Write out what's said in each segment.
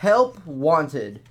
Help wanted.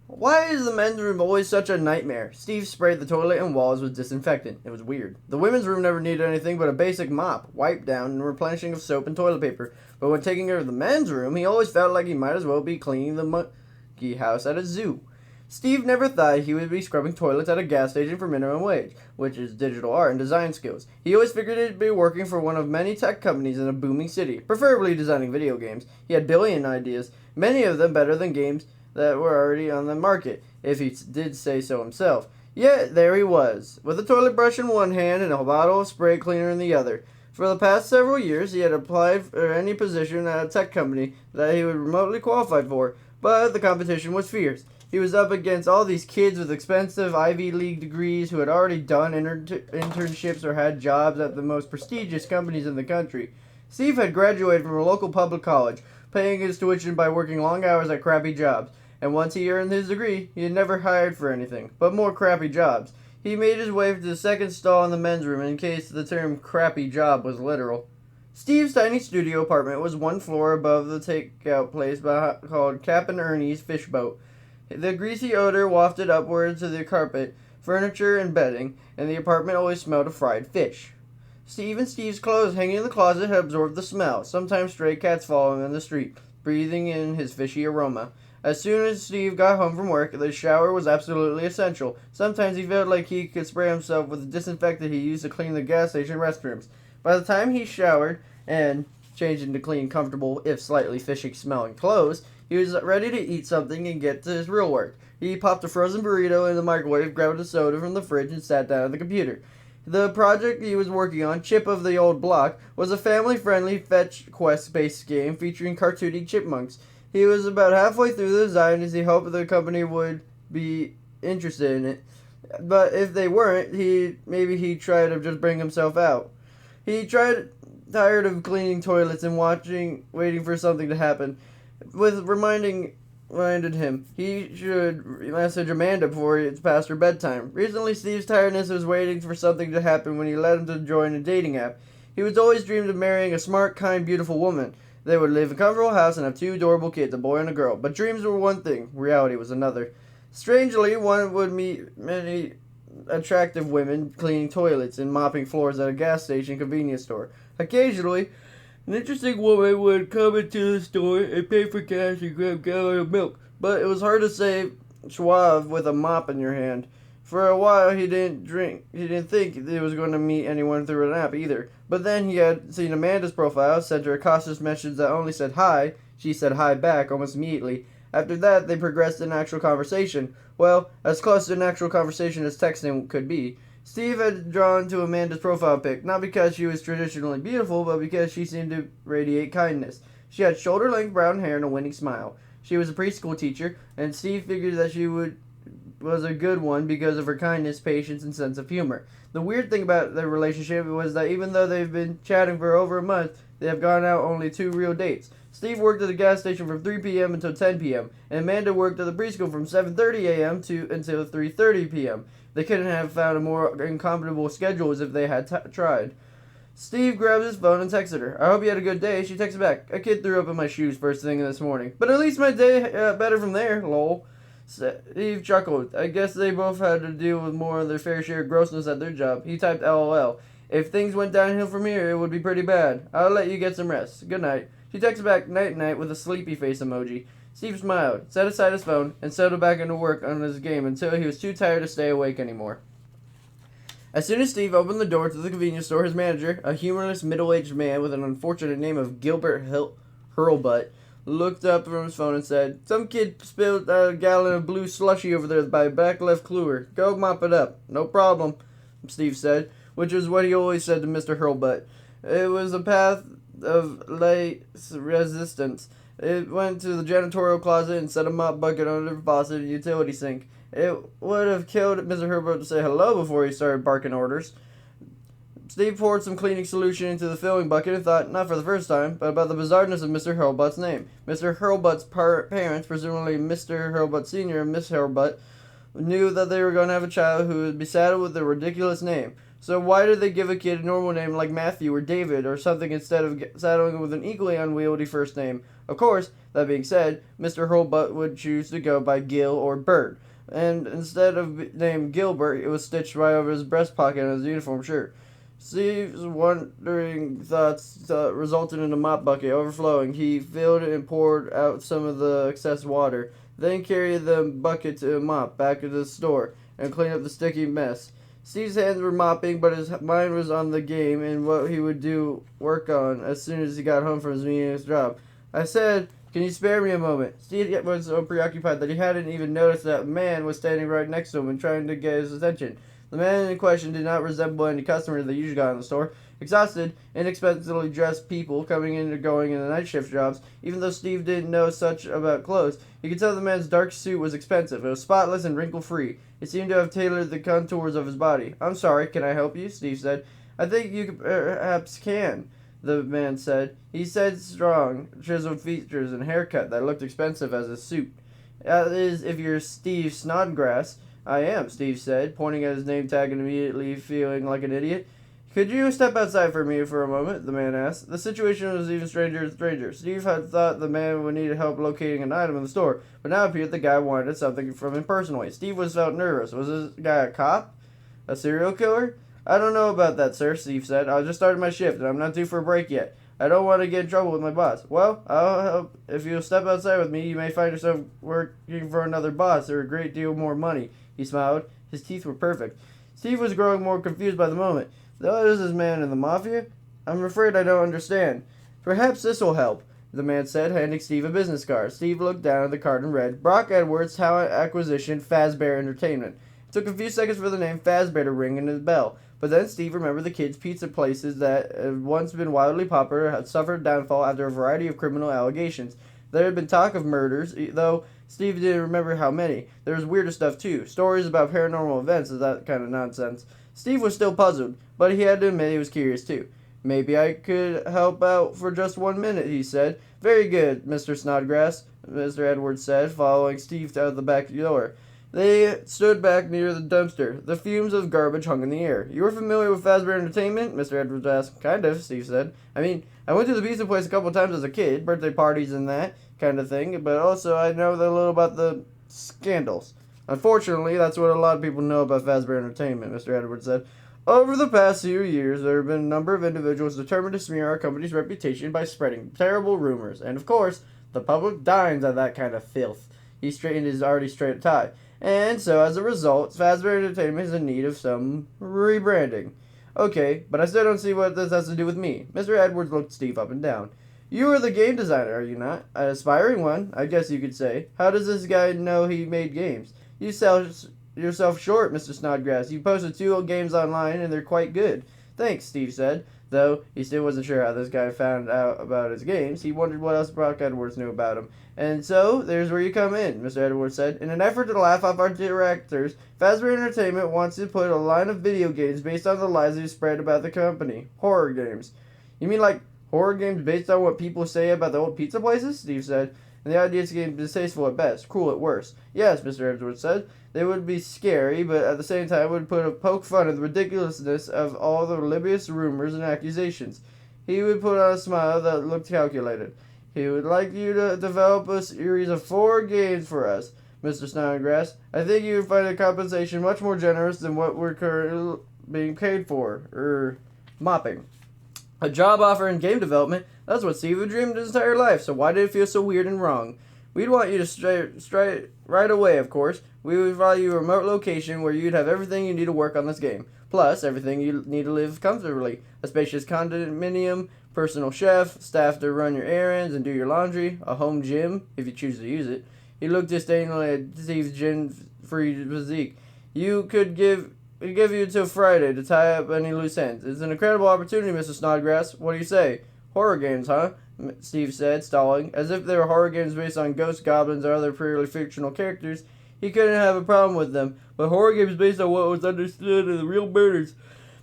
Why is the men's room always such a nightmare? Steve sprayed the toilet and walls with disinfectant. It was weird. The women's room never needed anything but a basic mop, wipe down, and replenishing of soap and toilet paper. But when taking care of the men's room, he always felt like he might as well be cleaning the monkey house at a zoo. Steve never thought he would be scrubbing toilets at a gas station for minimum wage, which is digital art and design skills. He always figured it'd be working for one of many tech companies in a booming city, preferably designing video games. He had billion ideas, many of them better than games that were already on the market, if he did say so himself. Yet there he was, with a toilet brush in one hand and a bottle of spray cleaner in the other. For the past several years, he had applied for any position at a tech company that he was remotely qualified for, but the competition was fierce. He was up against all these kids with expensive Ivy League degrees who had already done internships or had jobs at the most prestigious companies in the country. Steve had graduated from a local public college, paying his tuition by working long hours at crappy jobs. And once he earned his degree, he had never hired for anything, but more crappy jobs. He made his way to the second stall in the men's room in case the term crappy job was literal. Steve's tiny studio apartment was one floor above the takeout place called Cap'n Ernie's Fish Boat. The greasy odor wafted upward to the carpet, furniture, and bedding, and the apartment always smelled of fried fish. Steve's clothes hanging in the closet had absorbed the smell, sometimes stray cats following him in the street, breathing in his fishy aroma. As soon as Steve got home from work, the shower was absolutely essential. Sometimes he felt like he could spray himself with the disinfectant he used to clean the gas station restrooms. By the time he showered and changed into clean, comfortable, if slightly fishy-smelling clothes, he was ready to eat something and get to his real work. He popped a frozen burrito in the microwave, grabbed a soda from the fridge, and sat down at the computer. The project he was working on, Chip of the Old Block, was a family-friendly fetch quest-based game featuring cartoony chipmunks. He was about halfway through the design as he hoped the company would be interested in it. But if they weren't, he'd try to just bring himself out. Tired of cleaning toilets and waiting for something to happen. Reminded him he should message Amanda before it's past her bedtime. Recently, Steve's tiredness was waiting for something to happen when he led him to join a dating app. He was always dreamed of marrying a smart, kind, beautiful woman. They would live in a comfortable house and have two adorable kids, a boy and a girl. But dreams were one thing, reality was another. Strangely, one would meet many attractive women cleaning toilets and mopping floors at a gas station convenience store. Occasionally, an interesting woman would come into the store and pay for cash and grab a gallon of milk. But it was hard to say suave with a mop in your hand. For a while, he didn't think he was going to meet anyone through an app either. But then he had seen Amanda's profile, sent her a cautious message that only said hi. She said hi back almost immediately. After that, they progressed in actual conversation. Well, as close to an actual conversation as texting could be. Steve had drawn to Amanda's profile pic, not because she was traditionally beautiful, but because she seemed to radiate kindness. She had shoulder-length brown hair and a winning smile. She was a preschool teacher, and Steve figured that she was a good one because of her kindness, patience, and sense of humor. The weird thing about their relationship was that even though they've been chatting for over a month, they have gone out only 2 real dates. Steve worked at the gas station from 3 p.m. until 10 p.m., and Amanda worked at the preschool from 7:30 a.m. until 3:30 p.m. They couldn't have found a more incompatible schedule if they had tried. Steve grabbed his phone and texted her. "I hope you had a good day." She texted back, "A kid threw up in my shoes first thing this morning. But at least my day better from there, lol." Steve chuckled. I guess they both had to deal with more of their fair share of grossness at their job. He typed LOL. "If things went downhill from here, it would be pretty bad. I'll let you get some rest. Good night." She texted back night with a sleepy face emoji. Steve smiled, set aside his phone, and settled back into work on his game until he was too tired to stay awake anymore. As soon as Steve opened the door to the convenience store, his manager, a humorless middle-aged man with an unfortunate name of Gilbert Hurlbutt, looked up from his phone and said, "Some kid spilled a gallon of blue slushy over there by back left cooler. Go mop it up." "No problem," Steve said, which was what he always said to Mr. Hurlbutt. It was a path of least resistance. It went to the janitorial closet and set a mop bucket under the faucet and utility sink. It would have killed Mr. Hurlbutt to say hello before he started barking orders. Steve poured some cleaning solution into the filling bucket and thought, not for the first time, but about the bizarreness of Mr. Hurlbutt's name. Mr. Hurlbutt's parents, presumably Mr. Hurlbutt Sr. and Miss Hurlbutt, knew that they were going to have a child who would be saddled with a ridiculous name. So why did they give a kid a normal name like Matthew or David or something instead of saddling him with an equally unwieldy first name? Of course, that being said, Mr. Hurlbutt would choose to go by Gil or Bert, and instead of name Gilbert, it was stitched right over his breast pocket on his uniform shirt. Steve's wondering thoughts resulted in a mop bucket overflowing. He filled it and poured out some of the excess water, then carried the bucket to a mop back to the store and cleaned up the sticky mess. Steve's hands were mopping, but his mind was on the game and what he would work on as soon as he got home from his meaningless job. I said, "Can you spare me a moment?" Steve was so preoccupied that he hadn't even noticed that a man was standing right next to him and trying to get his attention. The man in question did not resemble any customer that usually got in the store. Exhausted, inexpensively dressed people coming in and going in the night shift jobs. Even though Steve didn't know such about clothes, he could tell the man's dark suit was expensive. It was spotless and wrinkle-free. It seemed to have tailored the contours of his body. "I'm sorry, can I help you?" Steve said. "I think you perhaps can," the man said. He said strong, chiseled features and haircut that looked expensive as a suit. "That is, if you're Steve Snodgrass." "I am," Steve said, pointing at his name tag and immediately feeling like an idiot. "Could you step outside for me for a moment?" the man asked. The situation was even stranger and stranger. Steve had thought the man would need help locating an item in the store, but now it appeared the guy wanted something from him personally. Steve felt nervous. Was this guy a cop? A serial killer? "I don't know about that, sir," Steve said. "I just started my shift, and I'm not due for a break yet. I don't want to get in trouble with my boss." "Well, I'll help. If you'll step outside with me, you may find yourself working for another boss or a great deal more money." He smiled. His teeth were perfect. Steve was growing more confused by the moment. "What is this man in the mafia? I'm afraid I don't understand." "Perhaps this will help," the man said, handing Steve a business card. Steve looked down at the card and read, "Brock Edwards, Talent Acquisition, Fazbear Entertainment." It took a few seconds for the name Fazbear to ring in his bell, but then Steve remembered the kids' pizza places that had once been wildly popular had suffered downfall after a variety of criminal allegations. There had been talk of murders, though Steve didn't remember how many. There was weirder stuff too, stories about paranormal events and that kind of nonsense. Steve was still puzzled, but he had to admit he was curious too. "Maybe I could help out for just 1 minute," he said. "Very good, Mr. Snodgrass," Mr. Edwards said, following Steve out the back door. They stood back near the dumpster. The fumes of garbage hung in the air. "You are familiar with Fazbear Entertainment?" Mr. Edwards asked. "Kind of," Steve said. I went to the pizza place a couple times as a kid, birthday parties and that kind of thing, but also I know a little about the scandals." "Unfortunately, that's what a lot of people know about Fazbear Entertainment," Mr. Edwards said. "Over the past few years, there have been a number of individuals determined to smear our company's reputation by spreading terrible rumors, and of course, the public dines on that kind of filth." He straightened his already straight tie. "And so, as a result, Fazbear Entertainment is in need of some rebranding." "Okay, but I still don't see what this has to do with me." Mr. Edwards looked Steve up and down. "You are the game designer, are you not? An aspiring one, I guess you could say. How does this guy know he made games?" "You sell yourself short, Mr. Snodgrass. You posted 2 games online, and they're quite good." "Thanks," Steve said. Though he still wasn't sure how this guy found out about his games, he wondered what else Brock Edwards knew about him. "And so, there's where you come in," Mr. Edwards said. "In an effort to laugh off our directors, Fazbear Entertainment wants to put a line of video games based on the lies you spread about the company. Horror games." "You mean like horror games based on what people say about the old pizza places?" Steve said. "And the idea seems distasteful at best, cruel at worst." "Yes," Mr. Edwards said. "They would be scary, but at the same time would poke fun at the ridiculousness of all the libelous rumors and accusations." He would put on a smile that looked calculated. "He would like you to develop a series of 4 games for us, Mr. Snodgrass. I think you would find the compensation much more generous than what we're currently being paid for. Mopping." A job offer in game development? That's what Steve had dreamed his entire life, so why did it feel so weird and wrong? "We'd want you to straight right away, of course. We would value a remote location where you'd have everything you need to work on this game. Plus, everything you need to live comfortably. A spacious condominium, personal chef, staff to run your errands and do your laundry, a home gym, if you choose to use it." He looked disdainfully at Steve's gin-free physique. "He'd give you until Friday to tie up any loose ends. It's an incredible opportunity, Mr. Snodgrass. What do you say?" "Horror games, huh?" Steve said, stalling. As if they were horror games based on ghosts, goblins, or other purely fictional characters, he couldn't have a problem with them. But horror games based on what was understood as real murders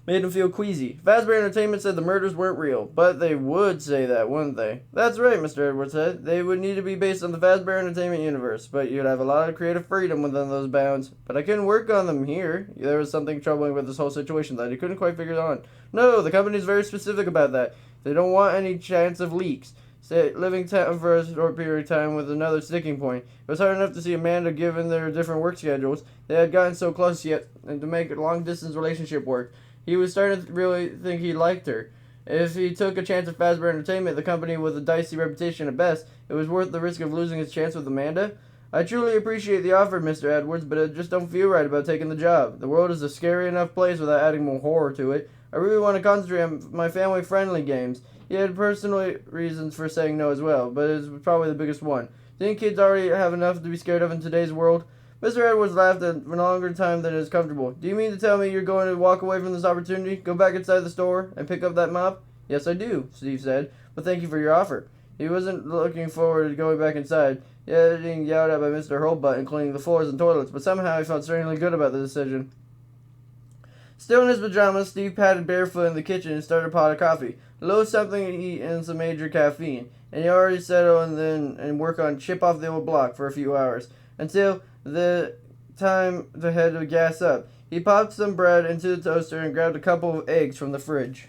made him feel queasy. Fazbear Entertainment said the murders weren't real, but they would say that, wouldn't they? That's right, Mr. Edwards said. They would need to be based on the Fazbear Entertainment universe, but you'd have a lot of creative freedom within those bounds. But I couldn't work on them here. There was something troubling with this whole situation that he couldn't quite figure out. No, the company's very specific about that. They don't want any chance of leaks. Living for a short period of time with another sticking point. It was hard enough to see Amanda given their different work schedules. They had gotten so close yet, and to make a long-distance relationship work. He was starting to really think he liked her. If he took a chance at Fazbear Entertainment, the company with a dicey reputation at best, it was worth the risk of losing his chance with Amanda. I truly appreciate the offer, Mr. Edwards, but I just don't feel right about taking the job. The world is a scary enough place without adding more horror to it. I really want to concentrate on my family-friendly games. He had personal reasons for saying no as well, but it was probably the biggest one. Didn't kids already have enough to be scared of in today's world? Mr. Edwards laughed for a longer time than is comfortable. Do you mean to tell me you're going to walk away from this opportunity, go back inside the store, and pick up that mop? Yes, I do, Steve said, but thank you for your offer. He wasn't looking forward to going back inside, yet being yelled at by Mr. Hurlbutt and cleaning the floors and toilets, but somehow he felt strangely good about the decision. Still in his pajamas, Steve padded barefoot in the kitchen and started a pot of coffee. Low something to eat and some major caffeine, and he already settled and work on chip off the old block for a few hours, until the time to head to gas up. He popped some bread into the toaster and grabbed a couple of eggs from the fridge.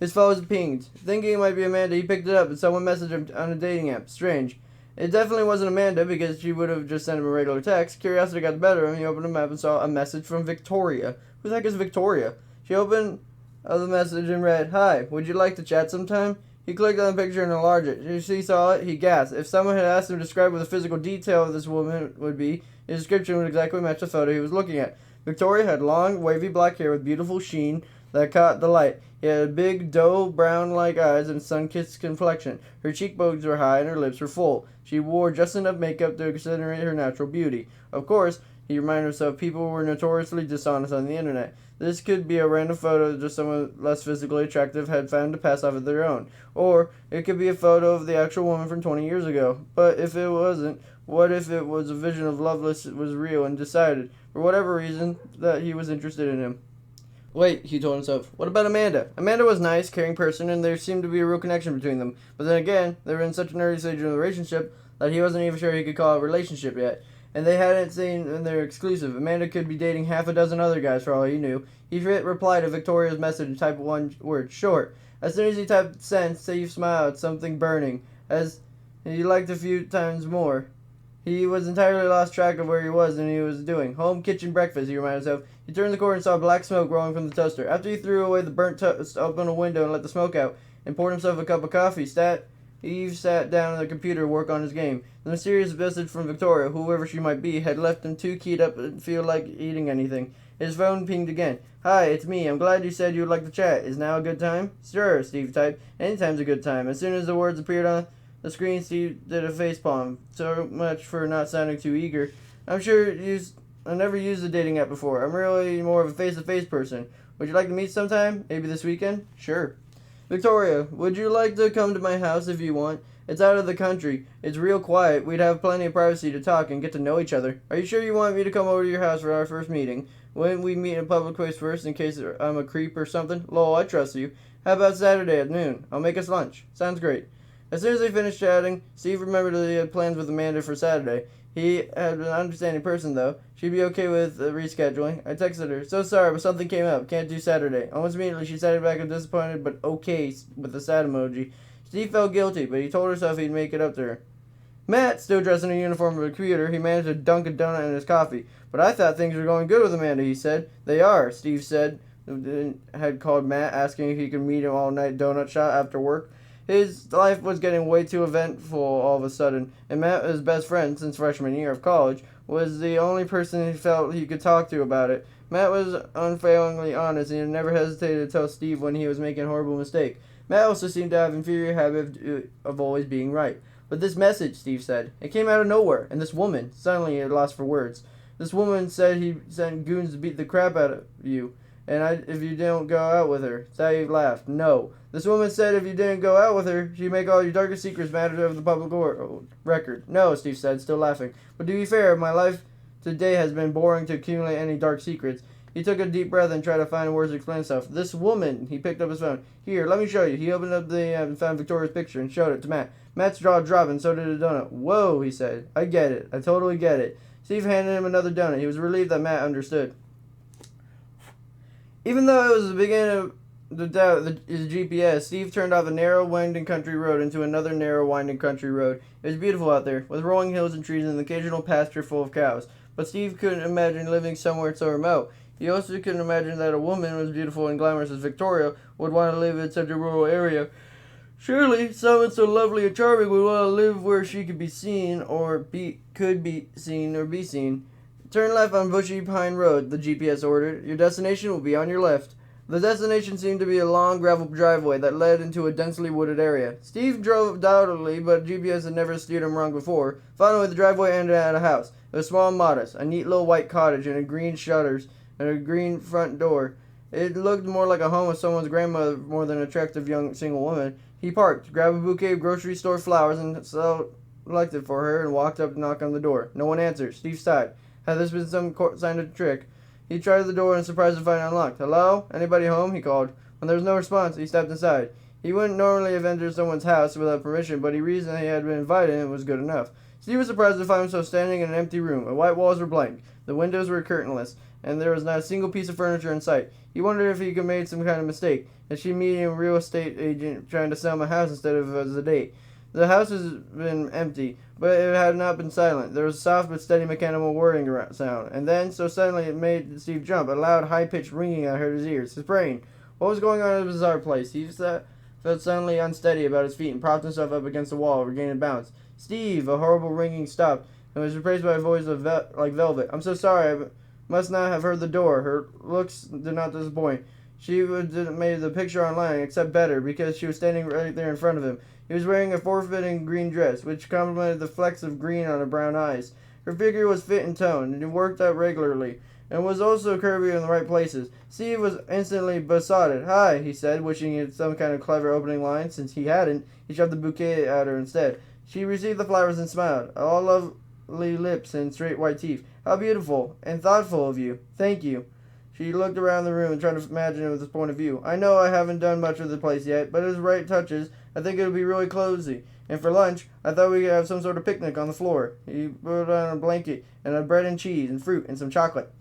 His phone was pinged. Thinking it might be Amanda, he picked it up and someone messaged him on a dating app. Strange. It definitely wasn't Amanda because she would have just sent him a regular text. Curiosity got the better of him. He opened the map and saw a message from Victoria. Who the heck is Victoria? She opened the message and read, "Hi, would you like to chat sometime?" He clicked on the picture and enlarged it. As he saw it, he gasped. If someone had asked him to describe what the physical detail of this woman would be, his description would exactly match the photo he was looking at. Victoria had long, wavy black hair with beautiful sheen that caught the light. He had big, doe brown-like eyes and sun-kissed complexion. Her cheekbones were high and her lips were full. She wore just enough makeup to accentuate her natural beauty. Of course, he reminded himself people were notoriously dishonest on the internet. This could be a random photo that just someone less physically attractive had found to pass off as their own. Or it could be a photo of the actual woman from 20 years ago. But if it wasn't, what if it was a vision of Lovelace was real and decided, for whatever reason, that he was interested in him? Wait, he told himself. What about Amanda? Amanda was a nice, caring person, and there seemed to be a real connection between them. But then again, they were in such an early stage of the relationship that he wasn't even sure he could call it a relationship yet. And they hadn't seen and they're exclusive. Amanda could be dating half a dozen other guys for all he knew. He hit reply to Victoria's message and typed one word, short. As soon as he typed send, Steve smiled at something burning, as he liked a few times more. He was entirely lost track of where he was and he was doing. Home kitchen breakfast, he reminded himself. He turned the corner and saw black smoke rolling from the toaster. After he threw away the burnt toast, opened a window and let the smoke out, and poured himself a cup of coffee, Eve sat down at the computer to work on his game. The mysterious message from Victoria, whoever she might be, had left him too keyed up to feel like eating anything. His phone pinged again. "Hi, it's me. I'm glad you said you would like to chat. Is now a good time?" "Sure," Steve typed. "Anytime's a good time." As soon as the words appeared on the screen, Steve did a facepalm. So much for not sounding too eager. "I'm sure I never used a dating app before. I'm really more of a face-to-face person. Would you like to meet sometime? Maybe this weekend?" "Sure." "Victoria, would you like to come to my house if you want? It's out of the country. It's real quiet. We'd have plenty of privacy to talk and get to know each other. Are you sure you want me to come over to your house for our first meeting? Wouldn't we meet in a public place first in case I'm a creep or something? Lol, I trust you. How about Saturday at noon? I'll make us lunch." "Sounds great." As soon as they finished chatting, Steve remembered that he had plans with Amanda for Saturday. He had an understanding person, though. She'd be okay with rescheduling. I texted her, "So sorry, but something came up. Can't do Saturday." Almost immediately, she sent back a disappointed but okay with a sad emoji. Steve felt guilty, but he told himself he'd make it up to her. Matt, still dressed in a uniform of a computer, he managed to dunk a donut in his coffee. "But I thought things were going good with Amanda," he said. "They are," Steve said, had called Matt, asking if he could meet him all-night donut shop after work. His life was getting way too eventful all of a sudden, and Matt, his best friend since freshman year of college, was the only person he felt he could talk to about it. Matt was unfailingly honest, and he never hesitated to tell Steve when he was making a horrible mistake. Matt also seemed to have an inferior habit of always being right. "But this message," Steve said, "it came out of nowhere, and this woman," suddenly he had lost for words. "This woman said he sent goons to beat the crap out of you, and if you didn't go out with her." Steve laughed. "No. This woman said if you didn't go out with her, she'd make all your darkest secrets matter over the public record." "No," Steve said, still laughing. "But to be fair, my life today has been boring to accumulate any dark secrets." He took a deep breath and tried to find words to explain himself. This woman. He picked up his phone. Here, let me show you. He opened up and found Victoria's picture and showed it to Matt. Matt's jaw dropped and so did a donut. Whoa, he said. I get it. I totally get it. Steve handed him another donut. He was relieved that Matt understood. Even though it was the beginning of the doubt his GPS, Steve turned off a narrow, winding country road into another narrow, winding country road. It was beautiful out there, with rolling hills and trees and an occasional pasture full of cows. But Steve couldn't imagine living somewhere so remote. He also couldn't imagine that a woman as beautiful and glamorous as Victoria would want to live in such a rural area. Surely, someone so lovely and charming would want to live where she could be seen or be seen. Turn left on Bushy Pine Road, the GPS ordered. Your destination will be on your left. The destination seemed to be a long gravel driveway that led into a densely wooded area. Steve drove doubtfully, but GPS had never steered him wrong before. Finally, the driveway ended at a house. It was small and modest, a neat little white cottage and green shutters and a green front door. It looked more like a home of someone's grandmother more than an attractive young single woman. He parked, grabbed a bouquet of grocery store flowers and selected for her and walked up to knock on the door. No one answered. Steve sighed. Had this been some sign of a trick? He tried the door and surprised to find it unlocked. Hello? Anybody home? He called. When there was no response, he stepped inside. He wouldn't normally have entered someone's house without permission, but he reasoned he had been invited and it was good enough. Steve was surprised to find himself standing in an empty room. The white walls were blank. The windows were curtainless, and there was not a single piece of furniture in sight. He wondered if he had made some kind of mistake. Is she meeting a real estate agent trying to sell him a house instead of as a date? The house has been empty, but it had not been silent. There was a soft but steady mechanical whirring sound, and then, so suddenly it made Steve jump, a loud, high-pitched ringing that hurt his ears. His brain. What was going on in this bizarre place? He felt suddenly unsteady about his feet and propped himself up against the wall, regaining balance. Steve! A horrible ringing stopped, and was replaced by a voice like velvet. I'm so sorry, I must not have heard the door. Her looks did not disappoint. She would have made the picture online, except better, because she was standing right there in front of him. He was wearing a form-fitting green dress, which complemented the flecks of green on her brown eyes. Her figure was fit and toned, and worked out regularly, and was also curvy in the right places. Steve was instantly besotted. Hi, he said, wishing he had some kind of clever opening line. Since he hadn't, he shoved the bouquet at her instead. She received the flowers and smiled. All lovely lips and straight white teeth. How beautiful and thoughtful of you. Thank you. She looked around the room and tried to imagine it with his point of view. I know I haven't done much with the place yet, but his right touches, I think it'll be really cozy. And for lunch, I thought we could have some sort of picnic on the floor. He put on a blanket and a bread and cheese and fruit and some chocolate.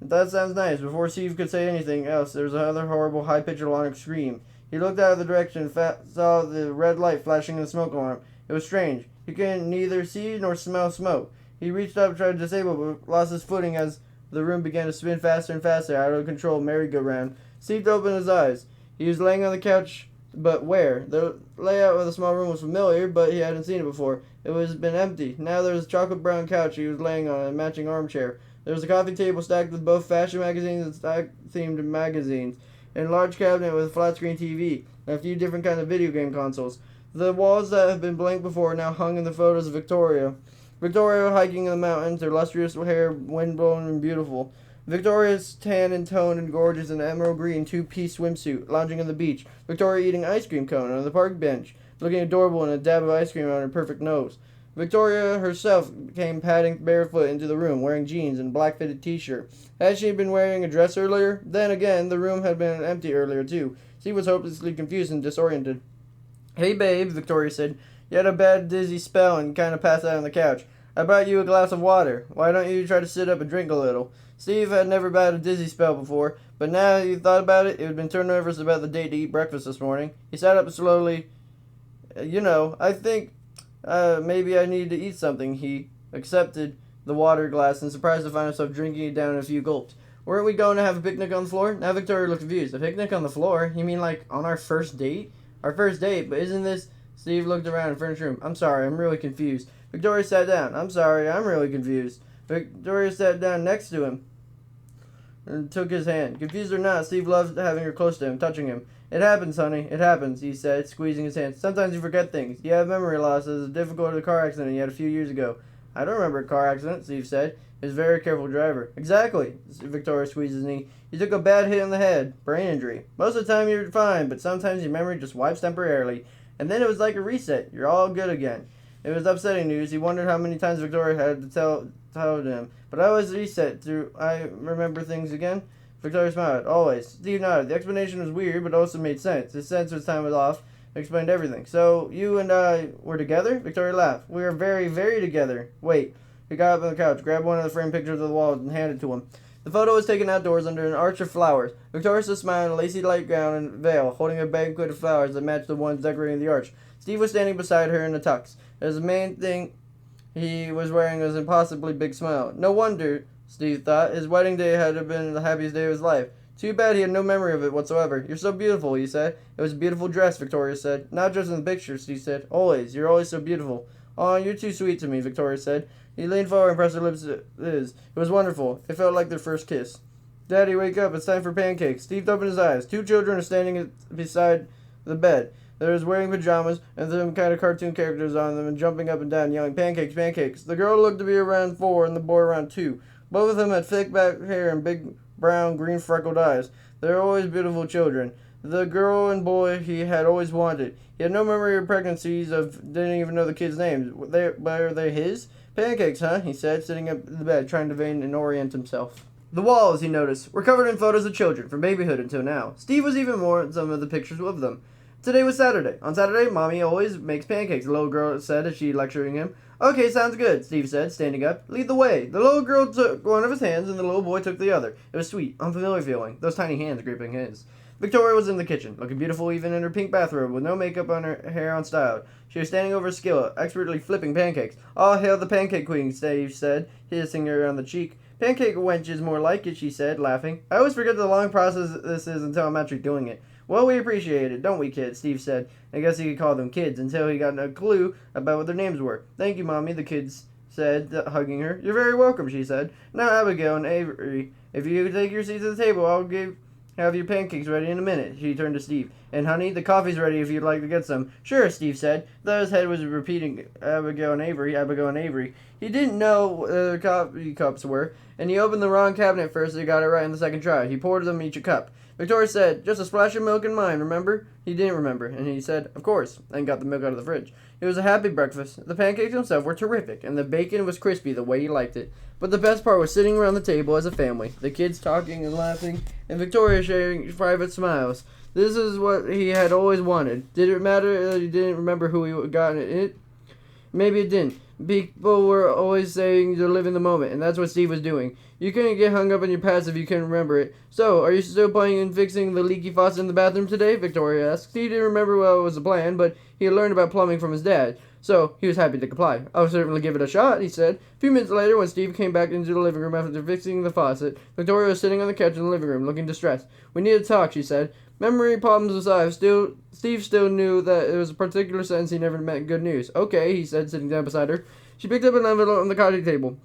That sounds nice. Before Steve could say anything else, there was another horrible high-pitched alarm scream. He looked out of the direction and saw the red light flashing in the smoke alarm. It was strange. He could neither see nor smell smoke. He reached up and tried to disable it, but lost his footing as the room began to spin faster and faster, out of control merry-go-round. Steve opened his eyes. He was laying on the couch, but where? The layout of the small room was familiar, but he hadn't seen it before. It was been empty. Now there was a chocolate-brown couch he was laying on, and a matching armchair. There was a coffee table stacked with both fashion magazines and style-themed magazines, and a large cabinet with a flat-screen TV, and a few different kinds of video game consoles. The walls that had been blank before now hung in the photos of Victoria. Victoria hiking in the mountains, her lustrous hair windblown and beautiful. Victoria's tan and toned and gorgeous in an emerald green two-piece swimsuit, lounging on the beach. Victoria eating an ice cream cone on the park bench, looking adorable in a dab of ice cream on her perfect nose. Victoria herself came padding barefoot into the room, wearing jeans and a black fitted t-shirt. Had she been wearing a dress earlier? Then again, the room had been empty earlier too. Steve was hopelessly confused and disoriented. Hey babe, Victoria said. You had a bad dizzy spell and kind of passed out on the couch. I brought you a glass of water. Why don't you try to sit up and drink a little? Steve had never had a dizzy spell before, but now he thought about it, he had been too nervous about the date to eat breakfast this morning. He sat up slowly. I think maybe I need to eat something. He accepted the water glass and surprised to find himself drinking it down in a few gulps. Weren't we going to have a picnic on the floor? Now Victoria looked confused. A picnic on the floor? You mean like on our first date? Our first date, but isn't this... Steve looked around the furniture room. I'm sorry, I'm really confused. Victoria sat down. I'm sorry, I'm really confused. Victoria sat down next to him and took his hand. Confused or not, Steve loved having her close to him, touching him. It happens, honey. It happens, he said, squeezing his hand. Sometimes you forget things. You have memory loss as difficult as a car accident you had a few years ago. I don't remember a car accident, Steve said. He was a very careful driver. Exactly, Victoria squeezed his knee. You took a bad hit on the head. Brain injury. Most of the time you're fine, but sometimes your memory just wipes temporarily. And then it was like a reset. You're all good again. It was upsetting news. He wondered how many times Victoria had to tell him. But I always reset through. I remember things again. Victoria smiled. Always. Steve nodded. The explanation was weird, but also made sense. His sense of time was off. It explained everything. So, you and I were together? Victoria laughed. We were very, very together. Wait. He got up on the couch, grabbed one of the framed pictures of the wall, and handed it to him. The photo was taken outdoors under an arch of flowers. Victoria stood smiling in a lacy light gown and veil, holding a banquet of flowers that matched the ones decorating the arch. Steve was standing beside her in a tux. The main thing he was wearing was an impossibly big smile. No wonder, Steve thought. His wedding day had been the happiest day of his life. Too bad he had no memory of it whatsoever. You're so beautiful, he said. It was a beautiful dress, Victoria said. Not just in the picture, Steve said. Always. You're always so beautiful. Aw, you're too sweet to me, Victoria said. He leaned forward and pressed her lips to his. It was wonderful. It felt like their first kiss. Daddy, wake up. It's time for pancakes. Steve opened his eyes. Two children are standing beside the bed. They were wearing pajamas and some kind of cartoon characters on them and jumping up and down, yelling, pancakes, pancakes. The girl looked to be around 4 and the boy around 2. Both of them had thick back hair and big brown, green freckled eyes. They were always beautiful children. The girl and boy he had always wanted. He had no memory of pregnancies, didn't even know the kids' names. But are they his? Pancakes, huh? He said, sitting up in the bed, trying to vein and orient himself. The walls, he noticed, were covered in photos of children, from babyhood until now. Steve was even more in some of the pictures of them. Today was Saturday. On Saturday, Mommy always makes pancakes, the little girl said as she lecturing him. Okay, sounds good, Steve said, standing up. Lead the way. The little girl took one of his hands, and the little boy took the other. It was sweet, unfamiliar feeling, those tiny hands gripping his. Victoria was in the kitchen, looking beautiful even in her pink bathrobe, with no makeup on her hair unstyled. She was standing over a skillet, expertly flipping pancakes. All hail the pancake queen, Steve said, kissing her on the cheek. Pancake wench is more like it, she said, laughing. I always forget the long process this is until I'm actually doing it. Well, we appreciate it, don't we, kids? Steve said. I guess he could call them kids until he got a clue about what their names were. Thank you, Mommy, the kids said, hugging her. You're very welcome, she said. Now, Abigail and Avery, if you take your seats at the table, I'll have your pancakes ready in a minute. She turned to Steve. And, honey, the coffee's ready if you'd like to get some. Sure, Steve said, though his head was repeating Abigail and Avery. He didn't know what the coffee cups were, and he opened the wrong cabinet first so he got it right in the second try. He poured them each a cup. Victoria said, just a splash of milk in mine, remember? He didn't remember, and he said, of course, and got the milk out of the fridge. It was a happy breakfast. The pancakes themselves were terrific, and the bacon was crispy the way he liked it. But the best part was sitting around the table as a family, the kids talking and laughing, and Victoria sharing private smiles. This is what he had always wanted. Did it matter that he didn't remember who he got it? Maybe it didn't. People were always saying to live in the moment, and that's what Steve was doing. You couldn't get hung up on your past if you couldn't remember it. So, are you still planning on fixing the leaky faucet in the bathroom today? Victoria asked. Steve didn't remember what was the plan, but he had learned about plumbing from his dad, so he was happy to comply. I'll certainly give it a shot, he said. A few minutes later, when Steve came back into the living room after fixing the faucet, Victoria was sitting on the couch in the living room, looking distressed. We need to talk, she said. Memory problems aside, Steve still knew that it was a particular sentence he never meant good news. Okay, he said, sitting down beside her. She picked up an envelope on the coffee table.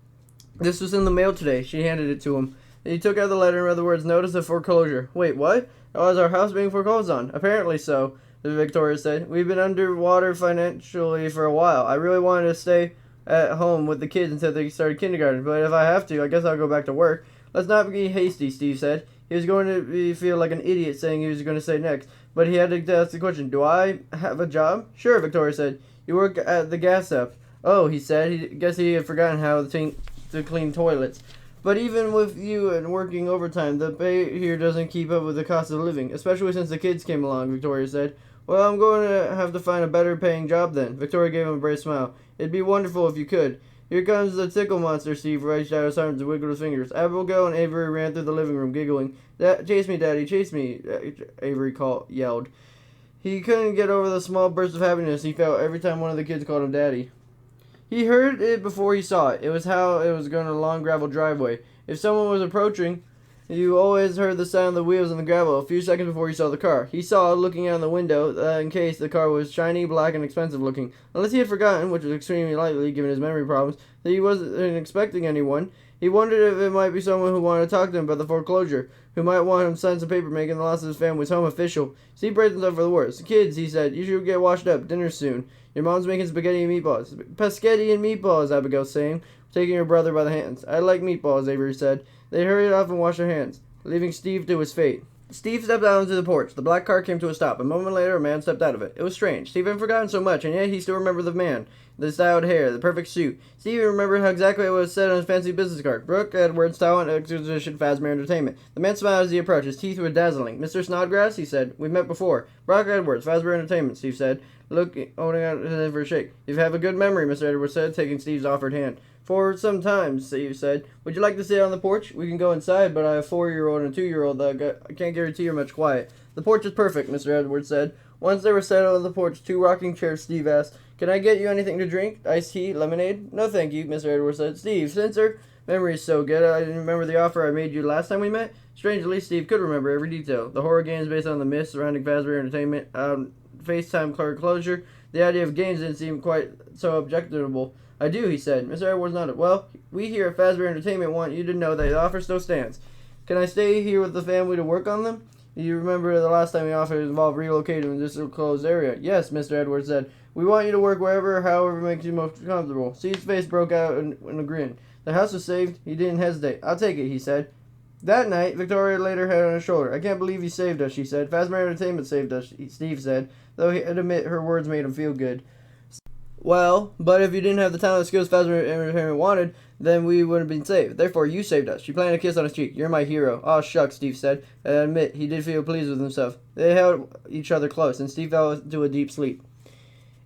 This was in the mail today. She handed it to him. He took out the letter and read the words, Notice of Foreclosure. Wait, what? Oh, is our house being foreclosed on? Apparently so, Victoria said. We've been underwater financially for a while. I really wanted to stay at home with the kids until they started kindergarten, but if I have to, I guess I'll go back to work. Let's not be hasty, Steve said. He was going to feel like an idiot saying he was going to say next, but he had to ask the question, do I have a job? Sure, Victoria said. You work at the gas stop. Oh, he said. Guess he had forgotten how to clean toilets. But even with you and working overtime, the pay here doesn't keep up with the cost of living, especially since the kids came along, Victoria said. Well, I'm going to have to find a better paying job then. Victoria gave him a brave smile. It'd be wonderful if you could. Here comes the tickle monster, Steve reached out his arms and wiggled his fingers. Abigail and Avery ran through the living room, giggling. Chase me, Daddy, chase me, Avery yelled. He couldn't get over the small burst of happiness he felt every time one of the kids called him Daddy. He heard it before he saw it. It was how it was going along a gravel driveway. If someone was approaching, you always heard the sound of the wheels on the gravel a few seconds before you saw the car. He saw, looking out the window, in case the car was shiny, black, and expensive looking. Unless he had forgotten, which was extremely likely given his memory problems, that he wasn't expecting anyone. He wondered if it might be someone who wanted to talk to him about the foreclosure, who might want him to sign some paper making the loss of his family's home official. Steve braced himself for the worst. Kids, he said, you should get washed up. Dinner's soon. Your mom's making spaghetti and meatballs. Pescetti and meatballs, Abigail saying, taking her brother by the hands. I like meatballs, Avery said. They hurried off and washed their hands, leaving Steve to his fate. Steve stepped out onto the porch. The black car came to a stop. A moment later, a man stepped out of it. It was strange. Steve had forgotten so much, and yet he still remembered the man. the styled hair, the perfect suit. Steve remembered how exactly what was said on his fancy business card. Brooke Edwards, Talent Exposition, Fazbear Entertainment. The man smiled as he approached. His teeth were dazzling. Mr. Snodgrass, he said. We've met before. Brock Edwards, Fazbear Entertainment, Steve said, holding out his hand for a shake. You have a good memory, Mr. Edwards said, taking Steve's offered hand. For some time, Steve said. Would you like to sit on the porch? We can go inside, but I have a 4-year-old and a 2-year-old that I can't guarantee you're much quiet. The porch is perfect, Mr. Edwards said. Once they were settled on the porch, 2 rocking chairs, Steve asked, Can I get you anything to drink? Iced tea? Lemonade? No, thank you, Mr. Edwards said. Steve, since our memory is so good, I didn't remember the offer I made you last time we met. Strangely, Steve could remember every detail. The horror games based on the myths surrounding Fazbear Entertainment, FaceTime closure. The idea of games didn't seem quite so objectionable. I do, he said. Mr. Edwards nodded. Well, we here at Fazbear Entertainment want you to know that the offer still stands. Can I stay here with the family to work on them? You remember the last time the offer involved relocating to this closed area? Yes, Mr. Edwards said. We want you to work wherever, however makes you most comfortable. Steve's face broke out in a grin. The house was saved. He didn't hesitate. I'll take it, he said. That night, Victoria laid her head on his shoulder. I can't believe you saved us, she said. Fazbear Entertainment saved us, Steve said, though he'd admit her words made him feel good. Well, but if you didn't have the talent and skills Fazbear Entertainment wanted, then we wouldn't have been saved. Therefore, you saved us. She planted a kiss on his cheek. You're my hero. Aw, shucks, Steve said. And I admit, he did feel pleased with himself. They held each other close, and Steve fell into a deep sleep.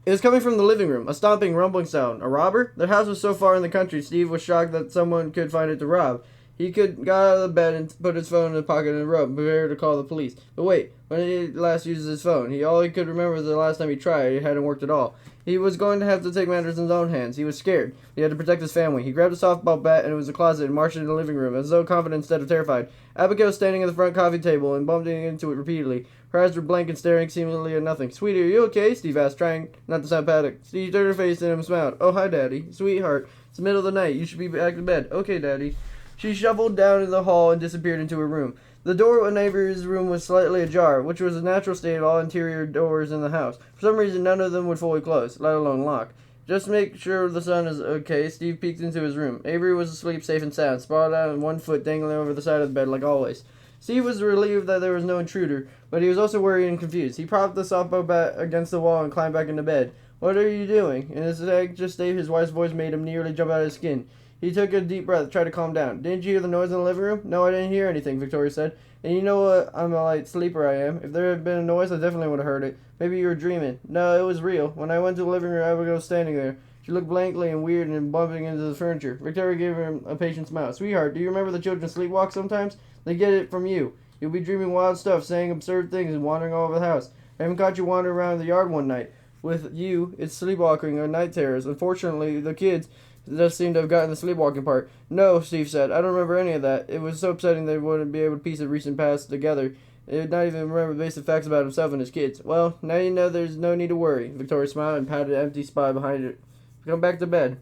It was coming from the living room, a stomping, rumbling sound. A robber? Their house was so far in the country, Steve was shocked that someone could find it to rob. He got out of the bed and put his phone in his pocket and robe, prepared to call the police. But wait, when did he last use his phone? All he could remember was the last time he tried. It hadn't worked at all. He was going to have to take matters in his own hands. He was scared. He had to protect his family. He grabbed a softball bat and it was a closet and marched into the living room, as though confident instead of terrified. Abigail was standing at the front coffee table and bumping into it repeatedly. Her eyes were blank and staring seemingly at nothing. Sweetie, are you okay? Steve asked, trying not to sound panicked. Steve turned her face to him and smiled. Oh, hi, Daddy. Sweetheart, it's the middle of the night. You should be back to bed. Okay, Daddy. She shuffled down into the hall and disappeared into her room. The door of Avery's room was slightly ajar, which was a natural state of all interior doors in the house. For some reason, none of them would fully close, let alone lock. Just to make sure the son is okay, Steve peeked into his room. Avery was asleep, safe and sound, sprawled out on one foot dangling over the side of the bed like always. Steve was relieved that there was no intruder, but he was also worried and confused. He propped the softball bat against the wall and climbed back into bed. What are you doing? In his anxious state, his wife's voice made him nearly jump out of his skin. He took a deep breath, tried to calm down. Didn't you hear the noise in the living room? No, I didn't hear anything, Victoria said. And you know what? I'm a light sleeper, I am. If there had been a noise, I definitely would have heard it. Maybe you were dreaming. No, it was real. When I went to the living room, Abigail was standing there. She looked blankly and weird and bumping into the furniture. Victoria gave him a patient smile. Sweetheart, do you remember the children sleepwalk sometimes? They get it from you. You'll be dreaming wild stuff, saying absurd things, and wandering all over the house. I even caught you wandering around the yard one night. With you, it's sleepwalking or night terrors. Unfortunately, the kids just seem to have gotten the sleepwalking part. No, Steve said. I don't remember any of that. It was so upsetting they wouldn't be able to piece the recent past together. They would not even remember basic facts about himself and his kids. Well, now you know there's no need to worry. Victoria smiled and patted an empty spot behind it. Come back to bed.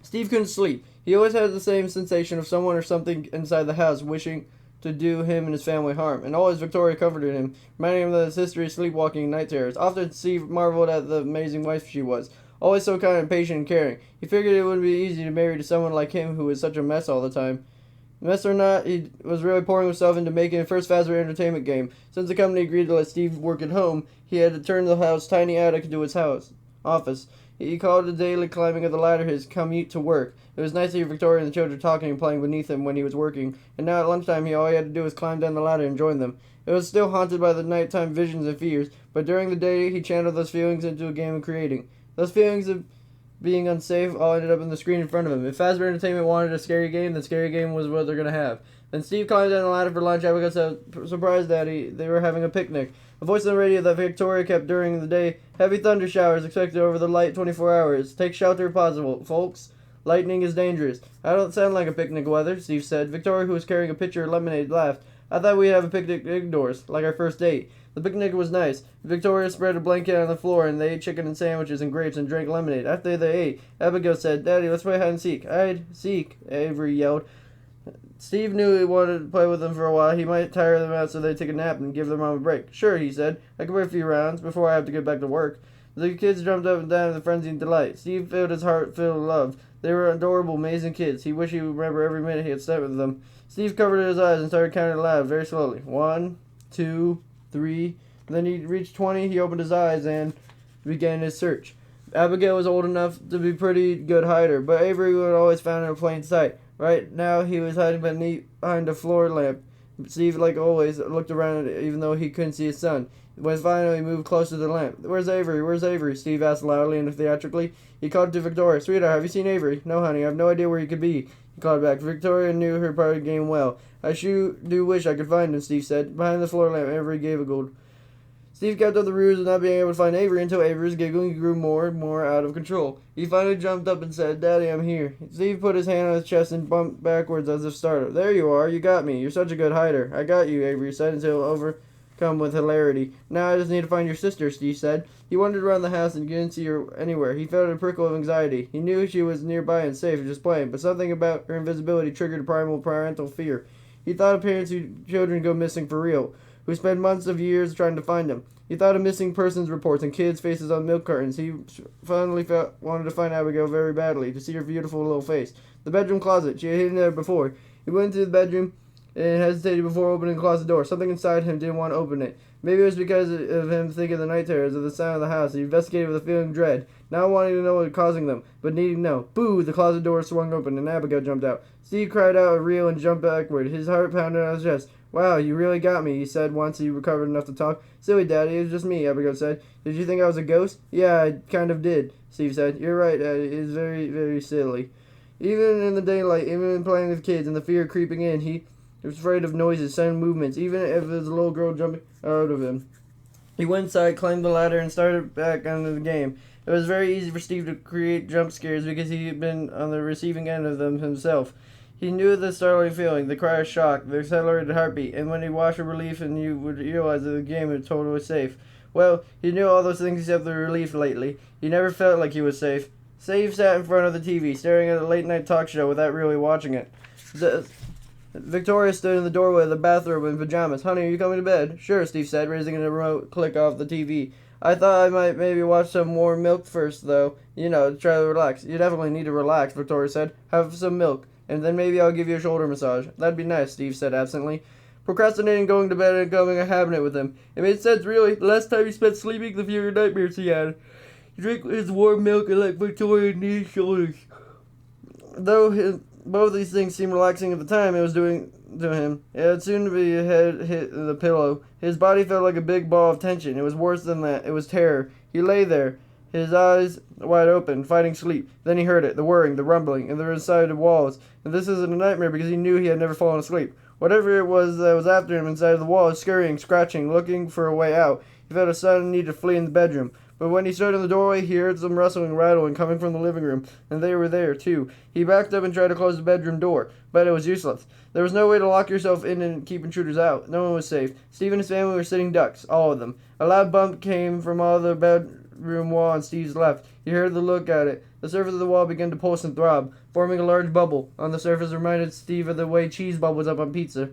Steve couldn't sleep. He always had the same sensation of someone or something inside the house wishing to do him and his family harm, and always Victoria comforted him, reminding him of his history of sleepwalking and night terrors. Often Steve marveled at the amazing wife she was, always so kind and patient and caring. He figured it wouldn't be easy to marry to someone like him who was such a mess all the time. Mess or not, he was really pouring himself into making the first Fazbear Entertainment game. Since the company agreed to let Steve work at home, he had to turn the house's tiny attic into his office. He called the daily climbing of the ladder his commute to work. It was nice to hear Victoria and the children talking and playing beneath him when he was working, and now at lunchtime all he had to do was climb down the ladder and join them. It was still haunted by the nighttime visions and fears, but during the day he channeled those feelings into a game of creating. Those feelings of being unsafe all ended up on the screen in front of him. If Fazbear Entertainment wanted a scary game, then scary game was what they're going to have. Then Steve climbed down the ladder for lunch. Abigail said, surprised Daddy, they were having a picnic. A voice on the radio that Victoria kept during the day. Heavy thunder showers expected over the light 24 hours. Take shelter if possible, folks. Lightning is dangerous. I don't sound like a picnic weather, Steve said. Victoria, who was carrying a pitcher of lemonade, laughed. I thought we'd have a picnic indoors, like our first date. The picnic was nice. Victoria spread a blanket on the floor, and they ate chicken and sandwiches and grapes and drank lemonade. After they ate, Abigail said, Daddy, let's play hide and seek. Hide, seek, Avery yelled. Steve knew he wanted to play with them for a while. He might tire them out so they'd take a nap and give their mom a break. Sure, he said. I can play a few rounds before I have to get back to work. The kids jumped up and down in the frenzied delight. Steve filled his heart filled with love. They were adorable, amazing kids. He wished he would remember every minute he had spent with them. Steve covered his eyes and started counting aloud, very slowly. 1, 2, 3. Then he reached 20. He opened his eyes and began his search. Abigail was old enough to be a pretty good hider, but Avery would always found her in plain sight. Right now, he was hiding behind a floor lamp. Steve, like always, looked around even though he couldn't see his son. When finally he moved closer to the lamp. Where's Avery? Where's Avery? Steve asked loudly and theatrically. He called to Victoria. Sweetheart, have you seen Avery? No, honey, I have no idea where he could be. He called back. Victoria knew her part of the game well. I sure do wish I could find him, Steve said. Behind the floor lamp, Avery giggled. Steve kept up the ruse of not being able to find Avery until Avery's giggling grew more and more out of control. He finally jumped up and said, Daddy, I'm here. Steve put his hand on his chest and bumped backwards as if startled. There you are. You got me. You're such a good hider. I got you, Avery said until overcome with hilarity. Now I just need to find your sister, Steve said. He wandered around the house and didn't see her anywhere. He felt a prickle of anxiety. He knew she was nearby and safe and just playing, but something about her invisibility triggered a primal parental fear. He thought of parents whose children go missing for real, who spend months of years trying to find them. He thought of missing persons reports and kids' faces on milk cartons. He finally wanted to find Abigail very badly, to see her beautiful little face. The bedroom closet. She had hidden there before. He went into the bedroom and hesitated before opening the closet door. Something inside him didn't want to open it. Maybe it was because of him thinking of the night terrors of the sound of the house. He investigated with a feeling of dread, not wanting to know what was causing them, but needing to know. Boo! The closet door swung open and Abigail jumped out. Steve cried out a reel and jumped backward. His heart pounded on his chest. Wow, you really got me, he said once he recovered enough to talk. Silly, Daddy, it was just me, Abigail said. Did you think I was a ghost? Yeah, I kind of did, Steve said. You're right, Daddy. It is very, very silly. Even in the daylight, even playing with kids and the fear creeping in, he was afraid of noises, sudden movements, even if it was a little girl jumping out of him. He went inside, climbed the ladder, and started back onto the game. It was very easy for Steve to create jump scares because he had been on the receiving end of them himself. He knew the startling feeling, the cry of shock, the accelerated heartbeat, and when he watched with relief and you would realize that the game was totally safe. Well, he knew all those things except the relief lately. He never felt like he was safe. Steve sat in front of the TV, staring at a late-night talk show without really watching it. Victoria stood in the doorway of the bathroom in pajamas. Honey, are you coming to bed? Sure, Steve said, raising the remote click off the TV. I thought I might maybe watch some warm milk first, though. You know, try to relax. You definitely need to relax, Victoria said. Have some milk, and then maybe I'll give you a shoulder massage. That'd be nice, Steve said absently. Procrastinating going to bed and becoming a habit with him. It made sense, really. The less time he spent sleeping, the fewer nightmares he had. He drank his warm milk and let Victoria knee his shoulders. Though both these things seemed relaxing at the time it was doing to him, it had soon to be head hit the pillow. His body felt like a big ball of tension. It was worse than that. It was terror. He lay there, his eyes wide open, fighting sleep. Then he heard it, the whirring, the rumbling, and the inside of walls. And this isn't a nightmare because he knew he had never fallen asleep. Whatever it was that was after him inside of the walls, scurrying, scratching, looking for a way out. He felt a sudden need to flee in the bedroom. But when he stood in the doorway, he heard some rustling and rattling coming from the living room, and they were there, too. He backed up and tried to close the bedroom door, but it was useless. There was no way to lock yourself in and keep intruders out. No one was safe. Steve and his family were sitting ducks, all of them. A loud bump came from all the bedroom wall on Steve's left. He heard the look at it. The surface of the wall began to pulse and throb, forming a large bubble. On the surface reminded Steve of the way cheese bubbles up on pizza.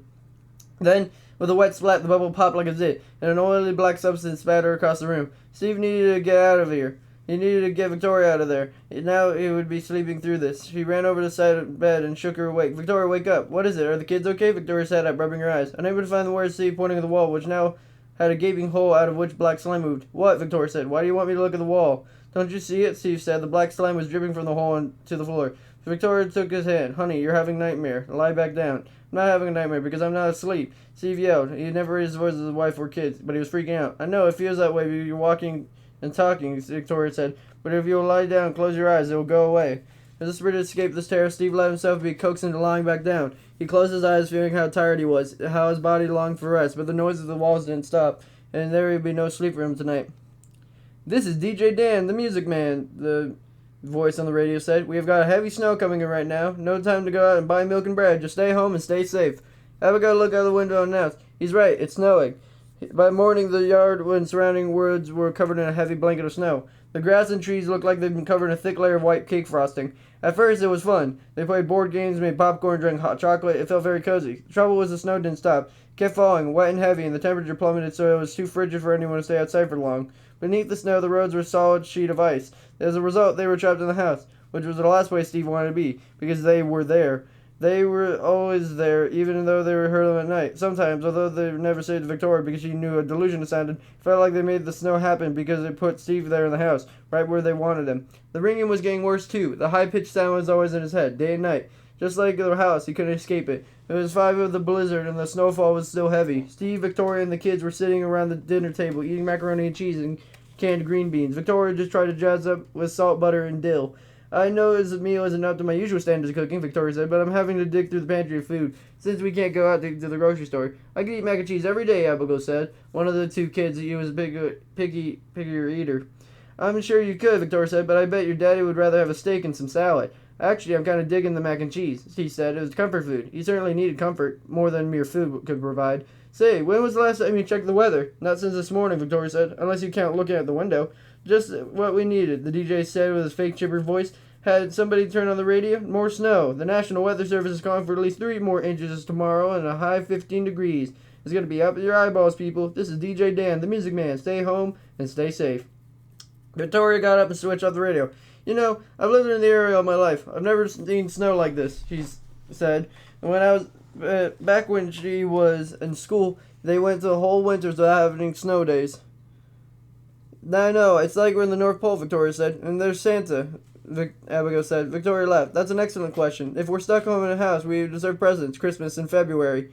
Then, with a wet splat, the bubble popped like a zit, and an oily black substance spattered across the room. Steve needed to get out of here. He needed to get Victoria out of there. Now he would be sleeping through this. She ran over to the side of the bed and shook her awake. Victoria, wake up. What is it? Are the kids okay? Victoria sat up, rubbing her eyes. Unable to find the words, Steve pointing at the wall, which now had a gaping hole out of which black slime moved. What? Victoria said. Why do you want me to look at the wall? Don't you see it? Steve said. The black slime was dripping from the hole onto the floor. Victoria took his hand. Honey, you're having a nightmare. Lie back down. I'm not having a nightmare because I'm not asleep. Steve yelled. He had never raised his voice with his wife or kids, but he was freaking out. I know, it feels that way because you're walking and talking, Victoria said. But if you'll lie down and close your eyes, it will go away. As the spirit escaped this terror, Steve let himself be coaxed into lying back down. He closed his eyes, feeling how tired he was, how his body longed for rest, but the noise of the walls didn't stop, and there would be no sleep for him tonight. This is DJ Dan, the music man, the voice on the radio said. We have got a heavy snow coming in right now. No time to go out and buy milk and bread. Just stay home and stay safe. Abigail looked out the window and announced, He's right, it's snowing. By morning, the yard and surrounding woods were covered in a heavy blanket of snow. The grass and trees looked like they'd been covered in a thick layer of white cake frosting. At first, it was fun. They played board games, made popcorn, drank hot chocolate. It felt very cozy. The trouble was the snow didn't stop. It kept falling, wet and heavy, and the temperature plummeted so it was too frigid for anyone to stay outside for long. Beneath the snow, the roads were a solid sheet of ice. As a result, they were trapped in the house, which was the last place Steve wanted to be, because they were there. They were always there, even though they heard them at night. Sometimes, although they never saved Victoria because she knew a delusion sounded, it felt like they made the snow happen because they put Steve there in the house, right where they wanted him. The ringing was getting worse too. The high-pitched sound was always in his head, day and night. Just like the house, he couldn't escape it. It was 5 of the blizzard, and the snowfall was still heavy. Steve, Victoria, and the kids were sitting around the dinner table, eating macaroni and cheese and canned green beans. Victoria just tried to jazz up with salt, butter, and dill. I know his meal isn't up to my usual standards of cooking, Victoria said, but I'm having to dig through the pantry of food, since we can't go out to the grocery store. I could eat mac and cheese every day, Abigail said. One of the 2 kids, he was a pickier eater. I'm sure you could, Victoria said, but I bet your daddy would rather have a steak and some salad. Actually, I'm kind of digging the mac and cheese, he said. It was comfort food. He certainly needed comfort, more than mere food could provide. Say, when was the last time you checked the weather? Not since this morning, Victoria said, unless you count looking out the window. Just what we needed, the DJ said with his fake chipper voice. Had somebody turn on the radio? More snow. The National Weather Service is calling for at least 3 more inches tomorrow and a high 15 degrees. It's going to be up at your eyeballs, people. This is DJ Dan, the music man. Stay home and stay safe. Victoria got up and switched off the radio. You know, I've lived in the area all my life. I've never seen snow like this, she said. And when I was back when she was in school, they went to the whole winters without having snow days. I know, it's like we're in the North Pole, Victoria said. And there's Santa. Abigail said. Victoria laughed. That's an excellent question. If we're stuck home in a house, we deserve presents. Christmas in February.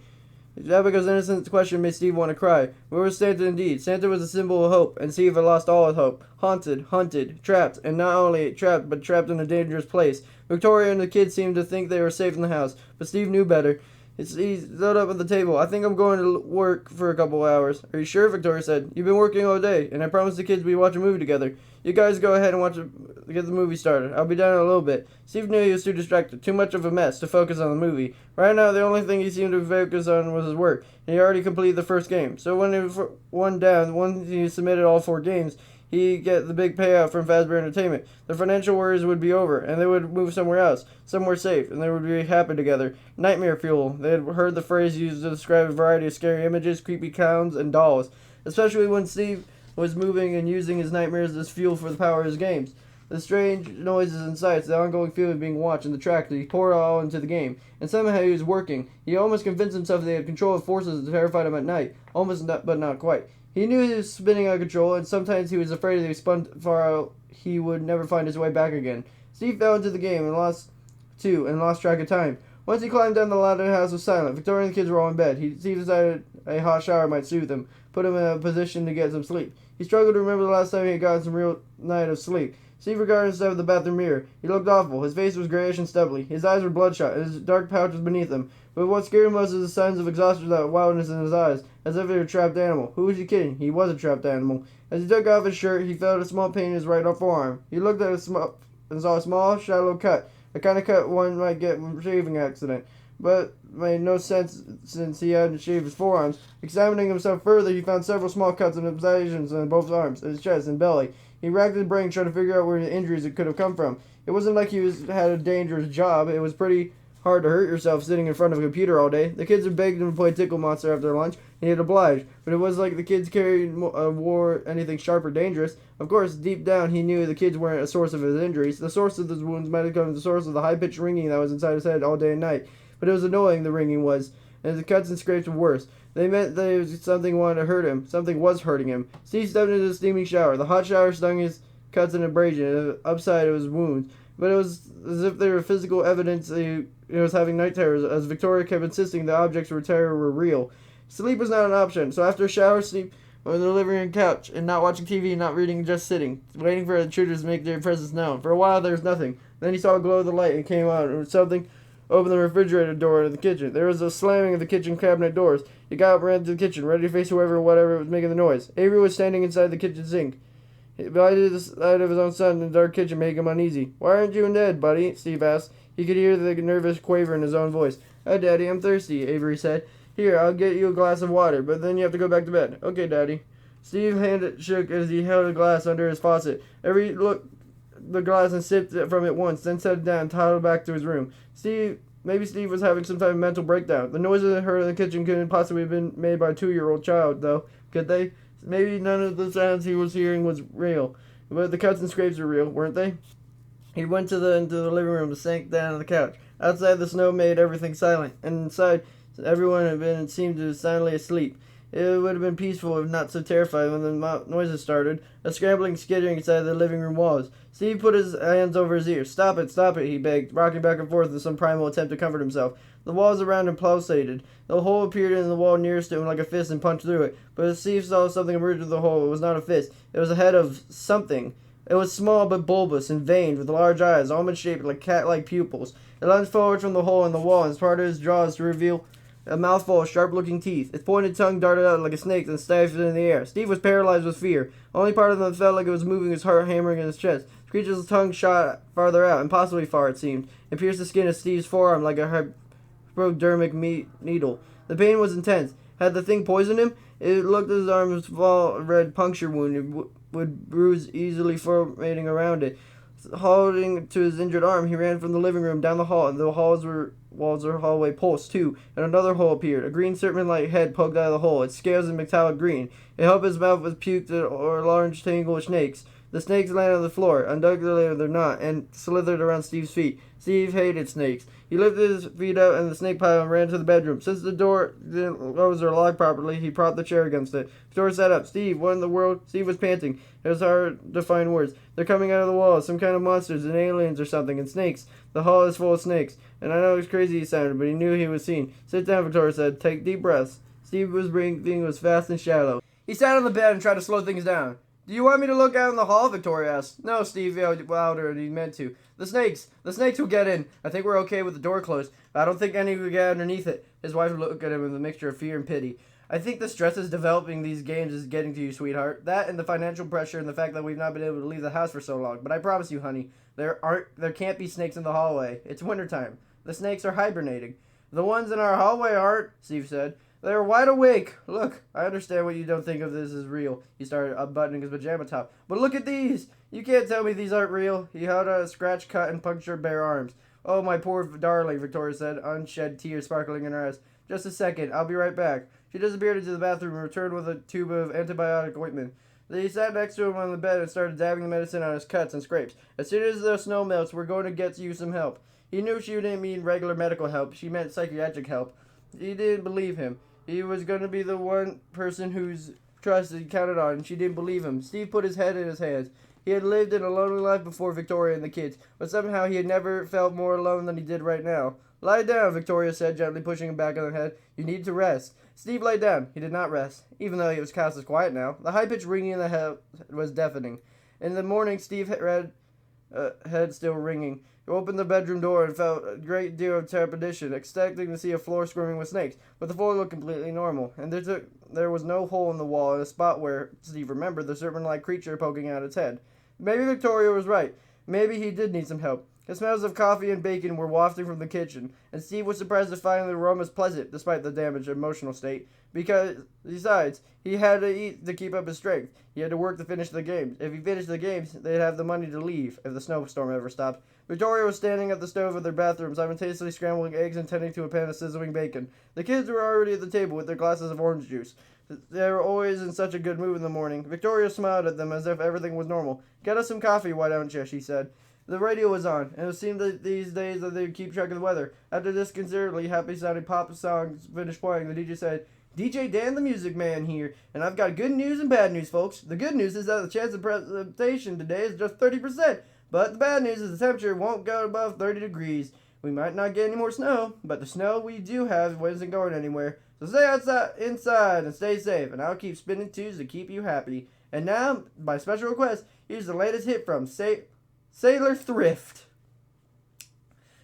Abigail's innocent question made Steve want to cry. Where was Santa indeed? Santa was a symbol of hope, and Steve had lost all his hope. Haunted, hunted, trapped, and not only trapped, but trapped in a dangerous place. Victoria and the kids seemed to think they were safe in the house, but Steve knew better. He stood up at the table. I think I'm going to work for a couple hours. Are you sure? Victoria said. You've been working all day, and I promised the kids we'd watch a movie together. You guys go ahead and get the movie started. I'll be down in a little bit. Steve knew he was too distracted, too much of a mess to focus on the movie. Right now, the only thing he seemed to focus on was his work, and he already completed the first game. So when he was one down, once he submitted all 4 games, he'd get the big payout from Fazbear Entertainment. The financial worries would be over, and they would move somewhere else, somewhere safe, and they would be happy together. Nightmare fuel. They had heard the phrase used to describe a variety of scary images, creepy clowns, and dolls, especially when Steve was moving and using his nightmares as fuel for the power of his games. The strange noises and sights, the ongoing feeling being watched, and the track that he poured all into the game. And somehow he was working. He almost convinced himself that he had control of forces that terrified him at night. Almost, but not quite. He knew he was spinning out of control, and sometimes he was afraid that if he spun far out, he would never find his way back again. Steve fell into the game and lost track of time. Once he climbed down the ladder, the house was silent. Victoria and the kids were all in bed. Steve decided a hot shower might soothe him, put him in a position to get some sleep. He struggled to remember the last time he had gotten some real night of sleep. Steve regarded himself in the bathroom mirror. He looked awful. His face was grayish and stubbly. His eyes were bloodshot, and his dark pouch was beneath them. But what scared him most was the signs of exhaustion, that wildness in his eyes, as if he were a trapped animal. Who was he kidding? He was a trapped animal. As he took off his shirt, he felt a small pain in his right forearm. He looked at it and saw a small, shallow cut, the kind of cut one might get from a shaving accident. But made no sense since he hadn't shaved his forearms. Examining himself further, he found several small cuts and abrasions on both arms, his chest, and belly. He racked his brain trying to figure out where the injuries could have come from. It wasn't like he had a dangerous job. It was pretty hard to hurt yourself sitting in front of a computer all day. The kids had begged him to play Tickle Monster after lunch, and he had obliged. But it wasn't like the kids wore anything sharp or dangerous. Of course, deep down, he knew the kids weren't a source of his injuries. The source of his wounds might have come from the source of the high-pitched ringing that was inside his head all day and night. But it was annoying, the ringing was, and the cuts and scrapes were worse. They meant that it was something wanted to hurt him. Something was hurting him. Steve stepped into the steaming shower. The hot shower stung his cuts and abrasion upside of his wounds. But it was as if they were physical evidence that he was having night terrors, as Victoria kept insisting the objects of terror were real. Sleep was not an option, so after a shower, Steve on the living room couch, and not watching TV, not reading, just sitting, waiting for the intruders to make their presence known. For a while, there was nothing. Then he saw a glow of the light and came out, and something opened the refrigerator door to the kitchen. There was a slamming of the kitchen cabinet doors. He got up and ran to the kitchen, ready to face whoever or whatever was making the noise. Avery was standing inside the kitchen sink. He blighted the sight of his own son in the dark kitchen, making him uneasy. "Why aren't you in bed, buddy?" Steve asked. He could hear the nervous quaver in his own voice. "Oh, Daddy, I'm thirsty," Avery said. "Here, I'll get you a glass of water, but then you have to go back to bed." "Okay, Daddy." Steve's hand shook as he held a glass under his faucet. Avery looked the glass and sipped from it once, then set it down and toddled back to his room. Maybe Steve was having some type of mental breakdown. The noises he heard in the kitchen couldn't possibly have been made by a 2-year-old child, though, could they? Maybe none of the sounds he was hearing was real. But the cuts and scrapes were real, weren't they? He went into the living room and sank down on the couch. Outside, the snow made everything silent, and inside, everyone had been seemed to be silently asleep. It would have been peaceful if not so terrifying when the noises started. A scrambling, skittering inside the living room walls. Steve put his hands over his ears. Stop it, he begged, rocking back and forth in some primal attempt to comfort himself. The walls around him pulsated. The hole appeared in the wall nearest to him like a fist and punched through it. But Steve saw something emerge from the hole. It was not a fist. It was the head of something. It was small but bulbous and veined, with large eyes, almond-shaped like cat-like pupils. It lunged forward from the hole in the wall and parted its jaws to reveal a mouthful of sharp-looking teeth. Its pointed tongue darted out like a snake and stifled in the air. Steve was paralyzed with fear. Only part of him felt like it was moving, his heart hammering in his chest. The creature's tongue shot farther out, impossibly far it seemed, and pierced the skin of Steve's forearm like a hypodermic needle. The pain was intense. Had the thing poisoned him? It looked as his arm was a small red puncture wound. Would bruise easily formating around it. Holding to his injured arm, he ran from the living room down the hall, and the walls of the hallway pulsed too, and another hole appeared. A green serpent-like head poked out of the hole, its scales in metallic green. It held his mouth with puked or large tangle of snakes. The snakes landed on the floor, undulated their knot, and slithered around Steve's feet. Steve hated snakes. He lifted his feet out in the snake pile and ran to the bedroom. Since the door didn't close or lock properly, he propped the chair against it. Victoria sat up. Steve, what in the world? Steve was panting. It was hard to find words. They're coming out of the walls. Some kind of monsters and aliens or something, and snakes. The hall is full of snakes. And I know it was crazy he sounded, but he knew he was seen. Sit down, Victoria said. Take deep breaths. Steve's breathing was fast and shallow. He sat on the bed and tried to slow things down. Do you want me to look out in the hall? Victoria asked. No, Steve yelled louder than he meant to. The snakes will get in. I think we're okay with the door closed. I don't think any will get underneath it. His wife looked at him with a mixture of fear and pity. I think the stress of developing these games is getting to you, sweetheart. That and the financial pressure and the fact that we've not been able to leave the house for so long. But I promise you, honey, there can't be snakes in the hallway. It's wintertime. The snakes are hibernating. The ones in our hallway aren't, Steve said. They're wide awake. Look, I understand what you don't think of this as real. He started unbuttoning his pajama top. But look at these. You can't tell me these aren't real. He held out a scratch, cut, and punctured bare arms. Oh, my poor darling, Victoria said, unshed tears sparkling in her eyes. Just a second. I'll be right back. She disappeared into the bathroom and returned with a tube of antibiotic ointment. He sat next to him on the bed and started dabbing the medicine on his cuts and scrapes. As soon as the snow melts, we're going to get you some help. He knew she didn't mean regular medical help. She meant psychiatric help. He didn't believe him. He was going to be the one person whose trust he counted on, and she didn't believe him. Steve put his head in his hands. He had lived in a lonely life before Victoria and the kids, but somehow he had never felt more alone than he did right now. Lie down, Victoria said, gently pushing him back on the head. You need to rest. Steve lay down. He did not rest, even though he was cast as quiet now. The high-pitched ringing in the head was deafening. In the morning, Steve head still ringing. He opened the bedroom door and felt a great deal of trepidation, expecting to see a floor swarming with snakes, but the floor looked completely normal, and there was no hole in the wall in a spot where, Steve remembered, the serpent-like creature poking out its head. Maybe Victoria was right. Maybe he did need some help. The smells of coffee and bacon were wafting from the kitchen, and Steve was surprised to find the aromas pleasant, despite the damaged emotional state. Besides, he had to eat to keep up his strength. He had to work to finish the games. If he finished the games, they'd have the money to leave, if the snowstorm ever stopped. Victoria was standing at the stove of their bathroom, simultaneously scrambling eggs and tending to a pan of sizzling bacon. The kids were already at the table with their glasses of orange juice. They were always in such a good mood in the morning. Victoria smiled at them as if everything was normal. Get us some coffee, why don't you? She said. The radio was on, and it seemed that these days that they would keep track of the weather. After disconcertingly happy-sounding pop songs finished playing, the DJ said, DJ Dan the Music Man here, and I've got good news and bad news, folks. The good news is that the chance of precipitation today is just 30%, but the bad news is the temperature won't go above 30 degrees. We might not get any more snow, but the snow we do have isn't going anywhere. So stay inside and stay safe, and I'll keep spinning tunes to keep you happy. And now, by special request, here's the latest hit from Sailor Thrift.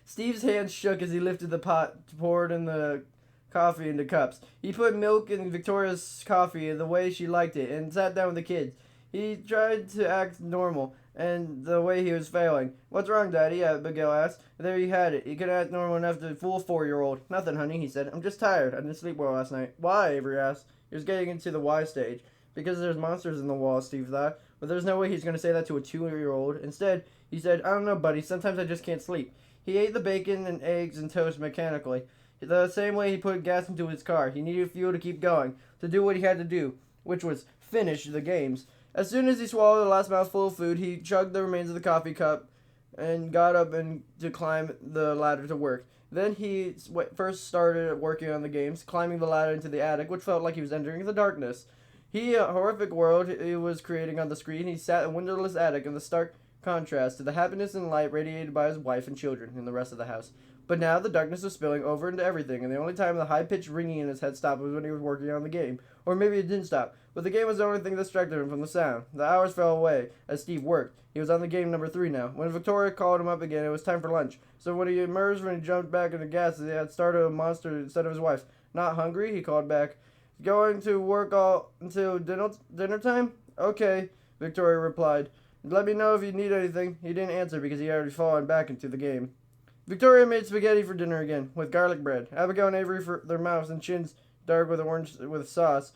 Steve's hands shook as he lifted the pot, poured in the coffee into cups. He put milk in Victoria's coffee the way she liked it and sat down with the kids. He tried to act normal, and the way he was failing. What's wrong, Daddy? Abigail asked. There you had it. He could act normal enough to fool a 4-year-old. Nothing, honey, he said. I'm just tired. I didn't sleep well last night. Why? Avery asked. He was getting into the why stage. Because there's monsters in the wall, Steve thought. But there's no way he's going to say that to a 2-year-old. Instead, he said, I don't know, buddy. Sometimes I just can't sleep. He ate the bacon and eggs and toast mechanically. The same way he put gas into his car. He needed fuel to keep going, to do what he had to do, which was finish the games. As soon as he swallowed the last mouthful of food, he chugged the remains of the coffee cup and got up and to climb the ladder to work. Then he first started working on the games, climbing the ladder into the attic, which felt like he was entering the darkness. A horrific world he was creating on the screen. He sat in a windowless attic in the stark contrast to the happiness and light radiated by his wife and children in the rest of the house. But now the darkness was spilling over into everything, and the only time the high-pitched ringing in his head stopped was when he was working on the game. Or maybe it didn't stop, but the game was the only thing that distracted him from the sound. The hours fell away as Steve worked. He was on the game number 3 now. When Victoria called him up again, it was time for lunch. So when he emerged, when he jumped back into gas, he had started a monster instead of his wife. Not hungry? He called back. Going to work all until dinner time? Okay, Victoria replied. Let me know if you need anything. He didn't answer because he had already fallen back into the game. Victoria made spaghetti for dinner again, with garlic bread. Abigail and Avery, for their mouths and chins dark with orange with sauce,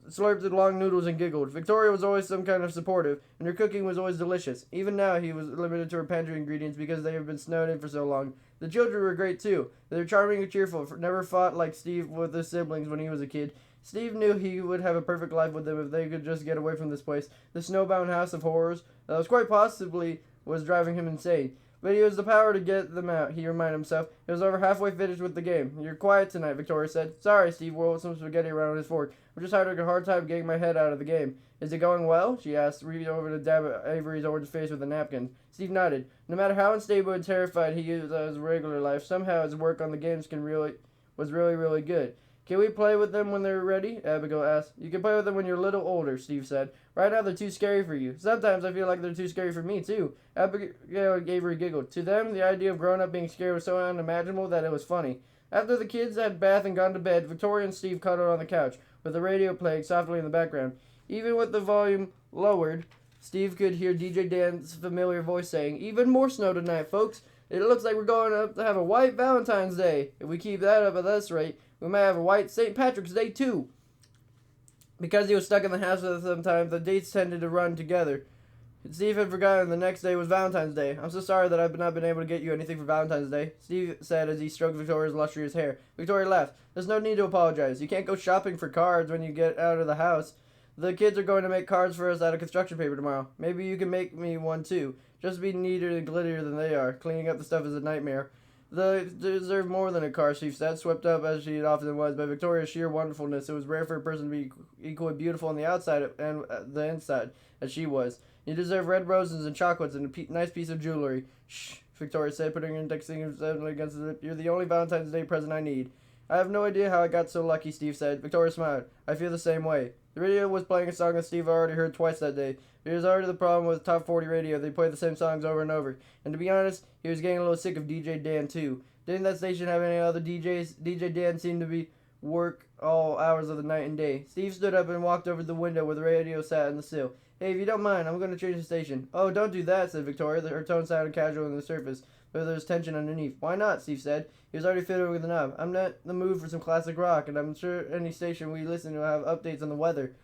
slurped the long noodles and giggled. Victoria was always some kind of supportive, and her cooking was always delicious. Even now, he was limited to her pantry ingredients because they had been snowed in for so long. The children were great, too. They were charming and cheerful, never fought like Steve with his siblings when he was a kid. Steve knew he would have a perfect life with them if they could just get away from this place, the snowbound house of horrors that was quite possibly was driving him insane. But he has the power to get them out, he reminded himself. He was over halfway finished with the game. You're quiet tonight, Victoria said. Sorry, Steve whirled some spaghetti around on his fork. I'm just having a hard time getting my head out of the game. Is it going well? She asked, reaching over to dab at Avery's orange face with a napkin. Steve nodded. No matter how unstable and terrified he is of his regular life, somehow his work on the games was really good. Can we play with them when they're ready? Abigail asked. You can play with them when you're a little older, Steve said. Right now they're too scary for you. Sometimes I feel like they're too scary for me, too. Abigail and Avery giggled. To them, the idea of growing up being scared was so unimaginable that it was funny. After the kids had bathed and gone to bed, Victoria and Steve cuddled on the couch, with the radio playing softly in the background. Even with the volume lowered, Steve could hear DJ Dan's familiar voice saying, Even more snow tonight, folks. It looks like we're going up to have a white Valentine's Day. If we keep that up at this rate, we might have a white St. Patrick's Day, too. Because he was stuck in the house for some time, the dates tended to run together. Steve had forgotten the next day was Valentine's Day. I'm so sorry that I've not been able to get you anything for Valentine's Day, Steve said as he stroked Victoria's lustrous hair. Victoria laughed. There's no need to apologize. You can't go shopping for cards when you get out of the house. The kids are going to make cards for us out of construction paper tomorrow. Maybe you can make me one, too. Just be neater and glitterier than they are. Cleaning up the stuff is a nightmare. They deserve more than a car, Steve said, swept up as she often was by Victoria's sheer wonderfulness. It was rare for a person to be equally beautiful on the outside and the inside, as she was. You deserve red roses and chocolates and a nice piece of jewelry. Shh, Victoria said, putting her index finger against his lip. You're the only Valentine's Day present I need. I have no idea how I got so lucky, Steve said. Victoria smiled. I feel the same way. The radio was playing a song that Steve already heard twice that day. It was already the problem with Top 40 radio. They played the same songs over and over. And to be honest, he was getting a little sick of DJ Dan, too. Didn't that station have any other DJs? DJ Dan seemed to be work all hours of the night and day. Steve stood up and walked over to the window where the radio sat on the sill. Hey, if you don't mind, I'm going to change the station. Oh, don't do that, said Victoria. Her tone sounded casual on the surface, but there was tension underneath. Why not, Steve said. He was already fiddling with the knob. I'm not in the mood for some classic rock, and I'm sure any station we listen to will have updates on the weather.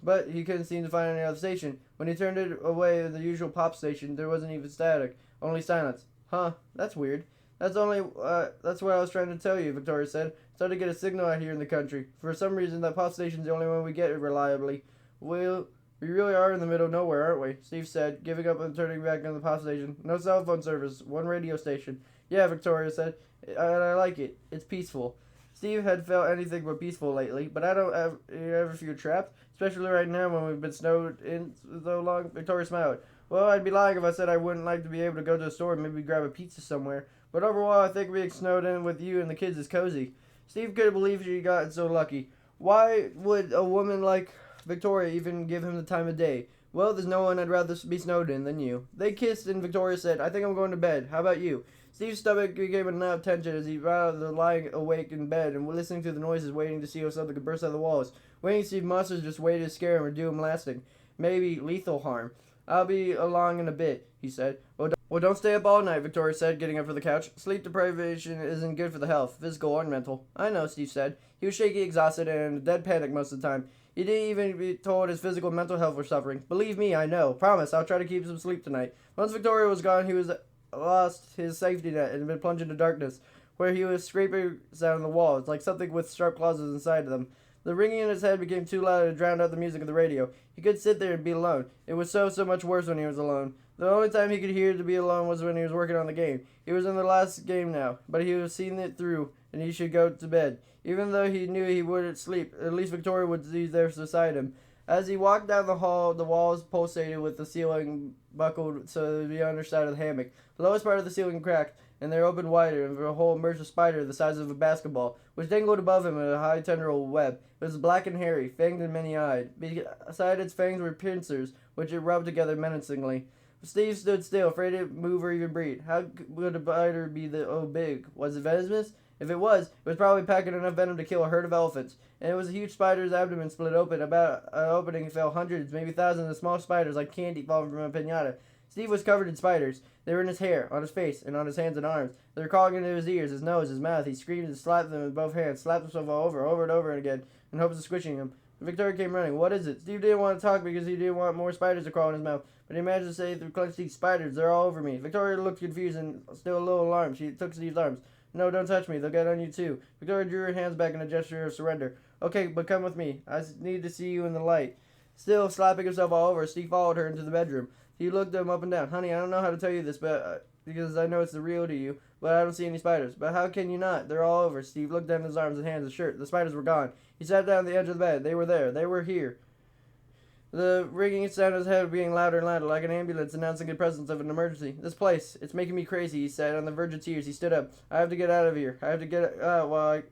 But he couldn't seem to find any other station. When he turned it away the usual pop station, there wasn't even static, only silence. Huh, that's weird. That's what I was trying to tell you, Victoria said. It's hard to get a signal out here in the country. For some reason, that pop station's the only one we get reliably. Well, we really are in the middle of nowhere, aren't we? Steve said, giving up and turning back on the pop station. No cell phone service, one radio station. Yeah, Victoria said, and I like it. It's peaceful. Steve had felt anything but peaceful lately, but I don't ever feel trapped, especially right now when we've been snowed in so long. Victoria smiled. Well, I'd be lying if I said I wouldn't like to be able to go to the store and maybe grab a pizza somewhere. But overall, I think being snowed in with you and the kids is cozy. Steve couldn't believe she got so lucky. Why would a woman like Victoria even give him the time of day? Well, there's no one I'd rather be snowed in than you. They kissed and Victoria said, I think I'm going to bed. How about you? Steve's stomach became a knot of tension as he rather lying awake in bed and listening to the noises, waiting to see if something could burst out of the walls. Waiting to see if monsters just waited to scare him or do him lasting, maybe lethal harm. I'll be along in a bit, he said. Well, don't stay up all night, Victoria said, getting up from the couch. Sleep deprivation isn't good for the health, physical or mental. I know, Steve said. He was shaky, exhausted, and in a dead panic most of the time. He didn't even be told his physical and mental health were suffering. Believe me, I know. Promise, I'll try to keep some sleep tonight. Once Victoria was gone, he was lost his safety net and had been plunged into darkness, where he was scraping sound on the walls, like something with sharp claws inside of them. The ringing in his head became too loud to drown out the music of the radio. He could sit there and be alone. It was so much worse when he was alone. The only time he could hear to be alone was when he was working on the game. He was in the last game now, but he was seeing it through, and he should go to bed. Even though he knew he wouldn't sleep, at least Victoria would be there beside him. As he walked down the hall, the walls pulsated with the ceiling buckled to the underside of the hammock. The lowest part of the ceiling cracked, and they opened wider, and a hole emerged a spider the size of a basketball, which dangled above him in a high tendril web. It was black and hairy, fanged and many-eyed. Beside its fangs were pincers, which it rubbed together menacingly. Steve stood still, afraid to move or even breathe. How would a spider be big? Was it venomous? If it was probably packing enough venom to kill a herd of elephants. And it was a huge spider's abdomen split open. About an opening fell hundreds, maybe thousands of small spiders like candy falling from a piñata. Steve was covered in spiders. They were in his hair, on his face, and on his hands and arms. They were crawling into his ears, his nose, his mouth. He screamed and slapped them with both hands, slapped himself over and over again, in hopes of squishing them. Victoria came running. What is it? Steve didn't want to talk because he didn't want more spiders to crawl in his mouth, but he managed to say through clenched teeth, "Spiders, they're all over me." Victoria looked confused and still a little alarmed. She took Steve's arms. "No, don't touch me. They'll get on you too." Victoria drew her hands back in a gesture of surrender. "Okay, but come with me. I need to see you in the light." Still slapping himself all over, Steve followed her into the bedroom. He looked him up and down. "Honey, I don't know how to tell you this, but because I know it's the real to you, but I don't see any spiders." "But how can you not? They're all over." Steve looked down his arms and hands and shirt. The spiders were gone. He sat down on the edge of the bed. They were there. They were here. The ringing sound of his head being louder and louder, like an ambulance announcing the presence of an emergency. "This place, it's making me crazy," he said. On the verge of tears, he stood up. "I have to get out of here. I have to get out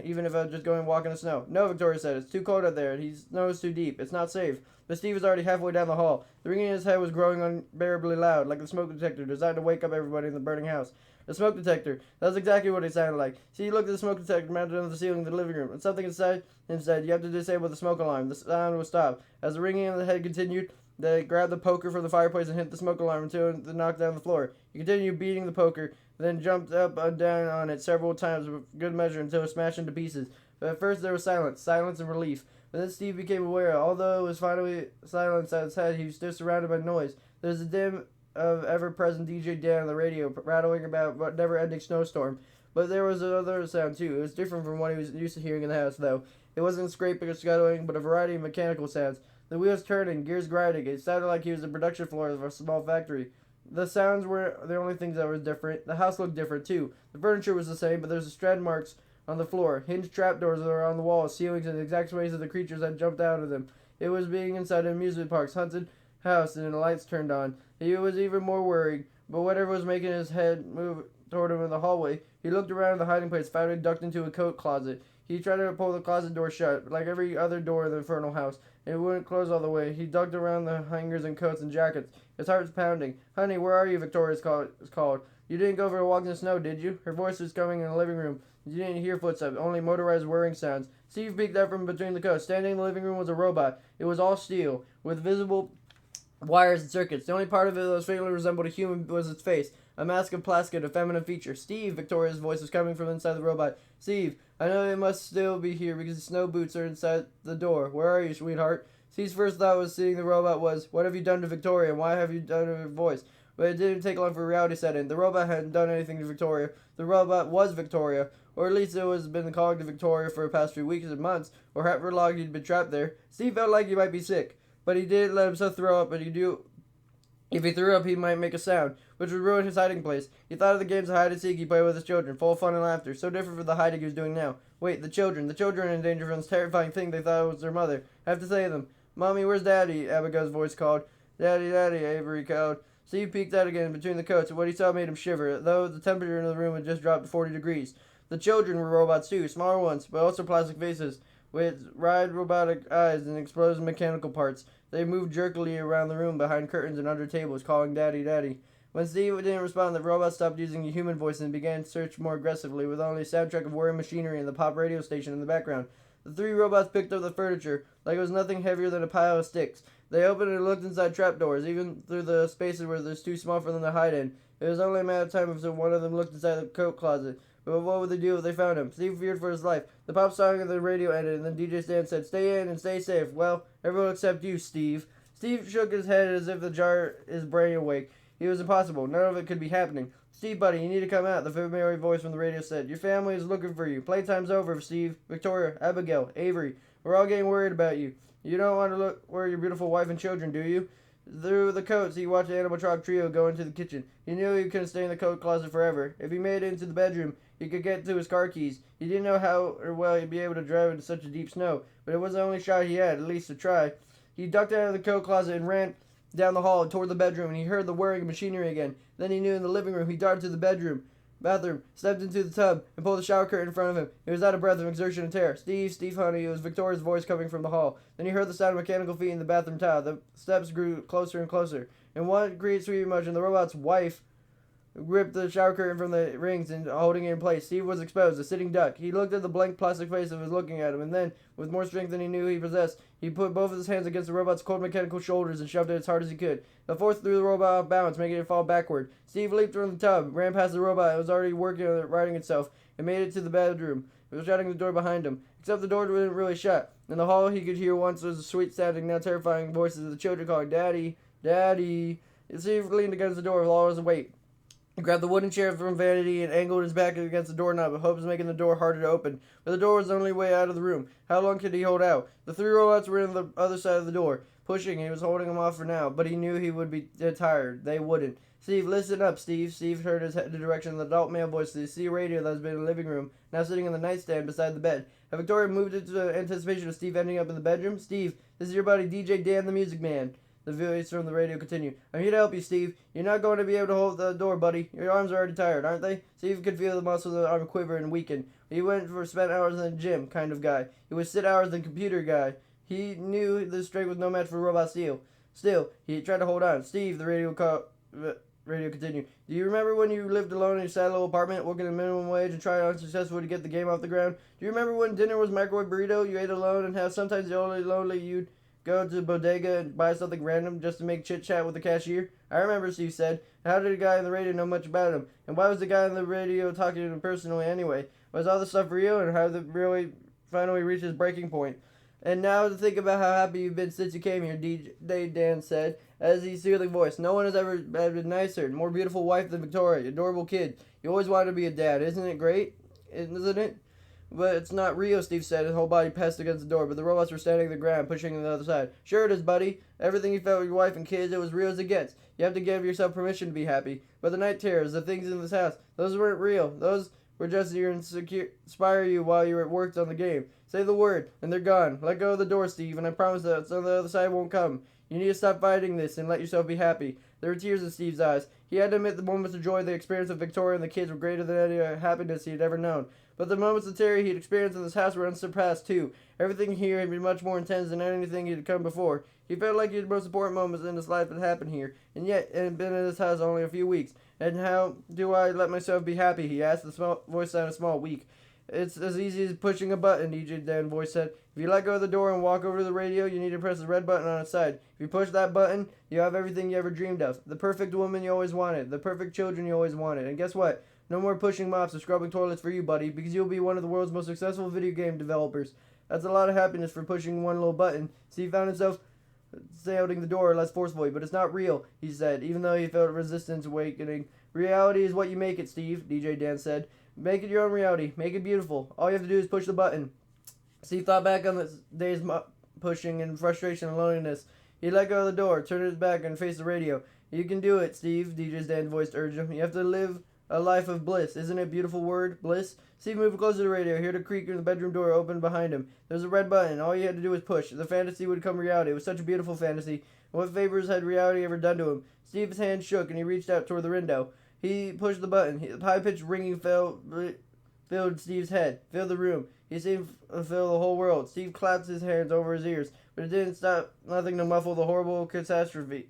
even if I'm just going to walk in the snow." "No," Victoria said. "It's too cold out there. He knows too deep. It's not safe." But Steve was already halfway down the hall. The ringing in his head was growing unbearably loud, like the smoke detector designed to wake up everybody in the burning house. The smoke detector. That was exactly what it sounded like. See, he looked at the smoke detector mounted on the ceiling of the living room, and something inside him said, "You have to disable the smoke alarm." The sound would stop. As the ringing in the head continued, they grabbed the poker from the fireplace and hit the smoke alarm until it knocked down the floor. He continued beating the poker, then jumped up and down on it several times with good measure until it smashed into pieces. But at first there was silence and relief. But then Steve became aware, although it was finally silence at his head, he was still surrounded by noise. There was a dim of ever-present DJ Dan on the radio, rattling about a never-ending snowstorm. But there was another sound, too. It was different from what he was used to hearing in the house, though. It wasn't scraping or scuttling, but a variety of mechanical sounds. The wheels turning, gears grinding. It sounded like he was in the production floor of a small factory. The sounds were the only things that were different. The house looked different, too. The furniture was the same, but there was tread marks on the floor. Hinged trapdoors were on the walls, ceilings, and the exact ways of the creatures that jumped out of them. It was being inside an amusement park's haunted house, and the lights turned on. He was even more worried, but whatever was making his head move toward him in the hallway, he looked around the hiding place, found it ducked into a coat closet. He tried to pull the closet door shut, like every other door in the infernal house, and it wouldn't close all the way. He ducked around the hangers and coats and jackets. His heart was pounding. "Honey, where are you?" Victoria's called. "You didn't go for a walk in the snow, did you?" Her voice was coming in the living room. You didn't hear footsteps, only motorized whirring sounds. Steve peeked out from between the coats. Standing in the living room was a robot. It was all steel, with visible wires and circuits. The only part of it that was faintly resembled a human was its face, a mask of plastic of feminine feature. "Steve," Victoria's voice was coming from inside the robot. "Steve, I know they must still be here because the snow boots are inside the door. Where are you, sweetheart?" Steve's first thought was seeing the robot was, "What have you done to Victoria, and why have you done her voice?" But it didn't take long for reality set in. The robot hadn't done anything to Victoria. The robot was Victoria, or at least it was been calling to Victoria for the past few weeks and months, or however long he'd been trapped there. Steve felt like he might be sick, but he didn't let himself throw up, but he knew if he threw up he might make a sound, which would ruin his hiding place. He thought of the games of hide and seek he played with his children, full of fun and laughter, so different from the hiding he was doing now. Wait, the children in danger from this terrifying thing they thought was their mother. I have to save them. "Mommy, where's Daddy?" Abigail's voice called. "Daddy, Daddy," Avery called. Steve peeked out again between the coats, and what he saw made him shiver, though the temperature in the room had just dropped to 40 degrees. The children were robots too, smaller ones, but also plastic faces, with wide robotic eyes and exposed mechanical parts. They moved jerkily around the room behind curtains and under tables, calling "Daddy, Daddy." When Steve didn't respond, the robot stopped using a human voice and began to search more aggressively, with only a soundtrack of whirring machinery and the pop radio station in the background. The three robots picked up the furniture, like it was nothing heavier than a pile of sticks. They opened and looked inside trapdoors, even through the spaces where there's too small for them to hide in. It was only a matter of time until one of them looked inside the coat closet. But what would they do if they found him? Steve feared for his life. The pop song of the radio ended, and then DJ Stan said, "Stay in and stay safe." "Well, everyone except you, Steve." Steve shook his head as if to jar his brain awake. It was impossible. None of it could be happening. "Steve, buddy, you need to come out," the familiar voice from the radio said. "Your family is looking for you. Playtime's over, Steve. Victoria, Abigail, Avery. We're all getting worried about you. You don't want to look where your beautiful wife and children, do you?" Through the coats, he watched the animatronic trio go into the kitchen. He knew he couldn't stay in the coat closet forever. If he made it into the bedroom, he could get to his car keys. He didn't know how or well he'd be able to drive into such a deep snow, but it was the only shot he had, at least to try. He ducked out of the coat closet and ran down the hall toward the bedroom, and he heard the whirring of machinery again. Then he knew in the living room. He darted to the bathroom, stepped into the tub, and pulled the shower curtain in front of him. He was out of breath from exertion and terror. Steve, Steve, honey, it was Victoria's voice coming from the hall. Then he heard the sound of mechanical feet in the bathroom tile. The steps grew closer and closer. In one great sweet emotion, the robot's wife ripped the shower curtain from the rings and holding it in place. Steve was exposed, a sitting duck. He looked at the blank plastic face that was looking at him, and then, with more strength than he knew he possessed, he put both of his hands against the robot's cold mechanical shoulders and shoved it as hard as he could. The force threw the robot off balance, making it fall backward. Steve leaped from the tub, ran past the robot. It was already working on it, righting itself, and made it to the bedroom. It was shutting the door behind him. Except the door didn't really shut. In the hall, he could hear once those sweet-sounding, now terrifying voices of the children calling, "Daddy, Daddy." Steve leaned against the door with all his weight. He grabbed the wooden chair from vanity and angled his back against the doorknob in hopes of making the door harder to open. But the door was the only way out of the room. How long could he hold out? The three robots were on the other side of the door, pushing. He was holding them off for now, but he knew he would be tired. They wouldn't. "Steve, listen up, Steve." Steve heard the direction of the adult male voice to the C radio that has been in the living room, now sitting on the nightstand beside the bed. Had Victoria moved into anticipation of Steve ending up in the bedroom? "Steve, this is your buddy DJ Dan the Music Man." The voice from the radio continued. "I'm here to help you, Steve. You're not going to be able to hold the door, buddy. Your arms are already tired, aren't they?" Steve could feel the muscles of the arm quiver and weaken. He spent hours in the gym kind of guy. He was sit hours in the computer guy. He knew this strength was no match for robot steel. Still, he tried to hold on. "Steve," the radio continued. "Do you remember when you lived alone in your sad little apartment, working the minimum wage and trying unsuccessfully to get the game off the ground? Do you remember when dinner was microwave burrito, you ate alone, and how sometimes the only lonely you'd go to the bodega and buy something random just to make chit-chat with the cashier?" "I remember," Steve said. "How did the guy on the radio know much about him? And why was the guy on the radio talking to him personally anyway? Was all this stuff real, and how did it really finally reach his breaking point?" "And now to think about how happy you've been since you came here," DJ Dan said, as he soothing voice. "No one has ever had a nicer, more beautiful wife than Victoria. Adorable kid. You always wanted to be a dad. Isn't it great? Isn't it?" "But it's not real," Steve said, his whole body pressed against the door, but the robots were standing on the ground, pushing on the other side. "Sure it is, buddy. Everything you felt with your wife and kids, it was real as it gets. You have to give yourself permission to be happy. But the night terrors, the things in this house, those weren't real. Those were just to inspire you while you worked on the game. Say the word, and they're gone. Let go of the door, Steve, and I promise that what's on the other side won't come. You need to stop fighting this and let yourself be happy." There were tears in Steve's eyes. He had to admit the moments of joy they experienced with Victoria and the kids were greater than any happiness he had ever known. But the moments of terror he had experienced in this house were unsurpassed too. Everything here had been much more intense than anything he had come before. He felt like the most important moments in his life had happened here, and yet it had been in this house only a few weeks. "And how do I let myself be happy?" he asked. The voice sounded small, weak. "It's as easy as pushing a button," DJ Dan's voice said. "If you let go of the door and walk over to the radio, you need to press the red button on its side. If you push that button, you have everything you ever dreamed of. The perfect woman you always wanted. The perfect children you always wanted. And guess what? No more pushing mops or scrubbing toilets for you, buddy, because you'll be one of the world's most successful video game developers. That's a lot of happiness for pushing one little button." So he found himself sounding the door less forcefully. "But it's not real," he said, even though he felt resistance awakening. "Reality is what you make it, Steve," DJ Dan said. "Make it your own reality. Make it beautiful. All you have to do is push the button." Steve thought back on the days pushing in frustration and loneliness. He let go of the door, turned his back, and faced the radio. "You can do it, Steve," DJ Dan's voice urged him. "You have to live a life of bliss. Isn't it a beautiful word? Bliss?" Steve moved closer to the radio, heard a creak and the bedroom door opened behind him. There was a red button. All he had to do was push. The fantasy would become reality. It was such a beautiful fantasy. And what favors had reality ever done to him? Steve's hand shook, and he reached out toward the window. He pushed the button. The high-pitched ringing filled Steve's head, filled the room. He seemed to fill the whole world. Steve clapped his hands over his ears, but it didn't stop nothing to muffle the horrible cacophony.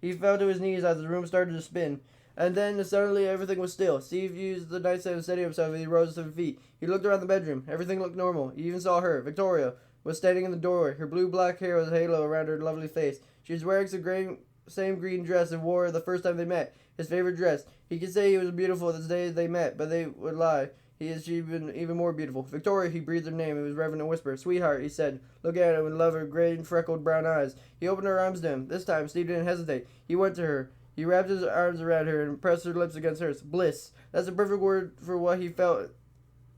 He fell to his knees as the room started to spin. And then suddenly everything was still. Steve used the nightstand to steady himself as he rose to his feet. He looked around the bedroom. Everything looked normal. He even saw her. Victoria was standing in the doorway. Her blue-black hair was a halo around her lovely face. She was wearing same green dress and wore the first time they met. His favorite dress. He could say he was beautiful the day they met, but they would lie. She'd been even more beautiful. "Victoria," he breathed her name. It was reverent whisper. "Sweetheart," he said. Look at him and love her great and freckled brown eyes. He opened her arms to him. This time, Steve didn't hesitate. He went to her. He wrapped his arms around her and pressed her lips against hers. Bliss. That's the perfect word for what he felt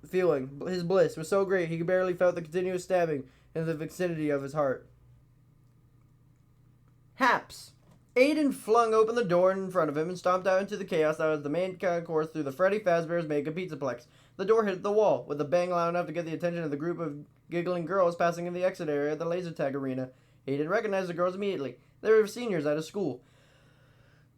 feeling. His bliss was so great he barely felt the continuous stabbing in the vicinity of his heart. Happs. Aiden flung open the door in front of him and stomped out into the chaos that was the main concourse through the Freddy Fazbear's Mega Pizzaplex. The door hit the wall, with a bang loud enough to get the attention of the group of giggling girls passing in the exit area at the laser tag arena. Aiden recognized the girls immediately. They were seniors at his school.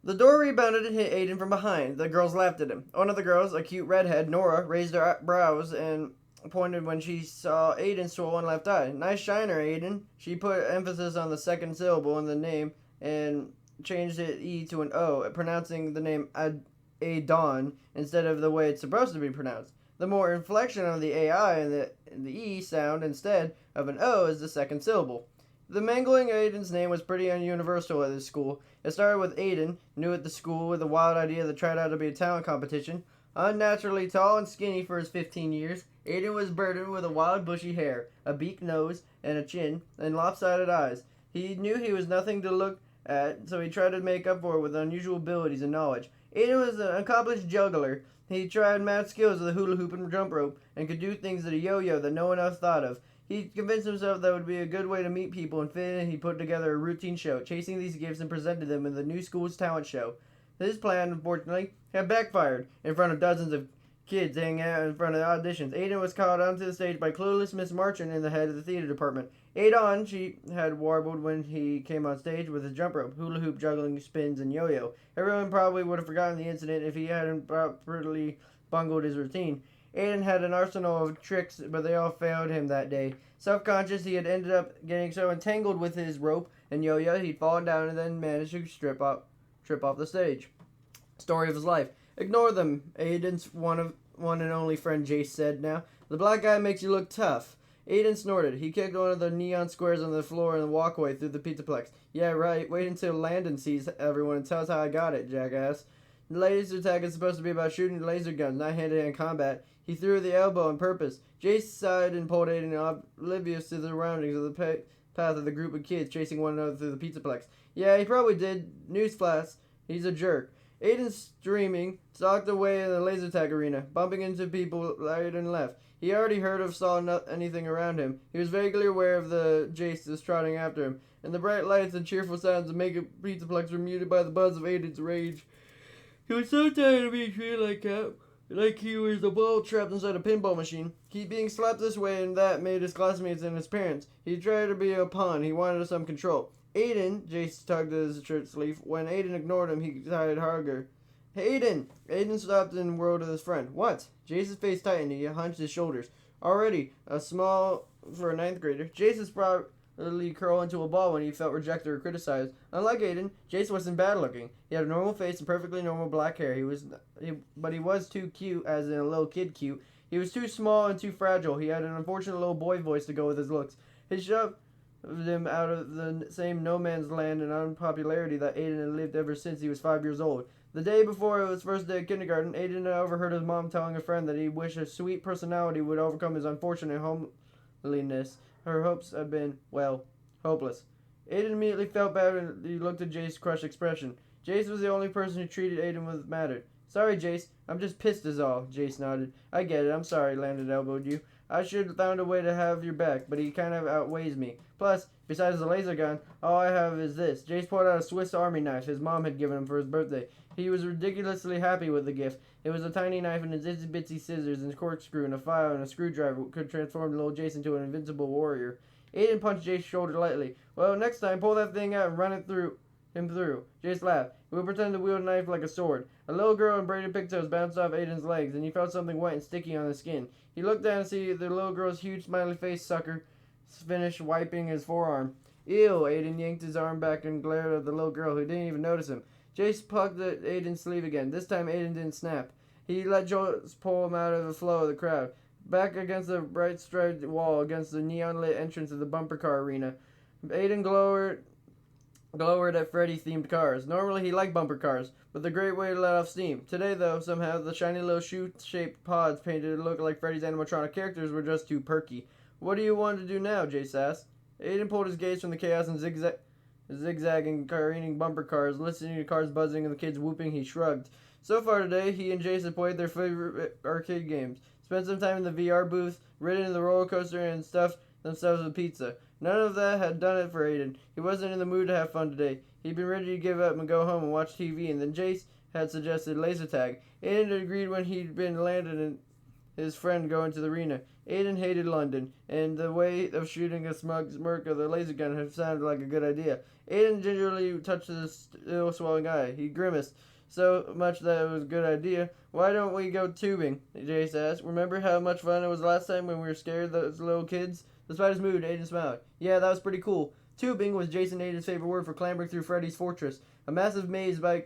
The door rebounded and hit Aiden from behind. The girls laughed at him. One of the girls, a cute redhead, Nora, raised her brows and pointed when she saw Aiden's swollen left eye. Nice shiner, Aiden. She put emphasis on the second syllable in the name and changed the E to an O, pronouncing the name Adon instead of the way it's supposed to be pronounced. The more inflection of the AI and the E sound instead of an O is the second syllable. The mangling Aiden's name was pretty universal at his school. It started with Aiden, new at the school with a wild idea that tried out to be a talent competition. Unnaturally tall and skinny for his 15 years, Aiden was burdened with a wild bushy hair, a beak nose, and a chin, and lopsided eyes. He knew he was nothing to look at, so he tried to make up for it with unusual abilities and knowledge. Aiden was an accomplished juggler. He tried mad skills with a hula hoop and jump rope, and could do things with a yo-yo that no one else thought of. He convinced himself that would be a good way to meet people and fit in. He put together a routine show, chasing these gifts and presented them in the new school's talent show. His plan, unfortunately, had backfired in front of dozens of kids hanging out in front of the auditions. Aiden was called onto the stage by clueless Miss Marchand in the head of the theater department. Adon, she had warbled when he came on stage with his jump rope, hula hoop, juggling, spins, and yo-yo. Everyone probably would have forgotten the incident if he hadn't properly bungled his routine. Aiden had an arsenal of tricks, but they all failed him that day. Self-conscious, he had ended up getting so entangled with his rope and yo-yo, he'd fallen down and then managed to trip off the stage. Story of his life. Ignore them, Aiden's one and only friend Jace said now. The black guy makes you look tough. Aiden snorted. He kicked one of the neon squares on the floor in the walkway through the pizzaplex. Yeah, right. Wait until Landon sees everyone and tells how I got it, jackass. The laser tag is supposed to be about shooting laser guns, not hand-to-hand combat. He threw the elbow on purpose. Jace sighed and pulled Aiden oblivious to the surroundings of the path of the group of kids chasing one another through the pizzaplex. Yeah, he probably did. Newsflash, he's a jerk. Aiden, streaming, stalked away in the laser tag arena, bumping into people right and left. He already heard or saw anything around him. He was vaguely aware of the Jace trotting after him, and the bright lights and cheerful sounds of Mega Pizzaplex were muted by the buzz of Aiden's rage. He was so tired of being treated like he was a ball trapped inside a pinball machine. He being slapped this way and that made his classmates and his parents. He tried to be a pawn. He wanted some control. Aiden, Jace tugged at his shirt sleeve. When Aiden ignored him, he tried harder. Hey, Aiden! Aiden stopped and whirled at his friend. What? Jace's face tightened. He hunched his shoulders. Already, a small for a ninth grader. Jace is probably curled into a ball when he felt rejected or criticized. Unlike Aiden, Jace wasn't bad looking. He had a normal face and perfectly normal black hair. But he was too cute, as in a little kid cute. He was too small and too fragile. He had an unfortunate little boy voice to go with his looks. He shoved him out of the same no man's land and unpopularity that Aiden had lived ever since he was 5 years old. The day before his first day at kindergarten, Aiden had overheard his mom telling a friend that he wished his sweet personality would overcome his unfortunate homeliness. Her hopes had been, well, hopeless. Aiden immediately felt bad and he looked at Jace's crushed expression. Jace was the only person who treated Aiden with mattered. Sorry, Jace. I'm just pissed is all, Jace nodded. I get it. I'm sorry Landon elbowed you. I should have found a way to have your back, but he kind of outweighs me. Plus, besides the laser gun, all I have is this. Jace pulled out a Swiss Army knife his mom had given him for his birthday. He was ridiculously happy with the gift. It was a tiny knife and its itsy-bitsy scissors and corkscrew and a file and a screwdriver could transform little Jace into an invincible warrior. Aiden punched Jace's shoulder lightly. Well, next time, pull that thing out and run it through. Jace laughed. He would pretend to wield a knife like a sword. A little girl in braided pigtails bounced off Aiden's legs, and he felt something wet and sticky on his skin. He looked down and see the little girl's huge smiley face sucker finished wiping his forearm. Ew, Aiden yanked his arm back and glared at the little girl, who didn't even notice him. Jace plucked at Aiden's sleeve again. This time Aiden didn't snap. He let Jace pull him out of the flow of the crowd. Back against the bright striped wall against the neon-lit entrance of the bumper car arena. Aiden glowered at Freddy-themed cars. Normally he liked bumper cars, but the great way to let off steam. Today, though, somehow the shiny little shoe-shaped pods painted to look like Freddy's animatronic characters were just too perky. What do you want to do now? Jace asked. Aiden pulled his gaze from the chaos and zigzagging, careening bumper cars, listening to cars buzzing and the kids whooping. He shrugged. So far today, he and Jace had played their favorite arcade games, spent some time in the VR booth, ridden in the roller coaster, and stuff themselves with pizza. None of that had done it for Aiden. He wasn't in the mood to have fun today. He'd been ready to give up and go home and watch TV, and then Jace had suggested laser tag. Aiden agreed when he'd been landed and his friend going to the arena. Aiden hated London, and the way of shooting a smug smirk of the laser gun had sounded like a good idea. Aiden gingerly touched his still swelling eye. He grimaced so much that it was a good idea. Why don't we go tubing? Jace asked. Remember how much fun it was last time when we were scared those little kids? Despite his mood, Aiden smiled. Yeah, that was pretty cool. Tubing was Jason and Aiden's favorite word for clambering through Freddy's fortress, a massive maze by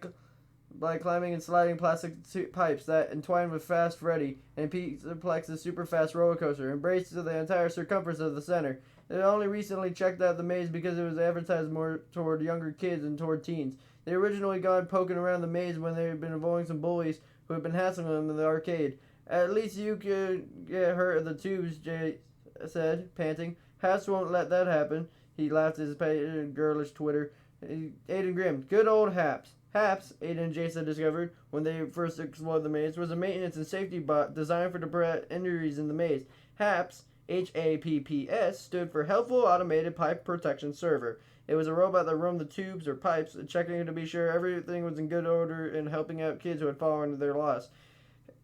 climbing and sliding plastic pipes that entwined with Fast Freddy and Pizza Plex's super fast roller coaster, embraced the entire circumference of the center. They only recently checked out the maze because it was advertised more toward younger kids and toward teens. They originally gone poking around the maze when they had been avoiding some bullies who had been hassling them in the arcade. At least you could get hurt in the tubes, Jay said, panting. Happs won't let that happen. He laughed his girlish twitter. Aiden grinned. Good old Happs. Happs, Aiden and Jason discovered when they first explored the maze, was a maintenance and safety bot designed for to prevent injuries in the maze. Happs, HAPPS, stood for Helpful Automated Pipe Protection Server. It was a robot that roamed the tubes or pipes, checking to be sure everything was in good order and helping out kids who had fallen into their loss.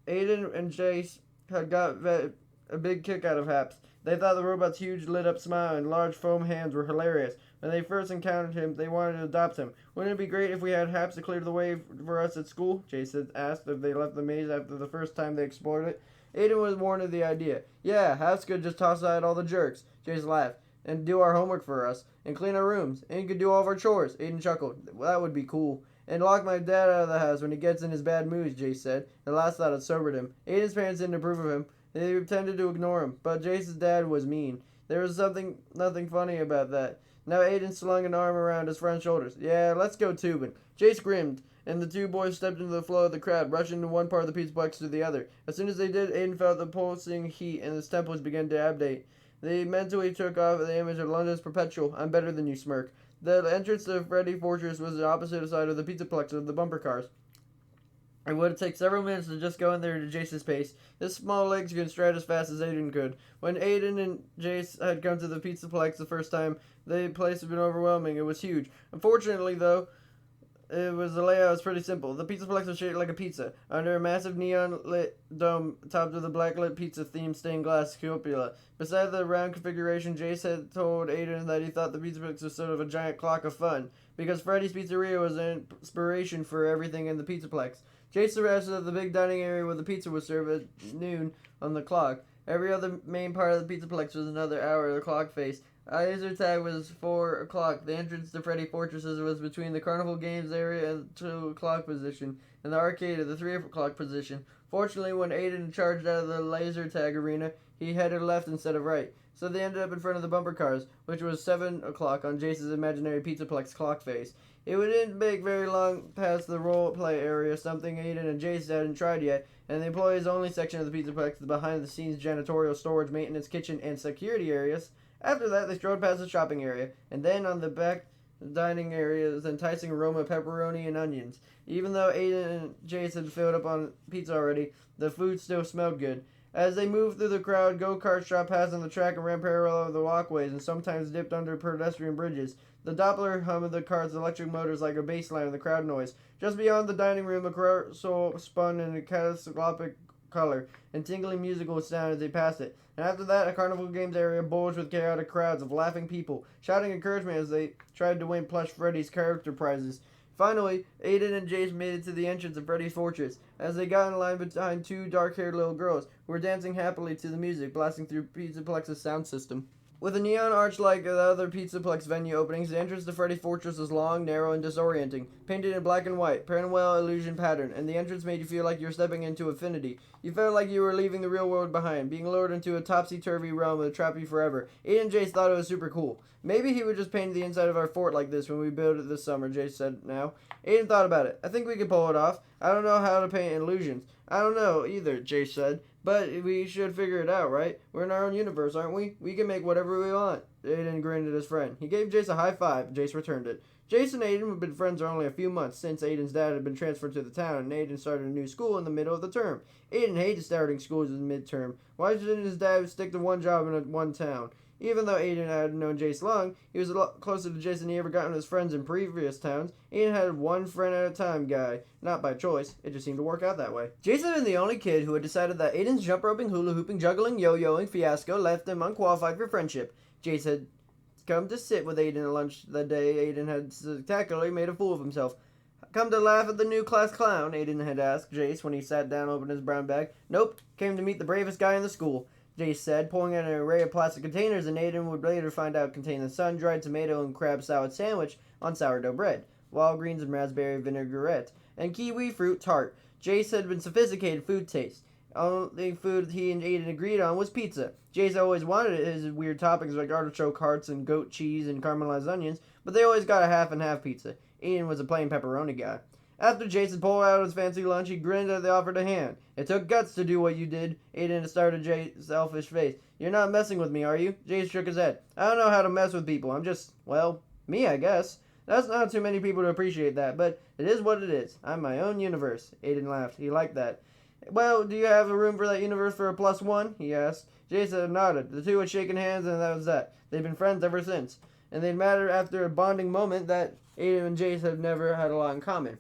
Aiden and Jace had got a big kick out of Happs. They thought the robot's huge lit-up smile and large foam hands were hilarious. When they first encountered him, they wanted to adopt him. Wouldn't it be great if we had Happs to clear the way for us at school? Jason asked if they left the maze after the first time they explored it. Aiden was warned of the idea. Yeah, Happs could just toss out all the jerks. Jason laughed. And do our homework for us. And clean our rooms. And he could do all of our chores. Aiden chuckled. That would be cool. And lock my dad out of the house when he gets in his bad moods, Jace said. The last thought had sobered him. Aiden's parents didn't approve of him. They tended to ignore him. But Jace's dad was mean. There was nothing funny about that. Now Aiden slung an arm around his friend's shoulders. Yeah, let's go tubing. Jace grinned, and the two boys stepped into the flow of the crowd, rushing to one part of the pizza box to the other. As soon as they did, Aiden felt the pulsing heat, and his temples began to abdate. They mentally took off the image of London's perpetual, I'm better than you smirk. The entrance to Freddy Fortress was the opposite side of the pizzaplex of the bumper cars. It would take several minutes to just go in there to Jace's pace. His small legs could stride as fast as Aiden could. When Aiden and Jace had come to the pizzaplex the first time, the place had been overwhelming. It was huge. Unfortunately, though, the layout was pretty simple. The pizzaplex was shaped like a pizza, under a massive neon-lit dome topped with a black-lit pizza-themed stained glass cupola. Beside the round configuration, Jace had told Aiden that he thought the pizzaplex was sort of a giant clock of fun, because Freddy's Pizzeria was an inspiration for everything in the pizzaplex. Jace arrived at the big dining area where the pizza was served at noon on the clock. Every other main part of the pizzaplex was another hour of the clock face. Laser tag was 4 o'clock. The entrance to Freddy Fortresses was between the Carnival Games area and 2 o'clock position, and the arcade at the 3 o'clock position. Fortunately, when Aiden charged out of the laser tag arena, he headed left instead of right. So they ended up in front of the bumper cars, which was 7 o'clock on Jace's imaginary pizzaplex clock face. It didn't take very long past the role-play area, something Aiden and Jace hadn't tried yet, and the employees-only section of the pizzaplex, the behind-the-scenes janitorial, storage, maintenance, kitchen, and security areas. After that, they strode past the shopping area, and then on the back dining area was enticing aroma of pepperoni and onions. Even though Aiden and Jace had filled up on pizza already, the food still smelled good. As they moved through the crowd, go-karts shot past on the track and ran parallel over the walkways and sometimes dipped under pedestrian bridges. The Doppler hum of the car's electric motors like a bass line of the crowd noise. Just beyond the dining room, a carousel spun in a kaleidoscopic color and tingling musical sound as they passed it. And after that, a Carnival Games area bulged with chaotic crowds of laughing people, shouting encouragement as they tried to win plush Freddy's character prizes. Finally, Aiden and Jace made it to the entrance of Freddy's Fortress. As they got in line behind two dark-haired little girls who were dancing happily to the music blasting through Pizzaplex's sound system. With a neon arch like the other Pizzaplex venue openings, the entrance to Freddy Fortress was long, narrow, and disorienting, painted in black and white, Parallel illusion pattern, and the entrance made you feel like you were stepping into infinity. You felt like you were leaving the real world behind, being lured into a topsy-turvy realm that would trap you forever. Aiden and Jace thought it was super cool. Maybe he would just paint the inside of our fort like this when we build it this summer, Jace said now. Aiden thought about it. I think we could pull it off. I don't know how to paint illusions. I don't know either, Jace said. But we should figure it out, right? We're in our own universe, aren't we? We can make whatever we want. Aiden grinned at his friend. He gave Jace a high five. Jace returned it. Jace and Aiden had been friends for only a few months since Aiden's dad had been transferred to the town and Aiden started a new school in the middle of the term. Aiden hated starting schools in midterm. Why didn't his dad stick to one job in one town? Even though Aiden had known Jace long, he was a lot closer to Jace than he ever gotten with his friends in previous towns. Aiden had one friend at a time guy, not by choice. It just seemed to work out that way. Jace had been the only kid who had decided that Aiden's jump roping, hula hooping, juggling, yo-yoing fiasco left him unqualified for friendship. Jace had come to sit with Aiden at lunch the day Aiden had spectacularly made a fool of himself. Come to laugh at the new class clown? Aiden had asked Jace when he sat down and opened his brown bag. Nope, came to meet the bravest guy in the school, Jace said, pulling out an array of plastic containers and Aiden would later find out contained the sun-dried tomato and crab salad sandwich on sourdough bread, wild greens and raspberry vinaigrette, and kiwi fruit tart. Jace had been sophisticated food taste. Only food he and Aiden agreed on was pizza. Jace always wanted his weird toppings like artichoke hearts and goat cheese and caramelized onions, but they always got a half and half pizza. Aiden was a plain pepperoni guy. After Jason pulled out his fancy lunch, he grinned as they offered a hand. It took guts to do what you did. Aiden started Jace's selfish face. You're not messing with me, are you? Jace shook his head. I don't know how to mess with people. I'm just, well, me, I guess. That's not too many people to appreciate that, but it is what it is. I'm my own universe. Aiden laughed. He liked that. Well, do you have a room for that universe for a +1? He asked. Jason nodded. The two had shaken hands, and that was that. They'd been friends ever since. And they'd mattered after a bonding moment that Aiden and Jace had never had a lot in common.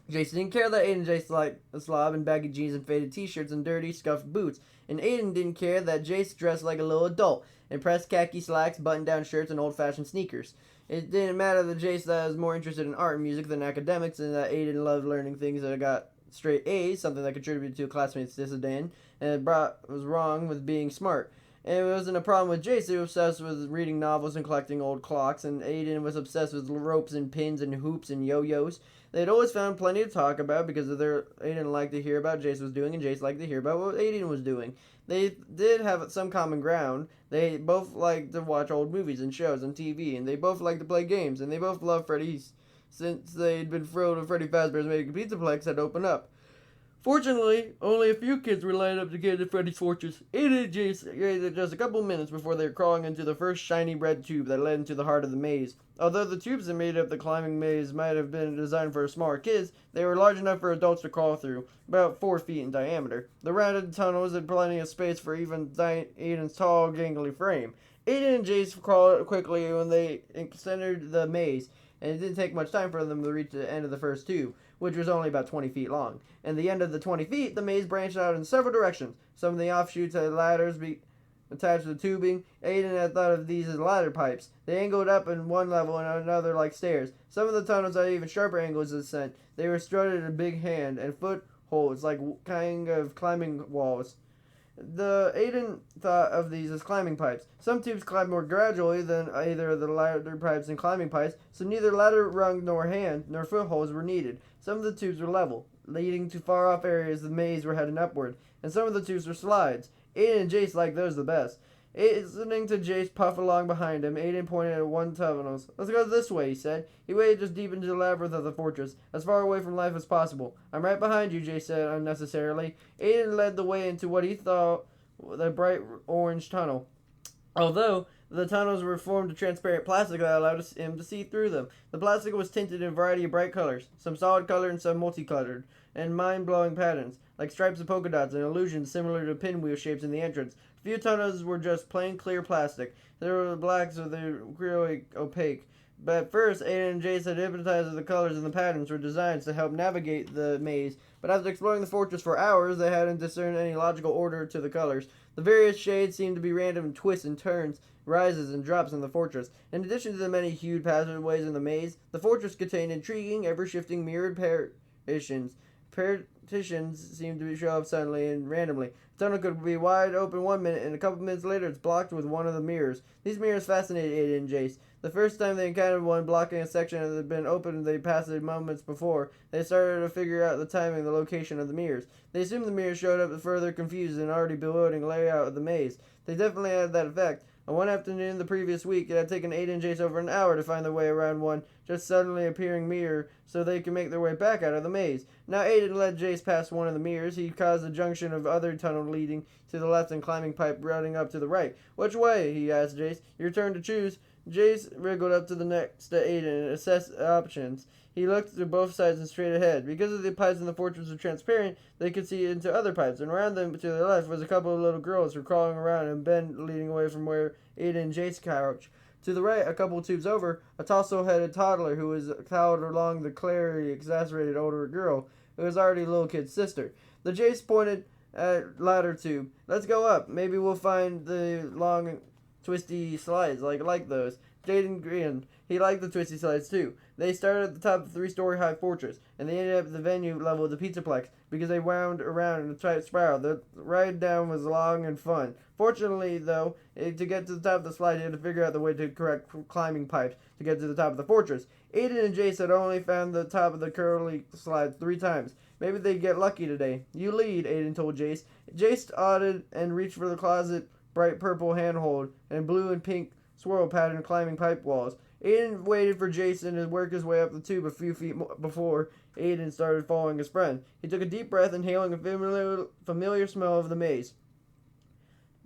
Jason didn't care that Aiden and Jace liked a slob in baggy jeans and faded t-shirts and dirty, scuffed boots. And Aiden didn't care that Jace dressed like a little adult in pressed khaki slacks, button-down shirts, and old-fashioned sneakers. It didn't matter that Jace was more interested in art and music than academics, and that Aiden loved learning things that got straight A's, something that contributed to a classmate's disdain, and was wrong with being smart. And it wasn't a problem with Jace. He was obsessed with reading novels and collecting old clocks, and Aiden was obsessed with ropes and pins and hoops and yo-yos. They'd always found plenty to talk about because Aiden liked to hear about what Jace was doing, and Jace liked to hear about what Aiden was doing. They did have some common ground. They both liked to watch old movies and shows on TV, and they both liked to play games, and they both loved Freddy's since they'd been thrilled when Freddy Fazbear's Making Pizza Plex had opened up. Fortunately, only a few kids were lined up to get into Freddy's Fortress. Aiden and Jace waited just a couple minutes before they were crawling into the first shiny red tube that led into the heart of the maze. Although the tubes that made up the climbing maze might have been designed for smaller kids, they were large enough for adults to crawl through, about 4 feet in diameter. The rounded tunnels had plenty of space for even Aiden's tall, gangly frame. Aiden and Jace crawled quickly when they entered the maze, and it didn't take much time for them to reach the end of the first tube, which was only about 20 feet long. And the end of the 20 feet, the maze branched out in several directions. Some of the offshoots had ladders attached to the tubing. Aiden had thought of these as ladder pipes. They angled up in one level and another like stairs. Some of the tunnels had even sharper angles of descent. They were strutted in big hand and footholds like kind of climbing walls. Aiden thought of these as climbing pipes. Some tubes climbed more gradually than either of the ladder pipes and climbing pipes, so neither ladder rung nor hand nor footholds were needed. Some of the tubes were level, leading to far-off areas of the maze were heading upward, and some of the tubes were slides. Aiden and Jace liked those the best. Listening to Jace puff along behind him, Aiden pointed at one tunnel. Let's go this way, he said. He waded just deep into the labyrinth of the fortress, as far away from life as possible. I'm right behind you, Jace said unnecessarily. Aiden led the way into what he thought the bright orange tunnel. Although the tunnels were formed of transparent plastic that allowed him to see through them. The plastic was tinted in a variety of bright colors, some solid colored and some multicolored, and mind-blowing patterns, like stripes and polka dots and illusions similar to pinwheel shapes in the entrance. A few tunnels were just plain clear plastic. They were black, so they were clearly opaque. But at first, Aiden and Jace had hypnotized with the colors and the patterns were designed to help navigate the maze. But after exploring the fortress for hours, they hadn't discerned any logical order to the colors. The various shades seemed to be random twists and turns, rises and drops in the fortress. In addition to the many hued passageways in the maze, the fortress contained intriguing, ever-shifting mirrored partitions. Partitions seemed to show up suddenly and randomly. The tunnel could be wide open 1 minute, and a couple minutes later it's blocked with one of the mirrors. These mirrors fascinated Aiden and Jace. The first time they encountered one blocking a section that had been opened they passed it moments before, they started to figure out the timing and the location of the mirrors. They assumed the mirrors showed up further confused and already bewildering layout of the maze. They definitely had that effect. On one afternoon the previous week, it had taken Aiden and Jace over an hour to find their way around one just suddenly appearing mirror so they could make their way back out of the maze. Now Aiden led Jace past one of the mirrors. He caused a junction of other tunnel leading to the left and climbing pipe running up to the right. Which way? He asked Jace. Your turn to choose. Jace wriggled up to the next to Aiden and assessed options. He looked to both sides and straight ahead. Because of the pipes in the fortress were transparent, they could see into other pipes, and around them to their left was a couple of little girls who were crawling around and Ben leading away from where Aiden and Jace crouched. To the right, a couple of tubes over, a tousle-headed toddler who was cowed along the clearly exasperated older girl, who was already little kid's sister. The Jace pointed at ladder tube. Let's go up. Maybe we'll find the long, twisty slides like those. Jaden grinned. He liked the twisty slides too. They started at the top of the 3-story high fortress, and they ended up at the venue level of the Pizzaplex because they wound around in a tight spiral. The ride down was long and fun. Fortunately, though, to get to the top of the slide, you had to figure out the way to correct climbing pipes to get to the top of the fortress. Aiden and Jace had only found the top of the curly slide 3 times. Maybe they'd get lucky today. You lead, Aiden told Jace. Jace nodded and reached for the closet bright purple handhold and blue and pink swirl pattern climbing pipe walls. Aiden waited for Jason to work his way up the tube a few feet before Aiden started following his friend. He took a deep breath, inhaling a familiar smell of the maze.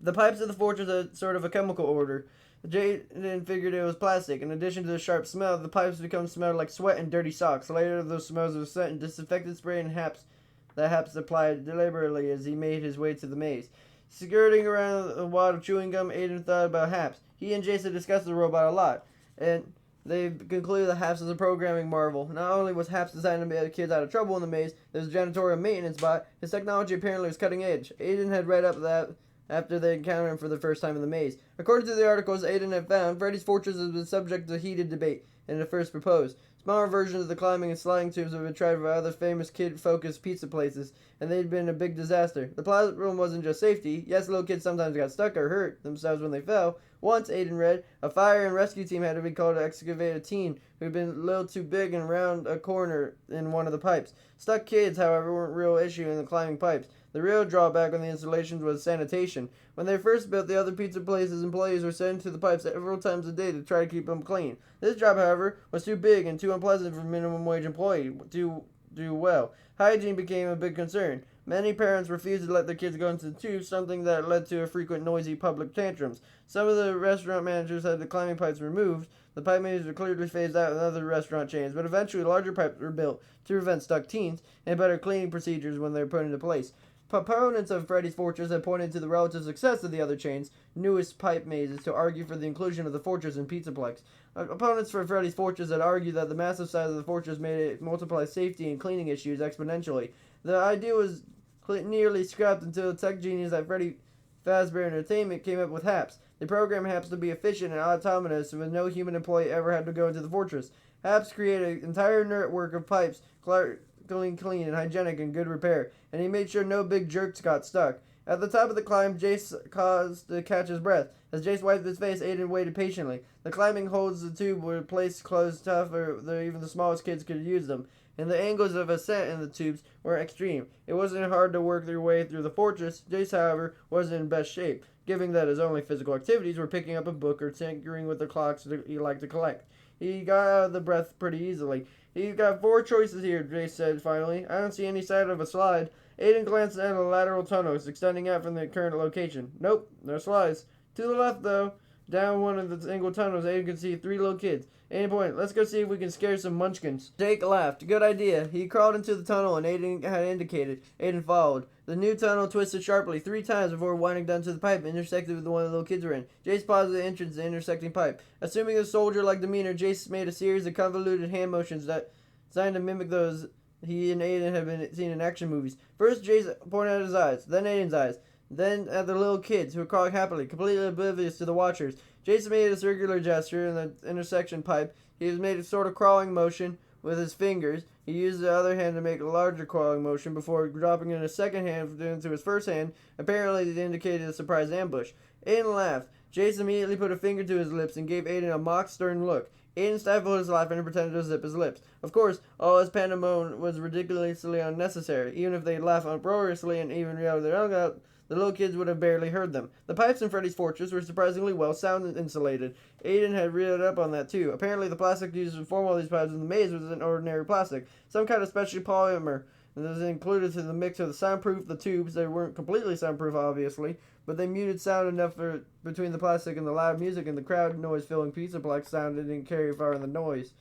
The pipes of the fortress had sort of a chemical odor. Jaden figured it was plastic. In addition to the sharp smell, the pipes smelled like sweat and dirty socks. Later, those smells of scent and disinfectant spray and Happs applied deliberately as he made his way to the maze. Skirting around a wad of chewing gum, Aiden thought about Happs. He and Jason discussed the robot a lot, and they concluded that Happs was a programming marvel. Not only was Happs designed to get kids out of trouble in the maze, there was a janitorial maintenance bot. His technology apparently was cutting edge. Aiden had read up that after they encountered him for the first time in the maze. According to the articles Aiden had found, Freddy's Fortress has been subject to heated debate and it first proposed. Smaller versions of the climbing and sliding tubes have been tried by other famous kid-focused pizza places, and they'd been a big disaster. The problem wasn't just safety. Yes, little kids sometimes got stuck or hurt themselves when they fell. Once, Aiden read, a fire and rescue team had to be called to excavate a teen who had been a little too big and round a corner in one of the pipes. Stuck kids, however, weren't a real issue in the climbing pipes. The real drawback on the installations was sanitation. When they first built, the other pizza place's employees were sent to the pipes several times a day to try to keep them clean. This job, however, was too big and too unpleasant for a minimum wage employee to do well. Hygiene became a big concern. Many parents refused to let their kids go into the tubes, something that led to frequent noisy public tantrums. Some of the restaurant managers had the climbing pipes removed. The pipe makers were clearly phased out in other restaurant chains, but eventually larger pipes were built to prevent stuck teens and better cleaning procedures when they were put into place. Proponents of Freddy's Fortress have pointed to the relative success of the other chains' newest pipe mazes to argue for the inclusion of the Fortress in Pizzaplex. Opponents for Freddy's Fortress had argued that the massive size of the fortress made it multiply safety and cleaning issues exponentially. The idea was nearly scrapped until tech genius at Freddy Fazbear Entertainment came up with Happs. The program Happs to be efficient and autonomous with no human employee ever had to go into the fortress. Happs created an entire network of pipes, clean and hygienic and good repair, and he made sure no big jerks got stuck. At the top of the climb, Jace caused to catch his breath. As Jace wiped his face, Aiden waited patiently. The climbing holds the tube were placed closed tough, or even the smallest kids could use them, and the angles of ascent in the tubes were extreme. It wasn't hard to work their way through the fortress. Jace, however, wasn't in best shape, given that his only physical activities were picking up a book or tinkering with the clocks that he liked to collect. He got out of the breath pretty easily. You've got 4 choices here, Jace said finally. I don't see any sign of a slide. Aiden glanced at the lateral tunnels extending out from the current location. Nope, no slides. To the left, though, down one of the single tunnels, Aiden could see 3 little kids. Any point, let's go see if we can scare some munchkins. Jake laughed. Good idea. He crawled into the tunnel and Aiden had indicated. Aiden followed. The new tunnel twisted sharply 3 times before winding down to the pipe and intersected with the one the little kids were in. Jace paused at the entrance to the intersecting pipe. Assuming a soldier-like demeanor, Jace made a series of convoluted hand motions that designed to mimic those he and Aiden had been seen in action movies. First, Jace pointed at his eyes, then Aiden's eyes, then at the little kids who were crawling happily, completely oblivious to the watchers. Jason made a circular gesture in the intersection pipe. He made a sort of crawling motion with his fingers. He used the other hand to make a larger crawling motion before dropping in his second hand into his first hand. Apparently, it indicated a surprise ambush. Aiden laughed. Jason immediately put a finger to his lips and gave Aiden a mock stern look. Aiden stifled his laughter and pretended to zip his lips. Of course, all his pandemonium was ridiculously unnecessary. Even if they'd laughed uproariously and even yelled their tongue out, the little kids would have barely heard them. The pipes in Freddy's Fortress were surprisingly well sound insulated. Aiden had read up on that too. Apparently, the plastic used to form all these pipes in the maze wasn't ordinary plastic, some kind of special polymer and this included to the mix of the soundproof, the tubes. They weren't completely soundproof, obviously, but they muted sound enough for between the plastic and the loud music, and the crowd noise-filling pizza plex sound didn't carry far in the noise.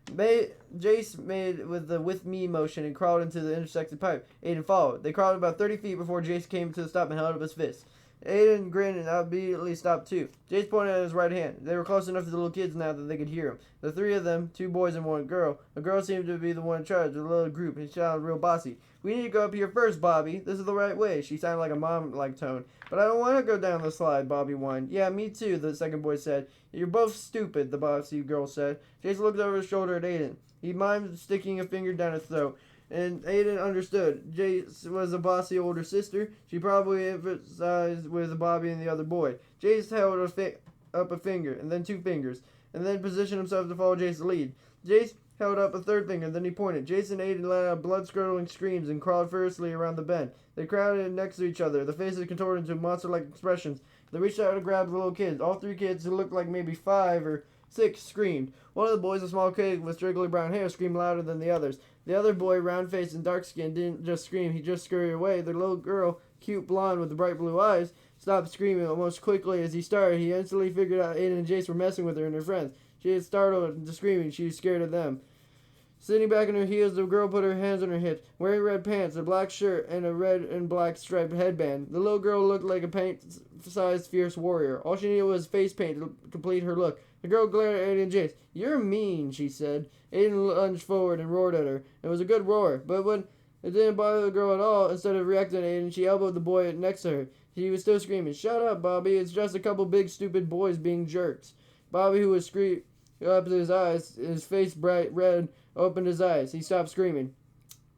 Jace made with the with me motion and crawled into the intersected pipe. Aiden followed. They crawled about 30 feet before Jace came to the stop and held up his fist. Aiden grinned and immediately stopped too. Jace pointed at his right hand. They were close enough to the little kids now that they could hear him. The three of them, 2 boys and 1 girl. The girl seemed to be the one in charge of the little group, and she sounded real bossy. "We need to go up here first, Bobby. This is the right way." She sounded like a mom-like tone. "But I don't want to go down the slide," Bobby whined. "Yeah, me too," the second boy said. "You're both stupid," the bossy girl said. Jace looked over his shoulder at Aiden. He mimed sticking a finger down his throat. And Aiden understood. Jace was a bossy older sister. She probably emphasized with Bobby and the other boy. Jace held up a finger, and then 2 fingers, and then positioned himself to follow Jace's lead. Jace held up a 3rd finger, then he pointed. Jace and Aiden let out blood-curdling screams and crawled furiously around the bend. They crowded next to each other, the faces contorted into monster-like expressions. They reached out to grab the little kids. All 3 kids, who looked like maybe 5 or 6, screamed. One of the boys, a small kid with straggly brown hair, screamed louder than the others. The other boy, round-faced and dark-skinned, didn't just scream, he just scurried away. The little girl, cute blonde with the bright blue eyes, stopped screaming almost quickly as he started. He instantly figured out Aiden and Jace were messing with her and her friends. She had startled into screaming. She was scared of them. Sitting back on her heels, the girl put her hands on her hips, wearing red pants, a black shirt, and a red and black striped headband. The little girl looked like a paint-sized fierce warrior. All she needed was face paint to complete her look. The girl glared at Aiden and Jace. "You're mean," she said. Aiden lunged forward and roared at her. It was a good roar, but when it didn't bother the girl at all, instead of reacting to Aiden, she elbowed the boy next to her. He was still screaming. "Shut up, Bobby. It's just a couple big stupid boys being jerks." Bobby, who was screaming up to his eyes, his face bright red, opened his eyes. He stopped screaming.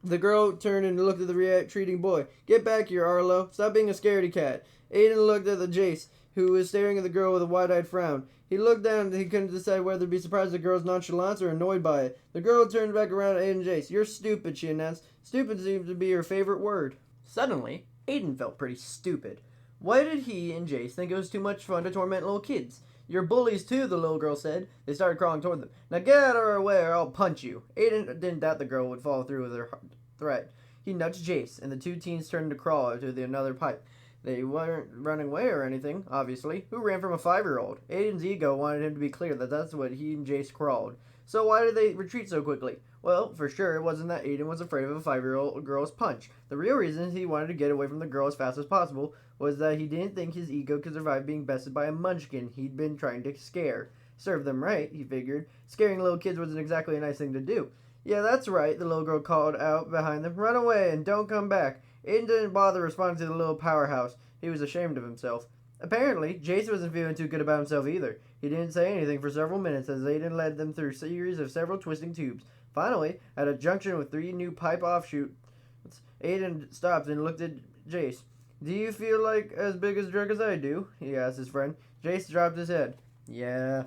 The girl turned and looked at the retreating boy. "Get back here, Arlo. Stop being a scaredy cat." Aiden looked at the Jace, who was staring at the girl with a wide-eyed frown. He looked down and he couldn't decide whether to be surprised at the girl's nonchalance or annoyed by it. The girl turned back around at Aiden and Jace. "You're stupid," she announced. Stupid seemed to be her favorite word. Suddenly, Aiden felt pretty stupid. Why did he and Jace think it was too much fun to torment little kids? "You're bullies too," the little girl said. They started crawling toward them. "Now get out of our way or I'll punch you." Aiden didn't doubt the girl would follow through with her threat. He nudged Jace, and the 2 teens turned to crawl to another pipe. They weren't running away or anything, obviously. Who ran from a 5-year-old? Aiden's ego wanted him to be clear that that's what he and Jace crawled. So why did they retreat so quickly? Well, for sure, it wasn't that Aiden was afraid of a 5-year-old girl's punch. The real reason he wanted to get away from the girl as fast as possible was that he didn't think his ego could survive being bested by a munchkin he'd been trying to scare. Serve them right, he figured. Scaring little kids wasn't exactly a nice thing to do. "Yeah, that's right," the little girl called out behind them. "Run away and don't come back." Aiden didn't bother responding to the little powerhouse. He was ashamed of himself. Apparently, Jace wasn't feeling too good about himself either. He didn't say anything for several minutes as Aiden led them through a series of several twisting tubes. Finally, at a junction with 3 new pipe offshoots, Aiden stopped and looked at Jace. "Do you feel like as big a jerk as I do?" he asked his friend. Jace dropped his head. "Yeah."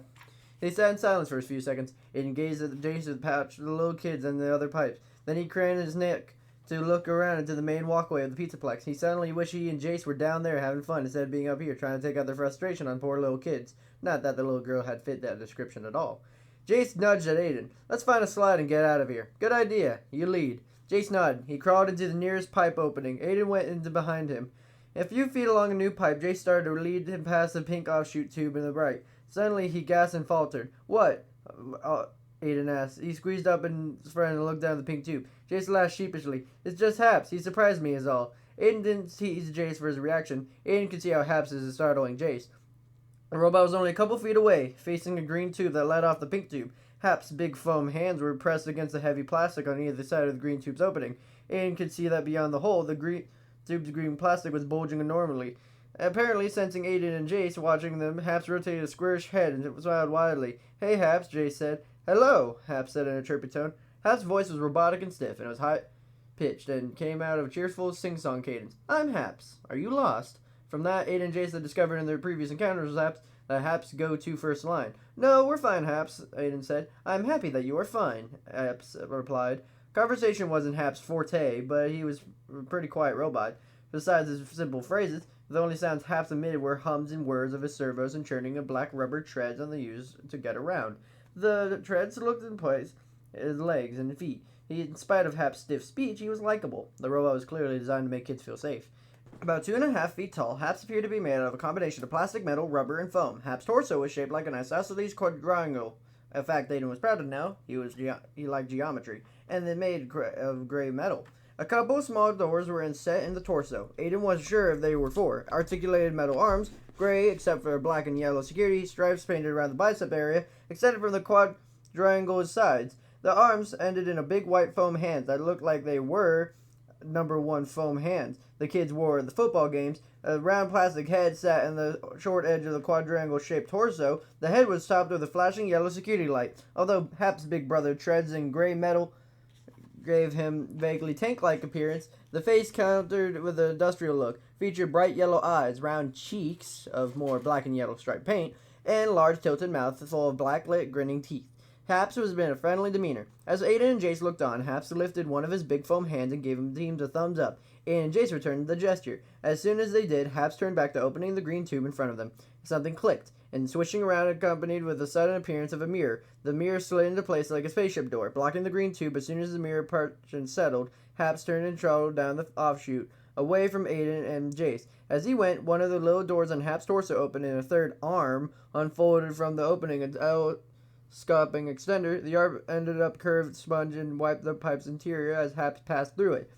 They sat in silence for a few seconds. Aiden gazed at Jace with pouch, the little kids, and the other pipes. Then he craned his neck to look around into the main walkway of the pizzaplex. He suddenly wished he and Jace were down there having fun instead of being up here trying to take out their frustration on poor little kids. Not that the little girl had fit that description at all. Jace nudged at Aiden. "Let's find a slide and get out of here." "Good idea. You lead." Jace nodded. He crawled into the nearest pipe opening. Aiden went into behind him. A few feet along a new pipe, Jace started to lead him past the pink offshoot tube in the right. Suddenly, he gasped and faltered. "What?" Aiden asked. He squeezed up in his friend and looked down at the pink tube. Jace laughed sheepishly. "It's just Happs. He surprised me is all." Aiden didn't tease Jace for his reaction. Aiden could see how Happs is startling Jace. The robot was only a couple feet away, facing a green tube that led off the pink tube. Happs' big foam hands were pressed against the heavy plastic on either side of the green tube's opening. Aiden could see that beyond the hole, the tube's green plastic was bulging enormously. Apparently, sensing Aiden and Jace watching them, Happs rotated a squarish head and smiled widely. "Hey, Happs," Jace said. "Hello," Happs said in a chirpy tone. Happs' voice was robotic and stiff, and it was high-pitched and came out of a cheerful sing-song cadence. "I'm Happs. Are you lost?" From that, Aiden and Jace had discovered in their previous encounters with Happs that Happs' go-to first line. "No, we're fine, Happs," Aiden said. "I'm happy that you are fine," Happs replied. Conversation wasn't Happs' forte, but he was a pretty quiet robot. Besides his simple phrases, the only sounds Happs emitted were hums and whirs of his servos and churning of black rubber treads on the used to get around. The treads looked in place, his legs and feet. In spite of Hap's stiff speech, he was likable. The robot was clearly designed to make kids feel safe. About 2.5 feet tall, Happs appeared to be made out of a combination of plastic, metal, rubber, and foam. Hap's torso was shaped like an isosceles quadrangle. A fact Aiden was proud to know. He liked geometry, and they made of gray metal. A couple of small doors were set in the torso. Aiden wasn't sure if they were for. Articulated metal arms, gray except for black and yellow security stripes painted around the bicep area, extended from the quadrangle's sides. The arms ended in a big white foam hand that looked like they were number 1 foam hands the kids wore at the football games. A round plastic head sat in the short edge of the quadrangle-shaped torso. The head was topped with a flashing yellow security light. Although Hap's big brother treads in gray metal gave him vaguely tank-like appearance, the face countered with an industrial look, featured bright yellow eyes, round cheeks of more black and yellow striped paint, and large tilted mouth full of black-lit grinning teeth. Happs was in a friendly demeanor. As Aiden and Jace looked on, Happs lifted one of his big foam hands and gave him a thumbs up. Aiden and Jace returned the gesture. As soon as they did, Happs turned back to opening the green tube in front of them. Something clicked, and swishing around accompanied with the sudden appearance of a mirror. The mirror slid into place like a spaceship door, blocking the green tube. As soon as the mirror partition settled, Happs turned and trotted down the offshoot, away from Aiden and Jace. As he went, one of the little doors on Hap's torso opened, and a third arm unfolded from the opening. Scopping extender, the arm ended up curved sponge and wiped the pipe's interior as Happs passed through it.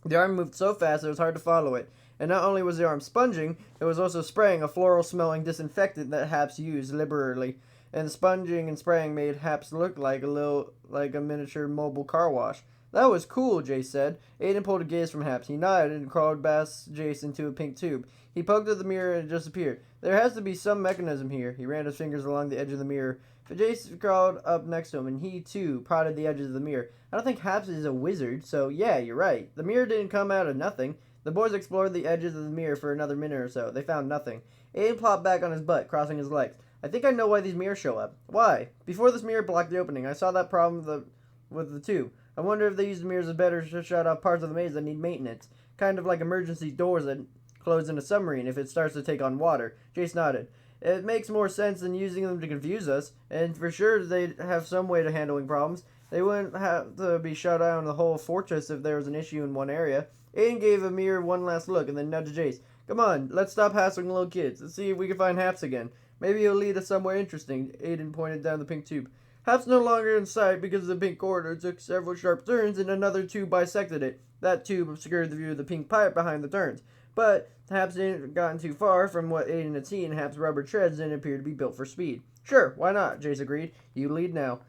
The arm moved so fast it was hard to follow it, and not only was the arm sponging, it was also spraying a floral-smelling disinfectant that Happs used liberally. And the sponging and spraying made Happs look like a miniature mobile car wash. That was cool, Jace said. Aiden pulled a gaze from Happs. He nodded and crawled past Jace into a pink tube. He poked at the mirror and it disappeared. There has to be some mechanism here. He ran his fingers along the edge of the mirror. Jace crawled up next to him, and he, too, prodded the edges of the mirror. I don't think Happs is a wizard, so yeah, you're right. The mirror didn't come out of nothing. The boys explored the edges of the mirror for another minute or so. They found nothing. Aiden plopped back on his butt, crossing his legs. I think I know why these mirrors show up. Why? Before this mirror blocked the opening, I saw that problem with the tube. I wonder if they use the mirrors as better to shut off parts of the maze that need maintenance. Kind of like emergency doors that close in a submarine if it starts to take on water. Jace nodded. It makes more sense than using them to confuse us, and for sure they'd have some way to handling problems. They wouldn't have to be shut down the whole fortress if there was an issue in one area. Aiden gave a mirror one last look and then nudged Jace. Come on, let's stop hassling little kids. Let's see if we can find Happs again. Maybe he'll lead us somewhere interesting. Aiden pointed down the pink tube. Happs no longer in sight because the pink corridor took several sharp turns and another tube bisected it. That tube obscured the view of the pink pipe behind the turns. But Happs didn't gotten too far from what Aiden had seen. Happs' rubber treads didn't appear to be built for speed. Sure, why not? Jace agreed. You lead now.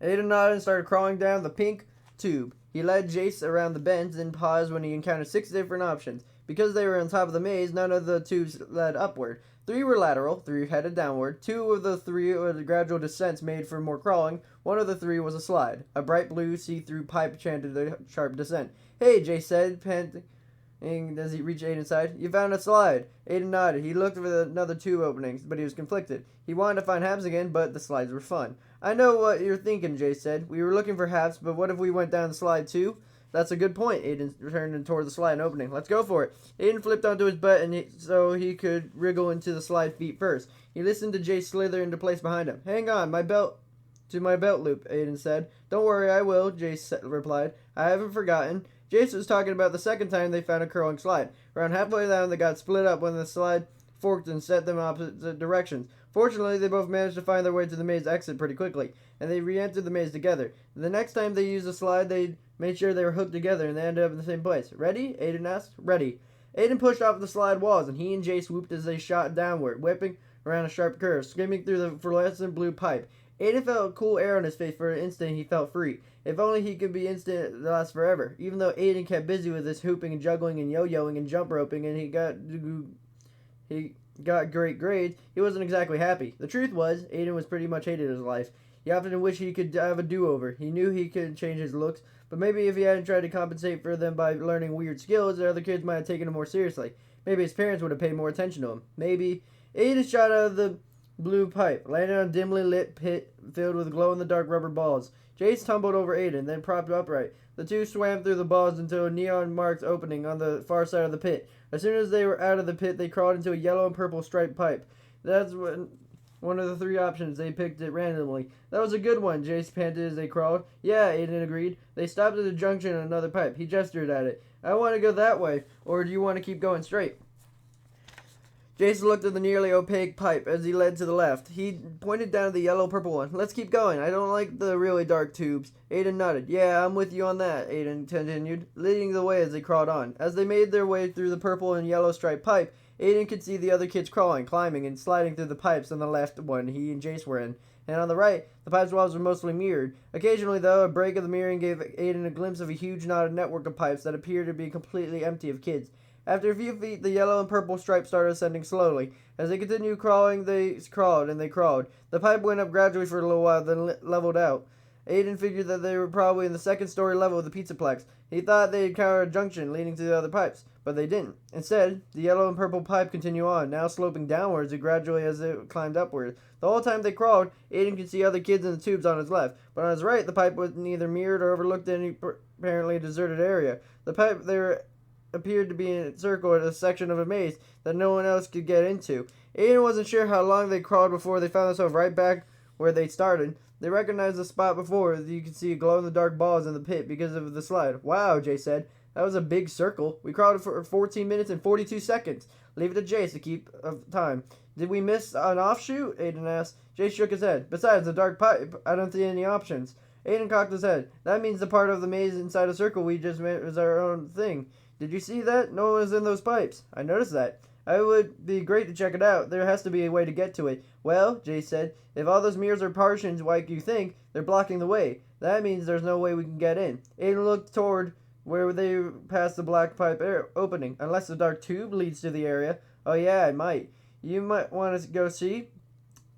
Aiden nodded and started crawling down the pink tube. He led Jace around the bends and paused when he encountered 6 different options. Because they were on top of the maze, none of the tubes led upward. 3 were lateral, 3 headed downward. 2 of the 3 were gradual descents made for more crawling. 1 of the 3 was a slide. A bright blue see-through pipe chanted a sharp descent. Hey, Jace said, panting as he reached Aiden's side. You found a slide. Aiden nodded. He looked for another 2 openings, but he was conflicted. He wanted to find Happs again, but the slides were fun. I know what you're thinking, Jace said. We were looking for Happs, but what if we went down the slide too? That's a good point. Aiden turned toward the slide opening. Let's go for it. Aiden flipped onto his butt so he could wriggle into the slide feet first. He listened to Jace slither into place behind him. Hang on, my belt loop, Aiden said. Don't worry, I will, Jace replied. I haven't forgotten. Jace was talking about the second time they found a curling slide. Around halfway down, they got split up when the slide forked and set them opposite directions. Fortunately, they both managed to find their way to the maze exit pretty quickly, and they re-entered the maze together. The next time they used the slide, they made sure they were hooked together, and they ended up in the same place. Ready? Aiden asked. Ready. Aiden pushed off the slide walls, and he and Jace whooped as they shot downward, whipping around a sharp curve, skimming through the fluorescent blue pipe. Aiden felt a cool air on his face. For an instant, he felt free. If only he could be instant that lasts forever. Even though Aiden kept busy with his hooping and juggling and yo-yoing and jump roping, and he got great grades, he wasn't exactly happy. The truth was, Aiden was pretty much hated his life. He often wished he could have a do-over. He knew he could change his looks, but maybe if he hadn't tried to compensate for them by learning weird skills, the other kids might have taken him more seriously. Maybe his parents would have paid more attention to him. Maybe Aiden shot out of the blue pipe, landed on a dimly lit pit filled with glow-in-the-dark rubber balls. Jace tumbled over Aiden, then propped upright. The two swam through the balls into a neon-marked opening on the far side of the pit. As soon as they were out of the pit, they crawled into a yellow and purple striped pipe. That's when one of the three options. They picked it randomly. That was a good one, Jace panted as they crawled. Yeah, Aiden agreed. They stopped at a junction and another pipe. He gestured at it. I want to go that way, or do you want to keep going straight? Jace looked at the nearly opaque pipe as he led to the left. He pointed down at the yellow-purple one. Let's keep going. I don't like the really dark tubes. Aiden nodded. Yeah, I'm with you on that, Aiden continued, leading the way as they crawled on. As they made their way through the purple and yellow striped pipe, Aiden could see the other kids crawling, climbing, and sliding through the pipes on the left one he and Jace were in. And on the right, the pipe's walls were mostly mirrored. Occasionally, though, a break of the mirroring gave Aiden a glimpse of a huge knotted network of pipes that appeared to be completely empty of kids. After a few feet, the yellow and purple stripes started ascending slowly. As they continued crawling, they crawled and they crawled. The pipe went up gradually for a little while, then leveled out. Aiden figured that they were probably in the second-story level of the pizzaplex. He thought they encountered a junction leading to the other pipes, but they didn't. Instead, the yellow and purple pipe continued on, now sloping downwards and gradually as it climbed upward. The whole time they crawled, Aiden could see other kids in the tubes on his left, but on his right, the pipe was neither mirrored or overlooked any apparently deserted area. The pipe there appeared to be encircled in a section of a maze that no one else could get into. Aiden wasn't sure how long they crawled before they found themselves right back where they started. They recognized the spot before, as you could see glow-in-the-dark balls in the pit because of the slide. Wow, Jay said. That was a big circle. We crawled for 14 minutes and 42 seconds. Leave it to Jace to keep time. Did we miss an offshoot? Aiden asked. Jace shook his head. Besides the dark pipe, I don't see any options. Aiden cocked his head. That means the part of the maze inside a circle we just met was our own thing. Did you see that? No one was in those pipes. I noticed that. It would be great to check it out. There has to be a way to get to it. Well, Jay said, if all those mirrors are partitions like you think, they're blocking the way. That means there's no way we can get in. Aiden looked toward where they passed the black pipe opening. Unless the dark tube leads to the area. Oh yeah, it might. You might want to go see?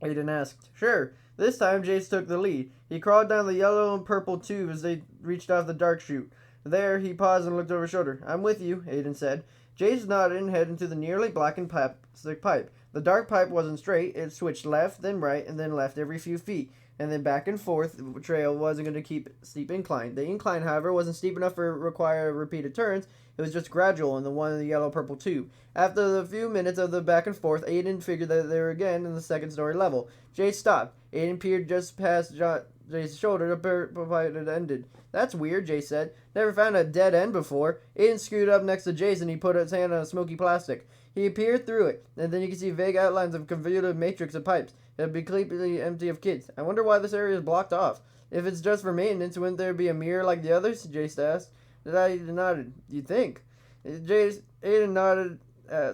Aiden asked. Sure. This time, Jace took the lead. He crawled down the yellow and purple tube as they reached off the dark chute. There, he paused and looked over his shoulder. I'm with you, Aiden said. Jace nodded and headed into the nearly blackened plastic pipe. The dark pipe wasn't straight. It switched left, then right, and then left every few feet. And then back and forth. The trail wasn't going to keep steep incline. The incline, however, wasn't steep enough to require repeated turns. It was just gradual in the one in the yellow-purple tube. After the few minutes of the back and forth, Aiden figured that they were again in the second-story level. Jace stopped. Aiden peered just past Jace's shoulder. The pipe had ended. That's weird, Jace said. Never found a dead end before. Aiden scooted up next to Jace and he put his hand on a smoky plastic. He peered through it, and then you could see vague outlines of a convoluted matrix of pipes. It would be completely empty of kids. I wonder why this area is blocked off. If it's just for maintenance, wouldn't there be a mirror like the others? Jace asked. Aiden nodded. You think? Aiden nodded,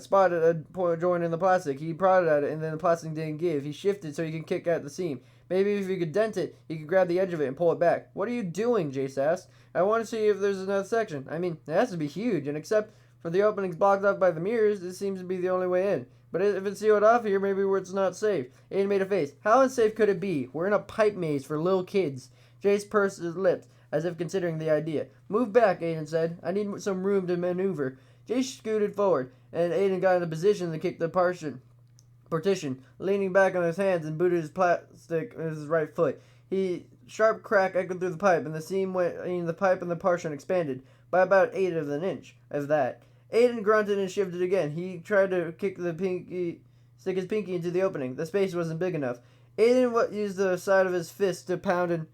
spotted a joint in the plastic. He prodded at it, and then the plastic didn't give. He shifted so he could kick at the seam. Maybe if you could dent it, you could grab the edge of it and pull it back. What are you doing? Jace asked. I want to see if there's another section. I mean, it has to be huge, and except for the openings blocked off by the mirrors, it seems to be the only way in. But if it's sealed off here, maybe where it's not safe. Aiden made a face. How unsafe could it be? We're in a pipe maze for little kids. Jace pursed his lips, as if considering the idea. Move back, Aiden said. I need some room to maneuver. Jace scooted forward, and Aiden got in a position to kick the partition, leaning back on his hands and booted his plastic with his right foot. Sharp crack echoed through the pipe, and the seam between the pipe and the partition expanded by about 1/8 of an inch of that. Aiden grunted and shifted again. He tried to stick his pinky into the opening. The space wasn't big enough. Aiden used the side of his fist to pound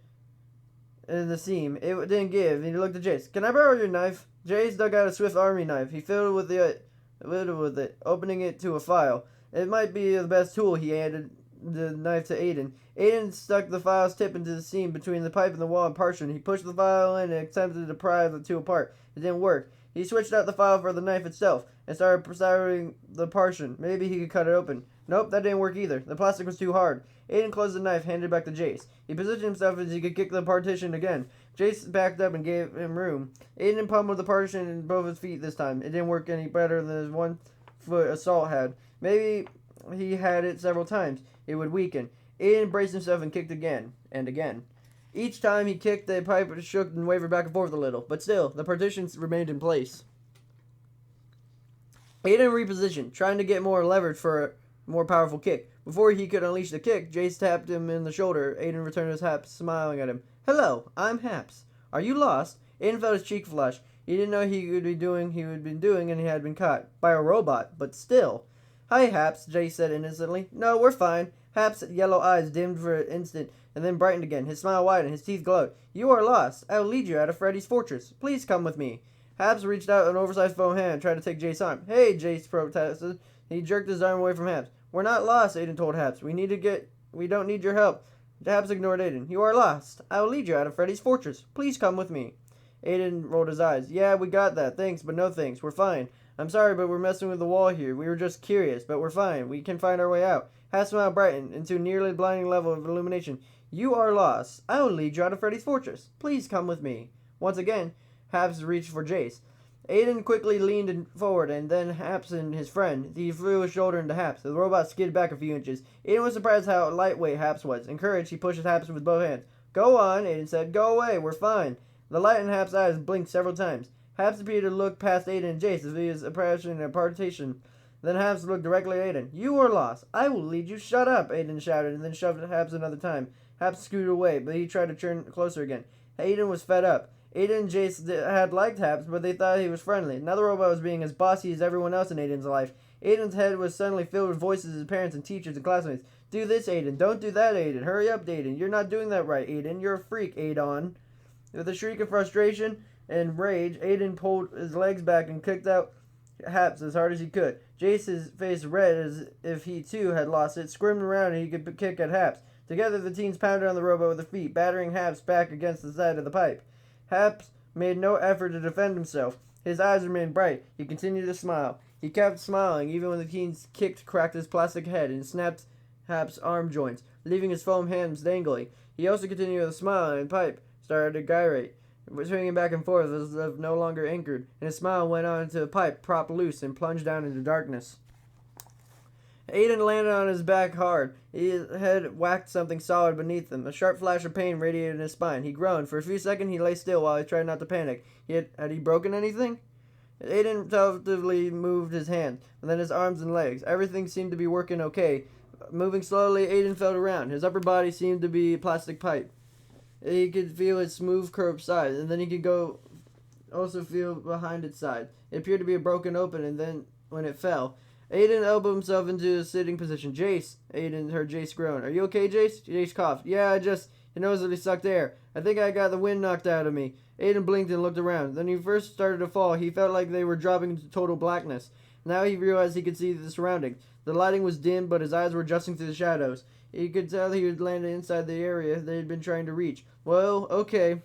in the seam. It didn't give, and he looked at Jace. Can I borrow your knife? Jace dug out a Swift Army knife. He filled with it, opening it to a file. It might be the best tool. He handed the knife to Aiden. Aiden stuck the file's tip into the seam between the pipe and the wall and partition. He pushed the file in and attempted to pry the two apart. It didn't work. He switched out the file for the knife itself and started soldering the partition. Maybe he could cut it open. Nope, that didn't work either. The plastic was too hard. Aiden closed the knife, handed it back to Jace. He positioned himself as he could kick the partition again. Jace backed up and gave him room. Aiden pummeled the partition in both his feet this time. It didn't work any better than his 1 foot assault had. Maybe he had it several times. It would weaken. Aiden braced himself and kicked again and again. Each time he kicked, the pipe shook and wavered back and forth a little, but still, the partitions remained in place. Aiden repositioned, trying to get more leverage for a more powerful kick. Before he could unleash the kick, Jace tapped him in the shoulder. Aiden returned his Happs, smiling at him. Hello, I'm Happs. Are you lost? Aiden felt his cheek flush. He didn't know he had been doing, and he had been caught. By a robot, but still. Hi, Happs, Jace said innocently. No, we're fine. Happs' yellow eyes dimmed for an instant and then brightened again. His smile widened, his teeth glowed. You are lost. I will lead you out of Freddy's fortress. Please come with me. Happs reached out an oversized foam hand and tried to take Jace's arm. Hey, Jace protested. He jerked his arm away from Happs. We're not lost, Aiden told Happs. We don't need your help. Happs ignored Aiden. You are lost. I will lead you out of Freddy's fortress. Please come with me. Aiden rolled his eyes. Yeah, we got that. Thanks, but no thanks. We're fine. I'm sorry, but we're messing with the wall here. We were just curious, but we're fine. We can find our way out. Happs' smile brightened into a nearly blinding level of illumination. You are lost. I will lead you out of Freddy's fortress. Please come with me. Once again, Happs reached for Jace. Aiden quickly leaned forward, and then Happs and his friend. He threw his shoulder into Happs. The robot skidded back a few inches. Aiden was surprised how lightweight Happs was. Encouraged, he pushed Happs with both hands. Go on, Aiden said. Go away. We're fine. The light in Happs' eyes blinked several times. Happs appeared to look past Aiden and Jace as he was approaching a partition. Then Happs looked directly at Aiden. You are lost. I will lead you. Shut up, Aiden shouted, and then shoved Happs another time. Happs scooted away, but he tried to turn closer again. Aiden was fed up. Aiden and Jace had liked Happs, but they thought he was friendly. Now the robot was being as bossy as everyone else in Aiden's life. Aiden's head was suddenly filled with voices of his parents and teachers and classmates. Do this, Aiden. Don't do that, Aiden. Hurry up, Aiden. You're not doing that right, Aiden. You're a freak, Aidon. With a shriek of frustration and rage, Aiden pulled his legs back and kicked out Happs as hard as he could. Jace's face red as if he too had lost it, squirmed around and he could kick at Happs. Together the teens pounded on the robot with their feet, battering Happs back against the side of the pipe. Happs made no effort to defend himself. His eyes remained bright. He continued to smile. He kept smiling even when the teens cracked his plastic head and snapped Happs' arm joints, leaving his foam hands dangling. He also continued with a smile and pipe started to gyrate, swinging back and forth as if no longer anchored, and his smile went on into the pipe, propped loose, and plunged down into darkness. Aiden landed on his back hard. His head whacked something solid beneath him. A sharp flash of pain radiated in his spine. He groaned. For a few seconds he lay still while he tried not to panic. Had he broken anything? Aiden tentatively moved his hands, and then his arms and legs. Everything seemed to be working okay. Moving slowly, Aiden felt around. His upper body seemed to be a plastic pipe. He could feel its smooth curved side, and then he could also feel behind its side. It appeared to be broken open, and then when it fell, Aiden elbowed himself into a sitting position. Jace, Aiden heard Jace groan. Are you okay, Jace? Jace coughed. Yeah, his nose really sucked air. I think I got the wind knocked out of me. Aiden blinked and looked around. When he first started to fall, he felt like they were dropping into total blackness. Now he realized he could see the surroundings. The lighting was dim, but his eyes were adjusting to the shadows. He could tell he had landed inside the area they had been trying to reach. Well, okay.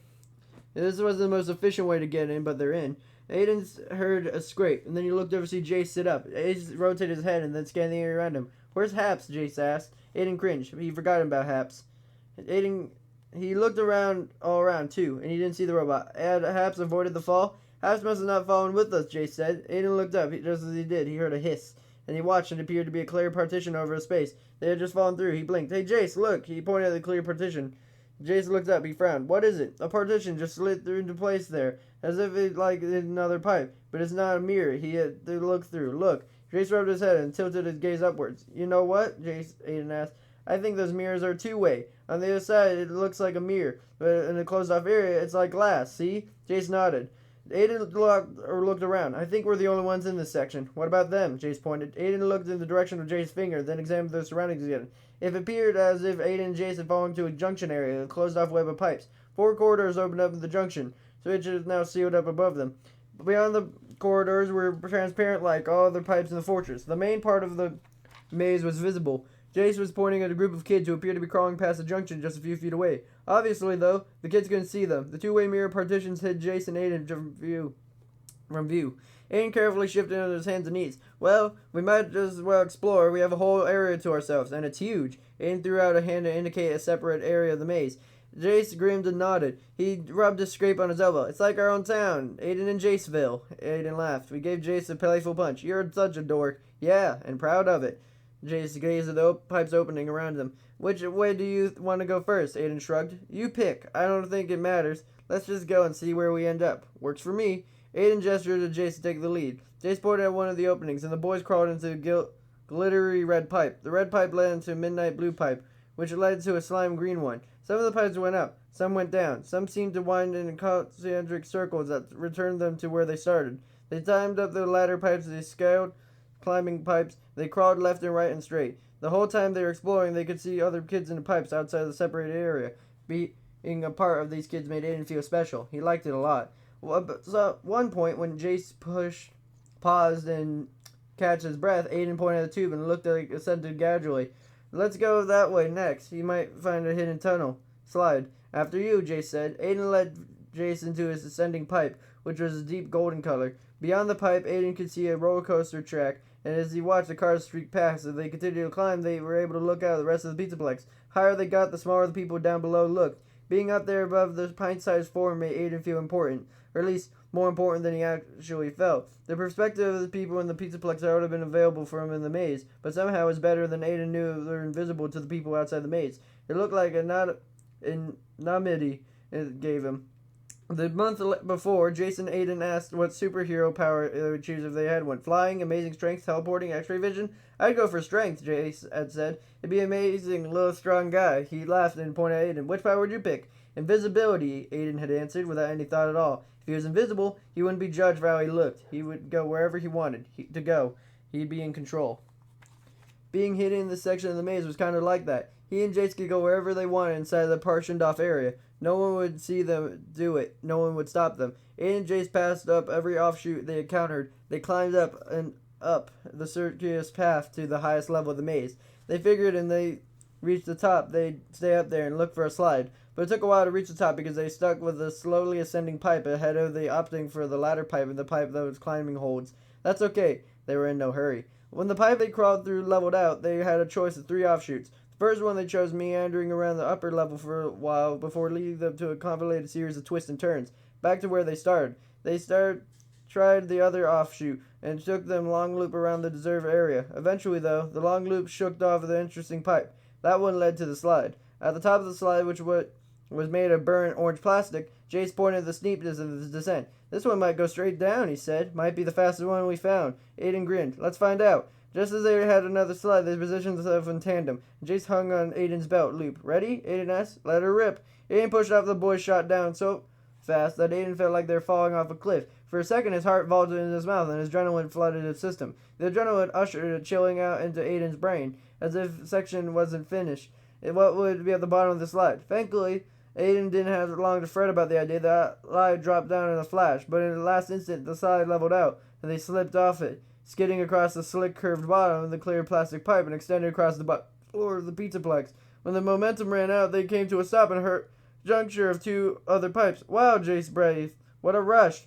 This wasn't the most efficient way to get in, but they're in. Aiden heard a scrape, and then he looked over to see Jace sit up. Aiden rotated his head and then scanned the area around him. Where's Happs? Jace asked. Aiden cringed. He forgot about Happs. He looked all around too, and he didn't see the robot. Had Happs avoided the fall? Happs must have not fallen with us, Jace said. Aiden looked up. Just as he did, he heard a hiss, and he watched and it appeared to be a clear partition over a space. They had just fallen through. He blinked. Hey, Jace, look. He pointed at the clear partition. Jace looked up. He frowned. What is it? A partition just slid through into place there, as if it like another pipe. But it's not a mirror. He had to look through. Look. Jace rubbed his head and tilted his gaze upwards. You know what? Aiden asked. I think those mirrors are two-way. On the other side, it looks like a mirror, but in a closed-off area, it's like glass. See? Jace nodded. Aiden looked around. I think we're the only ones in this section. What about them? Jace pointed. Aiden looked in the direction of Jace's finger, then examined their surroundings again. It appeared as if Aiden and Jace had fallen to a junction area, a closed-off web of pipes. 4 corridors opened up in the junction, which is now sealed up above them. Beyond the corridors were transparent like all other pipes in the fortress. The main part of the maze was visible. Jace was pointing at a group of kids who appeared to be crawling past the junction just a few feet away. Obviously, though, the kids couldn't see them. The two-way mirror partitions hid Jace and Aiden from view. Aiden carefully shifted under his hands and knees. Well, we might as well explore. We have a whole area to ourselves, and it's huge. Aiden threw out a hand to indicate a separate area of the maze. Jace grinned and nodded. He rubbed a scrape on his elbow. It's like our own town, Aiden and Jaceville. Aiden laughed. We gave Jace a playful punch. You're such a dork. Yeah, and proud of it. Jace gazed at the pipes opening around them. Which way do you want to go first? Aiden shrugged. You pick. I don't think it matters. Let's just go and see where we end up. Works for me. Aiden gestured to Jace to take the lead. Jace pointed at one of the openings, and the boys crawled into a glittery red pipe. The red pipe led into a midnight blue pipe, which led to a slime green one. Some of the pipes went up. Some went down. Some seemed to wind in concentric circles that returned them to where they started. They climbed up the ladder pipes as they scaled climbing pipes. They crawled left and right and straight. The whole time they were exploring, they could see other kids in the pipes outside of the separated area. Being a part of these kids made Aiden feel special. He liked it a lot. So at one point, when Jace paused and catch his breath, Aiden pointed at the tube and looked like it ascended gradually. Let's go that way next. You might find a hidden tunnel. Slide. After you, Jace said. Aiden led Jace into his ascending pipe, which was a deep golden color. Beyond the pipe, Aiden could see a roller coaster track, and as he watched the cars streak past, as they continued to climb, they were able to look out at the rest of the pizza plex. Higher they got, the smaller the people down below looked. Being up there above the pint-sized form made Aiden feel important, or at least more important than he actually felt. The perspective of the people in the pizza plex had already been available for him in the maze, but somehow it was better than Aiden knew they were invisible to the people outside the maze. It looked like a Namidi it gave him. The month before, Jason Aiden asked what superhero power they would choose if they had one. Flying, amazing strength, teleporting, x-ray vision? I'd go for strength, Jace had said. It'd be amazing, little strong guy. He laughed and pointed at Aiden. Which power would you pick? Invisibility, Aiden had answered without any thought at all. If he was invisible, he wouldn't be judged for how he looked. He would go wherever he wanted to go. He'd be in control. Being hidden in this section of the maze was kind of like that. He and Jace could go wherever they wanted inside the partitioned off area. No one would see them do it. No one would stop them. Aiden and Jace passed up every offshoot they encountered. They climbed up and up the circuitous path to the highest level of the maze. They figured and they reached the top, they'd stay up there and look for a slide. But it took a while to reach the top because they stuck with the slowly ascending pipe ahead of the opting for the ladder pipe and the pipe that was climbing holds. That's okay. They were in no hurry. When the pipe they crawled through leveled out, they had a choice of 3 offshoots. The first one they chose meandering around the upper level for a while before leading them to a convoluted series of twists and turns, back to where they started. They tried the other offshoot, and it took them long loop around the deserved area. Eventually, though, the long loop shook off the interesting pipe. That one led to the slide. At the top of the slide, which was made of burnt orange plastic, Jace pointed at the steepness of the descent. This one might go straight down, he said. Might be the fastest one we found. Aiden grinned. Let's find out. Just as they had another slide, they positioned themselves in tandem. Jace hung on Aiden's belt loop. Ready? Aiden asked. Let her rip. Aiden pushed off. The boys shot down so fast that Aiden felt like they were falling off a cliff. For a second, his heart vaulted into his mouth and his adrenaline flooded his system. The adrenaline ushered a chilling out into Aiden's brain, as if section wasn't finished. What would be at the bottom of the slide? Thankfully, Aiden didn't have long to fret about the idea. The slide dropped down in a flash, but in the last instant, the slide leveled out, and they slipped off it, skidding across the slick curved bottom of the clear plastic pipe and extended across the floor of the pizza plex. When the momentum ran out, they came to a stop and hurt juncture of 2 other pipes. Wow, Jace breathed. What a rush.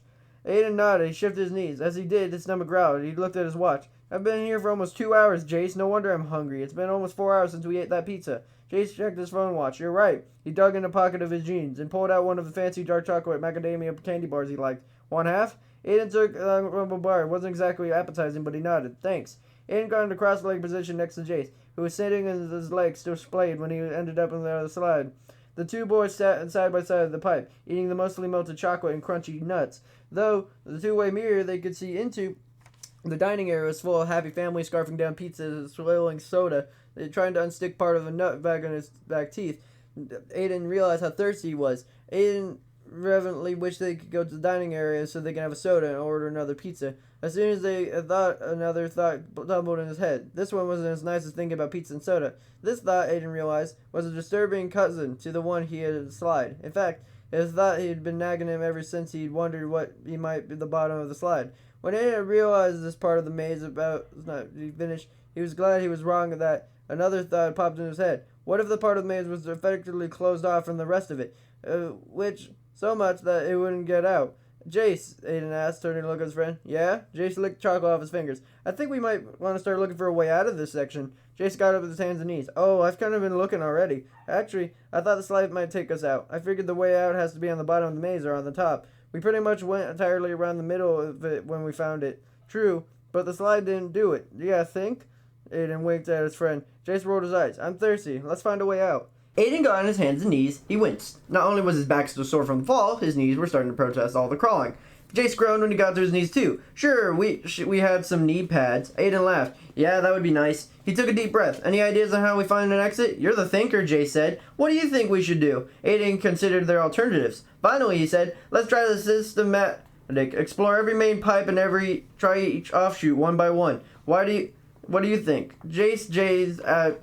Aiden nodded. He shifted his knees. As he did, his stomach growled. He looked at his watch. I've been here for almost 2 hours, Jace. No wonder I'm hungry. It's been almost 4 hours since we ate that pizza. Jace checked his phone watch. You're right. He dug in the pocket of his jeans and pulled out one of the fancy dark chocolate macadamia candy bars he liked. Want half? Aiden took a bar. It wasn't exactly appetizing, but he nodded. Thanks. Aiden got into cross-leg position next to Jace, who was sitting with his legs still splayed when he ended up on the other slide. The 2 boys sat side by side of the pipe, eating the mostly melted chocolate and crunchy nuts. Though the 2-way mirror they could see into the dining area was full of happy families scarfing down pizza, swirling soda, trying to unstick part of a nut back on his back teeth. Aiden realized how thirsty he was. Aiden reverently wished they could go to the dining area so they could have a soda and order another pizza. As soon as they thought, another thought tumbled in his head. This one wasn't as nice as thinking about pizza and soda. This thought, Aiden realized, was a disturbing cousin to the one he had slide. In fact, his thought he'd been nagging him ever since he'd wondered what he might be at the bottom of the slide. When Aiden realized this part of the maze about was not finished, he was glad he was wrong at that. Another thought popped in his head. What if the part of the maze was effectively closed off from the rest of it? Which so much that it wouldn't get out. Jace, Aiden asked, turning to look at his friend. Yeah? Jace licked chocolate off his fingers. I think we might want to start looking for a way out of this section. Jace got up with his hands and knees. Oh, I've kind of been looking already. Actually, I thought the slide might take us out. I figured the way out has to be on the bottom of the maze or on the top. We pretty much went entirely around the middle of it when we found it. True, but the slide didn't do it. Yeah, think? Aiden winked at his friend. Jace rolled his eyes. I'm thirsty. Let's find a way out. Aiden got on his hands and knees. He winced. Not only was his back still sore from the fall, his knees were starting to protest all the crawling. Jace groaned when he got to his knees too. Sure, we had some knee pads. Aiden laughed. Yeah, that would be nice. He took a deep breath. Any ideas on how we find an exit? You're the thinker, Jace said. What do you think we should do? Aiden considered their alternatives. Finally, he said, let's try the systematic. Explore every main pipe and try each offshoot one by one. What do you think? Jay's at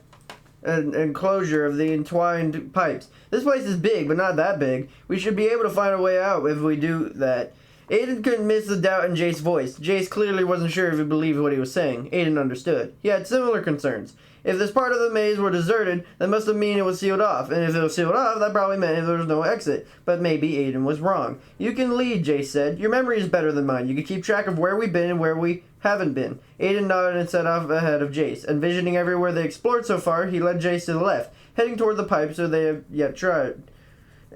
an enclosure of the entwined pipes. This place is big, but not that big. We should be able to find a way out if we do that. Aiden couldn't miss the doubt in Jace's voice. Jace clearly wasn't sure if he believed what he was saying. Aiden understood. He had similar concerns. If this part of the maze were deserted, that must have mean it was sealed off. And if it was sealed off, that probably meant there was no exit. But maybe Aiden was wrong. You can lead, Jace said. Your memory is better than mine. You can keep track of where we've been and where we haven't been. Aiden nodded and set off ahead of Jace. Envisioning everywhere they explored so far, he led Jace to the left, heading toward the pipes so they have yet tried.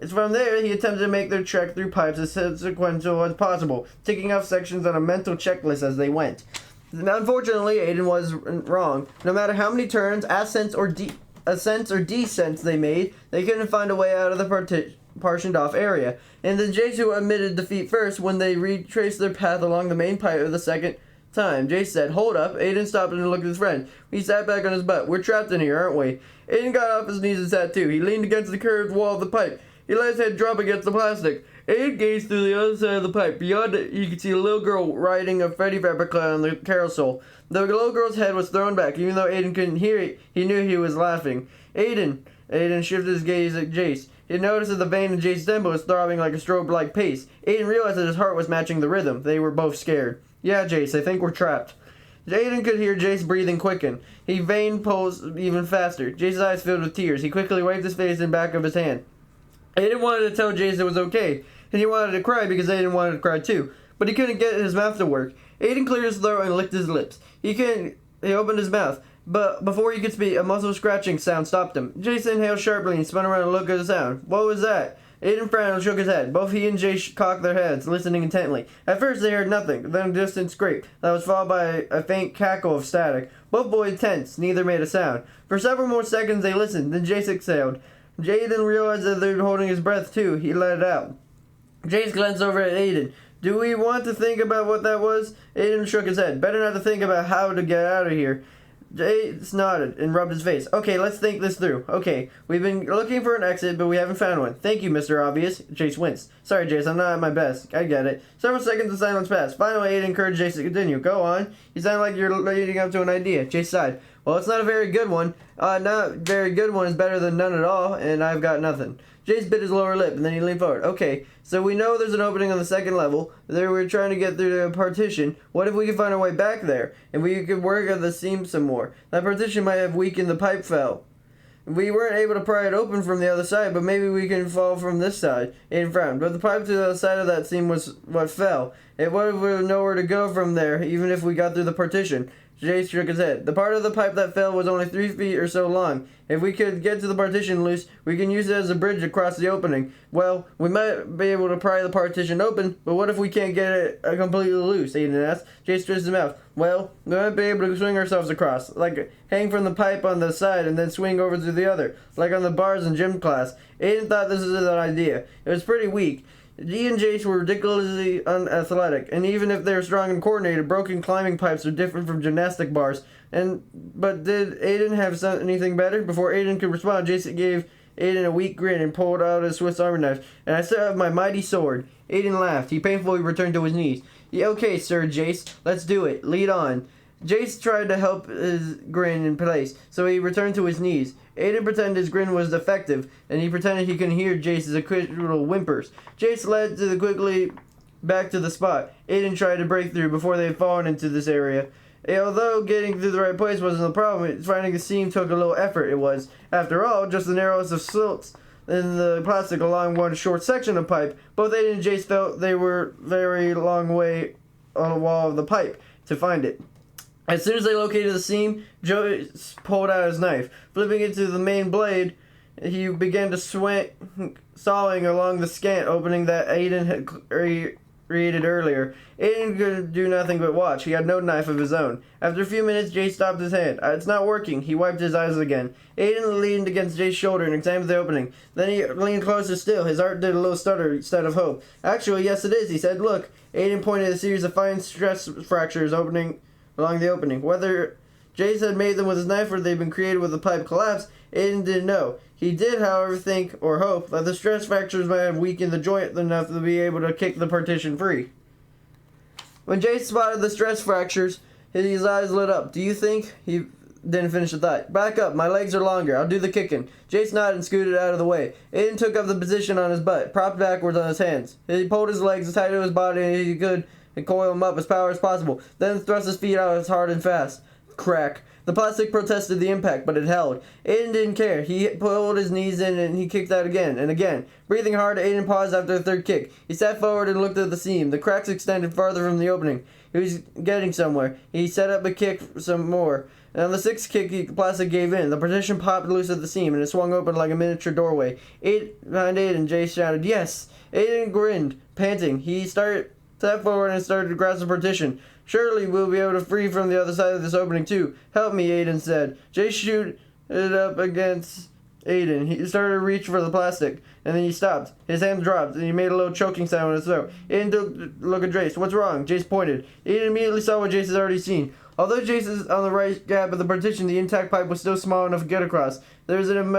From there, he attempted to make their trek through pipes as sequential as possible, ticking off sections on a mental checklist as they went. Unfortunately, Aiden was wrong. No matter how many turns, ascents or descents they made, they couldn't find a way out of the partitioned off area. And then Jace admitted defeat first when they retraced their path along the main pipe of the second time. Jace said, "Hold up." Aiden stopped and looked at his friend. He sat back on his butt. "We're trapped in here, aren't we?" Aiden got off his knees and sat too. He leaned against the curved wall of the pipe. He let his head drop against the plastic. Aiden gazed through the other side of the pipe. Beyond it, he could see a little girl riding a Freddy replica on the carousel. The little girl's head was thrown back. Even though Aiden couldn't hear it, he knew he was laughing. Aiden shifted his gaze at Jace. He noticed that the vein in Jace's temple was throbbing like a strobe-like pace. Aiden realized that his heart was matching the rhythm. They were both scared. "Yeah, Jace, I think we're trapped." Aiden could hear Jace breathing quicken. His vein pulsed even faster. Jace's eyes filled with tears. He quickly wiped his face in the back of his hand. Aiden wanted to tell Jace it was okay, and he wanted to cry because Aiden wanted to cry too, but he couldn't get his mouth to work. Aiden cleared his throat and licked his lips. He opened his mouth, but before he could speak, a muffled scratching sound stopped him. Jace inhaled sharply and spun around to look at the sound. What was that? Aiden frowned and shook his head. Both he and Jace cocked their heads, listening intently. At first they heard nothing, then a distant scrape that was followed by a faint cackle of static. Both boys tensed, neither made a sound. For several more seconds they listened, then Jace exhaled. Aiden realized that they were holding his breath too. He let it out. Jace glanced over at Aiden. "Do we want to think about what that was?" Aiden shook his head. "Better not to think about how to get out of here." Jace nodded and rubbed his face. "Okay, let's think this through. Okay, we've been looking for an exit, but we haven't found one. Thank you, Mr. Obvious." Jace winced. "Sorry, Jace, I'm not at my best. I get it." Several seconds of silence passed. Finally, Aiden encouraged Jace to continue. "Go on. You sound like you're leading up to an idea." Jace sighed. "Well, it's not a very good one. Not very good one is better than none at all, and I've got nothing." Jace bit his lower lip, and then he leaned forward. "Okay, so we know there's an opening on the second level. There we're trying to get through the partition. What if we could find our way back there? And we could work on the seam some more. That partition might have weakened the pipe fell. We weren't able to pry it open from the other side, but maybe we can fall from this side." Aiden frowned. "But the pipe to the other side of that seam was what fell. And what if we have nowhere to go from there, even if we got through the partition?" Jace shook his head. "The part of the pipe that fell was only 3 feet or so long. If we could get to the partition loose, we can use it as a bridge across the opening. Well, we might be able to pry the partition open, but what if we can't get it completely loose?" Aiden asked. Jace twisted his mouth. "Well, we might be able to swing ourselves across, like hang from the pipe on the side and then swing over to the other, like on the bars in gym class." Aiden thought this was an idea. It was pretty weak. G and Jace were ridiculously unathletic, and even if they were strong and coordinated, broken climbing pipes are different from gymnastic bars. But did Aiden have anything better? Before Aiden could respond, Jace gave Aiden a weak grin and pulled out his Swiss Army knife. "And I still have my mighty sword." Aiden laughed. He painfully returned to his knees. "Yeah, okay, sir, Jace. Let's do it. Lead on." Jace tried to help his grin in place, so he returned to his knees. Aiden pretended his grin was defective, and he pretended he couldn't hear Jace's occasional whimpers. Jace led quickly back to the spot. Aiden tried to break through before they had fallen into this area. Although getting to the right place wasn't the problem, finding a seam took a little effort. It was, after all, just the narrowest of slits in the plastic along one short section of pipe. Both Aiden and Jace felt they were very long way on the wall of the pipe to find it. As soon as they located the seam, Jace pulled out his knife. Flipping it to the main blade, he began to sawing along the scant opening that Aiden had created earlier. Aiden could do nothing but watch. He had no knife of his own. After a few minutes, Jace stopped his hand. "It's not working." He wiped his eyes again. Aiden leaned against Jace's shoulder and examined the opening. Then he leaned closer still. His heart did a little stutter instead of hope. "Actually, yes it is," he said. "Look." Aiden pointed at a series of fine stress fractures along the opening. Whether Jace had made them with his knife or they'd been created with the pipe collapse, Aiden didn't know. He did, however, think, or hope, that the stress fractures might have weakened the joint enough to be able to kick the partition free. When Jace spotted the stress fractures, His eyes lit up. Do you think? He didn't finish the thought. Back up. My legs are longer. I'll do the kicking. Jace nodded and scooted out of the way. Aiden took up the position on his butt, propped backwards on his hands. He pulled his legs as tight to his body as he could and coiled them up as power as possible, then thrust his feet out as hard and fast. Crack. The plastic protested the impact, but it held. Aiden didn't care. He pulled his knees in and he kicked out again and again. Breathing hard, Aiden paused after the third kick. He sat forward and looked at the seam. The cracks extended farther from the opening. He was getting somewhere. He set up a kick some more. And on the sixth kick, the plastic gave in. The partition popped loose at the seam, and it swung open like a miniature doorway. Behind Aiden, Jace shouted, "Yes!" Aiden grinned, panting. He stepped forward and started to grasp the partition. "Surely we'll be able to free from the other side of this opening, too. Help me," Aiden said. Jace shooted it up against Aiden. He started to reach for the plastic, and then he stopped. His hand dropped, and he made a little choking sound in his throat. Aiden took a look at Jace. "What's wrong?" Jace pointed. Aiden immediately saw what Jace had already seen. Although Jace is on the right gap of the partition, the intact pipe was still small enough to get across. There was an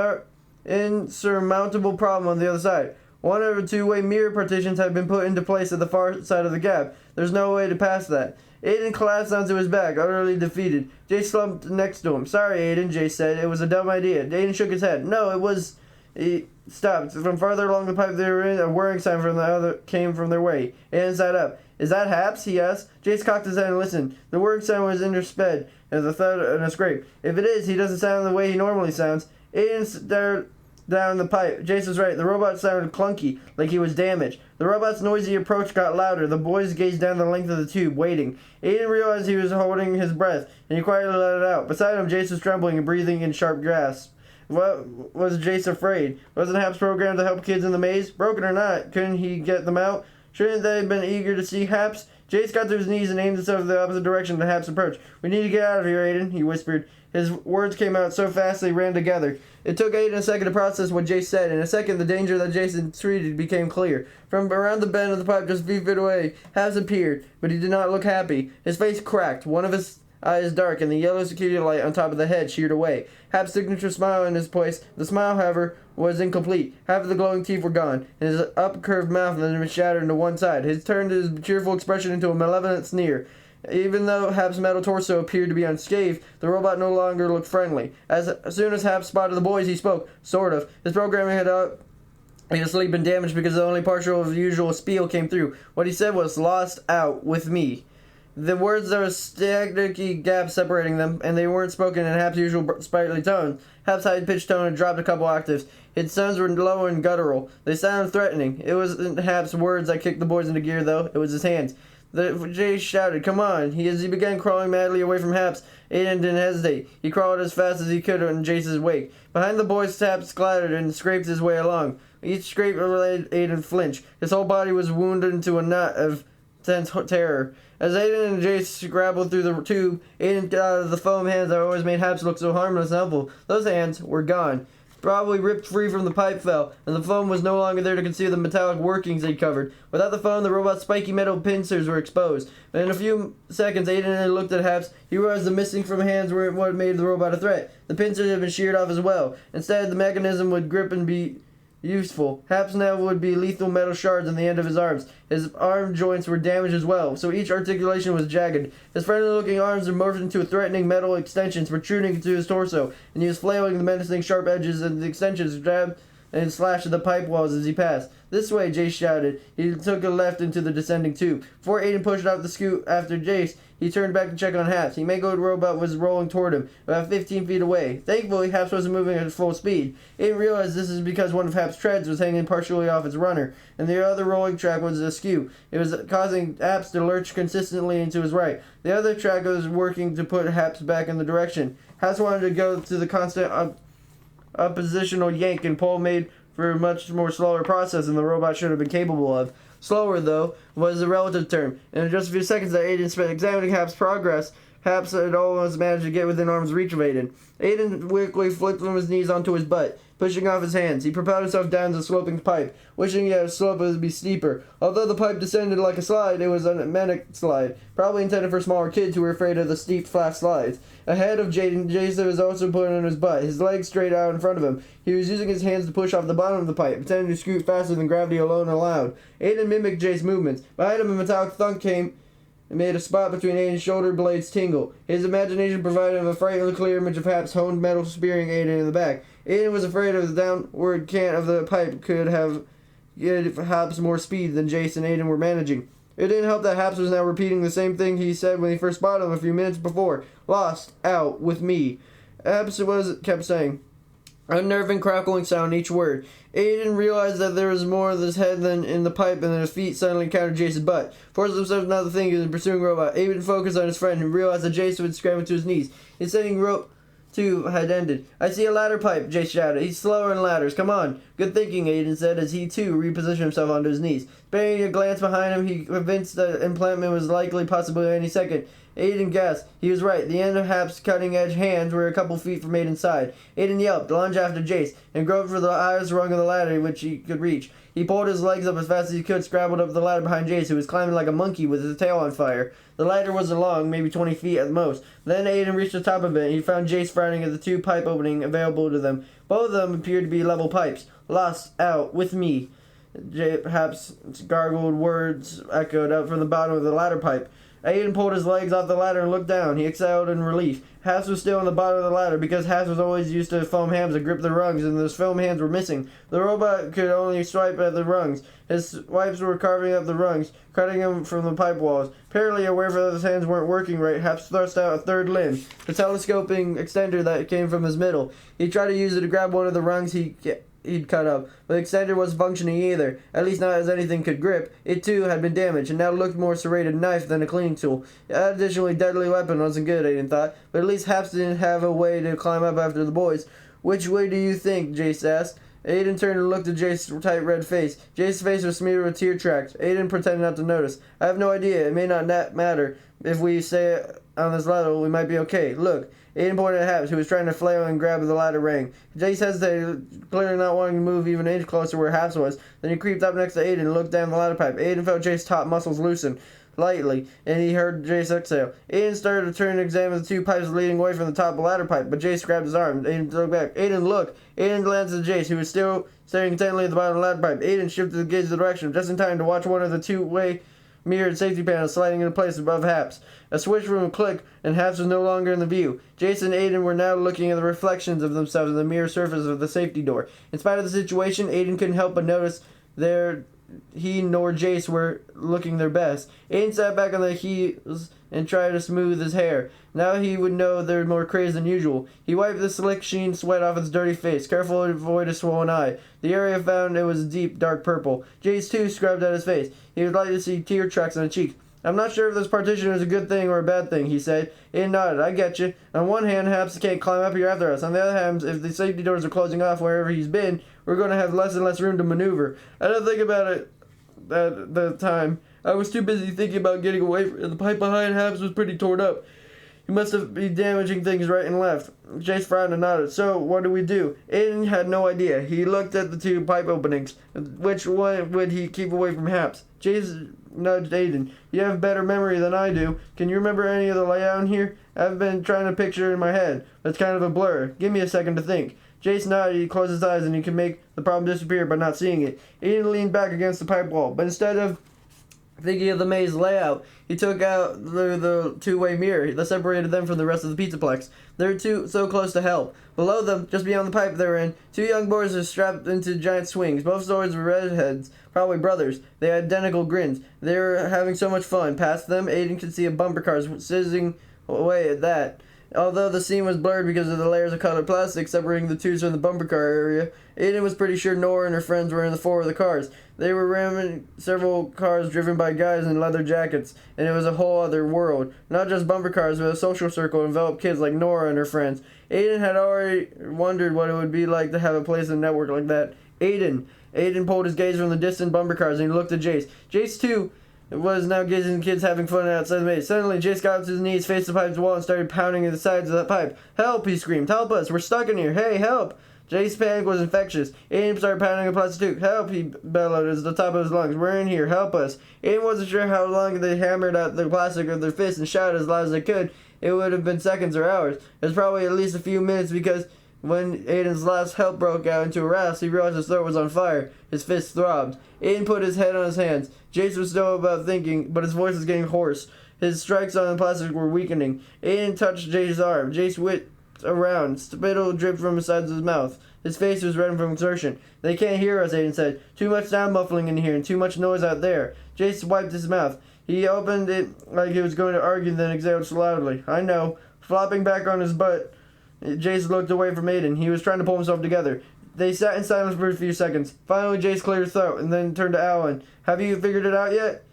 insurmountable problem on the other side. One of the two-way mirror partitions had been put into place at the far side of the gap. There's no way to pass that. Aiden collapsed onto his back, utterly defeated. Jace slumped next to him. "Sorry, Aiden," Jace said. "It was a dumb idea." Aiden shook his head. "No, it was..." He stopped. From farther along the pipe they were in, a whirring sound from the other came from their way. Aiden sat up. "Is that Happs?" he asked. Jace cocked his head and listened. The whirring sound was intersped as a thud and a scrape. "If it is, he doesn't sound the way he normally sounds." Aiden stared down the pipe. Jace was right. The robot sounded clunky, like he was damaged. The robot's noisy approach got louder. The boys gazed down the length of the tube, waiting. Aiden realized he was holding his breath, and he quietly let it out. Beside him, Jace was trembling and breathing in sharp gasps. What was Jace afraid? Wasn't Happs programmed to help kids in the maze? Broken or not, couldn't he get them out? Shouldn't they have been eager to see Happs? Jace got to his knees and aimed himself in the opposite direction to Happs' approach. "We need to get out of here, Aiden," he whispered. His words came out so fast they ran together. It took Aiden a second to process what Jace said. In a second, the danger that Jason treated became clear. From around the bend of the pipe just a few feet away, Happs appeared, but he did not look happy. His face cracked, one of his eyes dark, and the yellow security light on top of the head sheared away. Happs' signature smile in his place. The smile, however, was incomplete. Half of the glowing teeth were gone, and his up-curved mouth had been shattered into one side. His turned his cheerful expression into a malevolent sneer. Even though Happs' metal torso appeared to be unscathed, the robot no longer looked friendly. As soon as Happs spotted the boys, he spoke. Sort of. His programming had been asleep and damaged because only partial of the usual spiel came through. What he said was, "Lost out with me." The words, there was staticky gap separating them, and they weren't spoken in Happs' usual sprightly tone. Happs' high-pitched tone had dropped a couple octaves. His sounds were low and guttural. They sounded threatening. It wasn't Happs' words that kicked the boys into gear, though. It was his hands. Jace shouted, "Come on!" As he began crawling madly away from Happs, Aiden didn't hesitate. He crawled as fast as he could in Jace's wake. Behind the boys, Happs clattered and scraped his way along. Each scrape made Aiden flinch. His whole body was wounded into a knot of tense terror. As Aiden and Jace scrabbled through the tube, Aiden got out of the foam hands that always made Happs look so harmless and helpful. Those hands were gone. Probably ripped free from the pipe fell, and the foam was no longer there to conceal the metallic workings they'd covered. Without the foam, the robot's spiky metal pincers were exposed. But in a few seconds, Aiden looked at Happs. He realized the missing from hands were what made the robot a threat. The pincers had been sheared off as well. Instead, the mechanism would grip and be useful. Happs now would be lethal metal shards on the end of his arms. His arm joints were damaged as well, so each articulation was jagged. His friendly-looking arms were morphed into threatening metal extensions protruding into his torso, and he was flailing the menacing sharp edges and the extensions grabbed and slashed at the pipe walls as he passed. "This way," Jace shouted. He took a left into the descending tube. Before Aiden pushed off the scoot after Jace, he turned back to check on Happs. The Mako robot was rolling toward him, about 15 feet away. Thankfully, Happs wasn't moving at full speed. Aiden realized this is because one of Happs' treads was hanging partially off its runner, and the other rolling track was askew. It was causing Happs to lurch consistently into his right. The other track was working to put Happs back in the direction. Happs wanted to go to the constant oppositional yank and pull made for a much more slower process than the robot should have been capable of. Slower, though, was a relative term, and in just a few seconds that Aiden spent examining Happs' progress, Happs had almost managed to get within arm's reach of Aiden. Aiden quickly flipped from his knees onto his butt, pushing off his hands. He propelled himself down the sloping pipe, wishing that a slope would be steeper. Although the pipe descended like a slide, it was a manic slide, probably intended for smaller kids who were afraid of the steep, flat slides. Ahead of Jaden, Jason was also put on his butt, his legs straight out in front of him. He was using his hands to push off the bottom of the pipe, pretending to scoot faster than gravity alone allowed. Aiden mimicked Jace's movements. Behind him, a metallic thunk came It made a spot between Aiden's shoulder blades tingle. His imagination provided him a frighteningly clear image of Happs' honed metal spearing Aiden in the back. Aiden was afraid of the downward cant of the pipe could have given Happs more speed than Jace and Aiden were managing. It didn't help that Happs was now repeating the same thing he said when he first spotted him a few minutes before. Lost, out, with me. Happs kept saying, unnerving, crackling sound each word. Aiden realized that there was more of his head than in the pipe, and then his feet suddenly encountered Jace's butt. Forced himself not to think he was a pursuing robot. Aiden focused on his friend and realized that Jace would scramble to his knees. His setting rope 2 had ended. I see a ladder pipe, Jace shouted. He's slower in ladders. Come on. Good thinking, Aiden said as he too repositioned himself onto his knees. Sparing a glance behind him, he convinced that implantment was likely possible any second. Aiden gasped. He was right. The end of Happs' cutting-edge hands were a couple feet from Aiden's side. Aiden yelped, lunged after Jace, and groped for the highest rung of the ladder which he could reach. He pulled his legs up as fast as he could, scrambled up the ladder behind Jace, who was climbing like a monkey with his tail on fire. The ladder was long, maybe 20 feet at the most. Then Aiden reached the top of it, and he found Jace frowning at the 2 pipe openings available to them. Both of them appeared to be level pipes. Lost, out, with me. Happs' gargled words echoed up from the bottom of the ladder pipe. Aiden pulled his legs off the ladder and looked down. He exhaled in relief. Happs was still on the bottom of the ladder because Happs was always used to foam hands that gripped the rungs, and those foam hands were missing. The robot could only swipe at the rungs. His swipes were carving up the rungs, cutting them from the pipe walls. Apparently aware that his hands weren't working right, Happs thrust out a third limb, the telescoping extender that came from his middle. He tried to use it to grab one of the rungs he'd cut up, but the extender wasn't functioning either, at least not as anything could grip. It too had been damaged, and now looked more serrated knife than a cleaning tool. An additionally deadly weapon wasn't good, Aiden thought, but at least Happs didn't have a way to climb up after the boys. Which way do you think? Jace asked. Aiden turned and looked at Jace's tight red face. Jace's face was smeared with tear tracks. Aiden pretended not to notice. I have no idea. It may not matter. If we stay on this ladder, we might be okay. Look. Aiden pointed at Happs, who was trying to flail and grab the ladder ring. Jace hesitated, clearly not wanting to move even an inch closer where Happs was. Then he creeped up next to Aiden and looked down the ladder pipe. Aiden felt Jace's top muscles loosen lightly, and he heard Jace exhale. Aiden started to turn and examine the 2 pipes leading away from the top of the ladder pipe, but Jace grabbed his arm. Aiden looked back. Aiden, look! Aiden glanced at Jace, who was still staring intently at the bottom of the ladder pipe. Aiden shifted the gaze the direction, just in time to watch one of the 2-way mirrored safety panels sliding into place above Happs. A switch room would click, and Happs was no longer in the view. Jason and Aiden were now looking at the reflections of themselves in the mirror surface of the safety door. In spite of the situation, Aiden couldn't help but notice he nor Jace were looking their best. Aiden sat back on the heels and tried to smooth his hair. Now he would know they're more crazed than usual. He wiped the slick sheen sweat off his dirty face, careful to avoid a swollen eye. The area found it was deep, dark purple. Jace, too, scrubbed at his face. He would like to see tear tracks on his cheeks. I'm not sure if this partition is a good thing or a bad thing, he said. Aiden nodded. I get you. On one hand, Happs can't climb up here after us. On the other hand, if the safety doors are closing off wherever he's been, we're going to have less and less room to maneuver. I didn't think about it at the time. I was too busy thinking about getting away from the pipe behind Happs was pretty torn up. He must have been damaging things right and left. Jace frowned and nodded. So, what do we do? Aiden had no idea. He looked at the 2 pipe openings. Which one would he keep away from Happs? Jace nudged Aiden. You have better memory than I do. Can you remember any of the layout in here? I've been trying to picture it in my head. It's kind of a blur. Give me a second to think. Jace nodded. He closed his eyes and he could make the problem disappear by not seeing it. Aiden leaned back against the pipe wall, but instead of thinking of the maze layout, he took out the 2-way mirror that separated them from the rest of the pizzaplex. They were so close to help. Below them, just beyond the pipe they were in, 2 young boys were strapped into giant swings. Both swords were redheads, probably brothers. They had identical grins. They were having so much fun. Past them, Aiden could see a bumper car sizzling away at that. Although the scene was blurred because of the layers of colored plastic separating the 2s from the bumper car area, Aiden was pretty sure Nora and her friends were in the 4 of the cars. They were ramming several cars driven by guys in leather jackets, and it was a whole other world. Not just bumper cars, but a social circle enveloped kids like Nora and her friends. Aiden had already wondered what it would be like to have a place in a network like that. Aiden pulled his gaze from the distant bumper cars and he looked at Jace. Jace, too, was now gazing at the kids having fun outside the maze. Suddenly, Jace got up to his knees, faced the pipe's wall, and started pounding at the sides of the pipe. Help, he screamed. Help us. We're stuck in here. Hey, help. Jace's panic was infectious. Aiden started pounding a plastic tube. Help, he bellowed at the top of his lungs. We're in here. Help us. Aiden wasn't sure how long they hammered at the plastic with their fists and shouted as loud as they could. It would have been seconds or hours. It was probably at least a few minutes because when Aiden's last help broke out into a rasp, he realized his throat was on fire. His fists throbbed. Aiden put his head on his hands. Jace was still about thinking, but his voice was getting hoarse. His strikes on the plastic were weakening. Aiden touched Jay's arm. Jace whipped around. Spittle dripped from the sides of his mouth. His face was red from exertion. They can't hear us, Aiden said. Too much sound muffling in here and too much noise out there. Jace wiped his mouth. He opened it like he was going to argue, then exhaled loudly. I know. Flopping back on his butt, Jace looked away from Aiden. He was trying to pull himself together. They sat in silence for a few seconds. Finally, Jace cleared his throat and then turned to Alan. Have you figured it out yet?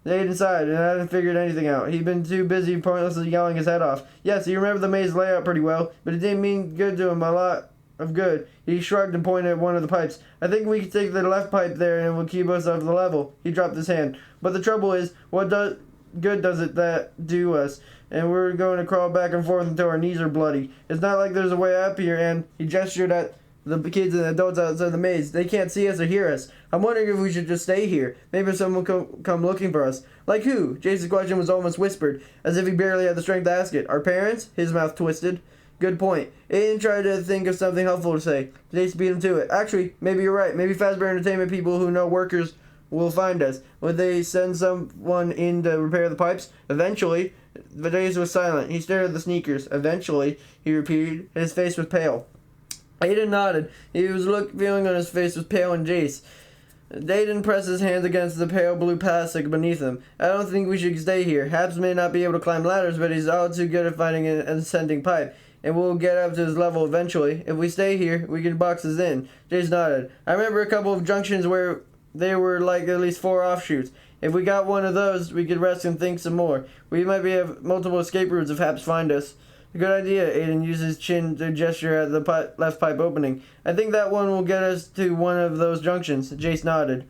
Aiden sighed, and I hadn't figured anything out. He'd been too busy pointlessly yelling his head off. Yes, he remembered the maze layout pretty well, but it didn't mean good to him a lot of good. He shrugged and pointed at one of the pipes. I think we can take the left pipe there and it will keep us off the level. He dropped his hand. But the trouble is, good does it that do us? And we're going to crawl back and forth until our knees are bloody. It's not like there's a way up here, and he gestured at the kids and adults outside the maze. They can't see us or hear us. I'm wondering if we should just stay here. Maybe someone will come looking for us. Like who? Jason's question was almost whispered, as if he barely had the strength to ask it. Our parents? His mouth twisted. Good point. Aiden tried to think of something helpful to say. Jason beat him to it. Actually, maybe you're right. Maybe Fazbear Entertainment people who know workers will find us. Would they send someone in to repair the pipes? Eventually. But Jason was silent. He stared at the sneakers. Eventually, he repeated. His face was pale. Aiden nodded. Feeling on his face was pale and Jace. Aiden pressed his hands against the pale blue plastic beneath him. I don't think we should stay here. Happs may not be able to climb ladders, but he's all too good at finding an ascending pipe. And we'll get up to his level eventually. If we stay here, we can box us in. Jace nodded. I remember a couple of junctions where there were like at least 4 offshoots. If we got one of those, we could rest and think some more. We might have multiple escape routes if Happs find us. Good idea. Aiden used his chin to gesture at the left pipe opening. I think that one will get us to one of those junctions. Jace nodded.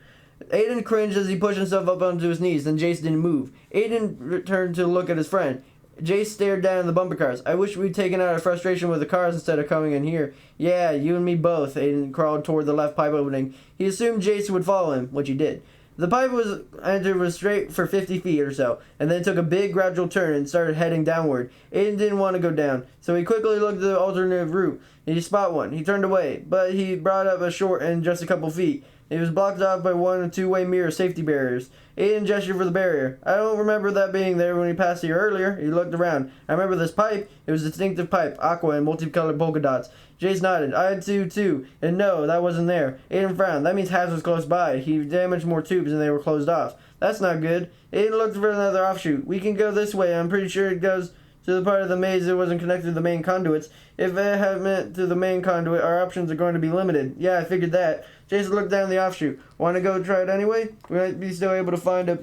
Aiden cringed as he pushed himself up onto his knees, and Jace didn't move. Aiden returned to look at his friend. Jace stared down at the bumper cars. I wish we'd taken out our frustration with the cars instead of coming in here. Yeah, you and me both. Aiden crawled toward the left pipe opening. He assumed Jace would follow him, which he did. The pipe was straight for 50 feet or so, and then took a big gradual turn and started heading downward. Aiden didn't want to go down, so he quickly looked at the alternative route. He spotted one. He turned away, but he brought up a short and just a couple feet. It was blocked off by 1 and 2-way mirror safety barriers. Aiden gestured for the barrier. I don't remember that being there when he passed here earlier. He looked around. I remember this pipe. It was a distinctive pipe, aqua and multicolored polka dots. Jace nodded. I had two, too. And no, that wasn't there. Aiden frowned. That means Happs was close by. He damaged more tubes and they were closed off. That's not good. Aiden looked for another offshoot. We can go this way. I'm pretty sure it goes to the part of the maze that wasn't connected to the main conduits. If it had meant to the main conduit, our options are going to be limited. Yeah, I figured that. Jason looked down the offshoot. Want to go try it anyway? We might be still able to find a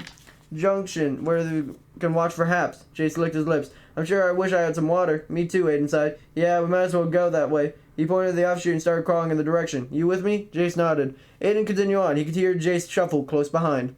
junction where they can watch for Happs. Jason licked his lips. I'm sure I wish I had some water. Me too, Aiden sighed. Yeah, we might as well go that way. He pointed at the offshoot and started crawling in the direction. You with me? Jace nodded. Aiden continued on. He could hear Jace shuffle close behind.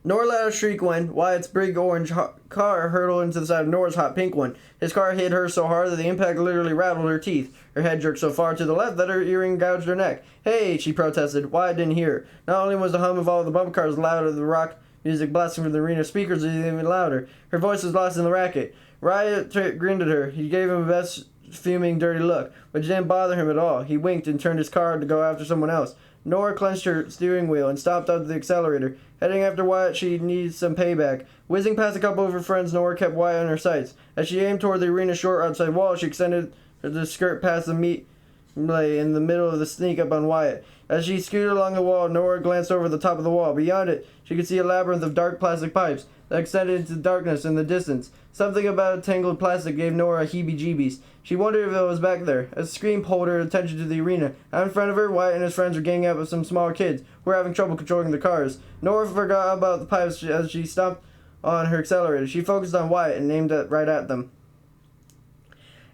Nora let out a shriek when Wyatt's big orange car hurtled into the side of Nora's hot pink one. His car hit her so hard that the impact literally rattled her teeth. Her head jerked so far to the left that her earring gouged her neck. Hey, she protested. Wyatt didn't hear her. Not only was the hum of all the bumper cars loud as the rock music blasting from the arena speakers was even louder, her voice was lost in the racket. Wyatt grinned at her. He gave him a best fuming, dirty look, which didn't bother him at all. He winked and turned his car to go after someone else. Nora clenched her steering wheel and stopped up the accelerator. Heading after Wyatt, she needed some payback. Whizzing past a couple of her friends, Nora kept Wyatt on her sights. As she aimed toward the arena's short outside wall, she extended the skirt past the meat lay in the middle of the sneak up on Wyatt. As she scooted along the wall, Nora glanced over the top of the wall. Beyond it, she could see a labyrinth of dark plastic pipes that extended into darkness in the distance. Something about tangled plastic gave Nora heebie-jeebies. She wondered if it was back there. A scream pulled her attention to the arena. Out in front of her, Wyatt and his friends were ganging up with some smaller kids who were having trouble controlling the cars. Nora forgot about the pipes as she stopped on her accelerator. She focused on Wyatt and aimed right at them.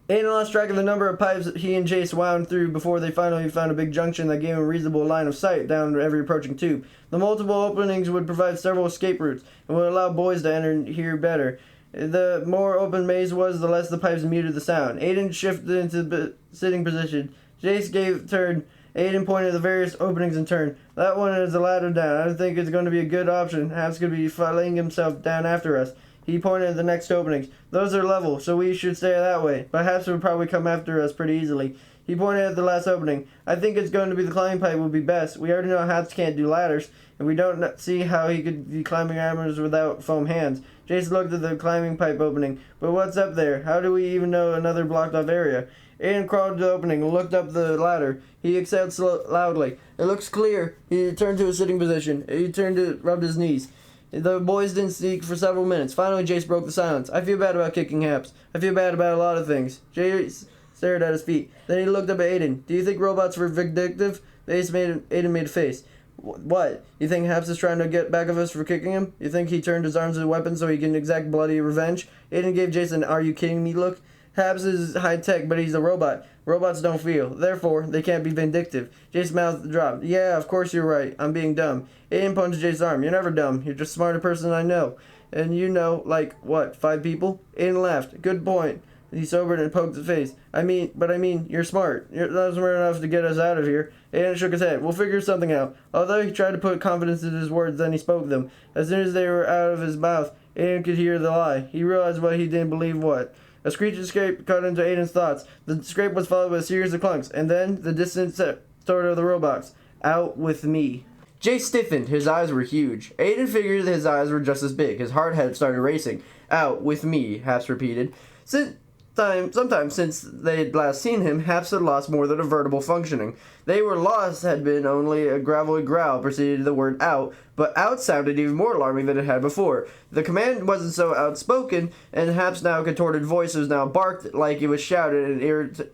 Aiden lost track of the number of pipes that he and Jace wound through before they finally found a big junction that gave him a reasonable line of sight down every approaching tube. The multiple openings would provide several escape routes and would allow boys to enter here better. The more open maze was, the less the pipes muted the sound. Aiden shifted into the sitting position. Jace turned. Aiden pointed at the various openings and turned. That one is a ladder down. I don't think it's going to be a good option. Happs could be flinging himself down after us. He pointed at the next openings. Those are level, so we should stay that way. But Happs would probably come after us pretty easily. He pointed at the last opening. I think it's going to be the climbing pipe would be best. We already know Happs can't do ladders, and we don't see how he could be climbing ladders without foam hands. Jace looked at the climbing pipe opening. But what's up there? How do we even know another blocked off area? Aiden crawled to the opening and looked up the ladder. He exhaled loudly. It looks clear. He returned to a sitting position. He turned to rubbed his knees. The boys didn't speak for several minutes. Finally, Jace broke the silence. I feel bad about kicking Happs. I feel bad about a lot of things. Jace stared at his feet. Then he looked up at Aiden. Do you think robots were vindictive? Aiden made a face. What? You think Happs is trying to get back at us for kicking him? You think he turned his arms into weapons so he can exact bloody revenge? Aiden gave Jason an "Are you kidding me" look. Happs is high-tech, but he's a robot. Robots don't feel. Therefore, they can't be vindictive. Jace's mouth dropped. Yeah, of course you're right. I'm being dumb. Aiden punched Jace's arm. You're never dumb. You're just the smartest person I know. And you know, like, what, 5 people? Aiden laughed. Good point. He sobered and poked his face. I mean, you're smart. You're not smart enough to get us out of here. Aiden shook his head. We'll figure something out. Although he tried to put confidence in his words, then he spoke them. As soon as they were out of his mouth, Aiden could hear the lie. He realized what he didn't believe what. A screeching scrape cut into Aiden's thoughts. The scrape was followed by a series of clunks, and then the distant snort of the robots. Out with me. Jay stiffened. His eyes were huge. Aiden figured his eyes were just as big. His heart had started racing. Out with me, Happs repeated. Sometime since they'd last seen him, Happs had lost more than a vertebral functioning. They were lost had been only a gravelly growl preceded the word out, but out sounded even more alarming than it had before. The command wasn't so outspoken, and Happs' now contorted voice was now barked like it was shouted at an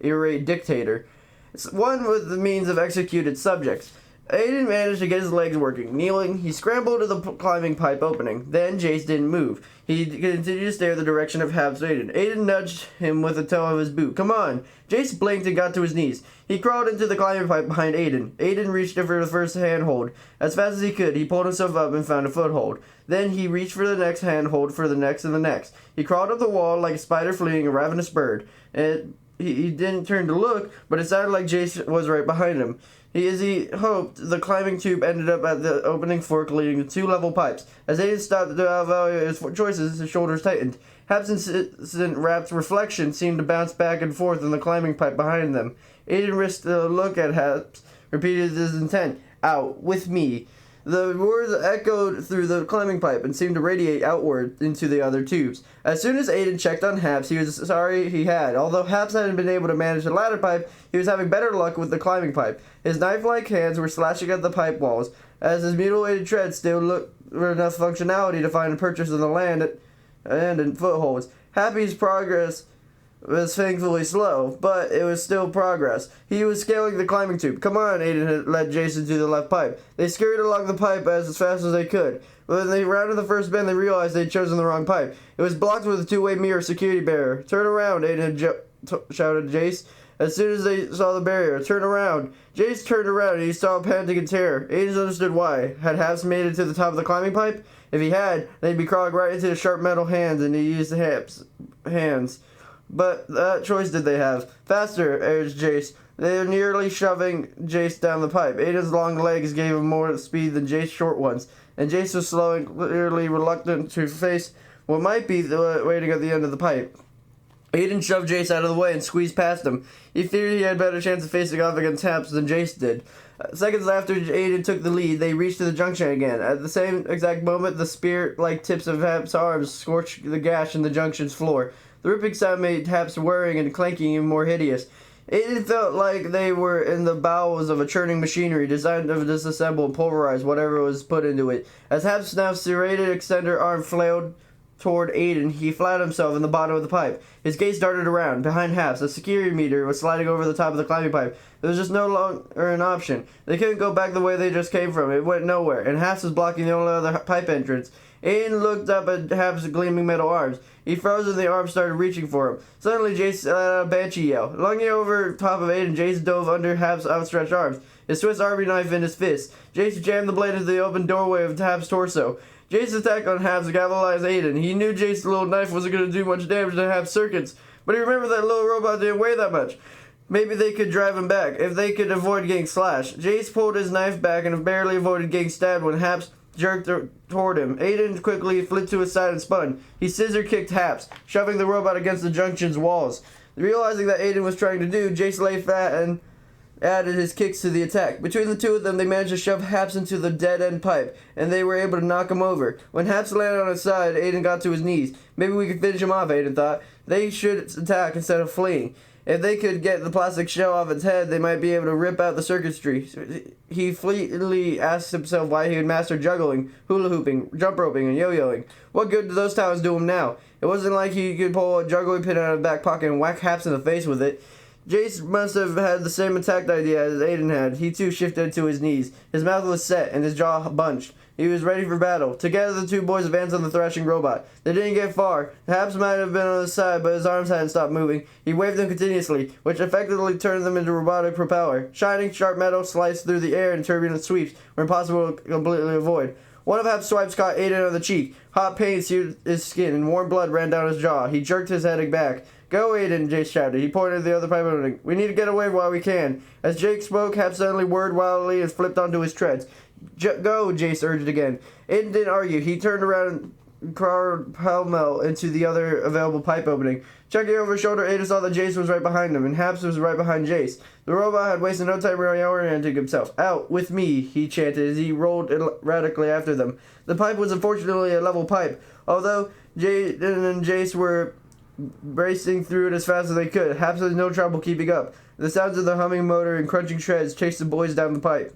irate dictator. It's one with the means of executed subjects. Aiden managed to get his legs working. Kneeling, he scrambled to the climbing pipe opening. Then Jace didn't move. He continued to stare the direction of Happs' Aiden. Aiden nudged him with the toe of his boot. Come on! Jace blinked and got to his knees. He crawled into the climbing pipe behind Aiden. Aiden reached for the first handhold. As fast as he could, he pulled himself up and found a foothold. Then he reached for the next handhold, for the next and the next. He crawled up the wall like a spider fleeing a ravenous bird. He didn't turn to look, but it sounded like Jace was right behind him. As he hoped, the climbing tube ended up at the opening fork leading to 2 level pipes. As Aiden stopped to evaluate his choices, his shoulders tightened. Happs' instant rapt reflection seemed to bounce back and forth in the climbing pipe behind them. Aiden risked a look at Happs, repeated his intent. Out with me. The words echoed through the climbing pipe and seemed to radiate outward into the other tubes. As soon as Aiden checked on Happs, he was sorry he had. Although Happs hadn't been able to manage the ladder pipe, he was having better luck with the climbing pipe. His knife-like hands were slashing at the pipe walls, as his mutilated treads still looked for enough functionality to find a purchase of the land and footholds. Happy's progress was thankfully slow, but it was still progress. He was scaling the climbing tube. Come on, Aiden had led Jason to the left pipe. They scurried along the pipe as fast as they could. When they rounded the first bend, they realized they'd chosen the wrong pipe. It was blocked with a 2-way mirror security barrier. Turn around, Aiden had shouted Jace. As soon as they saw the barrier, turn around. Jace turned around and he saw panting in terror. Aiden understood why. Had Happs made it to the top of the climbing pipe? If he had, they'd be crawling right into the sharp metal hands, and he used the Happs' hands. But that choice did they have? Faster, urged Jace. They were nearly shoving Jace down the pipe. Aiden's long legs gave him more speed than Jace's short ones, and Jace was slow and clearly reluctant to face what might be waiting at the end of the pipe. Aiden shoved Jace out of the way and squeezed past him. He feared he had a better chance of facing off against Happs than Jace did. Seconds after Aiden took the lead, they reached the junction again. At the same exact moment, the spear-like tips of Happs' arms scorched the gash in the junction's floor. The ripping sound made Happs' whirring and clanking even more hideous. It felt like they were in the bowels of a churning machinery designed to disassemble and pulverize whatever was put into it. As Happs' now serrated extender arm flailed toward Aiden, he flattened himself in the bottom of the pipe. His gaze darted around. Behind Happs, a security meter was sliding over the top of the climbing pipe. There was just no longer an option. They couldn't go back the way they just came from. It went nowhere, and Happs was blocking the only other pipe entrance. Aiden looked up at Happs' gleaming metal arms. He froze and the arms started reaching for him. Suddenly, Jace let out a banshee yell. Lunging over top of Aiden, Jace dove under Happs' outstretched arms, his Swiss Army knife in his fist. Jace jammed the blade into the open doorway of Happs' torso. Jace's attack on Happs galvanized Aiden. He knew Jace's little knife wasn't going to do much damage to Happs' circuits, but he remembered that little robot didn't weigh that much. Maybe they could drive him back, if they could avoid getting slashed. Jace pulled his knife back and barely avoided getting stabbed when Happs jerked toward him. Aiden quickly flipped to his side and spun. He scissor-kicked Happs, shoving the robot against the junction's walls. Realizing that Aiden was trying to do, Jace lay flat and added his kicks to the attack. Between the two of them, they managed to shove Happs into the dead-end pipe, and they were able to knock him over. When Happs landed on his side, Aiden got to his knees. Maybe we could finish him off, Aiden thought. They should attack instead of fleeing. If they could get the plastic shell off its head, they might be able to rip out the circuitry. He fleetly asked himself why he had mastered juggling, hula hooping, jump roping, and yo-yoing. What good did those talents do him now? It wasn't like he could pull a juggling pin out of his back pocket and whack Happs in the face with it. Jace must have had the same attack idea as Aiden had. He too shifted to his knees. His mouth was set and his jaw bunched. He was ready for battle. Together the two boys advanced on the thrashing robot. They didn't get far. Happs might have been on his side, but his arms hadn't stopped moving. He waved them continuously, which effectively turned them into robotic propeller. Shining, sharp metal sliced through the air in turbulent sweeps were impossible to completely avoid. One of Happs' swipes caught Aiden on the cheek. Hot pain seared his skin, and warm blood ran down his jaw. He jerked his head back. "Go, Aiden," Jace shouted. He pointed at the other pipe opening. "We need to get away while we can." As Jake spoke, Happs suddenly whirred wildly and flipped onto his treads. "Go," Jace urged again. Aiden didn't argue. He turned around and crawled pell-mell into the other available pipe opening. Checking over his shoulder, Aiden saw that Jace was right behind him, and Happs was right behind Jace. The robot had wasted no time reorienting himself. "Out with me," he chanted as he rolled erratically after them. The pipe was unfortunately a level pipe. Although Aiden and Jace were racing through it as fast as they could, Happs had no trouble keeping up. The sounds of the humming motor and crunching treads chased the boys down the pipe.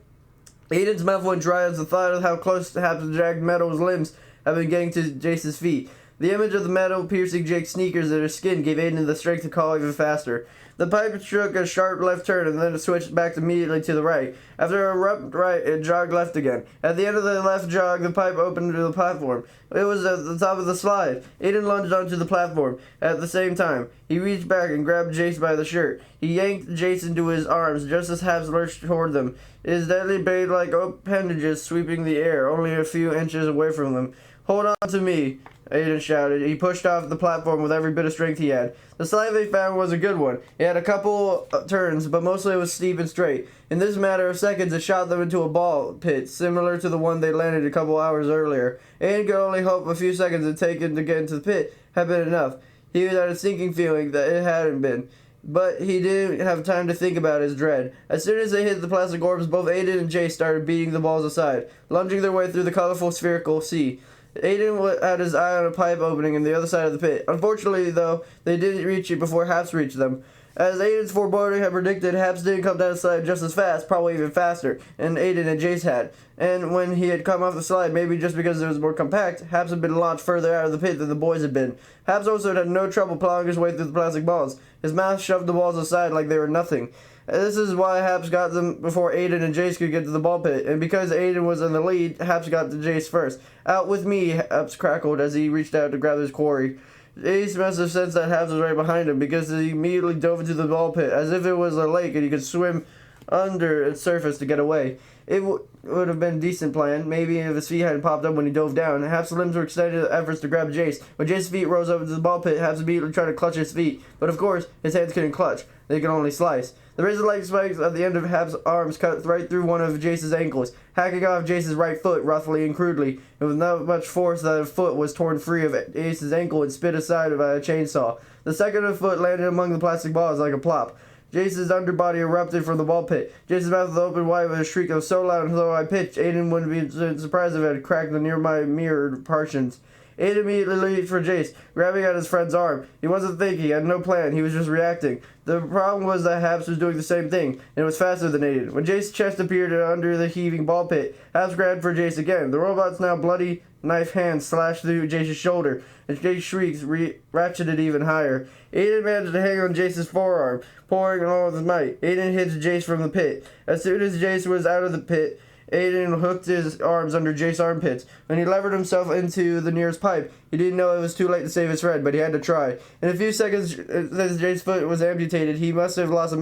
Aiden's mouth went dry as the thought of how close to Happs' dragged metal's limbs had been getting to Jace's feet. The image of the metal piercing Jake's sneakers and his skin gave Aiden the strength to call even faster. The pipe took a sharp left turn and then it switched back immediately to the right. After a abrupt right, it jogged left again. At the end of the left jog, the pipe opened to the platform. It was at the top of the slide. Aiden lunged onto the platform. At the same time, he reached back and grabbed Jace by the shirt. He yanked Jace into his arms just as Happs lurched toward them, his deadly blade-like appendages sweeping the air, only a few inches away from them. "Hold on to me," Aiden shouted. He pushed off the platform with every bit of strength he had. The slide they found was a good one. It had a couple turns, but mostly it was steep and straight. In this matter of seconds, it shot them into a ball pit, similar to the one they landed a couple hours earlier. Aiden could only hope a few seconds it taken to get into the pit had been enough. He had a sinking feeling that it hadn't been. But he didn't have time to think about his dread. As soon as they hit the plastic orbs, both Aiden and Jace started beating the balls aside, lunging their way through the colorful spherical sea. Aiden had his eye on a pipe opening in the other side of the pit. Unfortunately, though, they didn't reach it before Happs reached them. As Aiden's foreboding had predicted, Happs didn't come down the slide just as fast, probably even faster, than Aiden and Jace had. And when he had come off the slide, maybe just because it was more compact, Happs had been launched further out of the pit than the boys had been. Happs also had no trouble plowing his way through the plastic balls. His mouth shoved the balls aside like they were nothing. This is why Happs got them before Aiden and Jace could get to the ball pit, and because Aiden was in the lead, Happs got to Jace first. "Out with me," Happs crackled as he reached out to grab his quarry. Jace must have sensed that Happs was right behind him, because he immediately dove into the ball pit, as if it was a lake and he could swim under its surface to get away. It would have been a decent plan, maybe if his feet hadn't popped up when he dove down. Happs' limbs were extended in efforts to grab Jace. When Jace's feet rose up into the ball pit, Happs immediately tried to clutch his feet, but of course, his hands couldn't clutch. They could only slice. The razor-like spikes at the end of Happs' arms cut right through one of Jace's ankles, hacking off Jace's right foot roughly and crudely. And with not much force, the foot was torn free of Jace's ankle and spit aside by a chainsaw. The second foot landed among the plastic balls like a plop. Jace's underbody erupted from the ball pit. Jace's mouth was open wide with a shriek that was so loud and so high pitched, Aiden wouldn't be surprised if it had cracked the nearby mirrored partitions. Aiden immediately leaped for Jace, grabbing at his friend's arm. He wasn't thinking, he had no plan, he was just reacting. The problem was that Happs was doing the same thing, and it was faster than Aiden. When Jace's chest appeared under the heaving ball pit, Happs grabbed for Jace again. The robot's now bloody knife hand slashed through Jace's shoulder, and Jace's shrieks ratcheted even higher. Aiden managed to hang on Jace's forearm, pouring all of his might. Aiden hit Jace from the pit. As soon as Jace was out of the pit, Aiden hooked his arms under Jace's armpits. When he levered himself into the nearest pipe, he didn't know it was too late to save his friend, but he had to try. In a few seconds, as Jace's foot was amputated, he must have lost a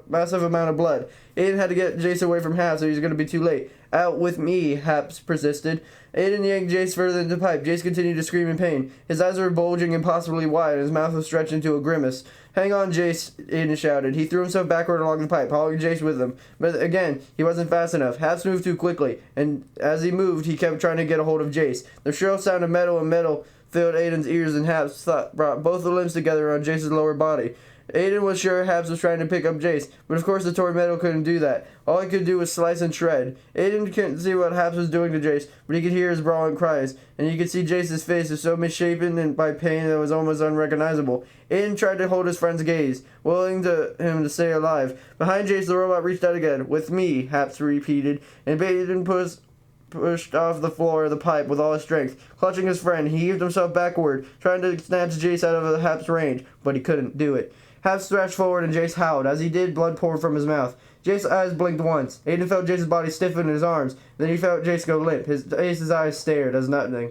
massive amount of blood. Aiden had to get Jace away from Happs, or he was going to be too late. "Out with me," Happs persisted. Aiden yanked Jace further into the pipe. Jace continued to scream in pain. His eyes were bulging impossibly wide, and his mouth was stretched into a grimace. "Hang on, Jace," Aiden shouted. He threw himself backward along the pipe, hauling Jace with him. But again, he wasn't fast enough. Happs moved too quickly, and as he moved, he kept trying to get a hold of Jace. The shrill sound of metal and metal filled Aiden's ears, and Happs brought both the limbs together on Jace's lower body. Aiden was sure Happs was trying to pick up Jace, but of course the toy metal couldn't do that. All he could do was slice and shred. Aiden couldn't see what Happs was doing to Jace, but he could hear his brawling cries, and you could see Jace's face was so misshapen and by pain that it was almost unrecognizable. Aiden tried to hold his friend's gaze, willing him to stay alive. Behind Jace, the robot reached out again. "With me," Happs repeated, and Aiden pushed off the floor of the pipe with all his strength. Clutching his friend, he heaved himself backward, trying to snatch Jace out of Happs' range, but he couldn't do it. Happs thrashed forward and Jace howled. As he did, blood poured from his mouth. Jace's eyes blinked once. Aiden felt Jace's body stiffen in his arms. Then he felt Jace go limp. Jace's eyes stared as nothing.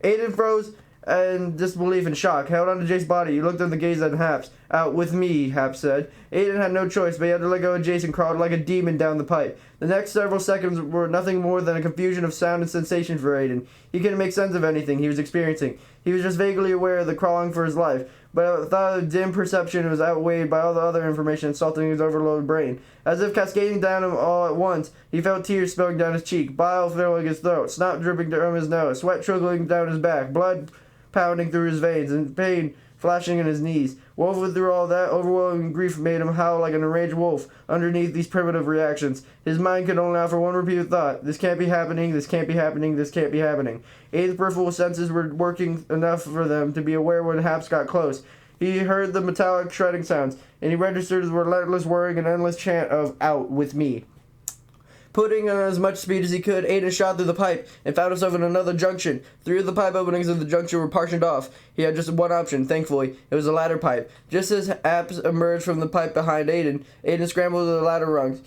Aiden froze in disbelief and shock, held onto Jace's body. He looked at the gaze at Happs. "Out with me," Happs said. Aiden had no choice, but he had to let go of Jace and crawled like a demon down the pipe. The next several seconds were nothing more than a confusion of sound and sensation for Aiden. He couldn't make sense of anything he was experiencing. He was just vaguely aware of the crawling for his life, but the thought of dim perception was outweighed by all the other information assaulting his overloaded brain. As if cascading down him all at once, he felt tears spilling down his cheek, bile filling his throat, snot dripping from his nose, sweat trickling down his back, blood pounding through his veins, and pain flashing in his knees. Woven through all that, overwhelming grief made him howl like an enraged wolf underneath these primitive reactions. His mind could only offer one repeated thought: "This can't be happening, this can't be happening, this can't be happening." Aiden's peripheral senses were working enough for them to be aware when Happs got close. He heard the metallic shredding sounds, and he registered his relentless whirring and endless chant of "Out with me." Putting on as much speed as he could, Aiden shot through the pipe and found himself in another junction. 3 of the pipe openings of the junction were partitioned off. He had just one option, thankfully. It was a ladder pipe. Just as Happs emerged from the pipe behind Aiden scrambled to the ladder rungs.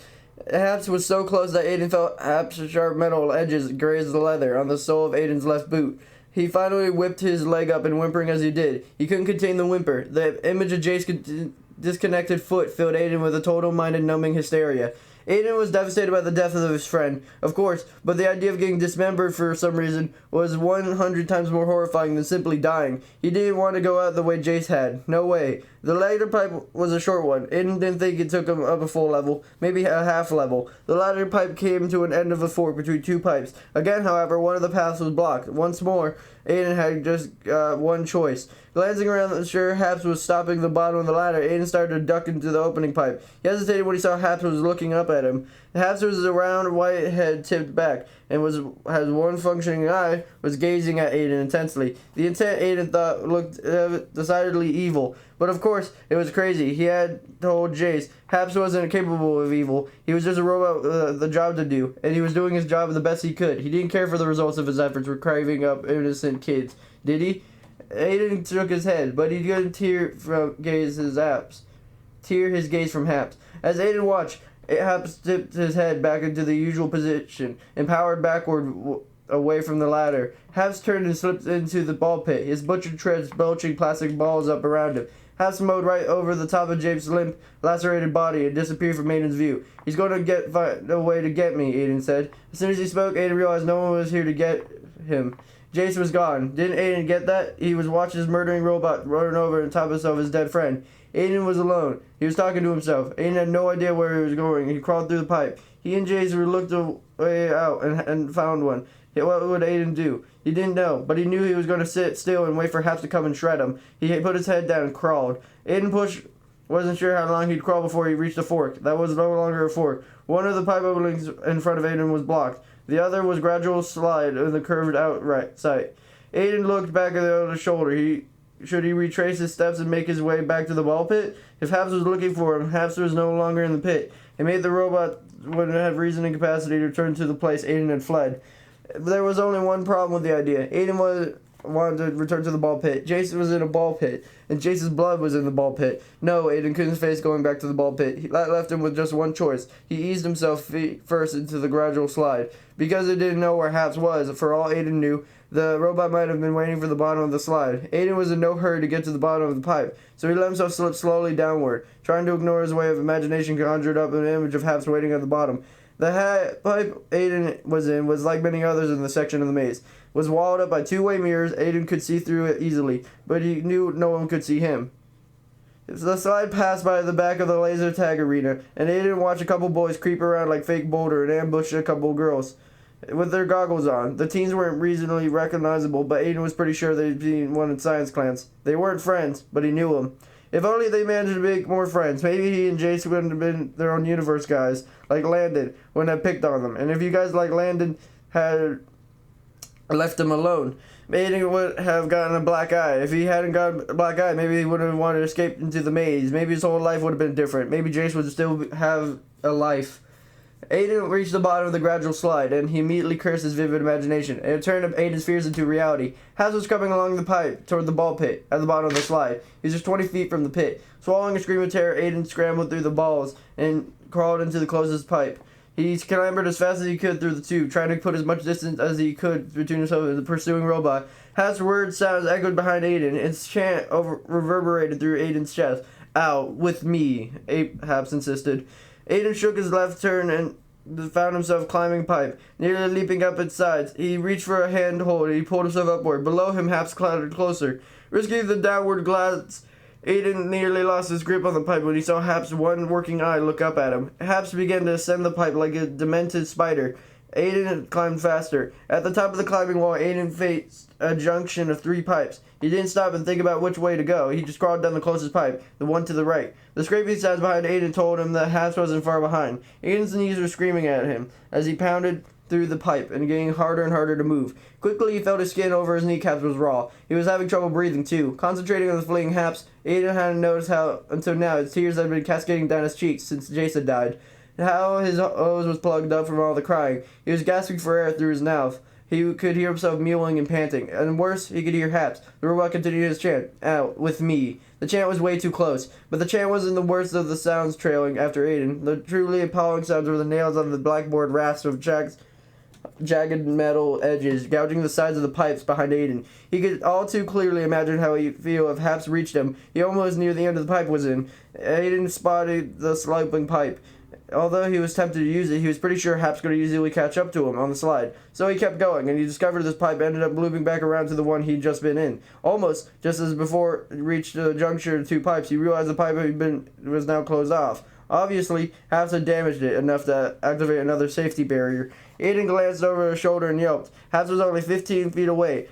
Happs was so close that Aiden felt Happs' sharp metal edges graze the leather on the sole of Aiden's left boot. He finally whipped his leg up and whimpering as he did. He couldn't contain the whimper. The image of Jace's disconnected foot filled Aiden with a total-minded, numbing hysteria. Aiden was devastated by the death of his friend, of course, but the idea of getting dismembered for some reason was 100 times more horrifying than simply dying. He didn't want to go out the way Jace had. No way. The ladder pipe was a short one. Aiden didn't think it took him up a full level, maybe a half level. The ladder pipe came to an end of a fork between 2 pipes. Again, however, one of the paths was blocked. Once more, Aiden had just one choice. Glancing around, sure Happs was stopping the bottom of the ladder, Aiden started to duck into the opening pipe. He hesitated when he saw Happs was looking up at him. Happs was a round white head tipped back, and had one functioning eye, was gazing at Aiden intensely. The intent Aiden thought looked decidedly evil, but of course it was crazy. He had told Jace Happs wasn't capable of evil. He was just a robot with the job to do, and he was doing his job the best he could. He didn't care for the results of his efforts for carving up innocent kids, did he? Aiden shook his head, but he couldn't tear his gaze from Happs. As Aiden watched, Happs tipped his head back into the usual position and powered backward away from the ladder. Happs turned and slipped into the ball pit, his butchered treads belching plastic balls up around him. Happs mowed right over the top of James' limp, lacerated body and disappeared from Aiden's view. "He's going to find a way to get me," Aiden said. As soon as he spoke, Aiden realized no one was here to get him. Jace was gone. Didn't Aiden get that? He was watching his murdering robot run over on top of his dead friend. Aiden was alone. He was talking to himself. Aiden had no idea where he was going. He crawled through the pipe. He and Jace looked a way out and found one. What would Aiden do? He didn't know, but he knew he was going to sit still and wait for Happs to come and shred him. He put his head down and crawled. Aiden wasn't sure how long he'd crawl before he reached a fork. That was no longer a fork. One of the pipe openings in front of Aiden was blocked. The other was gradual slide in the curved out right side. Aiden looked back at the other shoulder. Should he retrace his steps and make his way back to the ball pit? If Happs was looking for him, Happs was no longer in the pit. It made the robot wouldn't have reason and capacity to return to the place Aiden had fled. There was only one problem with the idea. Aiden wanted to return to the ball pit. Jason was in a ball pit, and Jason's blood was in the ball pit. No, Aiden couldn't face going back to the ball pit. That left him with just one choice. He eased himself feet first into the gradual slide. Because it didn't know where Happs was, for all Aiden knew, the robot might have been waiting for the bottom of the slide. Aiden was in no hurry to get to the bottom of the pipe, so he let himself slip slowly downward, trying to ignore his way of imagination conjured up an image of Happs waiting at the bottom. The pipe Aiden was in was like many others in the section of the maze. It was walled up by two-way mirrors. Aiden could see through it easily, but he knew no one could see him. The slide passed by the back of the laser tag arena, and Aiden watched a couple boys creep around like fake Boulder and ambush a couple girls with their goggles on. The teens weren't reasonably recognizable, but Aiden was pretty sure they'd been one in science clans. They weren't friends, but he knew them. If only they managed to make more friends, maybe he and Jace wouldn't have been their own universe guys, like Landon wouldn't have picked on them. And if you guys like Landon had left him alone, Aiden would have gotten a black eye. If he hadn't gotten a black eye, maybe he wouldn't have wanted to escape into the maze. Maybe his whole life would have been different. Maybe Jace would still have a life. Aiden reached the bottom of the gradual slide, and he immediately cursed his vivid imagination. It turned Aiden's fears into reality. Happs was coming along the pipe toward the ball pit at the bottom of the slide. He was just 20 feet from the pit. Swallowing a scream of terror, Aiden scrambled through the balls and crawled into the closest pipe. He clambered as fast as he could through the tube, trying to put as much distance as he could between himself and the pursuing robot. Happs' word sounds echoed behind Aiden. Its chant reverberated through Aiden's chest. "Out with me," Happs insisted. Aiden shook his left turn and found himself climbing pipe, nearly leaping up its sides. He reached for a handhold and he pulled himself upward. Below him, Happs clattered closer. Risking the downward glance, Aiden nearly lost his grip on the pipe when he saw Happs' one working eye look up at him. Happs began to ascend the pipe like a demented spider. Aiden climbed faster. At the top of the climbing wall, Aiden faced a junction of 3 pipes. He didn't stop and think about which way to go. He just crawled down the closest pipe, the one to the right. The scraping sounds behind Aiden told him that Happs wasn't far behind. Aiden's knees were screaming at him as he pounded through the pipe and getting harder and harder to move. Quickly, he felt his skin over his kneecaps was raw. He was having trouble breathing, too. Concentrating on the fleeing Happs, Aiden hadn't noticed how, until now, his tears had been cascading down his cheeks since Jason died. How his nose was plugged up from all the crying. He was gasping for air through his mouth. He could hear himself mewing and panting. And worse, he could hear Happs. The robot continued his chant. "Out with me." The chant was way too close. But the chant wasn't the worst of the sounds trailing after Aiden. The truly appalling sounds were the nails on the blackboard rasp of jagged metal edges, gouging the sides of the pipes behind Aiden. He could all too clearly imagine how he'd feel if Happs reached him. He almost knew the end of the pipe was in. Aiden spotted the sloping pipe. Although he was tempted to use it, he was pretty sure Happs could easily catch up to him on the slide. So he kept going, and he discovered this pipe ended up looping back around to the one he'd just been in. Almost, just as before he reached the juncture of 2 pipes, he realized the pipe was now closed off. Obviously, Happs had damaged it enough to activate another safety barrier. Aiden glanced over his shoulder and yelped. Happs was only 15 feet away.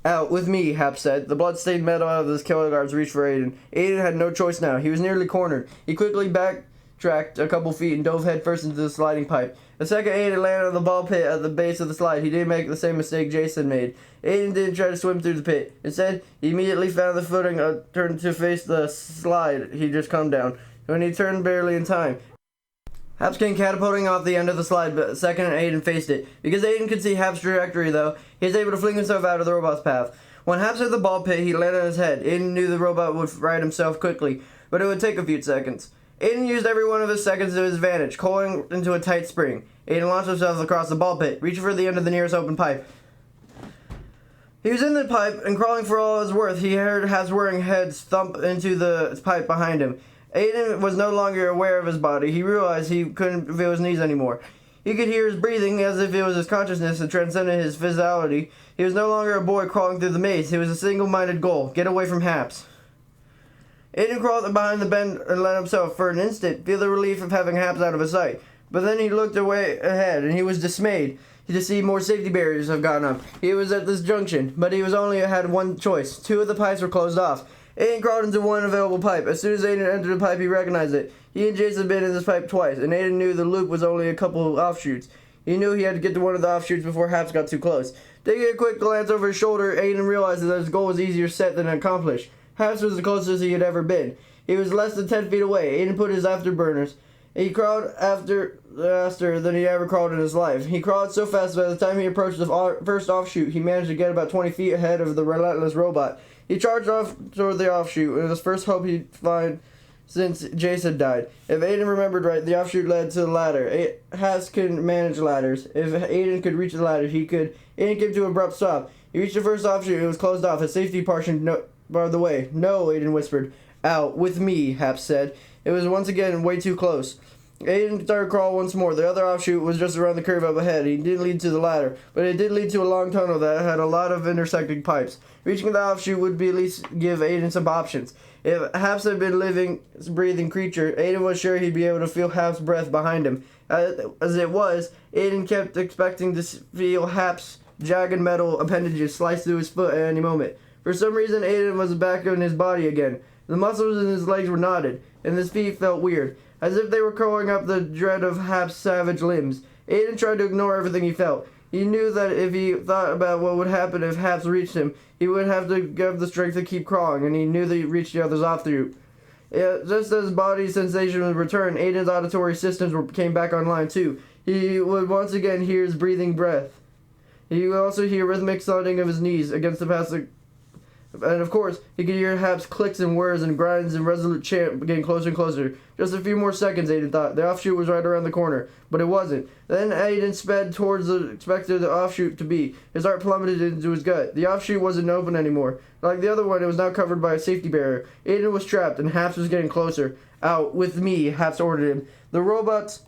"Out with me," Happs said. The blood-stained metal out of his killer guards reached for Aiden. Aiden had no choice now. He was nearly cornered. He quickly backtracked a couple feet and dove headfirst into the sliding pipe. The second Aiden landed on the ball pit at the base of the slide, he didn't make the same mistake Jason made. Aiden didn't try to swim through the pit. Instead, he immediately found the footing, turned to face the slide he'd just come down. When he turned barely in time, Happs came catapulting off the end of the slide, but the second Aiden faced it. Because Aiden could see Happs' trajectory, though, he was able to fling himself out of the robot's path. When Happs hit the ball pit, he landed on his head. Aiden knew the robot would right himself quickly, but it would take a few seconds. Aiden used every one of his seconds to his advantage, coiling into a tight spring. Aiden launched himself across the ball pit, reaching for the end of the nearest open pipe. He was in the pipe, and crawling for all his worth, he heard Happs' whirring heads thump into the pipe behind him. Aiden was no longer aware of his body. He realized he couldn't feel his knees anymore. He could hear his breathing as if it was his consciousness that transcended his physicality. He was no longer a boy crawling through the maze. He was a single-minded goal. Get away from Happs. Aiden crawled behind the bend and let himself, for an instant, feel the relief of having Happs out of his sight. But then he looked away ahead, and he was dismayed to see more safety barriers have gone up. He was at this junction, but he had one choice. 2 of the pipes were closed off. Aiden crawled into one available pipe. As soon as Aiden entered the pipe, he recognized it. He and Jason had been in this pipe twice, and Aiden knew the loop was only a couple of offshoots. He knew he had to get to one of the offshoots before Happs got too close. Taking a quick glance over his shoulder, Aiden realized that his goal was easier set than accomplished. Happs was the closest he had ever been. He was less than 10 feet away. Aiden put his afterburners. He crawled faster than he ever crawled in his life. He crawled so fast by the time he approached the first offshoot, he managed to get about 20 feet ahead of the relentless robot. He charged off toward the offshoot, and his first hope he'd find since Jason died. If Aiden remembered right, the offshoot led to the ladder. Happs can manage ladders. If Aiden could reach the ladder, he could. Aiden came to an abrupt stop. He reached the first offshoot. It was closed off. His safety portion barred the way. "No," Aiden whispered. "Out with me," Happs said. It was once again way too close. Aiden started to crawl once more. The other offshoot was just around the curve up ahead. He didn't lead to the ladder, but it did lead to a long tunnel that had a lot of intersecting pipes. Reaching the offshoot would be at least give Aiden some options. If Happs had been a living, breathing creature, Aiden was sure he'd be able to feel Happs' breath behind him. As it was, Aiden kept expecting to feel Happs' jagged metal appendages slice through his foot at any moment. For some reason, Aiden was back in his body again. The muscles in his legs were knotted, and his feet felt weird, as if they were crawling up the dread of Happs' savage limbs. Aiden tried to ignore everything he felt. He knew that if he thought about what would happen if Happs reached him, he would have to have the strength to keep crawling, and he knew that he'd reach the other's offroute. Just as body sensation would return, Aiden's auditory systems came back online too. He would once again hear his breathing breath. He would also hear rhythmic thudding of his knees against the plastic. And of course, he could hear Happs' clicks and whirs and grinds and resolute chant getting closer and closer. Just a few more seconds, Aiden thought. The offshoot was right around the corner, but it wasn't. Then Aiden sped towards the expected offshoot to be. His heart plummeted into his gut. The offshoot wasn't open anymore. Like the other one, it was now covered by a safety barrier. Aiden was trapped, and Happs was getting closer. Out with me, Happs ordered him. The robot's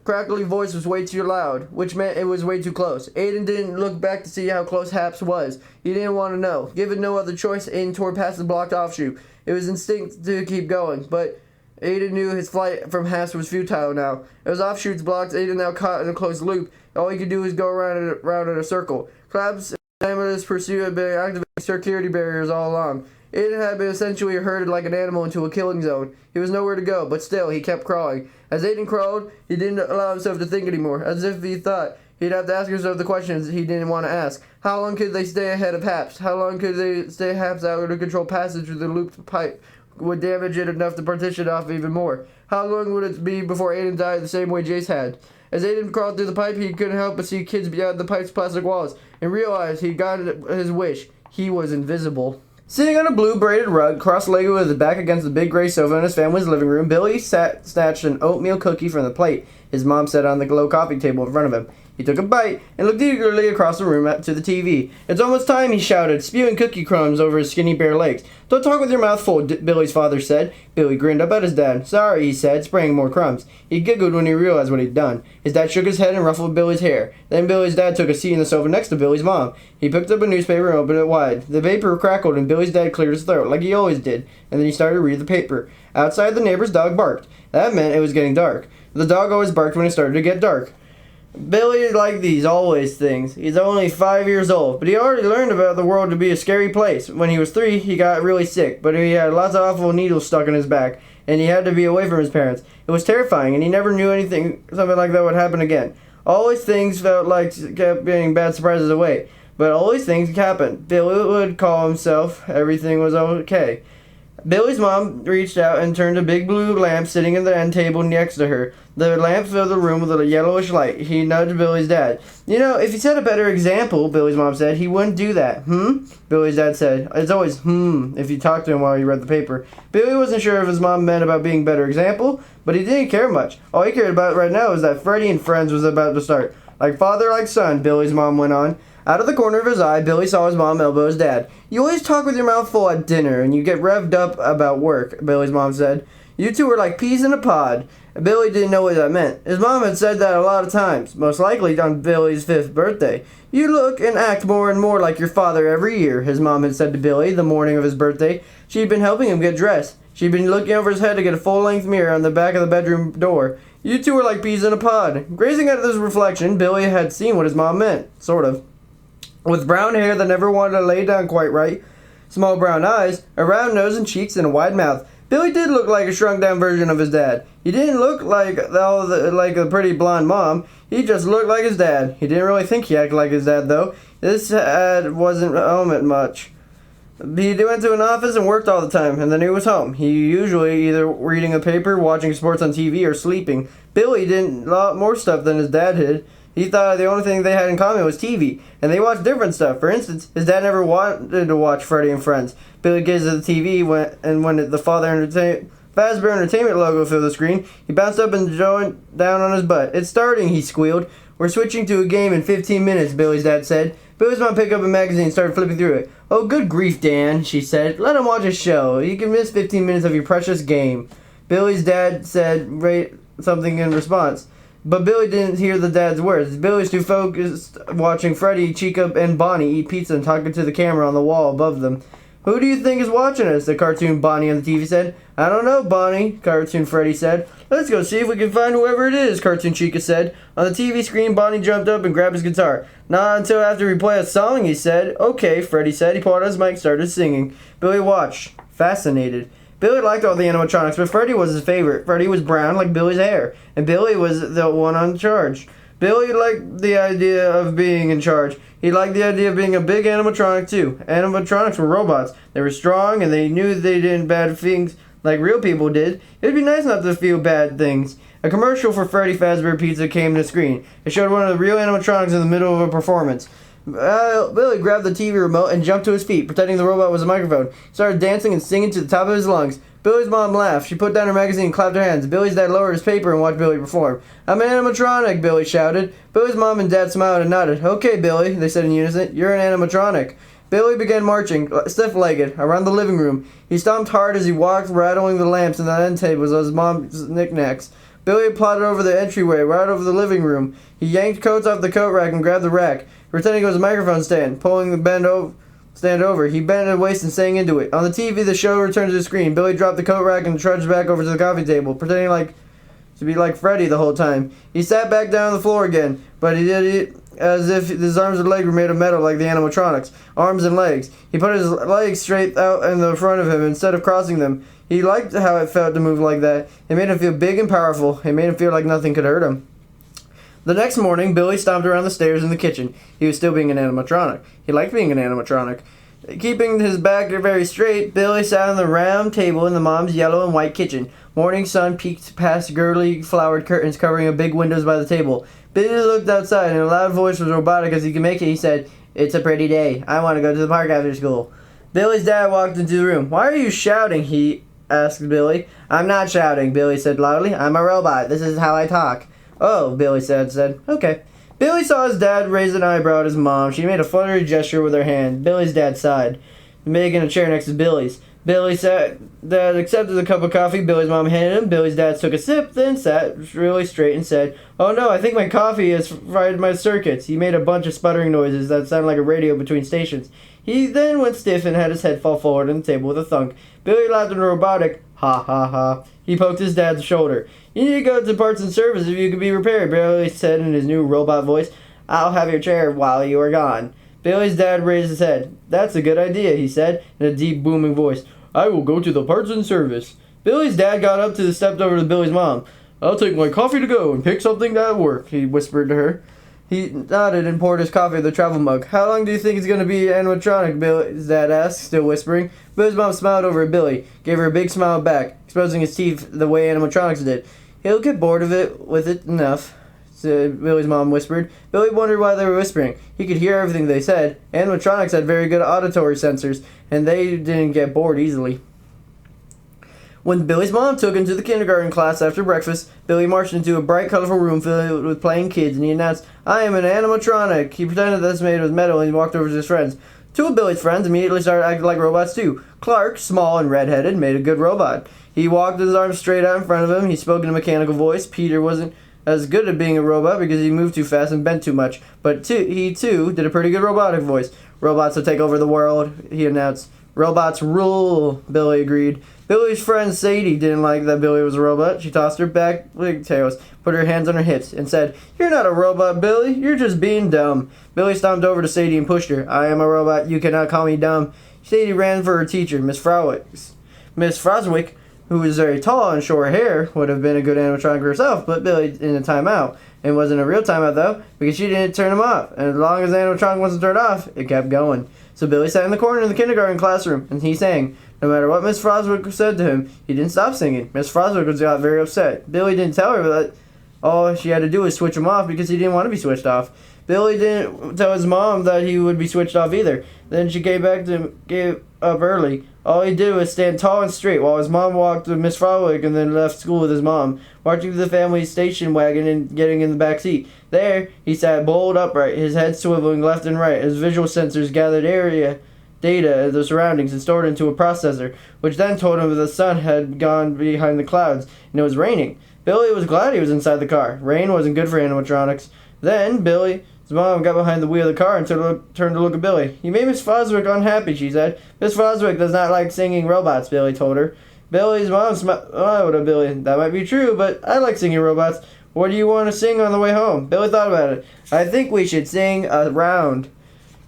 crackly voice was way too loud, which meant it was way too close. Aiden didn't look back to see how close Happs was. He didn't want to know. Given no other choice, Aiden tore past the blocked offshoot. It was instinct to keep going, but Aiden knew his flight from Happs was futile now. As offshoots blocked, Aiden now caught in a closed loop. All he could do was go around in a circle. Crab's relentless pursuit had been activating security barriers all along. Aiden had been essentially herded like an animal into a killing zone. He was nowhere to go, but still, he kept crawling. As Aiden crawled, he didn't allow himself to think anymore, as if he thought he'd have to ask himself the questions he didn't want to ask. How long could they stay ahead of Happs? How long could they stay Happs out of the control passage through the looped pipe would damage it enough to partition off even more? How long would it be before Aiden died the same way Jace had? As Aiden crawled through the pipe, he couldn't help but see kids beyond the pipe's plastic walls, and realized he'd gotten his wish. He was invisible. Sitting on a blue braided rug, cross-legged with his back against the big gray sofa in his family's living room, Billy snatched an oatmeal cookie from the plate his mom set on the low coffee table in front of him. He took a bite and looked eagerly across the room to the TV. "It's almost time," he shouted, spewing cookie crumbs over his skinny bare legs. "Don't talk with your mouth full," Billy's father said. Billy grinned up at his dad. "Sorry," he said, spraying more crumbs. He giggled when he realized what he'd done. His dad shook his head and ruffled Billy's hair. Then Billy's dad took a seat in the sofa next to Billy's mom. He picked up a newspaper and opened it wide. The paper crackled and Billy's dad cleared his throat, like he always did, and then he started to read the paper. Outside, the neighbor's dog barked. That meant it was getting dark. The dog always barked when it started to get dark. Billy liked these always things. He's only 5 years old, but he already learned about the world to be a scary place. When he was 3, he got really sick, but he had lots of awful needles stuck in his back, and he had to be away from his parents. It was terrifying, and he never knew something like that would happen again. Always things felt like kept getting bad surprises away, but always things happened. Billy would call himself everything was okay. Billy's mom reached out and turned a big blue lamp sitting at the end table next to her. The lamp filled the room with a yellowish light. He nudged Billy's dad. "You know, if he set a better example," Billy's mom said, "he wouldn't do that." Billy's dad said. It's always, if you talked to him while he read the paper. Billy wasn't sure if his mom meant about being better example, but he didn't care much. All he cared about right now was that Freddy and Friends was about to start. "Like father, like son," Billy's mom went on. Out of the corner of his eye, Billy saw his mom elbow his dad. "You always talk with your mouth full at dinner, and you get revved up about work," Billy's mom said. "You two are like peas in a pod." Billy didn't know what that meant. His mom had said that a lot of times, most likely on Billy's 5th birthday. "You look and act more and more like your father every year," his mom had said to Billy the morning of his birthday. She'd been helping him get dressed. She'd been looking over his head to get a full-length mirror on the back of the bedroom door. "You two are like peas in a pod." Gazing at this reflection, Billy had seen what his mom meant, sort of. With brown hair that never wanted to lay down quite right, small brown eyes, a round nose and cheeks, and a wide mouth, Billy did look like a shrunk-down version of his dad. He didn't look like a pretty blonde mom. He just looked like his dad. He didn't really think he acted like his dad, though. This dad wasn't home at much. He went to an office and worked all the time, and then he was home. He usually either reading a paper, watching sports on TV, or sleeping. Billy did a lot more stuff than his dad did. He thought the only thing they had in common was TV, and they watched different stuff. For instance, his dad never wanted to watch Freddy and Friends. Billy gazed at the TV, when the Fazbear Entertainment logo filled the screen, he bounced up and joined down on his butt. "It's starting," he squealed. "We're switching to a game in 15 minutes, Billy's dad said. Billy's mom picked up a magazine and started flipping through it. "Oh, good grief, Dan," she said. "Let him watch a show. You can miss 15 minutes of your precious game." Billy's dad said something in response. But Billy didn't hear the dad's words. Billy was too focused watching Freddy, Chica, and Bonnie eat pizza and talking to the camera on the wall above them. Who do you think is watching us? The cartoon Bonnie on the TV said. I don't know, Bonnie, cartoon Freddy said. Let's go see if we can find whoever it is, cartoon Chica said. On the TV screen, Bonnie jumped up and grabbed his guitar. Not until after we play a song, he said. Okay, Freddy said. He pulled out his mic and started singing. Billy watched, fascinated. Billy liked all the animatronics, but Freddy was his favorite. Freddy was brown like Billy's hair, and Billy was the one on charge. Billy liked the idea of being in charge. He liked the idea of being a big animatronic too. Animatronics were robots. They were strong and they knew they did bad things like real people did. It would be nice not to feel bad things. A commercial for Freddy Fazbear Pizza came to the screen. It showed one of the real animatronics in the middle of a performance. Billy grabbed the TV remote and jumped to his feet, pretending the robot was a microphone. He started dancing and singing to the top of his lungs. Billy's mom laughed. She put down her magazine and clapped her hands. Billy's dad lowered his paper and watched Billy perform. I'm an animatronic, Billy shouted. Billy's mom and dad smiled and nodded. Okay, Billy, they said in unison. You're an animatronic. Billy began marching, stiff-legged, around the living room. He stomped hard as he walked, rattling the lamps and the end tables of his mom's knickknacks. Billy plodded over the entryway, right over the living room. He yanked coats off the coat rack and grabbed the rack, pretending it was a microphone stand, pulling the stand over. He bent his waist and sang into it. On the TV, the show returned to the screen. Billy dropped the coat rack and trudged back over to the coffee table, pretending to be like Freddy the whole time. He sat back down on the floor again, but he did it as if his arms and legs were made of metal like the animatronics. Arms and legs. He put his legs straight out in the front of him instead of crossing them. He liked how it felt to move like that. It made him feel big and powerful. It made him feel like nothing could hurt him. The next morning, Billy stomped around the stairs in the kitchen. He was still being an animatronic. He liked being an animatronic. Keeping his back very straight, Billy sat on the round table in the mom's yellow and white kitchen. Morning sun peeked past girly flowered curtains covering a big windows by the table. Billy looked outside, and a loud voice was robotic as he could make it. He said, It's a pretty day. I want to go to the park after school. Billy's dad walked into the room. Why are you shouting? He asked Billy. I'm not shouting, Billy said loudly. I'm a robot. This is how I talk. Oh, Billy said. Okay. Billy saw his dad raise an eyebrow at his mom. She made a fluttery gesture with her hand. Billy's dad sighed, making a chair next to Billy's. Billy accepted a cup of coffee Billy's mom handed him. Billy's dad took a sip, then sat really straight and said, Oh no, I think my coffee has fried my circuits. He made a bunch of sputtering noises that sounded like a radio between stations. He then went stiff and had his head fall forward on the table with a thunk. Billy laughed in a robotic, ha ha ha. He poked his dad's shoulder. You need to go to parts and service if you could be repaired, Billy said in his new robot voice. I'll have your chair while you are gone. Billy's dad raised his head. That's a good idea, he said in a deep, booming voice. I will go to the parts and service. Billy's dad got up and stepped over to Billy's mom. I'll take my coffee to go and pick something at work, he whispered to her. He nodded and poured his coffee in the travel mug. How long do you think it's going to be animatronic, Billy's dad asked, still whispering. Billy's mom smiled over at Billy, gave her a big smile back, exposing his teeth the way animatronics did. He'll get bored of it with it enough, Billy's mom whispered. Billy wondered why they were whispering. He could hear everything they said. Animatronics had very good auditory sensors, and they didn't get bored easily. When Billy's mom took him to the kindergarten class after breakfast, Billy marched into a bright, colorful room filled with playing kids, and he announced, I am an animatronic. He pretended that this made of metal, and he walked over to his friends. Two of Billy's friends immediately started acting like robots, too. Clark, small and red-headed, made a good robot. He walked with his arms straight out in front of him. He spoke in a mechanical voice. Peter wasn't as good at being a robot because he moved too fast and bent too much, but he, too, did a pretty good robotic voice. Robots will take over the world, he announced. Robots rule, Billy agreed. Billy's friend Sadie didn't like that Billy was a robot. She tossed her back pigtails, put her hands on her hips, and said, You're not a robot, Billy. You're just being dumb. Billy stomped over to Sadie and pushed her. I am a robot. You cannot call me dumb. Sadie ran for her teacher, Miss Froswick, who was very tall and short hair, would have been a good animatronic herself, but Billy in a timeout. It wasn't a real timeout, though, because she didn't turn him off. And as long as the animatronic wasn't turned off, it kept going. So Billy sat in the corner in the kindergarten classroom, and he sang. No matter what Miss Froswick said to him, he didn't stop singing. Miss Froswick got very upset. Billy didn't tell her that all she had to do was switch him off because he didn't want to be switched off. Billy didn't tell his mom that he would be switched off either. Then she gave up early. All he did was stand tall and straight while his mom walked with Miss Froswick and then left school with his mom, marching to the family station wagon and getting in the back seat. There, he sat bolt upright, his head swiveling left and right. His visual sensors gathered data of the surroundings and stored into a processor, which then told him that the sun had gone behind the clouds and it was raining. Billy was glad he was inside the car. Rain wasn't good for animatronics. Then Billy's mom got behind the wheel of the car and turned to look at Billy. "You made Miss Foswick unhappy," she said. "Miss Foswick does not like singing robots," Billy told her. Billy's mom smiled at Billy. "That might be true, but I like singing robots. What do you want to sing on the way home?" Billy thought about it. "I think we should sing a round."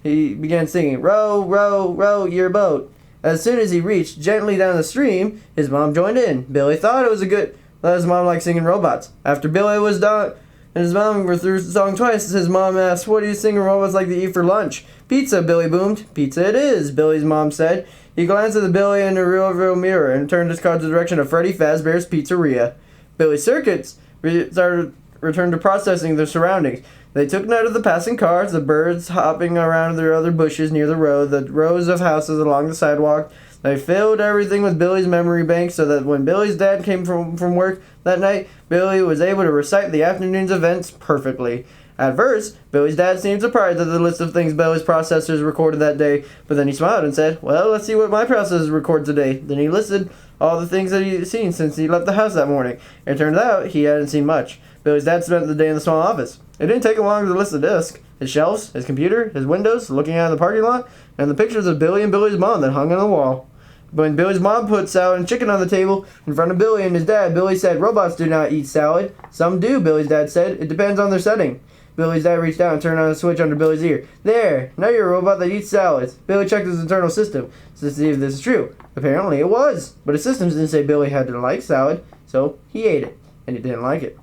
He began singing, "Row, row, row your boat." As soon as he reached gently down the stream, his mom joined in. Billy thought it was a good... His mom liked singing robots. After Billy was done and his mom were through the song twice, his mom asked, "What do you singing robots like to eat for lunch?" "Pizza," Billy boomed. "Pizza it is," Billy's mom said. He glanced at the Billy in the rear mirror and turned his car to the direction of Freddy Fazbear's Pizzeria. Billy's circuits returned to processing their surroundings. They took note of the passing cars, the birds hopping around their other bushes near the road, the rows of houses along the sidewalk. They filled everything with Billy's memory bank so that when Billy's dad came from work that night, Billy was able to recite the afternoon's events perfectly. At first, Billy's dad seemed surprised at the list of things Billy's processors recorded that day, but then he smiled and said, "Well, let's see what my processors record today." Then he listed all the things that he had seen since he left the house that morning. It turned out he hadn't seen much. Billy's dad spent the day in the small office. It didn't take him long to list the desk, his shelves, his computer, his windows, looking out in the parking lot, and the pictures of Billy and Billy's mom that hung on the wall. When Billy's mom put salad and chicken on the table in front of Billy and his dad, Billy said, "Robots do not eat salad." "Some do," Billy's dad said. "It depends on their setting." Billy's dad reached out and turned on a switch under Billy's ear. "There! Now you're a robot that eats salads." Billy checked his internal system to see if this is true. Apparently it was, but his systems didn't say Billy had to like salad, so he ate it, and he didn't like it.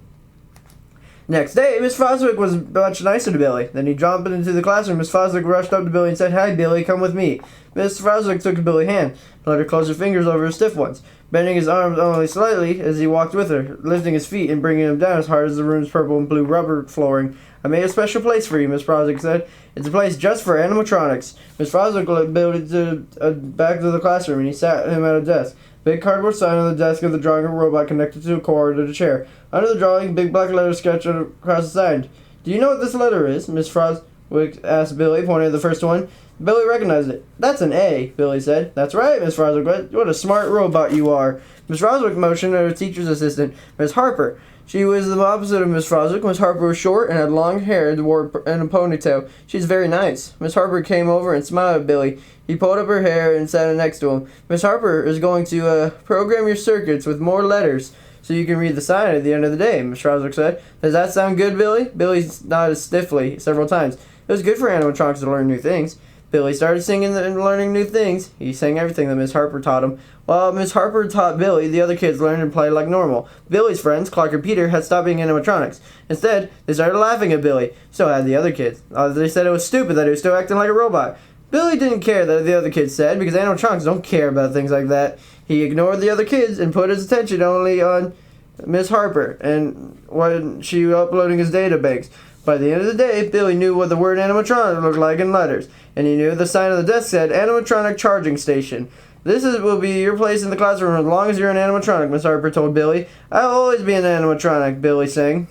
Next day, Miss Foswick was much nicer to Billy. Then he jumped into the classroom. Miss Foswick rushed up to Billy and said, "Hi, Billy, come with me." Miss Foswick took Billy's hand and let her close her fingers over his stiff ones, bending his arms only slightly as he walked with her, lifting his feet and bringing them down as hard as the room's purple and blue rubber flooring. "I made a special place for you," Miss Foswick said. "It's a place just for animatronics." Miss Foswick led Billy back to the classroom, and he sat him at a desk. Big cardboard sign on the desk of the drawing of a robot connected to a cord at a chair. Under the drawing, big black letters sketched across the side. "Do you know what this letter is?" Miss Foswick asked Billy, pointing at the first one. Billy recognized it. "That's an A," Billy said. "That's right, Miss Foswick. What a smart robot you are." Miss Foswick motioned at her teacher's assistant, Miss Harper. She was the opposite of Miss Foswick. Miss Harper was short and had long hair and wore in a ponytail. She's very nice. Miss Harper came over and smiled at Billy. He pulled up her hair and sat next to him. "Miss Harper is going to program your circuits with more letters so you can read the sign at the end of the day," Miss Foswick said. "Does that sound good, Billy?" Billy nodded stiffly several times. It was good for animatronics to learn new things. Billy started singing and learning new things. He sang everything that Miss Harper taught him. While Miss Harper taught Billy, the other kids learned and played like normal. Billy's friends, Clark and Peter, had stopped being animatronics. Instead, they started laughing at Billy. So had the other kids. They said it was stupid that he was still acting like a robot. Billy didn't care that the other kids said, because animatronics don't care about things like that. He ignored the other kids and put his attention only on Miss Harper and when she was uploading his databanks. By the end of the day, Billy knew what the word animatronic looked like in letters, and he knew the sign on the desk said animatronic charging station. Will be your place in the classroom as long as you're an animatronic," Miss Harper told Billy. "I'll always be an animatronic," Billy sang.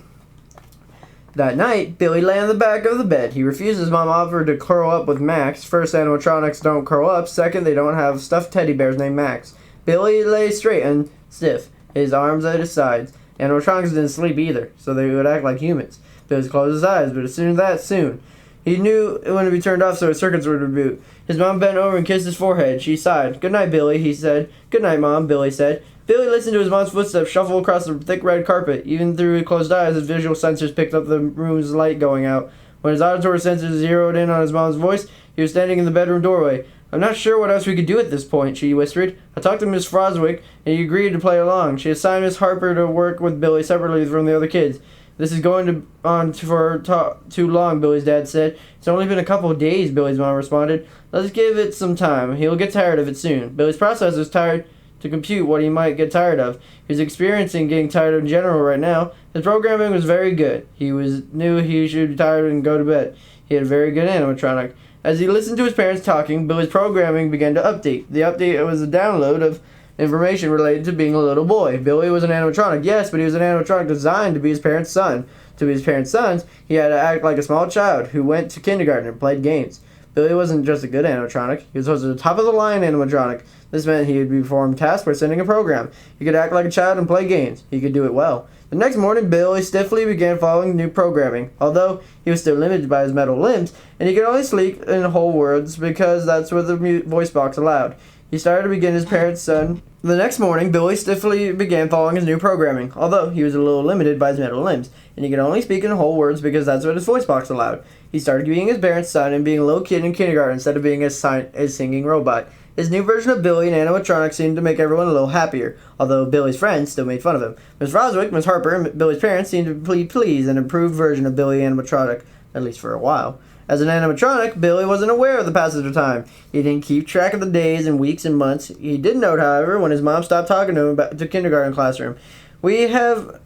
That night, Billy lay on the back of the bed. He refused his mom offered to curl up with Max. First, animatronics don't curl up. Second, they don't have stuffed teddy bears named Max. Billy lay straight and stiff, his arms at his sides. Animatronics didn't sleep either, so they would act like humans. Billy closed his eyes, but as soon as soon. He knew it wouldn't be turned off, so his circuits would reboot. His mom bent over and kissed his forehead. She sighed. "Good night, Billy," he said. "Good night, Mom," Billy said. Billy listened to his mom's footsteps shuffle across the thick red carpet. Even through his closed eyes, his visual sensors picked up the room's light going out. When his auditory sensors zeroed in on his mom's voice, he was standing in the bedroom doorway. "I'm not sure what else we could do at this point," she whispered. "I talked to Miss Foswick, and he agreed to play along. She assigned Miss Harper to work with Billy separately from the other kids." "This is going on for too long," Billy's dad said. "It's only been a couple of days," Billy's mom responded. "Let's give it some time. He'll get tired of it soon." Billy's processor's tired to compute what he might get tired of. He was experiencing getting tired in general right now. His programming was very good. Knew he should be tired and go to bed. He had a very good animatronic. As he listened to his parents talking, Billy's programming began to update. The update was a download of information related to being a little boy. Billy was an animatronic, yes, but he was an animatronic designed to be his parents' son. To be his parents' sons, he had to act like a small child who went to kindergarten and played games. Billy wasn't just a good animatronic. He was also the top-of-the-line animatronic. This meant he would perform tasks by sending a program. He could act like a child and play games. He could do it well. The next morning, Billy stiffly began following new programming, although he was still limited by his metal limbs, and he could only speak in whole words because that's what the voice box allowed. He started to begin his parents' son. The next morning, Billy stiffly began following his new programming, although he was a little limited by his metal limbs, and he could only speak in whole words because that's what his voice box allowed. He started being his parents' son and being a little kid in kindergarten instead of being a singing robot. His new version of Billy and animatronics seemed to make everyone a little happier, although Billy's friends still made fun of him. Miss Roswick, Miss Harper, and Billy's parents seemed to be pleased an improved version of Billy animatronic, at least for a while. As an animatronic, Billy wasn't aware of the passage of time. He didn't keep track of the days and weeks and months. He did note, however, when his mom stopped talking to him about the kindergarten classroom. "We have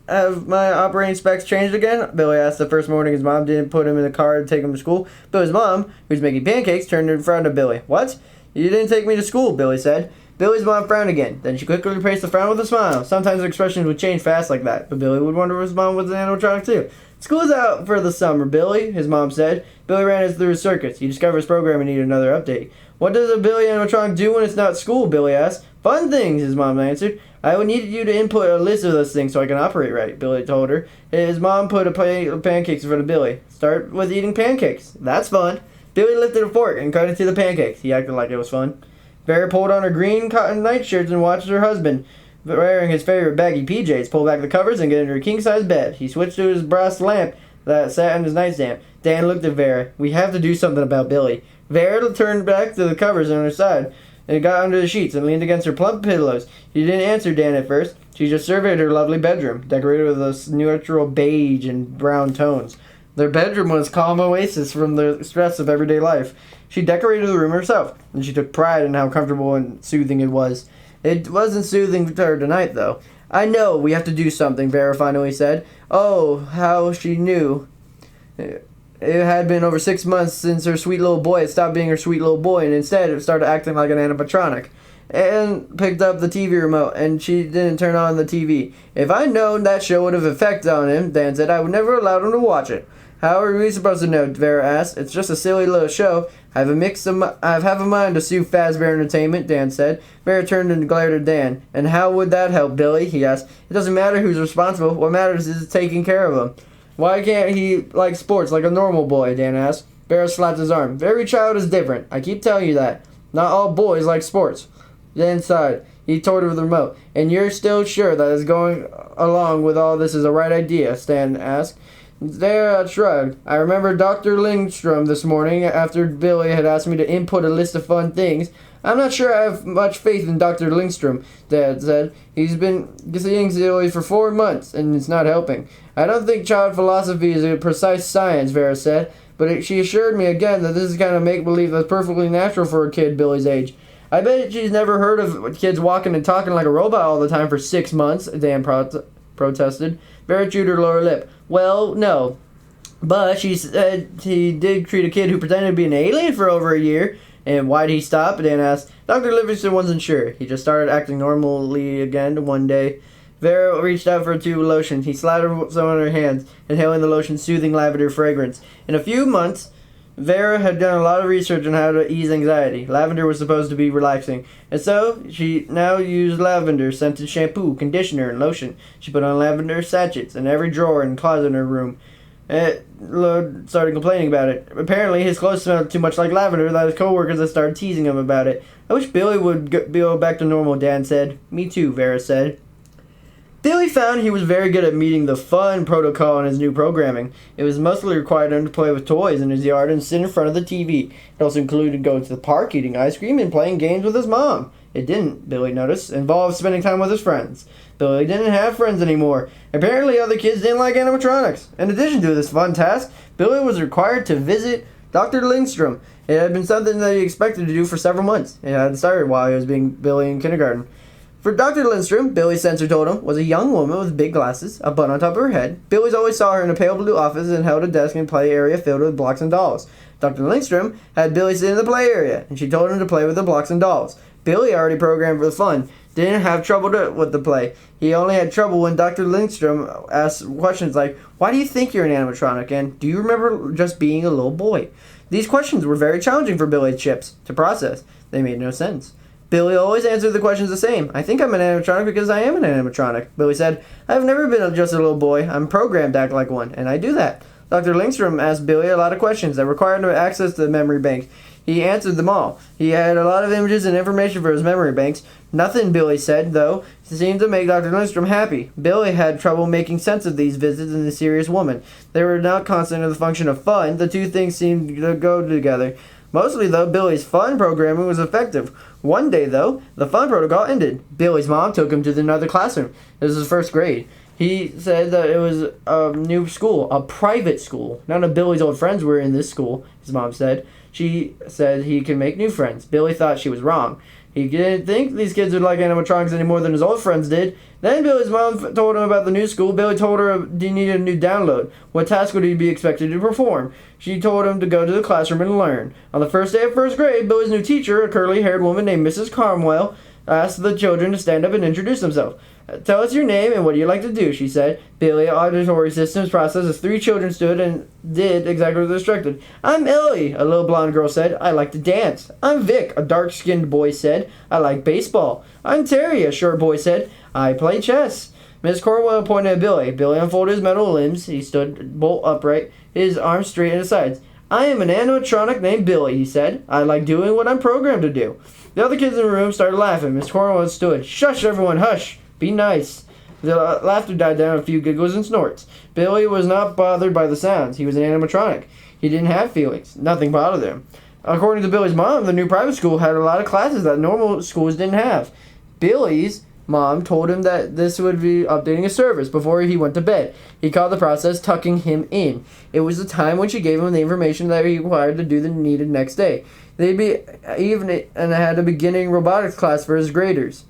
my operating specs changed again?" Billy asked the first morning his mom didn't put him in the car to take him to school. Billy's mom, who was making pancakes, turned in front of Billy. "What? You didn't take me to school," Billy said. Billy's mom frowned again. Then she quickly replaced the frown with a smile. Sometimes her expressions would change fast like that, but Billy would wonder if his mom was an animatronic too. "School's out for the summer, Billy," his mom said. Billy ran through his circuits. He discovered his program and needed another update. "What does a Billy animatronic do when it's not school?" Billy asked. "Fun things," his mom answered. "I would need you to input a list of those things so I can operate right," Billy told her. His mom put a plate of pancakes in front of Billy. "Start with eating pancakes. That's fun." Billy lifted a fork and cut into the pancakes. He acted like it was fun. Vera pulled on her green cotton nightshirts and watched her husband, wearing his favorite baggy PJs, pull back the covers and get into a king-size bed. He switched to his brass lamp that sat on his nightstand. Dan looked at Vera. "We have to do something about Billy." Vera turned back to the covers on her side and got under the sheets and leaned against her plump pillows. She didn't answer Dan at first. She just surveyed her lovely bedroom, decorated with a neutral beige and brown tones. Their bedroom was a calm oasis from the stress of everyday life. She decorated the room herself, and she took pride in how comfortable and soothing it was. It wasn't soothing to her tonight, though. "I know, we have to do something," Vera finally said. Oh, how she knew. It had been over 6 months since her sweet little boy had stopped being her sweet little boy, and instead it started acting like an animatronic. And picked up the TV remote, and she didn't turn on the TV. "If I'd known that show would have effect on him," Dan said, "I would never allowed him to watch it." "How are we supposed to know?" Vera asked. "It's just a silly little show. I have a mind to sue Fazbear Entertainment," Dan said. Vera turned and glared at Dan. "And how would that help, Billy?" he asked. "It doesn't matter who's responsible. What matters is taking care of him." "Why can't he like sports like a normal boy?" Dan asked. Vera slapped his arm. "Every child is different. I keep telling you that. Not all boys like sports." Dan sighed. He toyed with the remote. "And you're still sure that is going along with all this is the right idea?" Stan asked. Vera shrugged. "I remember Dr. Lindstrom this morning after Billy had asked me to input a list of fun things. I'm not sure I have much faith in Dr. Lindstrom," Dad said. "He's been seeing Billy for 4 months, and it's not helping." "I don't think child philosophy is a precise science," Vera said, but she assured me again that this is kind of make-believe that's perfectly natural for a kid Billy's age. "I bet she's never heard of kids walking and talking like a robot all the time for 6 months, Dan protested. Vera chewed her lower lip. "Well, no. But she said he did treat a kid who pretended to be an alien for over a year." "And why did he stop?" Dan asked. Dr. Livingston wasn't sure. He just started acting normally again one day. Vera reached out for a tube of lotion. He slathered some on her hands, inhaling the lotion's soothing lavender fragrance. In a few months, Vera had done a lot of research on how to ease anxiety. Lavender was supposed to be relaxing, and so she now used lavender-scented shampoo, conditioner, and lotion. She put on lavender sachets in every drawer and closet in her room. Lord started complaining about it. Apparently, his clothes smelled too much like lavender that his co-workers had started teasing him about it. "I wish Billy would go back to normal," Dan said. "Me too," Vera said. Billy found he was very good at meeting the fun protocol in his new programming. It was mostly required him to play with toys in his yard and sit in front of the TV. It also included going to the park, eating ice cream, and playing games with his mom. It didn't, Billy noticed, involve spending time with his friends. Billy didn't have friends anymore. Apparently other kids didn't like animatronics. In addition to this fun task, Billy was required to visit Dr. Lindstrom. It had been something that he expected to do for several months. It had started while he was being Billy in kindergarten. For Dr. Lindstrom, Billy's sensor told him, was a young woman with big glasses, a bun on top of her head. Billy's always saw her in a pale blue office and held a desk and play area filled with blocks and dolls. Dr. Lindstrom had Billy sit in the play area, and she told him to play with the blocks and dolls. Billy already programmed for the fun, didn't have trouble with the play. He only had trouble when Dr. Lindstrom asked questions like, "Why do you think you're an animatronic?" and "Do you remember just being a little boy?" These questions were very challenging for Billy Chips to process. They made no sense. Billy always answered the questions the same. I think I'm an animatronic because I am an animatronic. Billy said, I've never been just a little boy. I'm programmed to act like one, and I do that. Dr. Lindstrom asked Billy a lot of questions that required him access to the memory bank. He answered them all. He had a lot of images and information for his memory banks. Nothing, Billy said, though, seemed to make Dr. Lindstrom happy. Billy had trouble making sense of these visits and the serious woman. They were not constant in the function of fun. The two things seemed to go together. Mostly, though, Billy's fun programming was effective. One day, though, the fun protocol ended. Billy's mom took him to another classroom. It was his first grade. He said that it was a new school, a private school. None of Billy's old friends were in this school, his mom said. She said he can make new friends. Billy thought she was wrong. He didn't think these kids would like animatronics any more than his old friends did. Then Billy's mom told him about the new school. Billy told her he needed a new download. What task would he be expected to perform? She told him to go to the classroom and learn. On the first day of first grade, Billy's new teacher, a curly-haired woman named Mrs. Cromwell, asked the children to stand up and introduce themselves. Tell us your name and what you like to do, she said. Billy, auditory systems process as three children stood and did exactly what they instructed. I'm Ellie, a little blonde girl said. I like to dance. I'm Vic, a dark-skinned boy said. I like baseball. I'm Terry, a short boy said. I play chess. Miss Cornwell pointed at Billy. Billy unfolded his metal limbs. He stood bolt upright, his arms straight at his sides. I am an animatronic named Billy, he said. I like doing what I'm programmed to do. The other kids in the room started laughing. Miss Cornwell stood. Shush, everyone, hush. Be nice. The laughter died down, a few giggles and snorts. Billy was not bothered by the sounds. He was an animatronic. He didn't have feelings. Nothing bothered him. According to Billy's mom, the new private school had a lot of classes that normal schools didn't have. Billy's mom told him that this would be updating his service before he went to bed. He called the process tucking him in. It was the time when she gave him the information that he required to do the needed next day. They'd be even and had a beginning robotics class for his graders.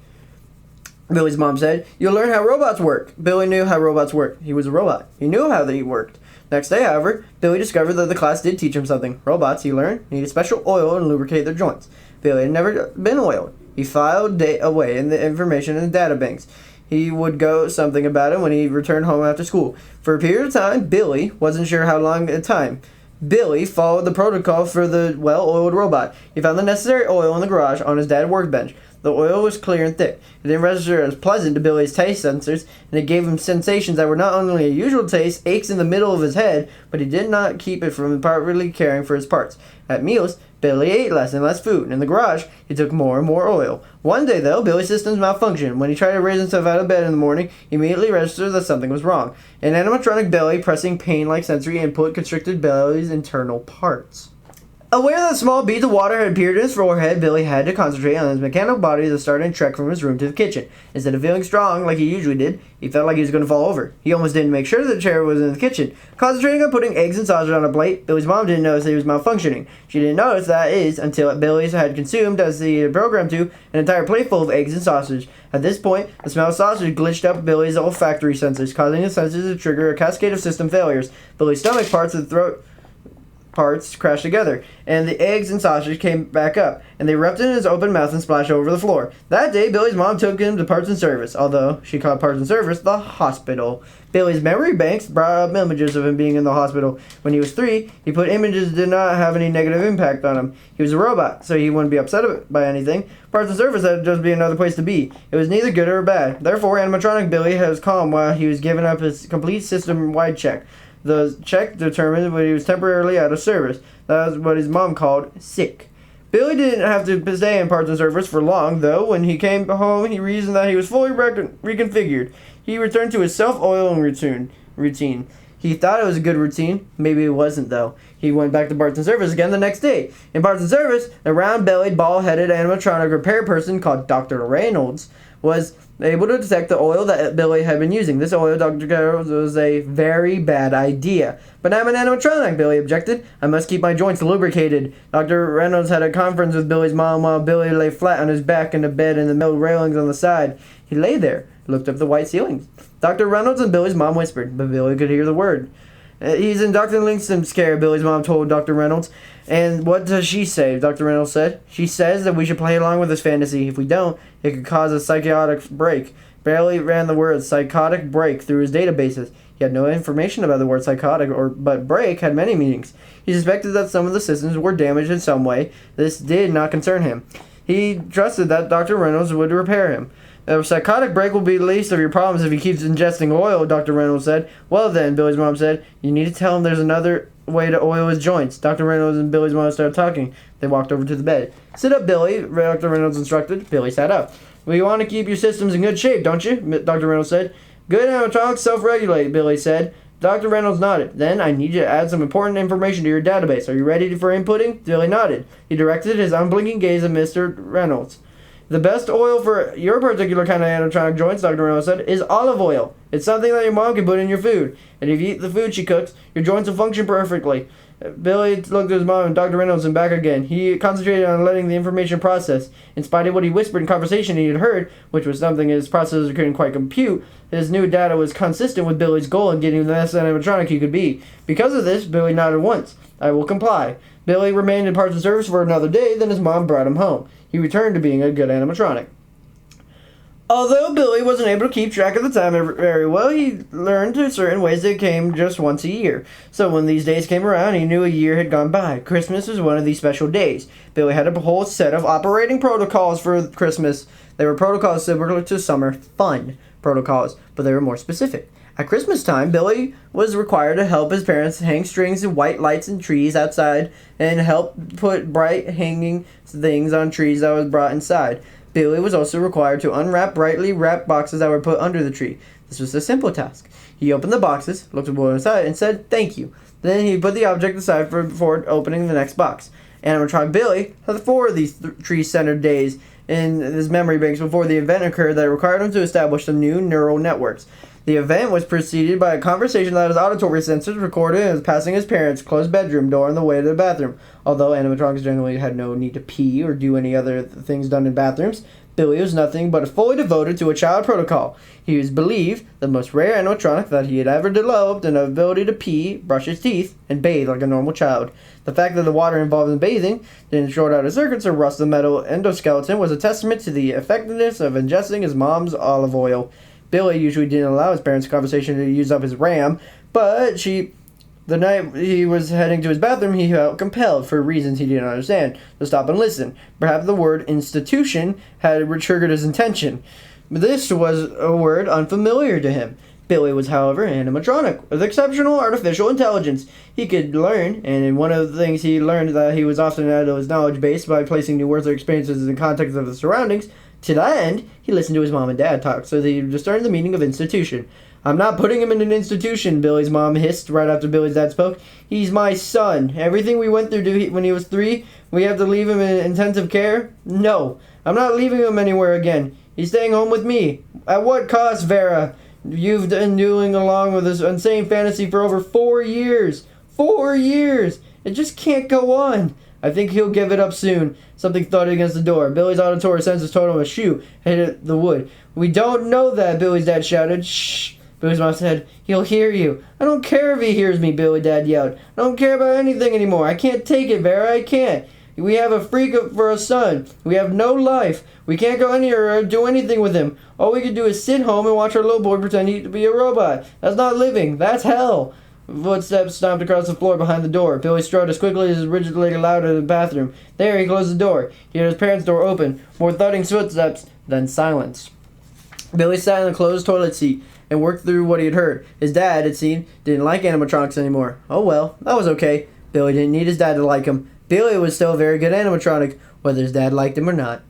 Billy's mom said, You'll learn how robots work. Billy knew how robots worked. He was a robot. He knew how they worked. Next day, however, Billy discovered that the class did teach him something. Robots, he learned, needed special oil and lubricate their joints. Billy had never been oiled. He filed away in the information in the data banks. He would go something about it when he returned home after school. For a period of time, Billy wasn't sure how long a time. Billy followed the protocol for the well-oiled robot. He found the necessary oil in the garage on his dad's workbench. The oil was clear and thick. It didn't register as pleasant to Billy's taste sensors, and it gave him sensations that were not only a usual taste, aches in the middle of his head, but he did not keep it from properly caring for his parts. At meals, Billy ate less and less food. In the garage, he took more and more oil. One day, though, Billy's systems malfunctioned. When he tried to raise himself out of bed in the morning, he immediately registered that something was wrong. An animatronic belly pressing pain-like sensory input constricted Billy's internal parts. Aware that small beads of water had appeared in his forehead, Billy had to concentrate on his mechanical body that started a trek from his room to the kitchen. Instead of feeling strong like he usually did, he felt like he was going to fall over. He almost didn't make sure that the chair was in the kitchen. Concentrating on putting eggs and sausage on a plate, Billy's mom didn't notice that he was malfunctioning. She didn't notice that until Billy had consumed, as he had programmed to, an entire plate full of eggs and sausage. At this point, the smell of sausage glitched up Billy's olfactory sensors, causing the sensors to trigger a cascade of system failures. Billy's stomach parts and throat parts crashed together, and the eggs and sausage came back up, and they erupted in his open mouth and splashed over the floor. That day, Billy's mom took him to Parts and Service, although she called Parts and Service the hospital. Billy's memory banks brought up images of him being in the hospital. When he was 3, he put images that did not have any negative impact on him. He was a robot, so he wouldn't be upset by anything. Parts and Service had to just be another place to be. It was neither good or bad. Therefore, animatronic Billy was calm while he was giving up his complete system-wide check. The check determined when he was temporarily out of service. That was what his mom called sick. Billy didn't have to stay in Parts and Service for long, though. When he came home, he reasoned that he was fully reconfigured. He returned to his self-oiling routine. He thought it was a good routine. Maybe it wasn't, though. He went back to Parts and Service again the next day. In Parts and Service, a round-bellied, bald-headed animatronic repair person called Dr. Reynolds was able to detect the oil that Billy had been using. This oil, Dr. Reynolds, was a very bad idea. But I'm an animatronic, Billy objected. I must keep my joints lubricated. Dr. Reynolds had a conference with Billy's mom while Billy lay flat on his back in the bed and the metal railings on the side. He lay there, looked up at the white ceilings. Dr. Reynolds and Billy's mom whispered, but Billy could hear the word. He's in Dr. Linkstrom's care, Billy's mom told Dr. Reynolds. And what does she say? Dr. Reynolds said. She says that we should play along with this fantasy. If we don't, it could cause a psychotic break. Billy ran the word psychotic break through his databases. He had no information about the word psychotic, but break had many meanings. He suspected that some of the systems were damaged in some way. This did not concern him. He trusted that Dr. Reynolds would repair him. A psychotic break will be the least of your problems if he keeps ingesting oil, Dr. Reynolds said. Well then, Billy's mom said, you need to tell him there's another way to oil his joints. Dr. Reynolds and Billy's mom started talking. They walked over to the bed. Sit up, Billy, Dr. Reynolds instructed. Billy sat up. Well, you want to keep your systems in good shape, don't you? Dr. Reynolds said. Good animatronics self-regulate, Billy said. Dr. Reynolds nodded. Then I need you to add some important information to your database. Are you ready for inputting? Billy nodded. He directed his unblinking gaze at Mr. Reynolds. The best oil for your particular kind of animatronic joints, Dr. Reynolds said, is olive oil. It's something that your mom can put in your food. And if you eat the food she cooks, your joints will function perfectly. Billy looked at his mom and Dr. Reynolds and back again. He concentrated on letting the information process. In spite of what he whispered in conversation he had heard, which was something his processor couldn't quite compute, his new data was consistent with Billy's goal in getting the best animatronic he could be. Because of this, Billy nodded once. I will comply. Billy remained in parts and service for another day, then his mom brought him home. He returned to being a good animatronic. Although Billy wasn't able to keep track of the time very well, he learned to certain ways that came just once a year. So when these days came around, he knew a year had gone by. Christmas was one of these special days. Billy had a whole set of operating protocols for Christmas. They were protocols similar to summer fun protocols, but they were more specific. At Christmas time, Billy was required to help his parents hang strings of white lights and trees outside and help put bright hanging things on trees that was brought inside. Billy was also required to unwrap brightly wrapped boxes that were put under the tree. This was a simple task. He opened the boxes, looked at one inside, and said, thank you. Then he put the object aside before opening the next box. Animatronic Billy had 4 of these tree-centered days in his memory banks before the event occurred that required him to establish some new neural networks. The event was preceded by a conversation that his auditory sensors recorded as passing his parents' closed bedroom door on the way to the bathroom. Although animatronics generally had no need to pee or do any other things done in bathrooms, Billy was nothing but fully devoted to a child protocol. He was believed the most rare animatronic that he had ever developed an ability to pee, brush his teeth, and bathe like a normal child. The fact that the water involved in bathing didn't short out his circuits or rust the metal endoskeleton was a testament to the effectiveness of ingesting his mom's olive oil. Billy usually didn't allow his parents' conversation to use up his RAM, but the night he was heading to his bathroom, he felt compelled, for reasons he didn't understand, to stop and listen. Perhaps the word institution had triggered his attention. This was a word unfamiliar to him. Billy was, however, an animatronic with exceptional artificial intelligence. He could learn, and one of the things he learned that he was often out of his knowledge base by placing new words or experiences in the context of his surroundings. To that end, he listened to his mom and dad talk, so that he discerned the meaning of institution. I'm not putting him in an institution, Billy's mom hissed right after Billy's dad spoke. He's my son. Everything we went through when he was 3, we have to leave him in intensive care? No. I'm not leaving him anywhere again. He's staying home with me. At what cost, Vera? You've been doing along with this insane fantasy for over 4 years. 4 years! It just can't go on. I think he'll give it up soon. Something thudded against the door. Billy's auditory sensors told him a shoe hit the wood. We don't know that, Billy's dad shouted. Shh. Billy's mom said, he'll hear you. I don't care if he hears me, Billy dad yelled. I don't care about anything anymore. I can't take it, Vera. I can't. We have a freak for a son. We have no life. We can't go anywhere or do anything with him. All we can do is sit home and watch our little boy pretend to be a robot. That's not living. That's hell. Footsteps stomped across the floor behind the door. Billy strode as quickly as his rigid lady allowed to the bathroom. There, he closed the door. He heard his parents' door open. More thudding footsteps, then silence. Billy sat in the closed toilet seat and worked through what he had heard. His dad, it seemed, didn't like animatronics anymore. Oh well, that was okay. Billy didn't need his dad to like him. Billy was still a very good animatronic, whether his dad liked him or not.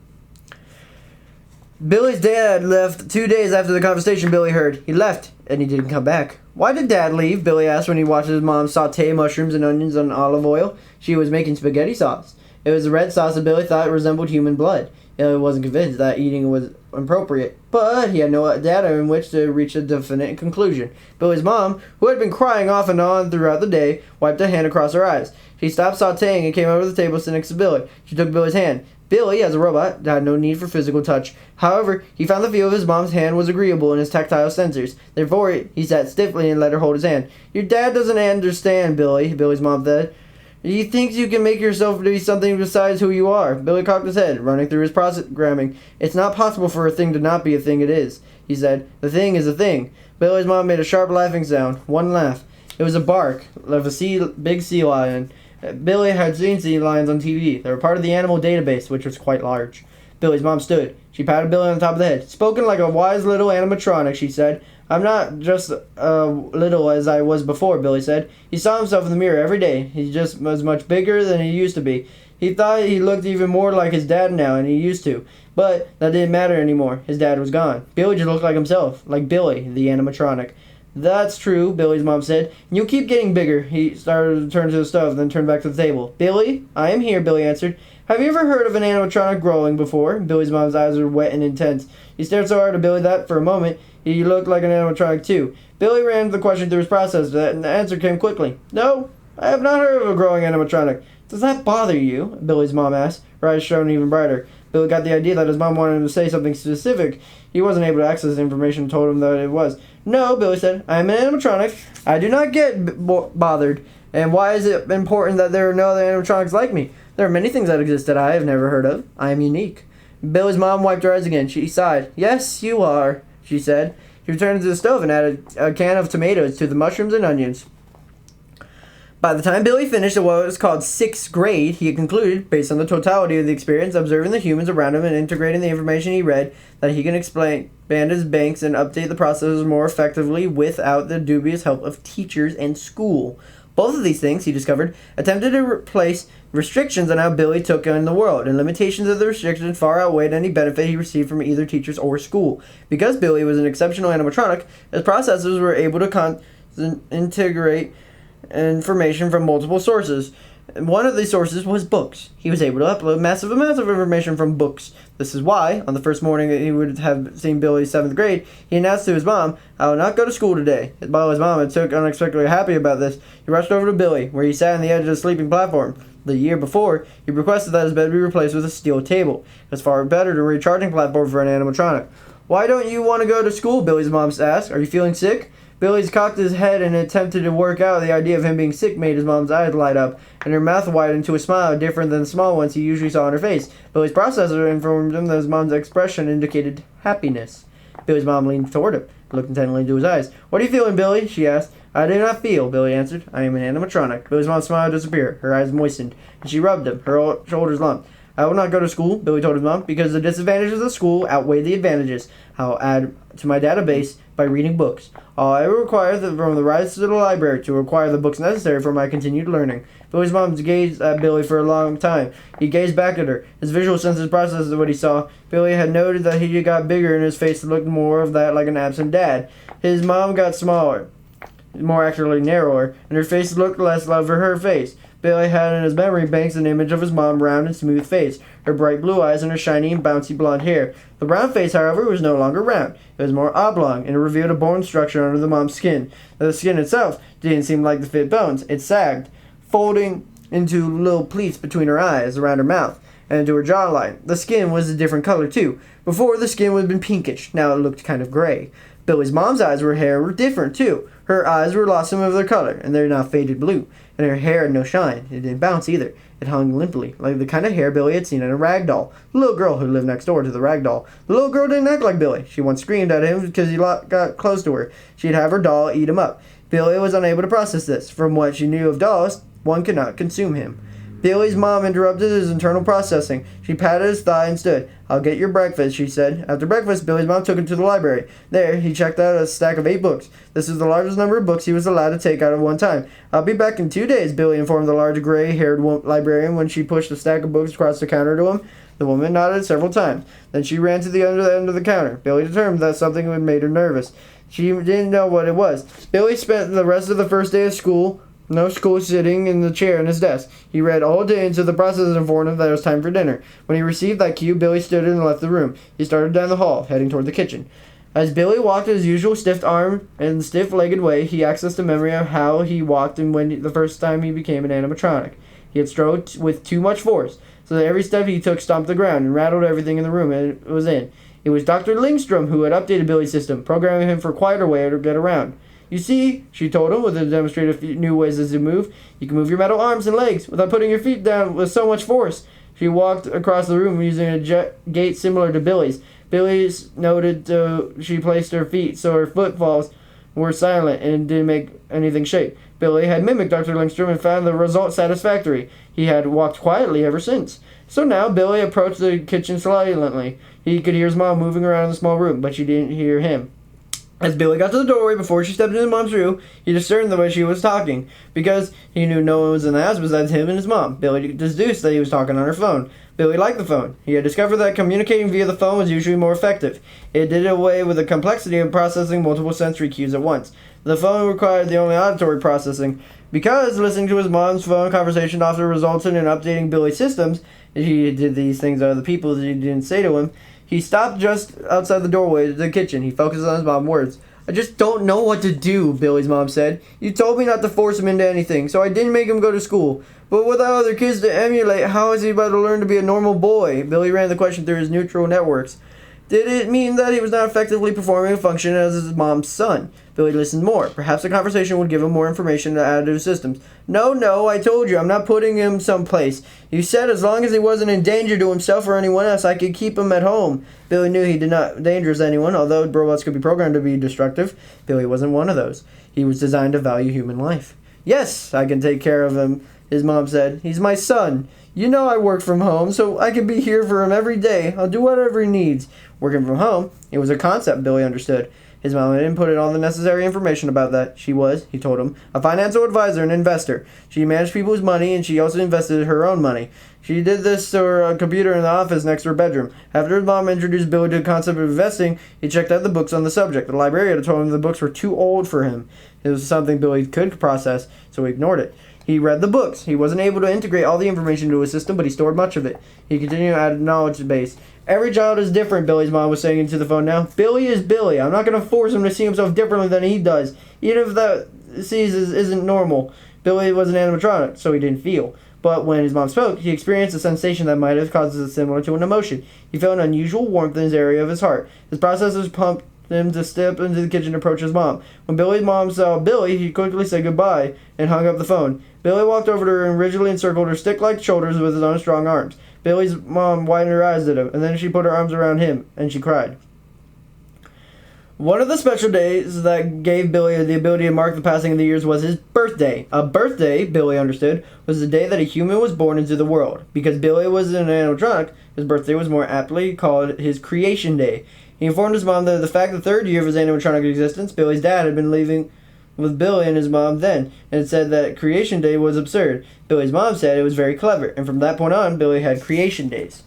Billy's dad left 2 days after the conversation Billy heard. He left, and he didn't come back. Why did Dad leave? Billy asked when he watched his mom saute mushrooms and onions on olive oil. She was making spaghetti sauce. It was a red sauce that Billy thought resembled human blood. He wasn't convinced that eating was appropriate, but he had no data in which to reach a definite conclusion. Billy's mom, who had been crying off and on throughout the day, wiped a hand across her eyes. She stopped sauteing and came over to the table sitting next to Billy. She took Billy's hand. Billy, as a robot, had no need for physical touch. However, he found the feel of his mom's hand was agreeable in his tactile sensors. Therefore, he sat stiffly and let her hold his hand. Your dad doesn't understand, Billy, Billy's mom said. He thinks you can make yourself to be something besides who you are. Billy cocked his head, running through his programming. It's not possible for a thing to not be a thing it is, he said. The thing is a thing. Billy's mom made a sharp laughing sound. One laugh. It was a bark of a big sea lion. Billy had seen sea lions on TV. They were part of the animal database, which was quite large. Billy's mom stood. She patted Billy on the top of the head. "Spoken like a wise little animatronic," she said. "I'm not just little as I was before," Billy said. He saw himself in the mirror every day. He just was much bigger than he used to be. He thought he looked even more like his dad now than he used to. But that didn't matter anymore. His dad was gone. Billy just looked like himself, like Billy, the animatronic. "That's true," Billy's mom said. "You'll keep getting bigger." He started to turn to the stove, then turned back to the table. "Billy, I am here," Billy answered. "Have you ever heard of an animatronic growing before?" Billy's mom's eyes were wet and intense. He stared so hard at Billy that, for a moment, he looked like an animatronic too. Billy ran the question through his processor, and the answer came quickly. "No, I have not heard of a growing animatronic." "Does that bother you?" Billy's mom asked, her eyes shone even brighter. Billy got the idea that his mom wanted him to say something specific. He wasn't able to access the information and told him that it was. "No," Billy said. "I am an animatronic. I do not get bothered. And why is it important that there are no other animatronics like me? There are many things that exist that I have never heard of. I am unique." Billy's mom wiped her eyes again. She sighed. "Yes, you are," she said. She returned to the stove and added a can of tomatoes to the mushrooms and onions. By the time Billy finished at what was called 6th grade, he had concluded, based on the totality of the experience, observing the humans around him and integrating the information he read, that he can expand his banks and update the processes more effectively without the dubious help of teachers and school. Both of these things, he discovered, attempted to replace restrictions on how Billy took in the world, and limitations of the restrictions far outweighed any benefit he received from either teachers or school. Because Billy was an exceptional animatronic, his processors were able to integrate information from multiple sources. One of these sources was books. He was able to upload massive amounts of information from books. This is why, on the first morning that he would have seen Billy's 7th grade, he announced to his mom, "I will not go to school today." While his mom had took unexpectedly happy about this, he rushed over to Billy, where he sat on the edge of the sleeping platform. The year before, he requested that his bed be replaced with a steel table. It's far better than a recharging platform for an animatronic. "Why don't you want to go to school?" Billy's mom asked. "Are you feeling sick?" Billy's cocked his head and attempted to work out. The idea of him being sick made his mom's eyes light up, and her mouth widened to a smile different than the small ones he usually saw on her face. Billy's processor informed him that his mom's expression indicated happiness. Billy's mom leaned toward him, looked intently into his eyes. "What are you feeling, Billy?" she asked. "I do not feel," Billy answered. "I am an animatronic." Billy's mom's smile disappeared. Her eyes moistened, and she rubbed him, her shoulders lumped. "I will not go to school," Billy told his mom, "because the disadvantages of school outweigh the advantages. I'll add to my database by reading books. All I require from the rise to the library to acquire the books necessary for my continued learning." Billy's mom gazed at Billy for a long time. He gazed back at her. His visual senses processed what he saw. Billy had noted that he got bigger and his face looked more of that like an absent dad. His mom got smaller, more accurately narrower, and her face looked less like her face. Billy had in his memory banks an image of his mom's round and smooth face, her bright blue eyes, and her shiny and bouncy blonde hair. The round face, however, was no longer round. It was more oblong, and it revealed a bone structure under the mom's skin. The skin itself didn't seem like the fit bones. It sagged, folding into little pleats between her eyes, around her mouth, and into her jawline. The skin was a different color, too. Before, the skin would have been pinkish. Now it looked kind of gray. Billy's mom's eyes were different, too. Her eyes were lost some of their color, and they're now faded blue. And her hair had no shine. It didn't bounce either. It hung limply, like the kind of hair Billy had seen in a rag doll. The little girl who lived next door to the rag doll. The little girl didn't act like Billy. She once screamed at him because he got close to her. She'd have her doll eat him up. Billy was unable to process this. From what she knew of dolls, one could not consume him. Billy's mom interrupted his internal processing. She patted his thigh and stood. "I'll get your breakfast," she said. After breakfast, Billy's mom took him to the library. There, he checked out a stack of 8 books. This was the largest number of books he was allowed to take out at one time. "I'll be back in 2 days," Billy informed the large gray-haired librarian when she pushed a stack of books across the counter to him. The woman nodded several times. Then she ran to the other end of the counter. Billy determined that something had made her nervous. She didn't know what it was. Billy spent the rest of the first day of school sitting in the chair in his desk. He read all day until the processor informed him that it was time for dinner. When he received that cue, Billy stood and left the room. He started down the hall, heading toward the kitchen. As Billy walked his usual stiff-armed and stiff-legged way, he accessed a memory of how he walked and when the first time he became an animatronic. He had strode with too much force, so that every step he took stomped the ground and rattled everything in the room it was in. It was Dr. Lindstrom who had updated Billy's system, programming him for a quieter way to get around. "You see," she told him, with a demonstration of new ways to move, "you can move your metal arms and legs without putting your feet down with so much force." She walked across the room using a gait similar to Billy's. Billy's noted she placed her feet so her footfalls were silent and didn't make anything shake. Billy had mimicked Dr. Lindstrom and found the result satisfactory. He had walked quietly ever since. So now Billy approached the kitchen silently. He could hear his mom moving around in the small room, but she didn't hear him. As Billy got to the doorway before she stepped into his mom's room, he discerned the way she was talking. Because he knew no one was in the house besides him and his mom, Billy deduced that he was talking on her phone. Billy liked the phone. He had discovered that communicating via the phone was usually more effective. It did away with the complexity of processing multiple sensory cues at once. The phone required the only auditory processing. Because listening to his mom's phone conversation often resulted in updating Billy's systems, he did these things to other people that he didn't say to him. He stopped just outside the doorway to the kitchen. He focused on his mom's words. "I just don't know what to do," Billy's mom said. "You told me not to force him into anything, so I didn't make him go to school. But without other kids to emulate, how is he about to learn to be a normal boy?" Billy ran the question through his neutral networks. Did it mean that he was not effectively performing a function as his mom's son? Billy listened more. Perhaps the conversation would give him more information to add to his systems. No, I told you, I'm not putting him someplace. You said as long as he wasn't in danger to himself or anyone else, I could keep him at home. Billy knew he did not dangerous anyone, although robots could be programmed to be destructive. Billy wasn't one of those. He was designed to value human life. "Yes, I can take care of him," his mom said. "He's my son. You know I work from home, so I can be here for him every day. I'll do whatever he needs." Working from home, it was a concept Billy understood. His mom had inputted all the necessary information about that. She was, he told him, a financial advisor and investor. She managed people's money, and she also invested her own money. She did this to her computer in the office next to her bedroom. After his mom introduced Billy to the concept of investing, he checked out the books on the subject. The librarian told him the books were too old for him. It was something Billy could process, so he ignored it. He read the books. He wasn't able to integrate all the information into his system, but he stored much of it. He continued to add a knowledge base. "Every child is different," Billy's mom was saying into the phone now. "Billy is Billy. I'm not going to force him to see himself differently than he does, even if that sees isn't normal." Billy was an animatronic, so he didn't feel. But when his mom spoke, he experienced a sensation that might have caused it similar to an emotion. He felt an unusual warmth in his area of his heart. His processors pumped him to step into the kitchen and approach his mom. When Billy's mom saw Billy, he quickly said goodbye and hung up the phone. Billy walked over to her and rigidly encircled her stick-like shoulders with his own strong arms. Billy's mom widened her eyes at him, and then she put her arms around him, and she cried. One of the special days that gave Billy the ability to mark the passing of the years was his birthday. A birthday, Billy understood, was the day that a human was born into the world. Because Billy was an animatronic, his birthday was more aptly called his creation day. He informed his mom that the fact the third year of his animatronic existence, Billy's dad had been living with Billy and his mom then, and said that creation day was absurd. Billy's mom said it was very clever, and from that point on, Billy had creation days.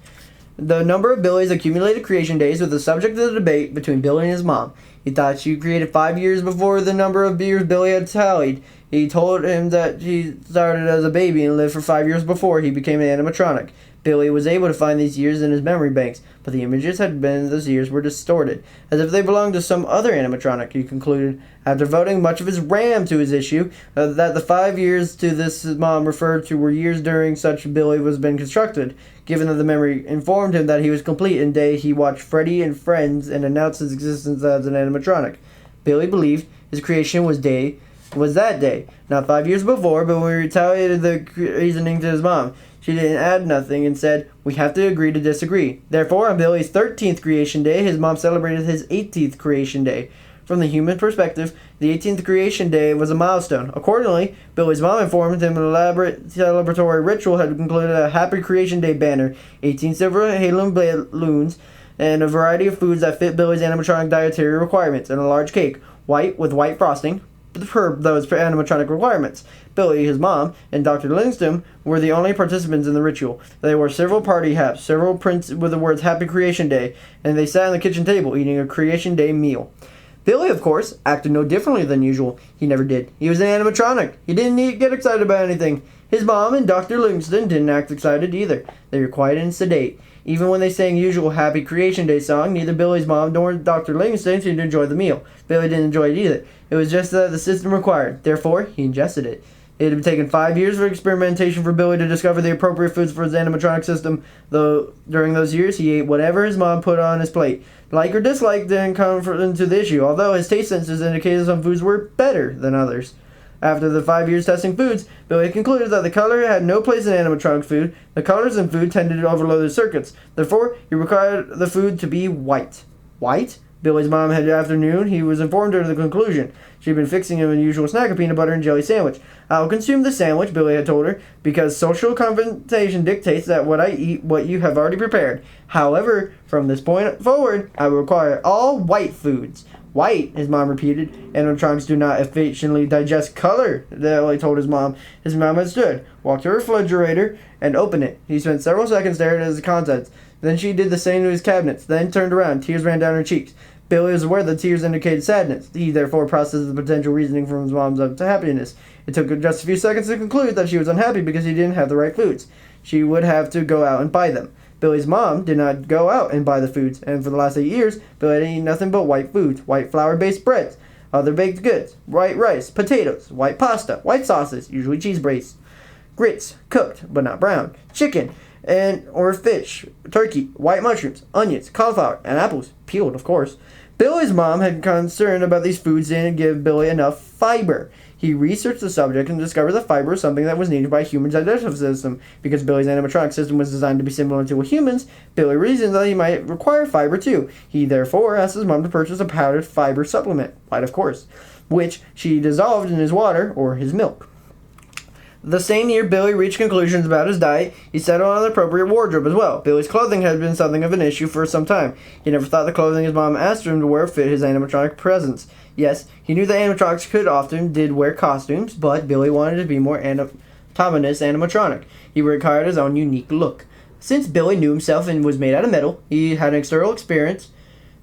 The number of Billy's accumulated creation days was the subject of the debate between Billy and his mom. He thought she created 5 years before the number of years Billy had tallied. He told him that she started as a baby and lived for 5 years before he became an animatronic. Billy was able to find these years in his memory banks, but the images had been those years were distorted, as if they belonged to some other animatronic, he concluded, after devoting much of his RAM to his issue, that the 5 years to this his mom referred to were years during such Billy was been constructed, given that the memory informed him that he was complete in day he watched Freddy and Friends and announced his existence as an animatronic. Billy believed his creation was that day, not 5 years before, but when he retaliated the reasoning to his mom. She didn't add nothing and said, "We have to agree to disagree." Therefore, on Billy's 13th creation day, his mom celebrated his 18th creation day. From the human perspective, the 18th creation day was a milestone. Accordingly, Billy's mom informed him an elaborate celebratory ritual had included a Happy Creation Day banner, 18 silver helium balloons, and a variety of foods that fit Billy's animatronic dietary requirements, and a large cake, white with white frosting, per those animatronic requirements. Billy, his mom, and Dr. Lindstrom were the only participants in the ritual. They wore several party hats, several prints with the words Happy Creation Day, and they sat on the kitchen table eating a Creation Day meal. Billy, of course, acted no differently than usual. He never did. He was an animatronic. He didn't get excited about anything. His mom and Dr. Livingston didn't act excited either. They were quiet and sedate. Even when they sang usual Happy Creation Day song, neither Billy's mom nor Dr. Livingston seemed to enjoy the meal. Billy didn't enjoy it either. It was just that the system required. Therefore, he ingested it. It had taken 5 years of experimentation for Billy to discover the appropriate foods for his animatronic system, though during those years he ate whatever his mom put on his plate. Like or dislike didn't come into the issue, although his taste senses indicated some foods were better than others. After the 5 years testing foods, Billy concluded that the color had no place in animatronic food. The colors in food tended to overload the circuits. Therefore, he required the food to be white. White? Billy's mom had afternoon. He was informed of the conclusion. She'd been fixing him an unusual snack, a peanut butter and jelly sandwich. "I will consume the sandwich," Billy had told her, "because social convention dictates that what I eat what you have already prepared. However, from this point forward, I will require all white foods." "White," his mom repeated. "Animatronics do not efficiently digest color," Billy told his mom. His mom had stood, walked to her refrigerator, and opened it. He spent several seconds staring at its contents. Then she did the same to his cabinets, then turned around. Tears ran down her cheeks. Billy was aware that tears indicated sadness. He therefore processed the potential reasoning from his mom's happiness. It took just a few seconds to conclude that she was unhappy because he didn't have the right foods. She would have to go out and buy them. Billy's mom did not go out and buy the foods, and for the last 8 years, Billy had eaten nothing but white foods, white flour-based breads, other baked goods, white rice, potatoes, white pasta, white sauces, usually cheese-based, grits, cooked but not brown, chicken, or fish, turkey, white mushrooms, onions, cauliflower, and apples, peeled, of course. Billy's mom had concern about these foods didn't give Billy enough fiber. He researched the subject and discovered that fiber was something that was needed by a human's digestive system. Because Billy's animatronic system was designed to be similar to a human's, Billy reasoned that he might require fiber too. He therefore asked his mom to purchase a powdered fiber supplement, white of course, which she dissolved in his water or his milk. The same year, Billy reached conclusions about his diet. He settled on an appropriate wardrobe as well. Billy's clothing had been something of an issue for some time. He never thought the clothing his mom asked him to wear fit his animatronic presence. Yes, he knew that animatronics did wear costumes, but Billy wanted to be more autonomous animatronic. He required his own unique look. Since Billy knew himself and was made out of metal, he had an external appearance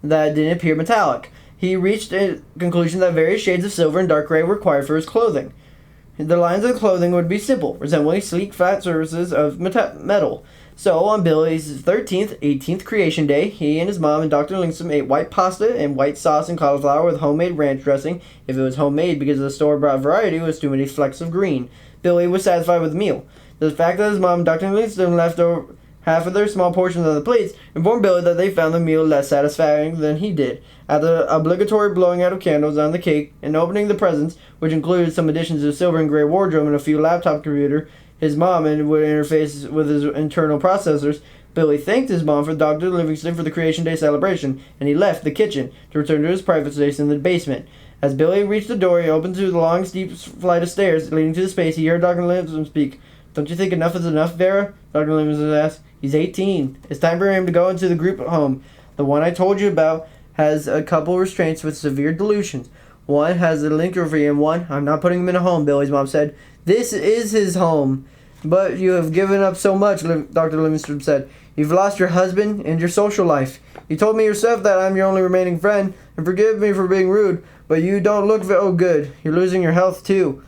that didn't appear metallic. He reached a conclusion that various shades of silver and dark gray were required for his clothing. The lines of the clothing would be simple, resembling sleek, flat surfaces of metal. So, on Billy's 13th, 18th creation day, he and his mom and Dr. Lindstrom ate white pasta and white sauce and cauliflower with homemade ranch dressing. If it was homemade because the store-bought variety was too many flecks of green. Billy was satisfied with the meal. The fact that his mom and Dr. Lindstrom left over half of their small portions on the plates informed Billy that they found the meal less satisfying than he did. After the obligatory blowing out of candles on the cake and opening the presents, which included some additions to a silver and gray wardrobe and a few laptop computer, his mom and would interface with his internal processors, Billy thanked his mom for Dr. Livingston for the Creation Day celebration, and he left the kitchen to return to his private space in the basement. As Billy reached the door, he opened to the long, steep flight of stairs leading to the space. He heard Dr. Livingston speak. "Don't you think enough is enough, Vera?" Dr. Livingston asked. "He's 18. It's time for him to go into the group home. The one I told you about has a couple restraints with severe delusions. One has a lycanthropy and one, I'm not putting him in a home," Billy's mom said. "This is his home." "But you have given up so much," Dr. Livingston said. "You've lost your husband and your social life. You told me yourself that I'm your only remaining friend, and forgive me for being rude, but you don't look so good. You're losing your health too."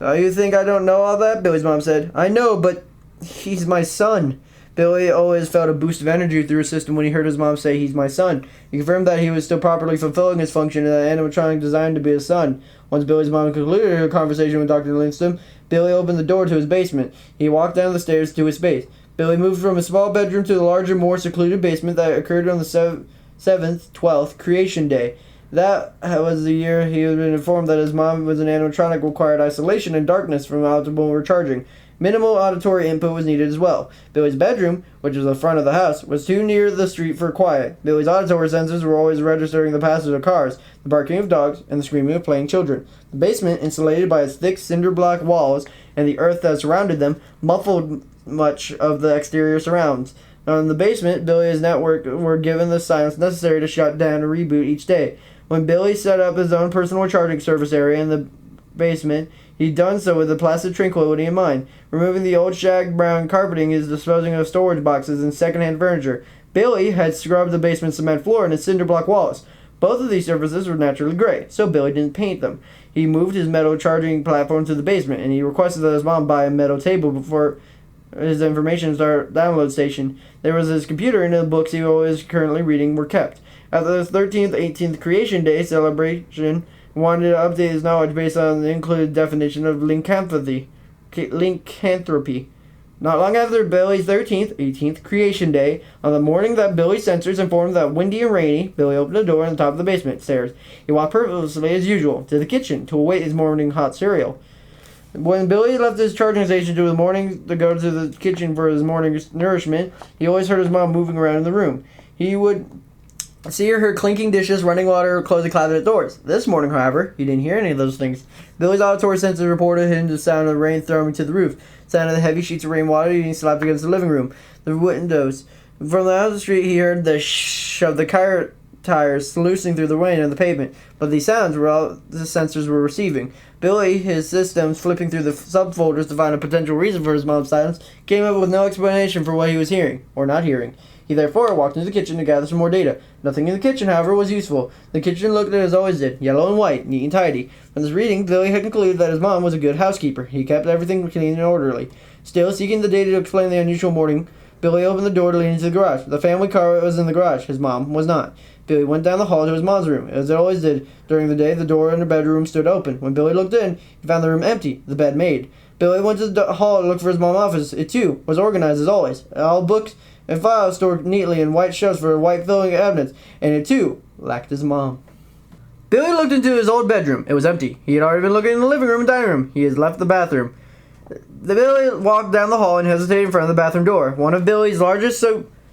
You think I don't know all that?" Billy's mom said. "I know, but he's my son." Billy always felt a boost of energy through his system when he heard his mom say, "He's my son." He confirmed that he was still properly fulfilling his function and that animatronic designed to be his son. Once Billy's mom concluded her conversation with Dr. Lindstrom, Billy opened the door to his basement. He walked down the stairs to his base. Billy moved from a small bedroom to the larger, more secluded basement that occurred on the 7th, 12th Creation Day. That was the year he had been informed that his mom was an animatronic required isolation and darkness from optimal recharging. Minimal auditory input was needed as well. Billy's bedroom, which was the front of the house, was too near the street for quiet. Billy's auditory sensors were always registering the passage of cars, the barking of dogs, and the screaming of playing children. The basement, insulated by its thick cinder block walls and the earth that surrounded them, muffled much of the exterior surrounds. In the basement, Billy and his network were given the silence necessary to shut down and reboot each day. When Billy set up his own personal charging service area in the basement, he'd done so with a placid tranquility in mind. Removing the old shag brown carpeting is disposing of storage boxes and second-hand furniture. Billy had scrubbed the basement cement floor and its cinder block walls. Both of these surfaces were naturally gray, so Billy didn't paint them. He moved his metal charging platform to the basement, and he requested that his mom buy a metal table before his information download station. There was his computer, and the books he was currently reading were kept. After the 13th, 18th Creation Day celebration, he wanted to update his knowledge based on the included definition of lycanthropy. Not long after Billy's 13th, 18th Creation Day, on the morning that Billy's sensors informed that windy and rainy, Billy opened the door on the top of the basement stairs. He walked purposefully as usual to the kitchen to await his morning hot cereal. When Billy left his charging station to the morning to go to the kitchen for his morning nourishment, he always heard his mom moving around in the room. He would Seer heard clinking dishes, running water, closing cabinet doors. This morning, however, he didn't hear any of those things. Billy's auditory senses reported him the sound of rain throwing to the roof, sound of the heavy sheets of rainwater being slapped against the living room, the windows. From the out of the street, he heard the shh of the car tires sluicing through the rain on the pavement, but these sounds were all the sensors were receiving. Billy, his systems flipping through the subfolders to find a potential reason for his mom's silence, came up with no explanation for what he was hearing, or not hearing. He therefore walked into the kitchen to gather some more data. Nothing in the kitchen, however, was useful. The kitchen looked as always did, yellow and white, neat and tidy. From this reading, Billy had concluded that his mom was a good housekeeper. He kept everything clean and orderly. Still, seeking the data to explain the unusual morning, Billy opened the door to lead into the garage. The family car was in the garage. His mom was not. Billy went down the hall to his mom's room. As it always did during the day, the door in her bedroom stood open. When Billy looked in, he found the room empty, the bed made. Billy went to the hall to look for his mom's office. It, too, was organized as always. All books and files stored neatly in white shelves for white filling cabinets, and it, too, lacked his mom. Billy looked into his old bedroom. It was empty. He had already been looking in the living room and dining room. He had left the bathroom. Billy walked down the hall and hesitated in front of the bathroom door. One of Billy's largest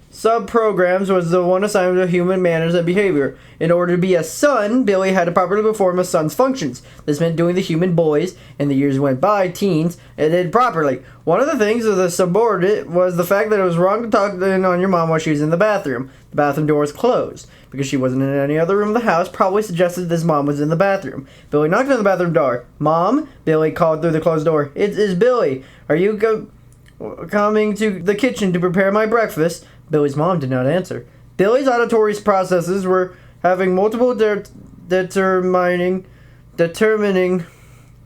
sub-programs was the one assigned to human manners and behavior. In order to be a son, Billy had to properly perform a son's functions. This meant doing the human boys, and the years went by, teens, and did properly. One of the things of the subordinate was the fact that it was wrong to talk in on your mom while she was in the bathroom. The bathroom door was closed. Because she wasn't in any other room of the house, probably suggested this mom was in the bathroom. Billy knocked on the bathroom door. "Mom?" Billy called through the closed door. "It is Billy. Are you coming to the kitchen to prepare my breakfast?" Billy's mom did not answer. Billy's auditory processes were having multiple determining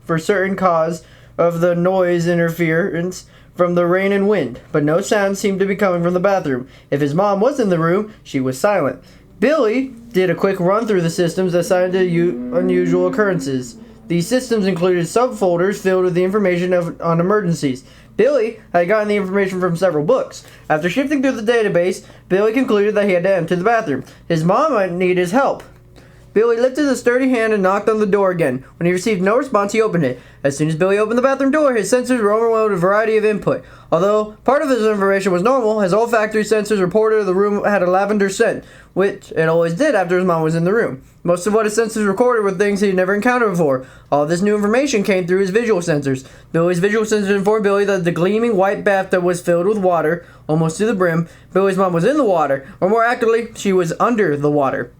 for certain cause of the noise interference from the rain and wind, but no sound seemed to be coming from the bathroom. If his mom was in the room, she was silent. Billy did a quick run through the systems assigned to unusual occurrences. These systems included subfolders filled with the information on emergencies. Billy had gotten the information from several books. After shifting through the database, Billy concluded that he had to enter the bathroom. His mom might need his help. Billy lifted a sturdy hand and knocked on the door again. When he received no response, he opened it. As soon as Billy opened the bathroom door, his sensors were overwhelmed with a variety of input. Although part of his information was normal, his olfactory sensors reported the room had a lavender scent, which it always did after his mom was in the room. Most of what his sensors recorded were things he'd never encountered before. All this new information came through his visual sensors. Billy's visual sensors informed Billy that the gleaming white bathtub was filled with water, almost to the brim. Billy's mom was in the water, or more accurately, she was under the water.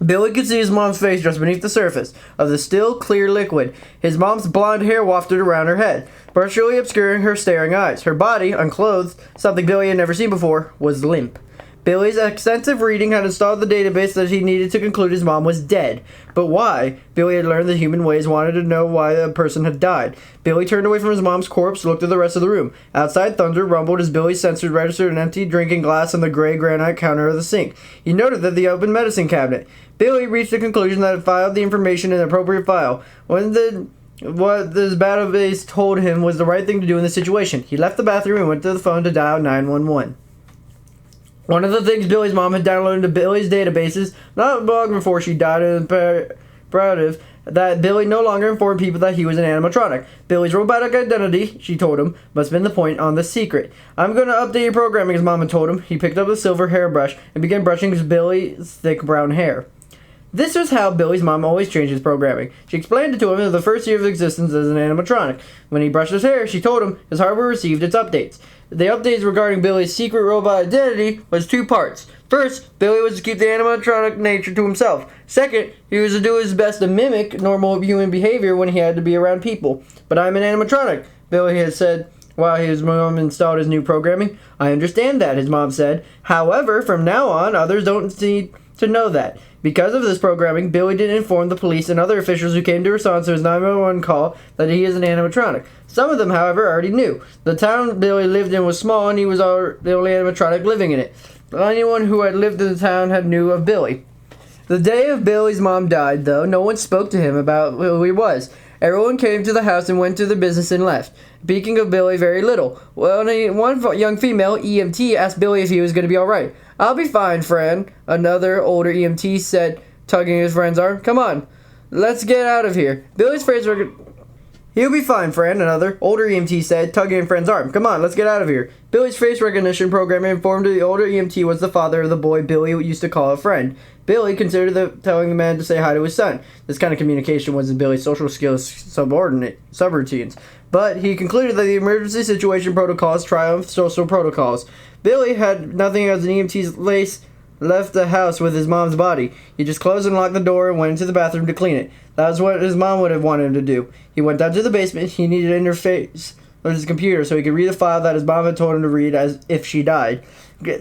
Billy could see his mom's face just beneath the surface of the still, clear liquid. His mom's blonde hair wafted around her head, partially obscuring her staring eyes. Her body, unclothed, something Billy had never seen before, was limp. Billy's extensive reading had installed the database that he needed to conclude his mom was dead. But why? Billy had learned that human ways wanted to know why a person had died. Billy turned away from his mom's corpse, looked at the rest of the room. Outside, thunder rumbled as Billy's sensors registered an empty drinking glass on the gray granite counter of the sink. He noted that the open medicine cabinet. Billy reached the conclusion that it filed the information in an appropriate file. What this database told him was the right thing to do in the situation. He left the bathroom and went to the phone to dial 911. One of the things Billy's mom had downloaded into Billy's databases not long before she died imperative that Billy no longer informed people that he was an animatronic. Billy's robotic identity, she told him, must have been the point on the secret. "I'm going to update your programming," his mom had told him. He picked up a silver hairbrush and began brushing Billy's thick brown hair. This was how Billy's mom always changed his programming. She explained it to him in the first year of existence as an animatronic. When he brushed his hair, she told him his hardware received its updates. The updates regarding Billy's secret robot identity was two parts. First, Billy was to keep the animatronic nature to himself. Second, he was to do his best to mimic normal human behavior when he had to be around people. "But I'm an animatronic," Billy had said while his mom installed his new programming. "I understand that," his mom said. "However, from now on, others don't need to know that." Because of this programming, Billy didn't inform the police and other officials who came to respond to his 911 call that he is an animatronic. Some of them, however, already knew. The town Billy lived in was small, and he was the only animatronic living in it. Anyone who had lived in the town had knew of Billy. The day of Billy's mom died, though, no one spoke to him about who he was. Everyone came to the house and went to their business and left. Speaking of Billy, very little. One young female, EMT, asked Billy if he was going to be all right. "I'll be fine, friend," another older EMT said, tugging his friend's arm. "Come on, let's get out of here." Billy's face "He'll be fine, friend," another, older EMT said, tugging at friend's arm. "Come on, let's get out of here." Billy's face recognition program informed the older EMT was the father of the boy Billy used to call a friend. Billy considered telling the man to say hi to his son. This kind of communication wasn't Billy's social skills subroutines. But he concluded that the emergency situation protocols triumphed social protocols. Billy had nothing as an EMT's left the house with his mom's body. He just closed and locked the door and went into the bathroom to clean it. That was what his mom would have wanted him to do. He went down to the basement. He needed an interface with his computer so he could read the file that his mom had told him to read as if she died.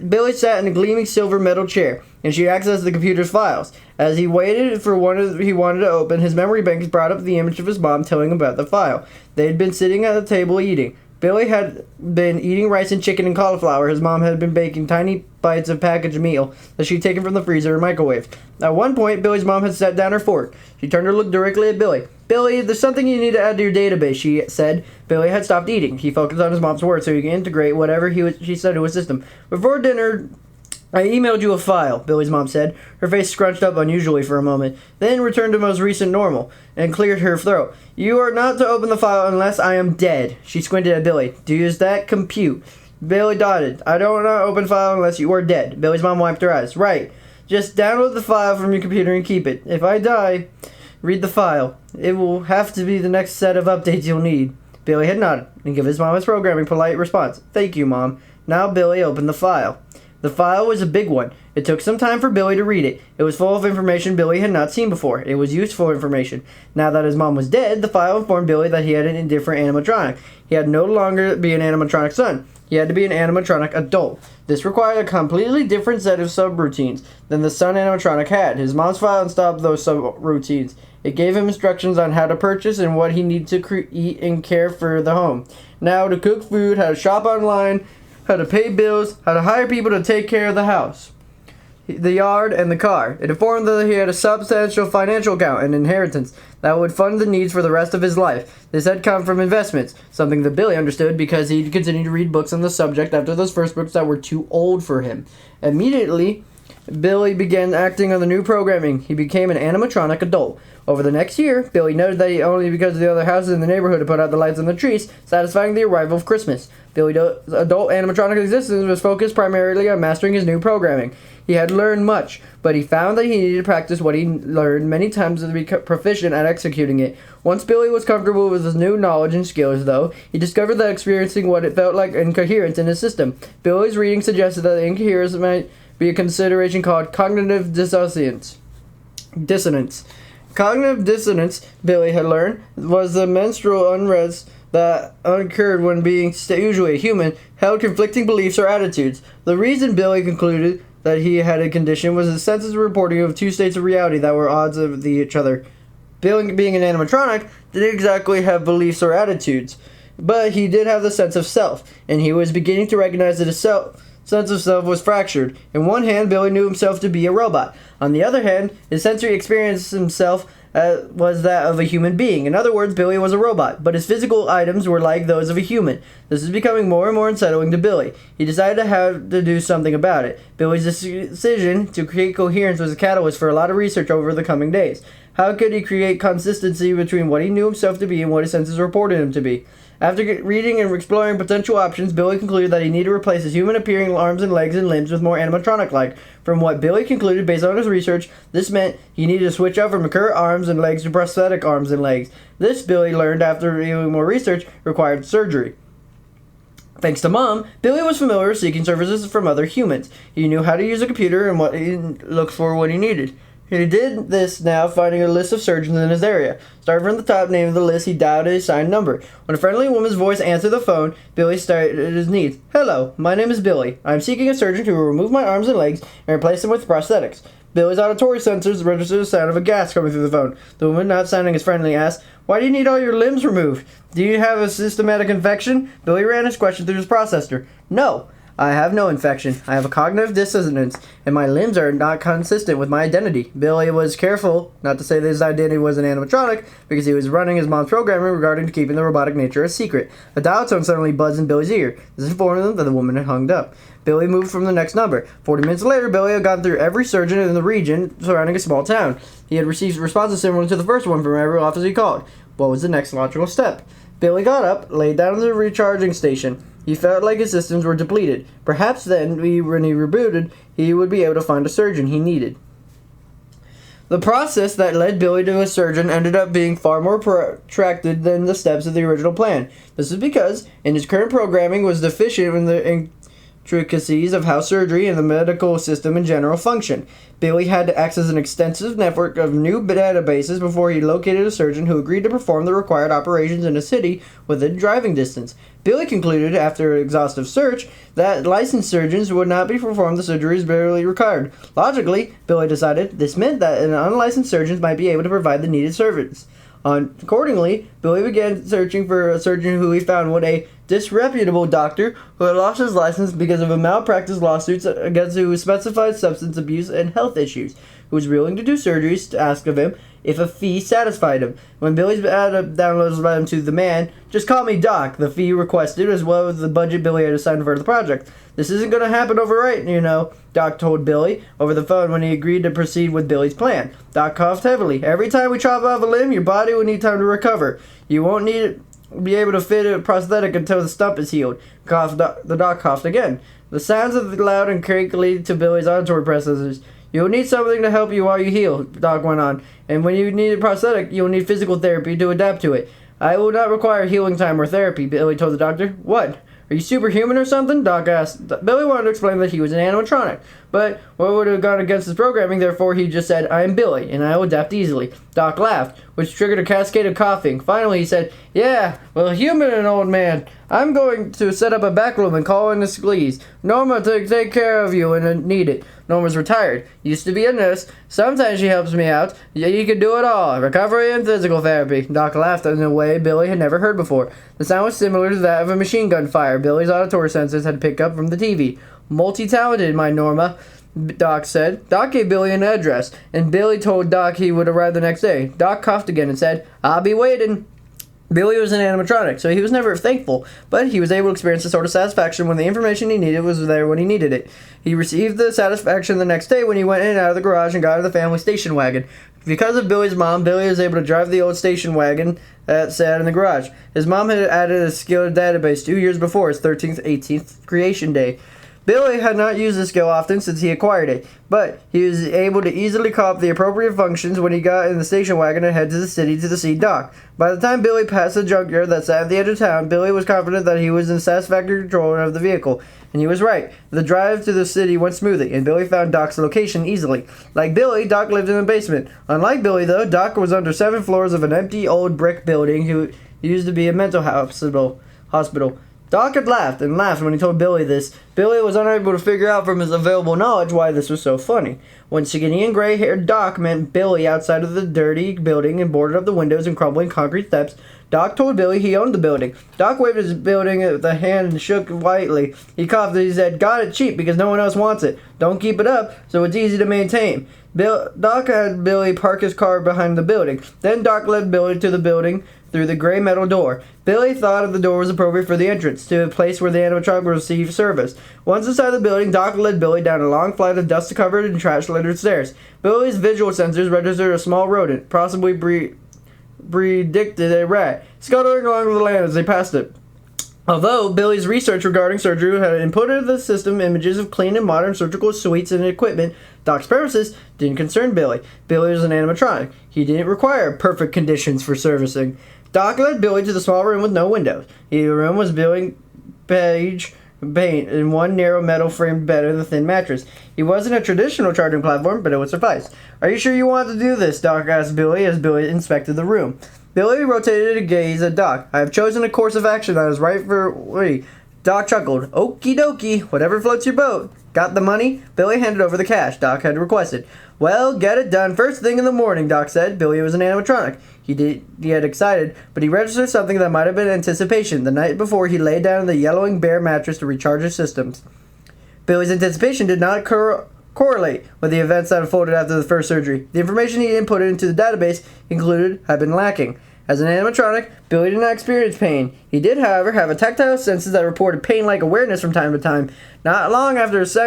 Billy sat in a gleaming silver metal chair, and she accessed the computer's files. As he waited for one he wanted to open, his memory bank brought up the image of his mom telling him about the file. They had been sitting at the table eating. Billy had been eating rice and chicken and cauliflower. His mom had been baking tiny bites of packaged meal that she'd taken from the freezer and microwave. At one point, Billy's mom had set down her fork. She turned to look directly at Billy. "Billy, there's something you need to add to your database," she said. Billy had stopped eating. He focused on his mom's words so he could integrate whatever she said to his system. "Before dinner, I emailed you a file," Billy's mom said. Her face scrunched up unusually for a moment, then returned to most recent normal, and cleared her throat. "You are not to open the file unless I am dead." She squinted at Billy. "Does that compute?" Billy nodded. "I don't want to open file unless you are dead." Billy's mom wiped her eyes. "Right. Just download the file from your computer and keep it. If I die, read the file. It will have to be the next set of updates you'll need." Billy had nodded and gave his mom his programming polite response. "Thank you, Mom." Now Billy opened the file. The file was a big one. It took some time for Billy to read it. It was full of information Billy had not seen before. It was useful information. Now that his mom was dead, the file informed Billy that he had an indifferent animatronic. He had no longer be an animatronic son. He had to be an animatronic adult. This required a completely different set of subroutines than the son animatronic had. His mom's file stopped those subroutines. It gave him instructions on how to purchase and what he needed to eat and care for the home. Now to cook food, how to shop online, how to pay bills, how to hire people to take care of the house, the yard, and the car. It informed that he had a substantial financial account and inheritance that would fund the needs for the rest of his life. This had come from investments, something that Billy understood because he continued to read books on the subject after those first books that were too old for him. Immediately, Billy began acting on the new programming. He became an animatronic adult. Over the next year, Billy noted that he only because the other houses in the neighborhood had put out the lights on the trees, satisfying the arrival of Christmas. Billy's adult animatronic existence was focused primarily on mastering his new programming. He had learned much, but he found that he needed to practice what he learned many times to be proficient at executing it. Once Billy was comfortable with his new knowledge and skills, though, he discovered that experiencing what it felt like incoherence in his system. Billy's reading suggested that the incoherence might be a consideration called cognitive dissonance. Cognitive dissonance, Billy had learned, was the menstrual unrest that occurred when being usually a human held conflicting beliefs or attitudes. The reason Billy concluded that he had a condition was his senses reporting of two states of reality that were odds of each other. Billy, being an animatronic, didn't exactly have beliefs or attitudes, but he did have the sense of self, and he was beginning to recognize that his sense of self was fractured. In one hand, Billy knew himself to be a robot. On the other hand, his sensory experience himself was that of a human being. In other words, Billy was a robot, but his physical items were like those of a human. This was becoming more and more unsettling to Billy. He decided to have to do something about it. Billy's decision to create coherence was a catalyst for a lot of research over the coming days. How could he create consistency between what he knew himself to be and what his senses reported him to be? After reading and exploring potential options, Billy concluded that he needed to replace his human-appearing arms and legs and limbs with more animatronic-like. From what Billy concluded based on his research, this meant he needed to switch out from current arms and legs to prosthetic arms and legs. This, Billy learned after doing more research, required surgery. Thanks to Mom, Billy was familiar with seeking services from other humans. He knew how to use a computer and what he looked for when he needed. He did this now, finding a list of surgeons in his area. Starting from the top name of the list, he dialed his assigned number. When a friendly woman's voice answered the phone, Billy started his needs. "Hello, my name is Billy. I am seeking a surgeon who will remove my arms and legs and replace them with prosthetics." Billy's auditory sensors registered the sound of a gas coming through the phone. The woman, not sounding as friendly, asked, "Why do you need all your limbs removed? Do you have a systematic infection?" Billy ran his question through his processor. "No. I have no infection. I have a cognitive dissonance, and my limbs are not consistent with my identity. Billy was careful not to say that his identity was an animatronic because he was running his mom's programming regarding keeping the robotic nature a secret. A dial tone suddenly buzzed in Billy's ear. This informed him that the woman had hung up. Billy moved from the next number. 40 minutes later, Billy had gone through every surgeon in the region surrounding a small town. He had received responses similar to the first one from every office he called. What was the next logical step? Billy got up, laid down at the recharging station. He felt like his systems were depleted. Perhaps then, when he rebooted, he would be able to find a surgeon he needed. The process that led Billy to a surgeon ended up being far more protracted than the steps of the original plan. This is because, in his current programming, was deficient in the intricacies of how surgery and the medical system in general function. Billy had to access an extensive network of new databases before he located a surgeon who agreed to perform the required operations in a city within driving distance. Billy concluded, after an exhaustive search, that licensed surgeons would not be performed the surgeries Billy required. Logically, Billy decided this meant that an unlicensed surgeon might be able to provide the needed service. Accordingly, Billy began searching for a surgeon who he found was a disreputable doctor who had lost his license because of a malpractice lawsuits against who specified substance abuse and health issues, who was willing to do surgeries to ask of him if a fee satisfied him. When Billy's downloads led him to the man, "Just call me Doc," the fee requested, as well as the budget Billy had assigned for the project. "This isn't going to happen overnight, you know," Doc told Billy over the phone when he agreed to proceed with Billy's plan. Doc coughed heavily. "Every time we chop off a limb, your body will need time to recover. You won't be able to fit a prosthetic until the stump is healed." The doc coughed again. The sounds of the loud and crinkly to Billy's auditory processors. "You'll need something to help you while you heal," Doc went on. "And when you need a prosthetic, you'll need physical therapy to adapt to it." "I will not require healing time or therapy," Billy told the doctor. "What? Are you superhuman or something?" Doc asked. Billy wanted to explain that he was an animatronic, but what would have gone against his programming, therefore he just said, "I am Billy, and I will adapt easily." Doc laughed, which triggered a cascade of coughing. Finally, he said, "Yeah, well, human and old man. I'm going to set up a back room and call in the squeeze. Norma to take care of you when I need it." Norma's retired. Used to be a nurse. Sometimes she helps me out. You can do it all. Recovery and physical therapy. Doc laughed in a way Billy had never heard before. The sound was similar to that of a machine gun fire Billy's auditory sensors had picked up from the TV. "Multi-talented, my Norma," Doc said. Doc gave Billy an address, and Billy told Doc he would arrive the next day. Doc coughed again and said, "I'll be waiting." Billy was an animatronic, so he was never thankful, but he was able to experience the sort of satisfaction when the information he needed was there when he needed it. He received the satisfaction the next day when he went in and out of the garage and got in the family station wagon. Because of Billy's mom, Billy was able to drive the old station wagon that sat in the garage. His mom had added a skill database 2 years before his 13th, 18th creation day. Billy had not used the skill often since he acquired it, but he was able to easily call up the appropriate functions when he got in the station wagon and head to the city to see Doc. By the time Billy passed the junkyard that sat at the edge of town, Billy was confident that he was in satisfactory control of the vehicle, and he was right. The drive to the city went smoothly, and Billy found Doc's location easily. Like Billy, Doc lived in the basement. Unlike Billy, though, Doc was under 7 floors of an empty old brick building who used to be a mental hospital. Doc had laughed and laughed when he told Billy this. Billy was unable to figure out from his available knowledge why this was so funny. When skinny and gray-haired Doc met Billy outside of the dirty building and boarded up the windows and crumbling concrete steps, Doc told Billy he owned the building. Doc waved his building with a hand and shook lightly. He coughed and he said, "Got it cheap because no one else wants it. Don't keep it up, so it's easy to maintain." Doc had Billy park his car behind the building. Then Doc led Billy to the building through the gray metal door. Billy thought the door was appropriate for the entrance to a place where the animatronic would receive service. Once inside the building, Doc led Billy down a long flight of dust-covered and trash-littered stairs. Billy's visual sensors registered a small rodent, possibly predicted a rat, scuttling along the land as they passed it. Although Billy's research regarding surgery had inputted the system images of clean and modern surgical suites and equipment, Doc's premises didn't concern Billy. Billy was an animatronic. He didn't require perfect conditions for servicing. Doc led Billy to the small room with no windows. The room was beige paint and one narrow metal framed bed and a thin mattress. It wasn't a traditional charging platform, but it would suffice. "Are you sure you want to do this?" Doc asked Billy as Billy inspected the room. Billy rotated a gaze at Doc. "I have chosen a course of action that is right for me." Doc chuckled. "Okie dokie, whatever floats your boat." "Got the money?" Billy handed over the cash Doc had requested. "Well, get it done first thing in the morning," Doc said. Billy was an animatronic. He had excited, but he registered something that might have been anticipation. The night before, he lay down in the yellowing bare mattress to recharge his systems. Billy's anticipation did not correlate with the events that unfolded after the first surgery. The information he inputted into the database had been lacking. As an animatronic, Billy did not experience pain. He did, however, have a tactile senses that reported pain-like awareness from time to time. Not long after his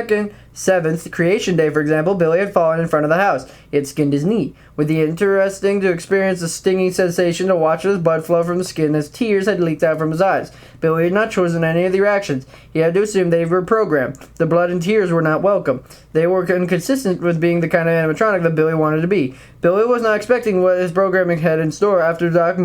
seventh creation day, for example, Billy had fallen in front of the house. He had skinned his knee. With the interesting to experience the stinging sensation to watch his blood flow from the skin as tears had leaked out from his eyes. Billy had not chosen any of the reactions. He had to assume they were programmed. The blood and tears were not welcome. They were inconsistent with being the kind of animatronic that Billy wanted to be. Billy was not expecting what his programming had in store after Doc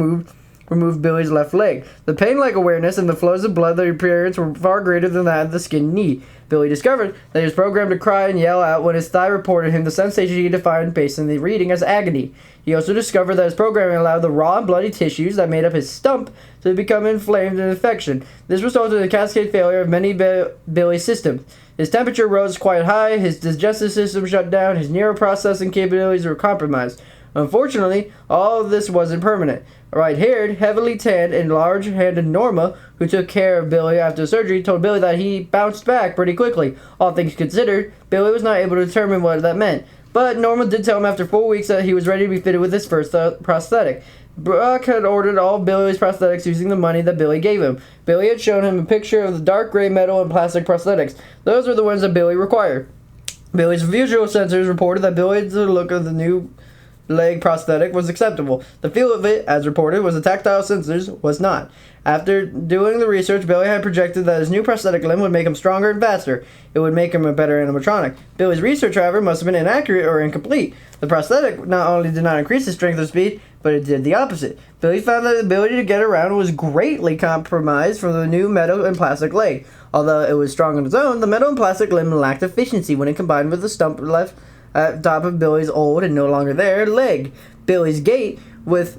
removed Billy's left leg. The pain-like awareness and the flows of blood that appearance were far greater than that of the skinned knee. Billy discovered that he was programmed to cry and yell out when his thigh reported him the sensation he defined based on the reading as agony. He also discovered that his programming allowed the raw and bloody tissues that made up his stump to become inflamed and infection. This resulted in a cascade failure of many Billy's systems. His temperature rose quite high, his digestive system shut down, his neuroprocessing capabilities were compromised. Unfortunately, all of this wasn't permanent. A right-haired, heavily tanned, and large-handed Norma, who took care of Billy after surgery, told Billy that he bounced back pretty quickly. All things considered, Billy was not able to determine what that meant. But Norma did tell him after 4 weeks that he was ready to be fitted with his first prosthetic. Brock had ordered all Billy's prosthetics using the money that Billy gave him. Billy had shown him a picture of the dark gray metal and plastic prosthetics. Those were the ones that Billy required. Billy's visual sensors reported that Billy's look of the new leg prosthetic was acceptable. The feel of it, as reported, was the tactile sensors was not. After doing the research, Billy had projected that his new prosthetic limb would make him stronger and faster. It would make him a better animatronic. Billy's research, however, must have been inaccurate or incomplete. The prosthetic not only did not increase his strength or speed, but it did the opposite. Billy found that the ability to get around was greatly compromised from the new metal and plastic leg. Although it was strong on its own, the metal and plastic limb lacked efficiency when it combined with the stump left at top of Billy's old and no longer there leg. Billy's gait, which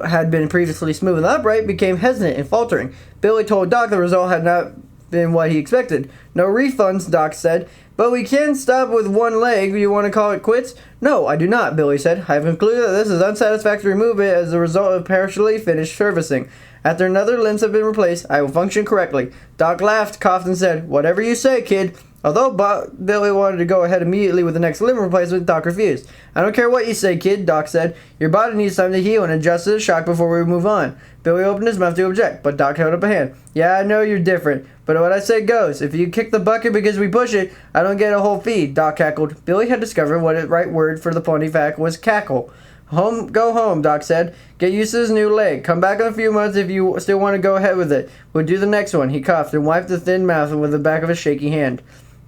had been previously smooth and upright, became hesitant and faltering. Billy told Doc the result had not been what he expected. No refunds, Doc said. But we can stop with one leg. You want to call it quits? No, I do not, Billy said. I have concluded that this is unsatisfactory movement as a result of partially finished servicing. After another limbs have been replaced, I will function correctly. Doc laughed, coughed, and said, "Whatever you say, kid." Although Billy wanted to go ahead immediately with the next limb replacement, Doc refused. "I don't care what you say, kid," Doc said. "Your body needs time to heal and adjust to the shock before we move on." Billy opened his mouth to object, but Doc held up a hand. "Yeah, I know you're different, but what I say goes. If you kick the bucket because we push it, I don't get a whole feed," Doc cackled. Billy had discovered what the right word for the funny fact was cackle. Go home, Doc said. "Get used to his new leg. Come back in a few months if you still want to go ahead with it. We'll do the next one." He coughed and wiped the thin mouth with the back of his shaky hand.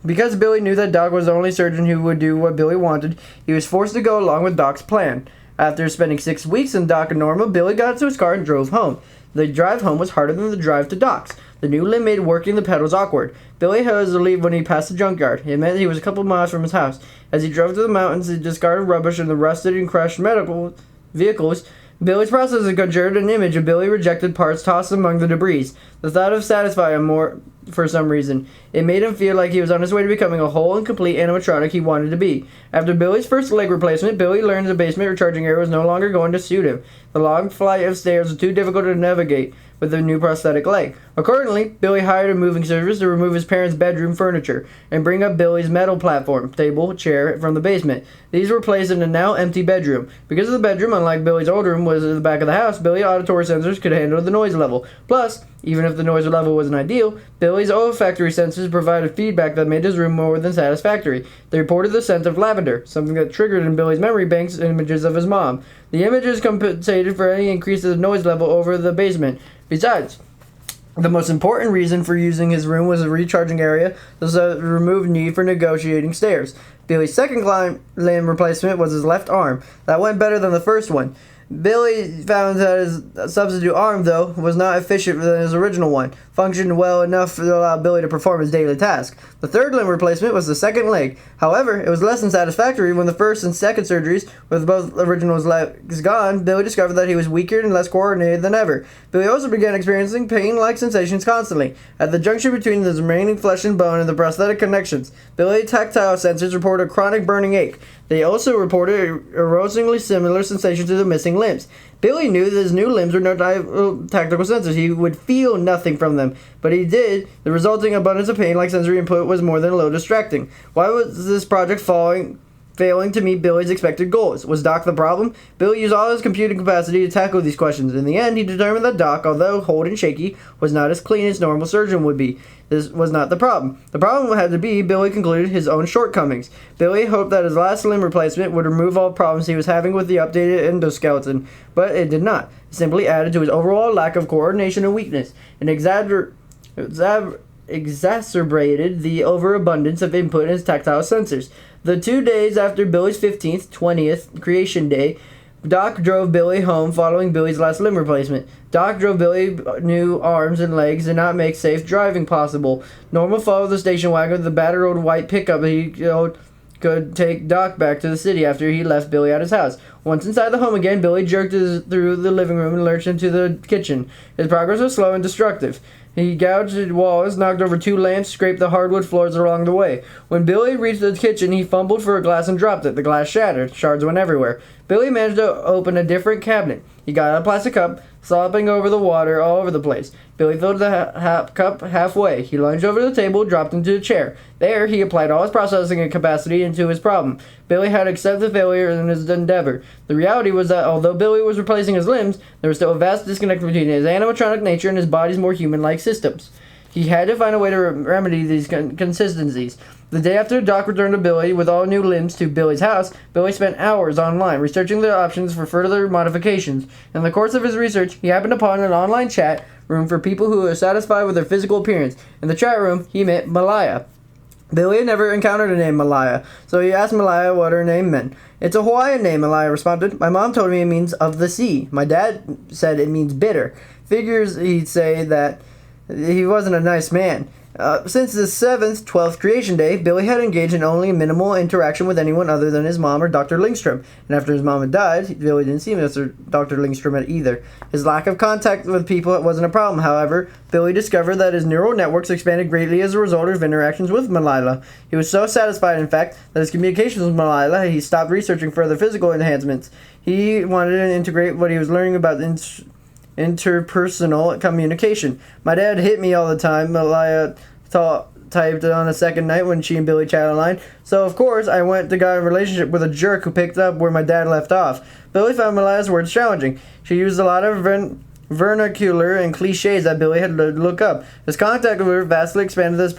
Because Billy knew that Doc was the only surgeon who would do what Billy wanted, he was forced to go along with Doc's plan. After spending 6 weeks in Doc and Norma, Billy got into his car and drove home. The drive home was harder than the drive to Doc's. The new limb made working the pedals awkward. Billy had to leave when he passed the junkyard. It meant he was a couple miles from his house. As he drove to the mountains, he discarded rubbish and the rusted and crushed medical vehicles. Billy's processor conjured an image of Billy rejected parts tossed among the debris. The thought of satisfied him more for some reason. It made him feel like he was on his way to becoming a whole and complete animatronic he wanted to be. After Billy's first leg replacement, Billy learned the basement recharging area was no longer going to suit him. The long flight of stairs was too difficult to navigate with the new prosthetic leg. Accordingly, Billy hired a moving service to remove his parents' bedroom furniture and bring up Billy's metal platform, table, chair from the basement. These were placed in a now empty bedroom. Because of the bedroom, unlike Billy's old room, was at the back of the house, Billy's auditory sensors could handle the noise level. Plus, even if the noise level wasn't ideal, Billy's olfactory sensors provided feedback that made his room more than satisfactory. They reported the scent of lavender, something that triggered in Billy's memory banks images of his mom. The images compensated for any increase in the noise level over the basement. Besides, the most important reason for using his room was a recharging area, thus removed need for negotiating stairs. Billy's second limb replacement was his left arm. That went better than the first one. Billy found that his substitute arm, though, was not efficient than his original one, functioned well enough to allow Billy to perform his daily task. The third limb replacement was the second leg. However, it was less than satisfactory when the first and second surgeries, with both original legs gone, Billy discovered that he was weaker and less coordinated than ever. Billy also began experiencing pain-like sensations constantly, at the junction between the remaining flesh and bone and the prosthetic connections. Billy's tactile sensors reported a chronic burning ache. They also reported arousingly similar sensations to the missing limbs. Billy knew that his new limbs were no tactical sensors. He would feel nothing from them, but he did. The resulting abundance of pain-like sensory input was more than a little distracting. Why was this project failing to meet Billy's expected goals? Was Doc the problem? Billy used all his computing capacity to tackle these questions. In the end, he determined that Doc, although old and shaky, was not as clean as normal surgeon would be. This was not the problem. The problem had to be, Billy concluded, his own shortcomings. Billy hoped that his last limb replacement would remove all problems he was having with the updated endoskeleton, but it did not. It simply added to his overall lack of coordination and weakness, and exacerbated the overabundance of input in his tactile sensors. The 2 days after Billy's 15th, 20th creation day, Doc drove Billy home following Billy's last limb replacement. Doc drove Billy new arms and legs did not make safe driving possible. Normal followed the station wagon with the battered old white pickup he could take Doc back to the city after he left Billy at his house. Once inside the home again, Billy jerked through the living room and lurched into the kitchen. His progress was slow and destructive. He gouged walls, knocked over 2 lamps, scraped the hardwood floors along the way. When Billy reached the kitchen, he fumbled for a glass and dropped it. The glass shattered. Shards went everywhere. Billy managed to open a different cabinet. He got out a plastic cup, slopping over the water all over the place. Billy filled the cup halfway. He lunged over the table, dropped into a chair. There, he applied all his processing capacity into his problem. Billy had accepted failure in his endeavor. The reality was that although Billy was replacing his limbs, there was still a vast disconnect between his animatronic nature and his body's more human-like systems. He had to find a way to remedy these consistencies. The day after Doc returned to Billy with all new limbs to Billy's house, Billy spent hours online researching the options for further modifications. In the course of his research, he happened upon an online chat room for people who were satisfied with their physical appearance. In the chat room, he met Malaya. Billy had never encountered a name Malaya, so he asked Malaya what her name meant. "It's a Hawaiian name," Malaya responded. "My mom told me it means of the sea. My dad said it means bitter." Figures he'd say that he wasn't a nice man. Since his 7th, 12th creation day, Billy had engaged in only minimal interaction with anyone other than his mom or Dr. Lindstrom. And after his mom had died, Billy didn't see Dr. Lindstrom either. His lack of contact with people wasn't a problem, however. Billy discovered that his neural networks expanded greatly as a result of interactions with Malila. He was so satisfied, in fact, that his communications with Malila, he stopped researching further physical enhancements. He wanted to integrate what he was learning about interpersonal communication. "My dad hit me all the time," Malaya typed on a second night when she and Billy chatted online. "So, of course, I went to got a relationship with a jerk who picked up where my dad left off." Billy found Malaya's words challenging. She used a lot of vernacular and cliches that Billy had to look up. His contact with her vastly expanded his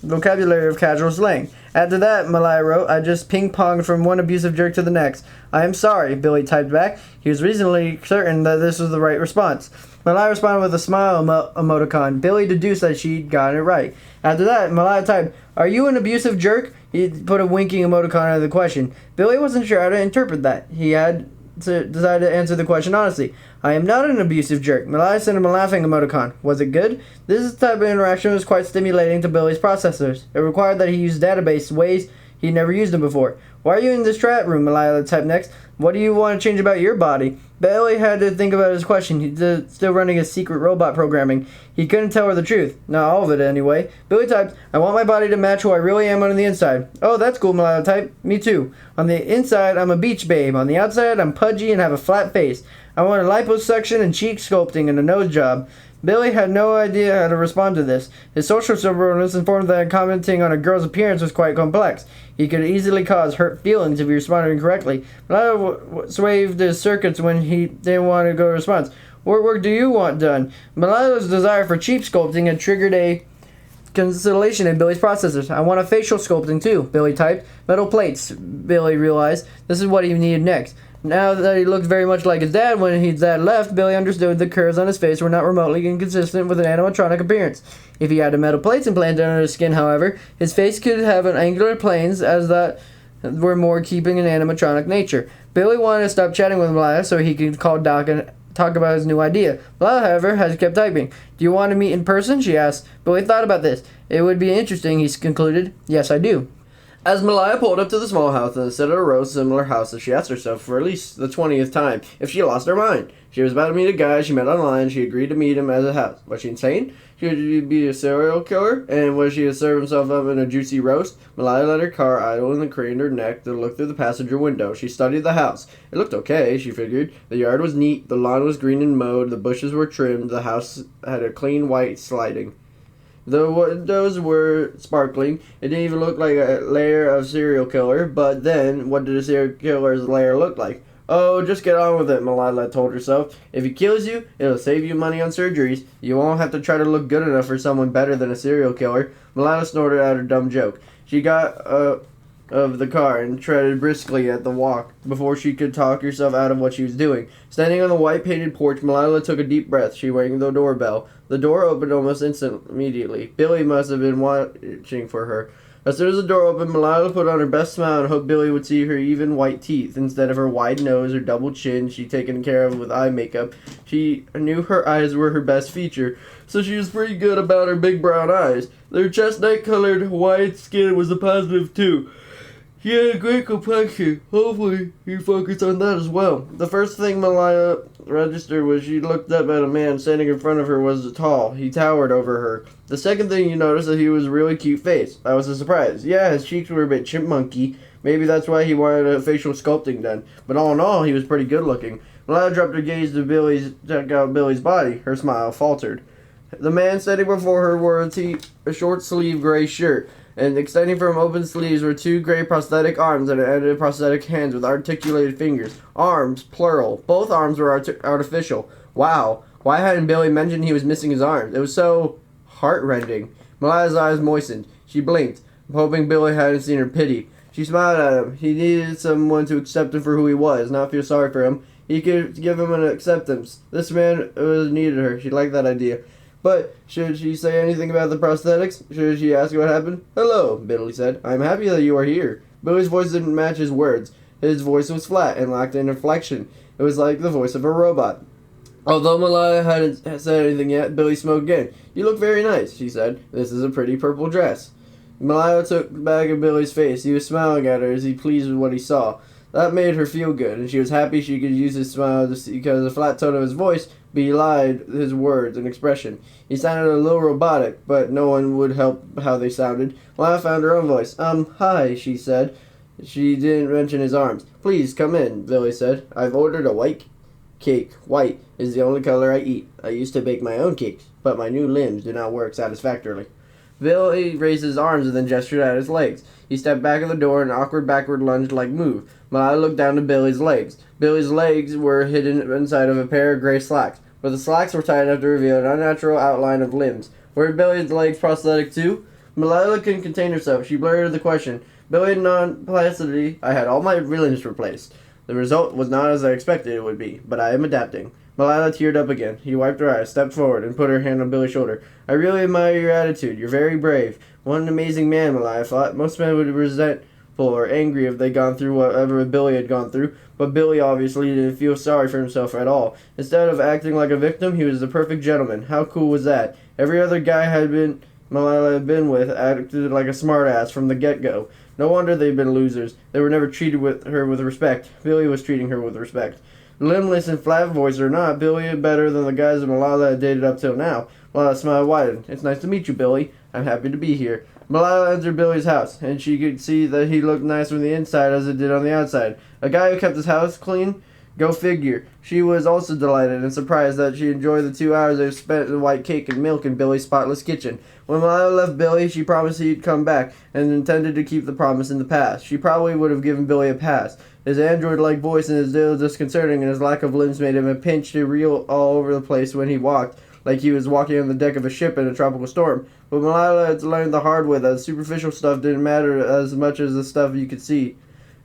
vocabulary of casual slang. After that, Malaya wrote, "I just ping-ponged from one abusive jerk to the next. I am sorry," Billy typed back. He was reasonably certain that this was the right response. Malaya responded with a smile emoticon. Billy deduced that she'd gotten it right. After that, Malaya typed, "Are you an abusive jerk?" He put a winking emoticon under the question. Billy wasn't sure how to interpret that. He had decided to answer the question honestly. "I am not an abusive jerk." Malaya sent him a laughing emoticon. Was it good? This type of interaction was quite stimulating to Billy's processors. It required that he use database ways he'd never used them before. "Why are you in this chat room?" Malaya typed next. "What do you want to change about your body?" Billy had to think about his question. He's still running his secret robot programming. He couldn't tell her the truth. Not all of it, anyway. Billy typed, "I want my body to match who I really am on the inside." "Oh, that's cool," Malaya typed. "Me too. On the inside, I'm a beach babe. On the outside, I'm pudgy and have a flat face. I want a liposuction and cheek sculpting and a nose job." Billy had no idea how to respond to this. His social subordinates informed that commenting on a girl's appearance was quite complex. He could easily cause hurt feelings if he responded incorrectly. Malaya swayed his circuits when he didn't want to go to response. "What work do you want done?" Malaya's desire for cheek sculpting had triggered a cancellation in Billy's processors. "I want a facial sculpting too," Billy typed. "Metal plates," Billy realized. This is what he needed next. Now that he looked very much like his dad when his dad left, Billy understood the curves on his face were not remotely inconsistent with an animatronic appearance. If he had the metal plates implanted under his skin, however, his face could have an angular planes as that were more keeping an animatronic nature. Billy wanted to stop chatting with Malaya so he could call Doc and talk about his new idea. Malaya, however, has kept typing. "Do you want to meet in person?" she asked. Billy thought about this. "It would be interesting," he concluded. "Yes, I do." As Malaya pulled up to the small house in the center of a row similar house, she asked herself for at least the 20th time if she lost her mind. She was about to meet a guy she met online. She agreed to meet him at a house. Was she insane? Should he be a serial killer? And was she to serve himself up in a juicy roast? Malaya let her car idle and craned her neck to look through the passenger window. She studied the house. It looked okay, she figured. The yard was neat, the lawn was green and mowed, the bushes were trimmed, the house had a clean white sliding. The windows were sparkling. It didn't even look like a lair of serial killer. But then, what did a serial killer's lair look like? Oh, just get on with it, Malala told herself. If he kills you, it'll save you money on surgeries. You won't have to try to look good enough for someone better than a serial killer. Malala snorted out her dumb joke. She got of the car and treaded briskly at the walk before she could talk herself out of what she was doing. Standing on the white painted porch, Malala took a deep breath. She rang the doorbell. The door opened almost immediately. Billy must have been watching for her. As soon as the door opened, Malala put on her best smile and hoped Billy would see her even white teeth instead of her wide nose or double chin she'd taken care of with eye makeup. She knew her eyes were her best feature, so she was pretty good about her big brown eyes. Their chestnut-colored white skin was a positive too. He had a great complexion. Hopefully, he focused on that as well. The first thing Malaya registered was she looked up at a man standing in front of her was tall. He towered over her. The second thing you noticed that he was a really cute face. That was a surprise. Yeah, his cheeks were a bit chipmunky. Maybe that's why he wanted a facial sculpting done. But all in all, he was pretty good looking. Malaya dropped her gaze to check out Billy's body. Her smile faltered. The man standing before her wore a short-sleeved gray shirt. And extending from open sleeves were two gray prosthetic arms and ended prosthetic hands with articulated fingers. Arms, plural. Both arms were artificial. Wow. Why hadn't Billy mentioned he was missing his arms? It was so heart-rending. Malaya's eyes moistened. She blinked, hoping Billy hadn't seen her pity. She smiled at him. He needed someone to accept him for who he was, not feel sorry for him. He could give him an acceptance. This man needed her. She liked that idea. But should she say anything about the prosthetics? Should she ask what happened? Hello, Billy said. I'm happy that you are here. Billy's voice didn't match his words. His voice was flat and lacked an inflection. It was like the voice of a robot. Although Malaya hadn't said anything yet, Billy spoke again. You look very nice, she said. This is a pretty purple dress. Malaya took back at Billy's face. He was smiling at her as he pleased with what he saw. That made her feel good, and she was happy she could use his smile because the flat tone of his voice belied his words and expression. He sounded a little robotic, but no one would help how they sounded. Malaya found her own voice. Hi, she said. She didn't mention his arms. Please, come in, Billy said. I've ordered a white cake. White is the only color I eat. I used to bake my own cakes, but my new limbs do not work satisfactorily. Billy raised his arms and then gestured at his legs. He stepped back of the door in an awkward backward lunge-like move. Malaya looked down to Billy's legs. Billy's legs were hidden inside of a pair of gray slacks, but the slacks were tight enough to reveal an unnatural outline of limbs. Were Billy's legs prosthetic too? Malaya couldn't contain herself. She blurted the question. Billy non-placidity. I had all my limbs replaced. The result was not as I expected it would be, but I am adapting. Malala teared up again. He wiped her eyes, stepped forward, and put her hand on Billy's shoulder. I really admire your attitude. You're very brave. What an amazing man, Malaya thought. Most men would be resentful or angry if they'd gone through whatever Billy had gone through, but Billy obviously didn't feel sorry for himself at all. Instead of acting like a victim, he was the perfect gentleman. How cool was that? Every other guy Malala had been with acted like a smartass from the get-go. No wonder they'd been losers. They were never treated her with respect. Billy was treating her with respect. Limbless and flat-voiced or not, Billy is better than the guys that Malala had dated up till now. Malala's smile widened. It's nice to meet you, Billy. I'm happy to be here. Malala entered Billy's house, and she could see that he looked nice from the inside as it did on the outside. A guy who kept his house clean? Go figure. She was also delighted and surprised that she enjoyed the 2 hours they spent in white cake and milk in Billy's spotless kitchen. When Malala left Billy, she promised he'd come back, and intended to keep the promise in the past. She probably would have given Billy a pass. His android-like voice and his deal disconcerting, and his lack of limbs made him a pinch to reel all over the place when he walked, like he was walking on the deck of a ship in a tropical storm. But Malala had learned the hard way that superficial stuff didn't matter as much as the stuff you could see.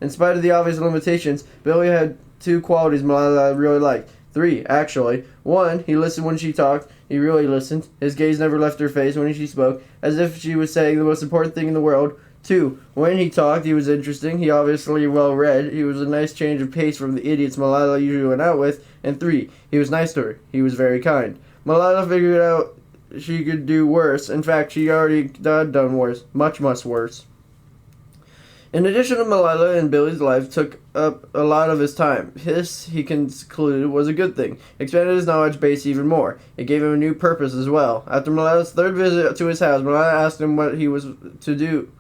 In spite of the obvious limitations, Billy had 2 qualities Malala really liked. 3, actually. 1, he listened when she talked. He really listened. His gaze never left her face when she spoke, as if she was saying the most important thing in the world. 2, when he talked, he was interesting. He obviously well-read. He was a nice change of pace from the idiots Malala usually went out with. And 3, he was nice to her. He was very kind. Malala figured out she could do worse. In fact, she already had done worse. Much, much worse. In addition to Malila and Billy's life took up a lot of his time. This, he concluded, was a good thing. Expanded his knowledge base even more. It gave him a new purpose as well. After Malila's third visit to his house, Malila asked him what he was to do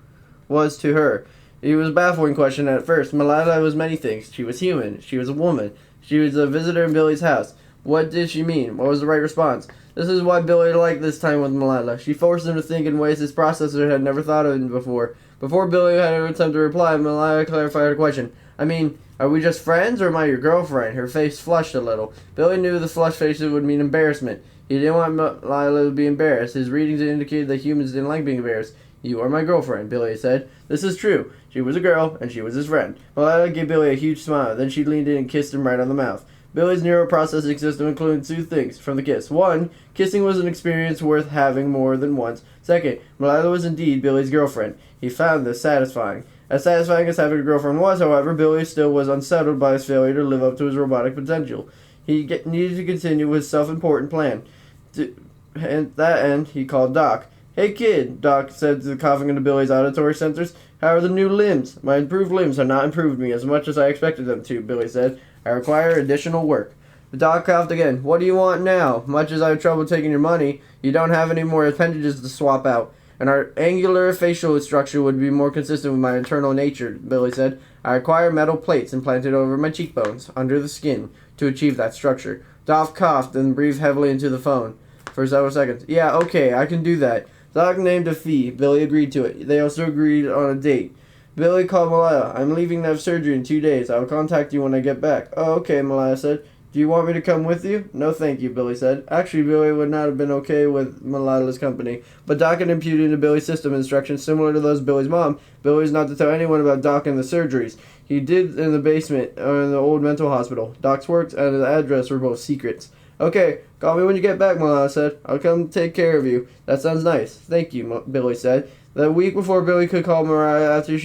was to her. It was a baffling question at first. Malila was many things. She was human. She was a woman. She was a visitor in Billy's house. What did she mean? What was the right response? This is why Billy liked this time with Malila. She forced him to think in ways his processor had never thought of before. Before Billy had an attempt to reply, Malila clarified her question. I mean, are we just friends or am I your girlfriend? Her face flushed a little. Billy knew the flushed faces would mean embarrassment. He didn't want Malila to be embarrassed. His readings indicated that humans didn't like being embarrassed. You are my girlfriend, Billy said. This is true. She was a girl, and she was his friend. Malila gave Billy a huge smile. Then she leaned in and kissed him right on the mouth. Billy's neuroprocessing system included two things from the kiss. One, kissing was an experience worth having more than once. Second, Malila was indeed Billy's girlfriend. He found this satisfying. As satisfying as having a girlfriend was, however, Billy still was unsettled by his failure to live up to his robotic potential. He needed to continue his self-important plan. At that end, he called Doc. Hey kid, Doc said, coughing into Billy's auditory sensors. How are the new limbs? My improved limbs have not improved me as much as I expected them to, Billy said. I require additional work. The Doc coughed again. What do you want now? Much as I have trouble taking your money, you don't have any more appendages to swap out. And our angular facial structure would be more consistent with my internal nature, Billy said. I require metal plates implanted over my cheekbones, under the skin, to achieve that structure. Doc coughed and breathed heavily into the phone for several seconds. Yeah, okay, I can do that. Doc named a fee. Billy agreed to it. They also agreed on a date. Billy called Malila. I'm leaving to have surgery in 2 days. I will contact you when I get back. Oh, okay, Malila said. Do you want me to come with you? No, thank you, Billy said. Actually, Billy would not have been okay with Malila's company, but Doc had imputed into Billy's system instructions similar to those of Billy's mom. Billy was not to tell anyone about Doc and the surgeries. He did in the basement or in the old mental hospital. Doc's work and his address were both secrets. Okay, call me when you get back, Malila said. I'll come take care of you. That sounds nice. Thank you, Billy said. The week before Billy could call Mariah after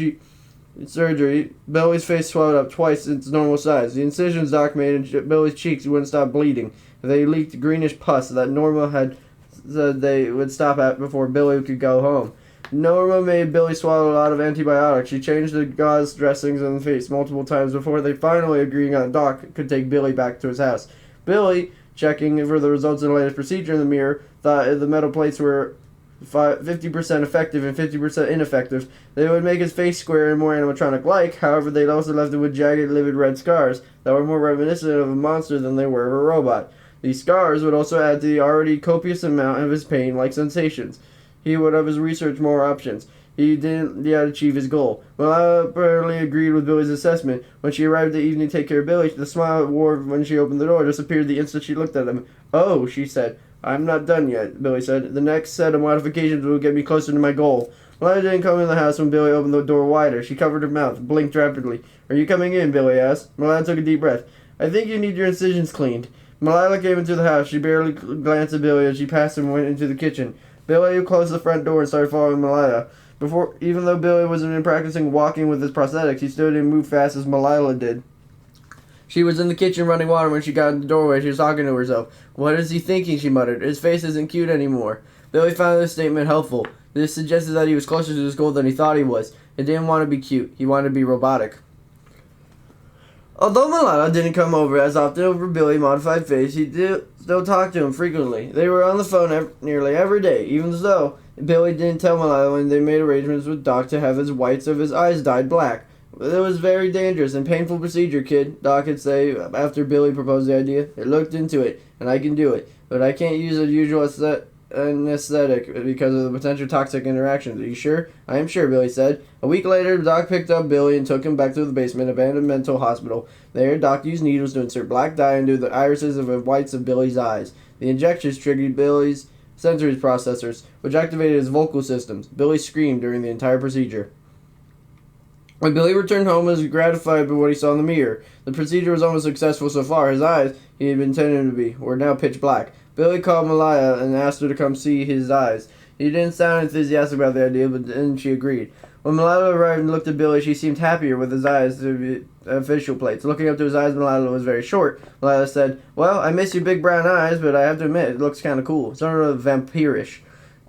surgery, Billy's face swelled up twice its normal size. The incisions Doc made in Billy's cheeks wouldn't stop bleeding. They leaked greenish pus that Norma had said they would stop at before Billy could go home. Norma made Billy swallow a lot of antibiotics. She changed the gauze dressings on the face multiple times before they finally agreed on Doc could take Billy back to his house. Billy, checking for the results of the latest procedure in the mirror, thought the metal plates were 50% effective and 50% ineffective. They would make his face square and more animatronic-like. However, they'd also left him with jagged, livid red scars that were more reminiscent of a monster than they were of a robot. These scars would also add to the already copious amount of his pain-like sensations. He would have his research more options. He didn't yet achieve his goal. Malila apparently agreed with Billy's assessment. When she arrived that evening to take care of Billy, the smile it wore when she opened the door disappeared the instant she looked at him. Oh, she said. I'm not done yet, Billy said. The next set of modifications will get me closer to my goal. Malila didn't come in the house when Billy opened the door wider. She covered her mouth, blinked rapidly. Are you coming in? Billy asked. Malila took a deep breath. I think you need your incisions cleaned. Malila came into the house. She barely glanced at Billy as she passed him and went into the kitchen. Billy closed the front door and started following Malila. Even though Billy wasn't been practicing walking with his prosthetics, he still didn't move fast as Malila did. She was in the kitchen running water when she got in the doorway. She was talking to herself. What is he thinking? She muttered. His face isn't cute anymore. Billy found this statement helpful. This suggested that he was closer to his goal than he thought he was. He didn't want to be cute. He wanted to be robotic. Although Malila didn't come over as often over Billy's modified face, he did still talk to him frequently. They were on the phone nearly every day, even though Billy didn't tell Malila when they made arrangements with Doc to have his whites of his eyes dyed black. It was very dangerous and painful procedure, kid, Doc would say after Billy proposed the idea. I looked into it, and I can do it, but I can't use the usual anesthetic because of the potential toxic interactions. Are you sure? I am sure, Billy said. A week later, Doc picked up Billy and took him back to the basement, abandoned mental hospital. There, Doc used needles to insert black dye into the irises of the whites of Billy's eyes. The injections triggered Billy's sensory processors, which activated his vocal systems. Billy screamed during the entire procedure. When Billy returned home, he was gratified by what he saw in the mirror. The procedure was almost successful so far. His eyes, he had been intended to be, were now pitch black. Billy called Malila and asked her to come see his eyes. He didn't sound enthusiastic about the idea, but then she agreed. When Malila arrived and looked at Billy, she seemed happier with his eyes to be official plates. Looking up to his eyes, Malila was very short. Malila said, Well, I miss your big brown eyes, but I have to admit, it looks kind of cool. Sort of vampirish.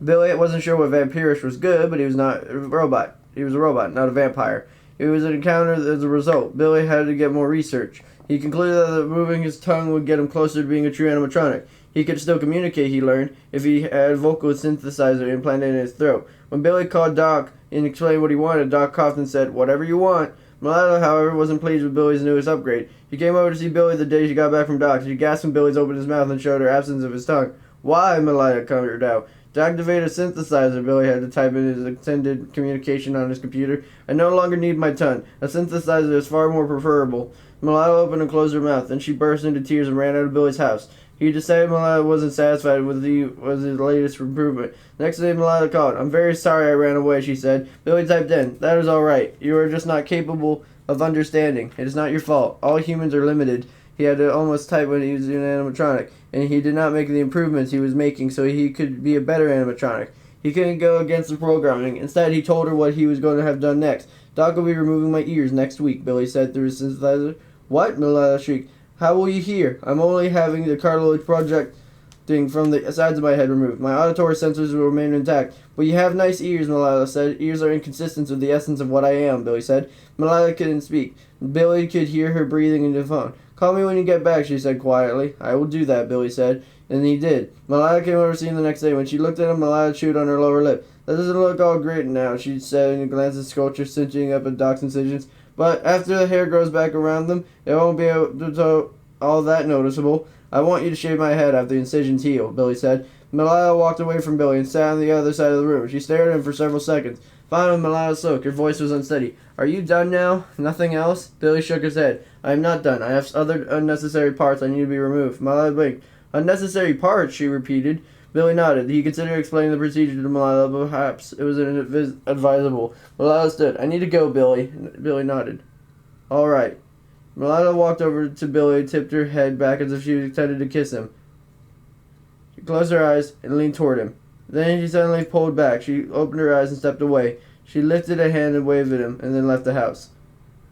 Billy wasn't sure what vampirish was good, but he was not a robot. He was a robot, not a vampire. It was an encounter as a result. Billy had to get more research. He concluded that moving his tongue would get him closer to being a true animatronic. He could still communicate, he learned, if he had a vocal synthesizer implanted in his throat. When Billy called Doc and explained what he wanted, Doc coughed and said, "Whatever you want." Malala, however, wasn't pleased with Billy's newest upgrade. She came over to see Billy the day she got back from Doc. She gasped when Billy's opened his mouth and showed her absence of his tongue. "Why?" Malala countered out. "To activate a synthesizer," Billy had to type in his extended communication on his computer. "I no longer need my tongue. A synthesizer is far more preferable." Malala opened and closed her mouth. Then she burst into tears and ran out of Billy's house. He decided Malala wasn't satisfied with his latest improvement. Next day, Malala called. "I'm very sorry I ran away," she said. Billy typed in, "That is all right. You are just not capable of understanding. It is not your fault. All humans are limited." He had to almost type when he was an animatronic, and he did not make the improvements he was making so he could be a better animatronic. He couldn't go against the programming. Instead, he told her what he was going to have done next. "Doc will be removing my ears next week," Billy said through his synthesizer. "What?" Malala shrieked. "How will you hear? I'm only having the cartilage projecting from the sides of my head removed. My auditory sensors will remain intact." "But you have nice ears," Malala said. "Ears are inconsistent with the essence of what I am," Billy said. Malala couldn't speak. Billy could hear her breathing into the phone. "Call me when you get back," she said quietly. "I will do that," Billy said. And he did. Malala came over to see him the next day. When she looked at him, Malala chewed on her lower lip. "That doesn't look all great now," she said in a glance at sculpture cinching up at Doc's incisions. "But after the hair grows back around them, it won't be all that noticeable. I want you to shave my head after the incisions heal," Billy said. Malala walked away from Billy and sat on the other side of the room. She stared at him for several seconds. Finally, Malala spoke. Her voice was unsteady. "Are you done now? Nothing else?" Billy shook his head. "I am not done. I have other unnecessary parts I need to be removed." Malala blinked. "Unnecessary parts?" she repeated. Billy nodded. He considered explaining the procedure to Malala, but perhaps it was advisable. Malala stood. "I need to go, Billy." Billy nodded. "All right." Malala walked over to Billy, tipped her head back as if she was intended to kiss him. She closed her eyes and leaned toward him. Then she suddenly pulled back. She opened her eyes and stepped away. She lifted a hand and waved at him, and then left the house.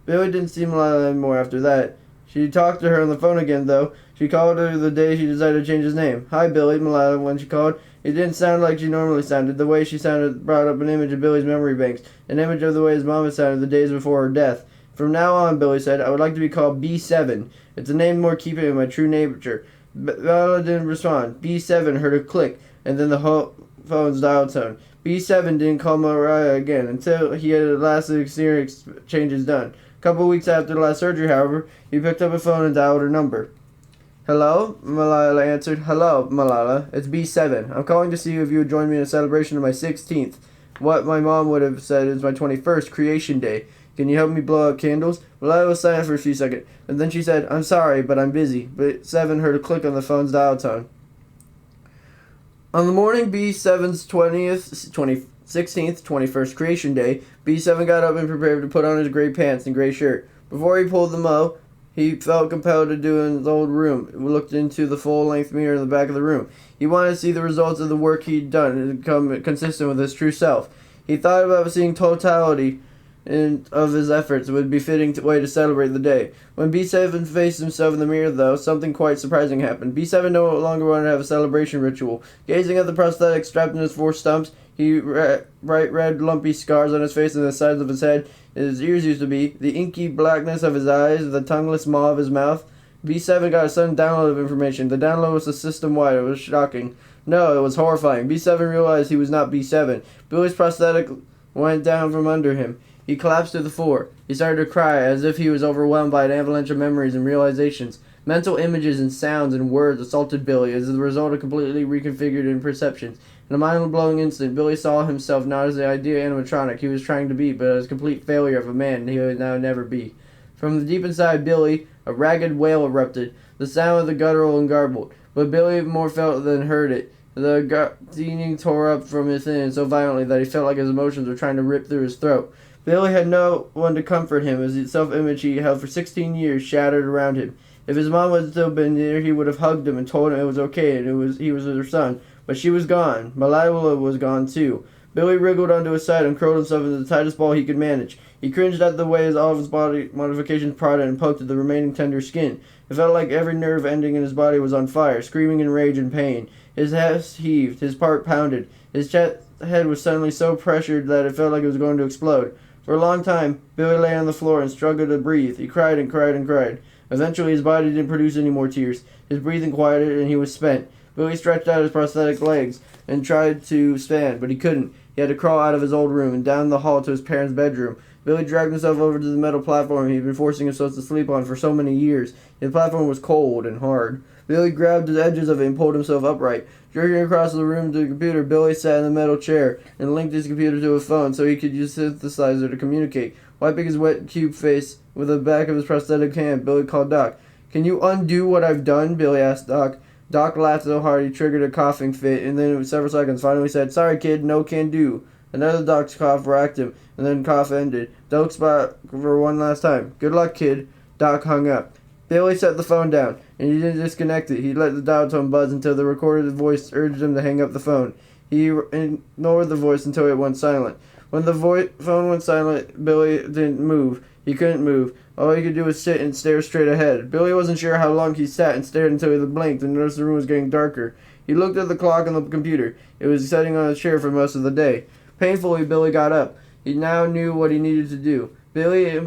Billy didn't see Malala anymore after that. She talked to her on the phone again, though. She called her the day she decided to change his name. "Hi, Billy," Malala, when she called. It didn't sound like she normally sounded. The way she sounded brought up an image of Billy's memory banks, an image of the way his mom had sounded the days before her death. "From now on," Billy said, "I would like to be called B7. It's a name more keeping with my true nature." Malala didn't respond. B7 heard a click, and then the whole phone's dial tone. B7 didn't call Mariah again until he had at last experienced changes done. A couple of weeks after the last surgery, however, he picked up a phone and dialed her number. "Hello?" Malala answered. "Hello, Malala. It's B7. I'm calling to see if you would join me in a celebration of my 16th. What my mom would have said is my 21st, Creation Day. Can you help me blow out candles?" Malala was silent for a few seconds, and then she said, "I'm sorry, but I'm busy." B7 heard a click on the phone's dial tone. On the morning B7's 16th, 21st Creation Day, B7 got up and prepared to put on his gray pants and gray shirt. Before he pulled them up, he felt compelled to do in his old room. He looked into the full-length mirror in the back of the room. He wanted to see the results of the work he'd done and become consistent with his true self. He thought about seeing totality of his efforts. It would be a fitting way to celebrate the day. When B7 faced himself in the mirror, though, something quite surprising happened. B7 no longer wanted to have a celebration ritual. Gazing at the prosthetic strapped in his four stumps, bright red lumpy scars on his face and the sides of his head, his ears used to be, the inky blackness of his eyes, the tongueless maw of his mouth. B7 got a sudden download of information. The download was system-wide. It was shocking. No, it was horrifying. B7 realized he was not B7. Billy's prosthetic went down from under him. He collapsed to the floor. He started to cry as if he was overwhelmed by an avalanche of memories and realizations. Mental images and sounds and words assaulted Billy as the result of completely reconfigured perceptions. In a mind-blowing instant, Billy saw himself not as the ideal animatronic he was trying to be, but as a complete failure of a man he would now never be. From the deep inside Billy, a ragged wail erupted. The sound was guttural and garbled, but Billy more felt than heard it. The singing tore up from within so violently that he felt like his emotions were trying to rip through his throat. Billy had no one to comfort him as the self-image he held for 16 years shattered around him. If his mom had still been there, he would have hugged him and told him it was okay and he was her son. But she was gone. Malala was gone too. Billy wriggled onto his side and curled himself into the tightest ball he could manage. He cringed at the way all of his body modifications prodded and poked at the remaining tender skin. It felt like every nerve ending in his body was on fire, screaming in rage and pain. His chest heaved, his heart pounded. His head was suddenly so pressured that it felt like it was going to explode. For a long time, Billy lay on the floor and struggled to breathe. He cried and cried and cried. Eventually, his body didn't produce any more tears. His breathing quieted and he was spent. Billy stretched out his prosthetic legs and tried to stand, but he couldn't. He had to crawl out of his old room and down the hall to his parents' bedroom. Billy dragged himself over to the metal platform he'd been forcing himself to sleep on for so many years. The platform was cold and hard. Billy grabbed the edges of it and pulled himself upright. Jerking across the room to the computer, Billy sat in the metal chair and linked his computer to a phone so he could use the synthesizer to communicate. Wiping his wet cube face with the back of his prosthetic hand, Billy called Doc. "Can you undo what I've done?" Billy asked Doc. Doc laughed so hard he triggered a coughing fit, and then in several seconds finally said, "Sorry, kid, no can do." Another Doc's cough racked him, and then cough ended. Doc spoke for one last time. "Good luck, kid." Doc hung up. Billy set the phone down, and he didn't disconnect it. He let the dial tone buzz until the recorded voice urged him to hang up the phone. He ignored the voice until it went silent. When the phone went silent, Billy didn't move. He couldn't move. All he could do was sit and stare straight ahead. Billy wasn't sure how long he sat and stared until he blinked and noticed the room was getting darker. He looked at the clock on the computer. It was sitting on a chair for most of the day. Painfully, Billy got up. He now knew what he needed to do. Billy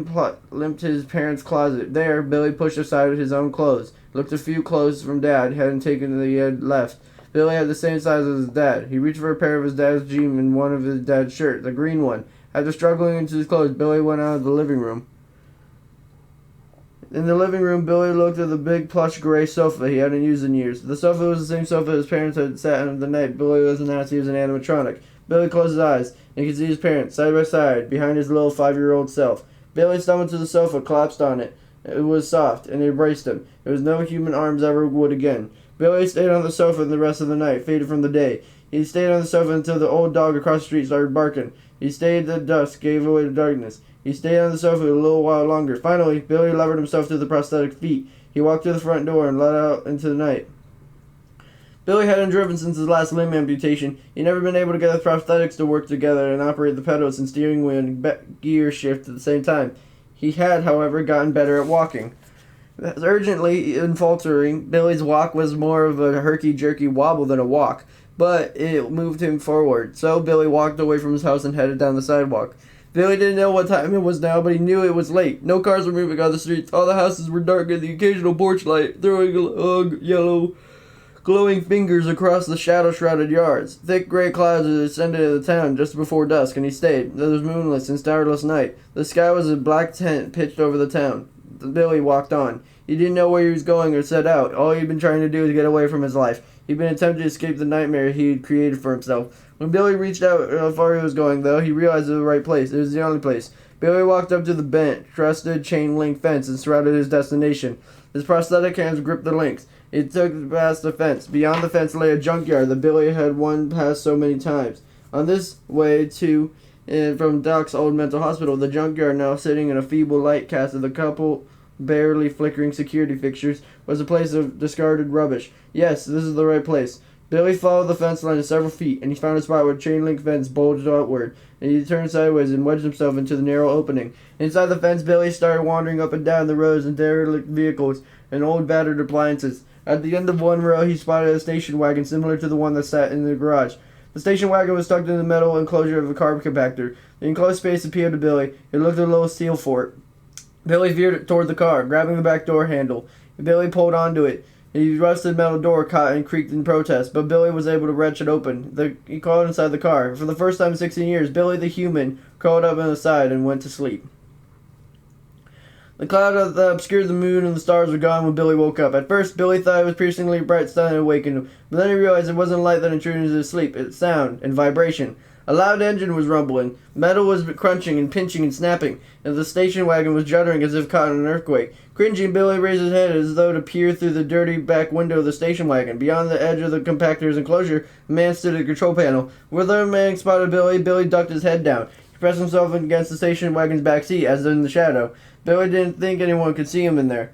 limped to his parents' closet. There, Billy pushed aside his own clothes. Looked a few clothes from Dad hadn't taken that he had left. Billy had the same size as his dad. He reached for a pair of his dad's jeans and one of his dad's shirts, the green one. After struggling into his clothes, Billy went out of the living room. In the living room, Billy looked at the big plush gray sofa he hadn't used in years. The sofa was the same sofa his parents had sat on the night Billy was announced he was an animatronic. Billy closed his eyes, and he could see his parents, side by side, behind his little 5-year-old self. Billy stumbled to the sofa, collapsed on it. It was soft, and it embraced him. It was no human arms ever would again. Billy stayed on the sofa the rest of the night, faded from the day. He stayed on the sofa until the old dog across the street started barking. He stayed till dusk gave away to darkness. He stayed on the sofa a little while longer. Finally, Billy levered himself to the prosthetic feet. He walked to the front door and let out into the night. Billy hadn't driven since his last limb amputation. He'd never been able to get the prosthetics to work together and operate the pedals and steering wheel and gear shift at the same time. He had, however, gotten better at walking. Urgently and faltering, Billy's walk was more of a herky-jerky wobble than a walk, but it moved him forward. So Billy walked away from his house and headed down the sidewalk. Billy didn't know what time it was now, but he knew it was late. No cars were moving on the streets. All the houses were dark, and the occasional porch light throwing yellow, glowing fingers across the shadow-shrouded yards. Thick gray clouds had ascended to the town just before dusk, and he stayed. It was moonless and starless night. The sky was a black tent pitched over the town. Billy walked on. He didn't know where he was going or set out. All he'd been trying to do was get away from his life. He'd been attempting to escape the nightmare he had created for himself. When Billy reached out how far he was going, though, he realized it was the right place. It was the only place. Billy walked up to the bent, trusted chain-link fence and surrounded his destination. His prosthetic hands gripped the links. He took past the fence. Beyond the fence lay a junkyard that Billy had won past so many times. On this way to and from Doc's old mental hospital, the junkyard, now sitting in a feeble light cast of a couple barely flickering security fixtures, was a place of discarded rubbish. Yes, this is the right place. Billy followed the fence line several feet, and he found a spot where chain-link fence bulged outward, and he turned sideways and wedged himself into the narrow opening. Inside the fence, Billy started wandering up and down the rows of derelict vehicles and old battered appliances. At the end of one row, he spotted a station wagon similar to the one that sat in the garage. The station wagon was tucked in the metal enclosure of a car compactor. The enclosed space appealed to Billy. It looked a little steel fort. Billy veered toward the car, grabbing the back door handle. Billy pulled onto it. The rusted metal door caught and creaked in protest, but Billy was able to wrench it open. He crawled inside the car. For the first time in 16 years, Billy the human crawled up on the side and went to sleep. The cloud that obscured the moon and the stars were gone when Billy woke up. At first, Billy thought it was piercingly bright sun that awakened him, but then he realized it wasn't light that intruded into his sleep. It was sound and vibration. A loud engine was rumbling. Metal was crunching and pinching and snapping, and the station wagon was juddering as if caught in an earthquake. Cringing, Billy raised his head as though to peer through the dirty back window of the station wagon. Beyond the edge of the compactor's enclosure, a man stood at the control panel. Where the man spotted Billy, Billy ducked his head down. He pressed himself against the station wagon's back seat, as in the shadow. Billy didn't think anyone could see him in there.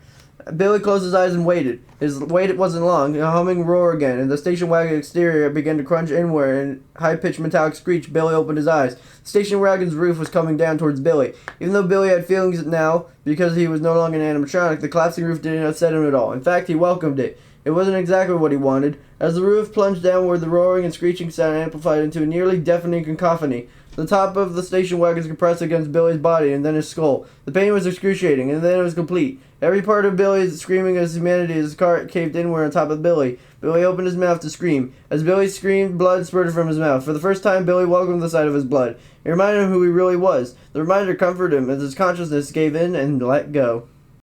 Billy closed his eyes and waited. His wait wasn't long. A humming roar again, and the station wagon exterior began to crunch inward in high-pitched metallic screech. Billy opened his eyes. The station wagon's roof was coming down towards Billy. Even though Billy had feelings now, because he was no longer an animatronic, the collapsing roof didn't upset him at all. In fact, he welcomed it. It wasn't exactly what he wanted. As the roof plunged downward, the roaring and screeching sound amplified into a nearly deafening cacophony. The top of the station wagon compressed against Billy's body and then his skull. The pain was excruciating, and then it was complete. Every part of Billy's screaming as humanity as his cart caved inward on top of Billy. Billy opened his mouth to scream. As Billy screamed, blood spurted from his mouth. For the first time, Billy welcomed the sight of his blood. It reminded him who he really was. The reminder comforted him as his consciousness gave in and let go.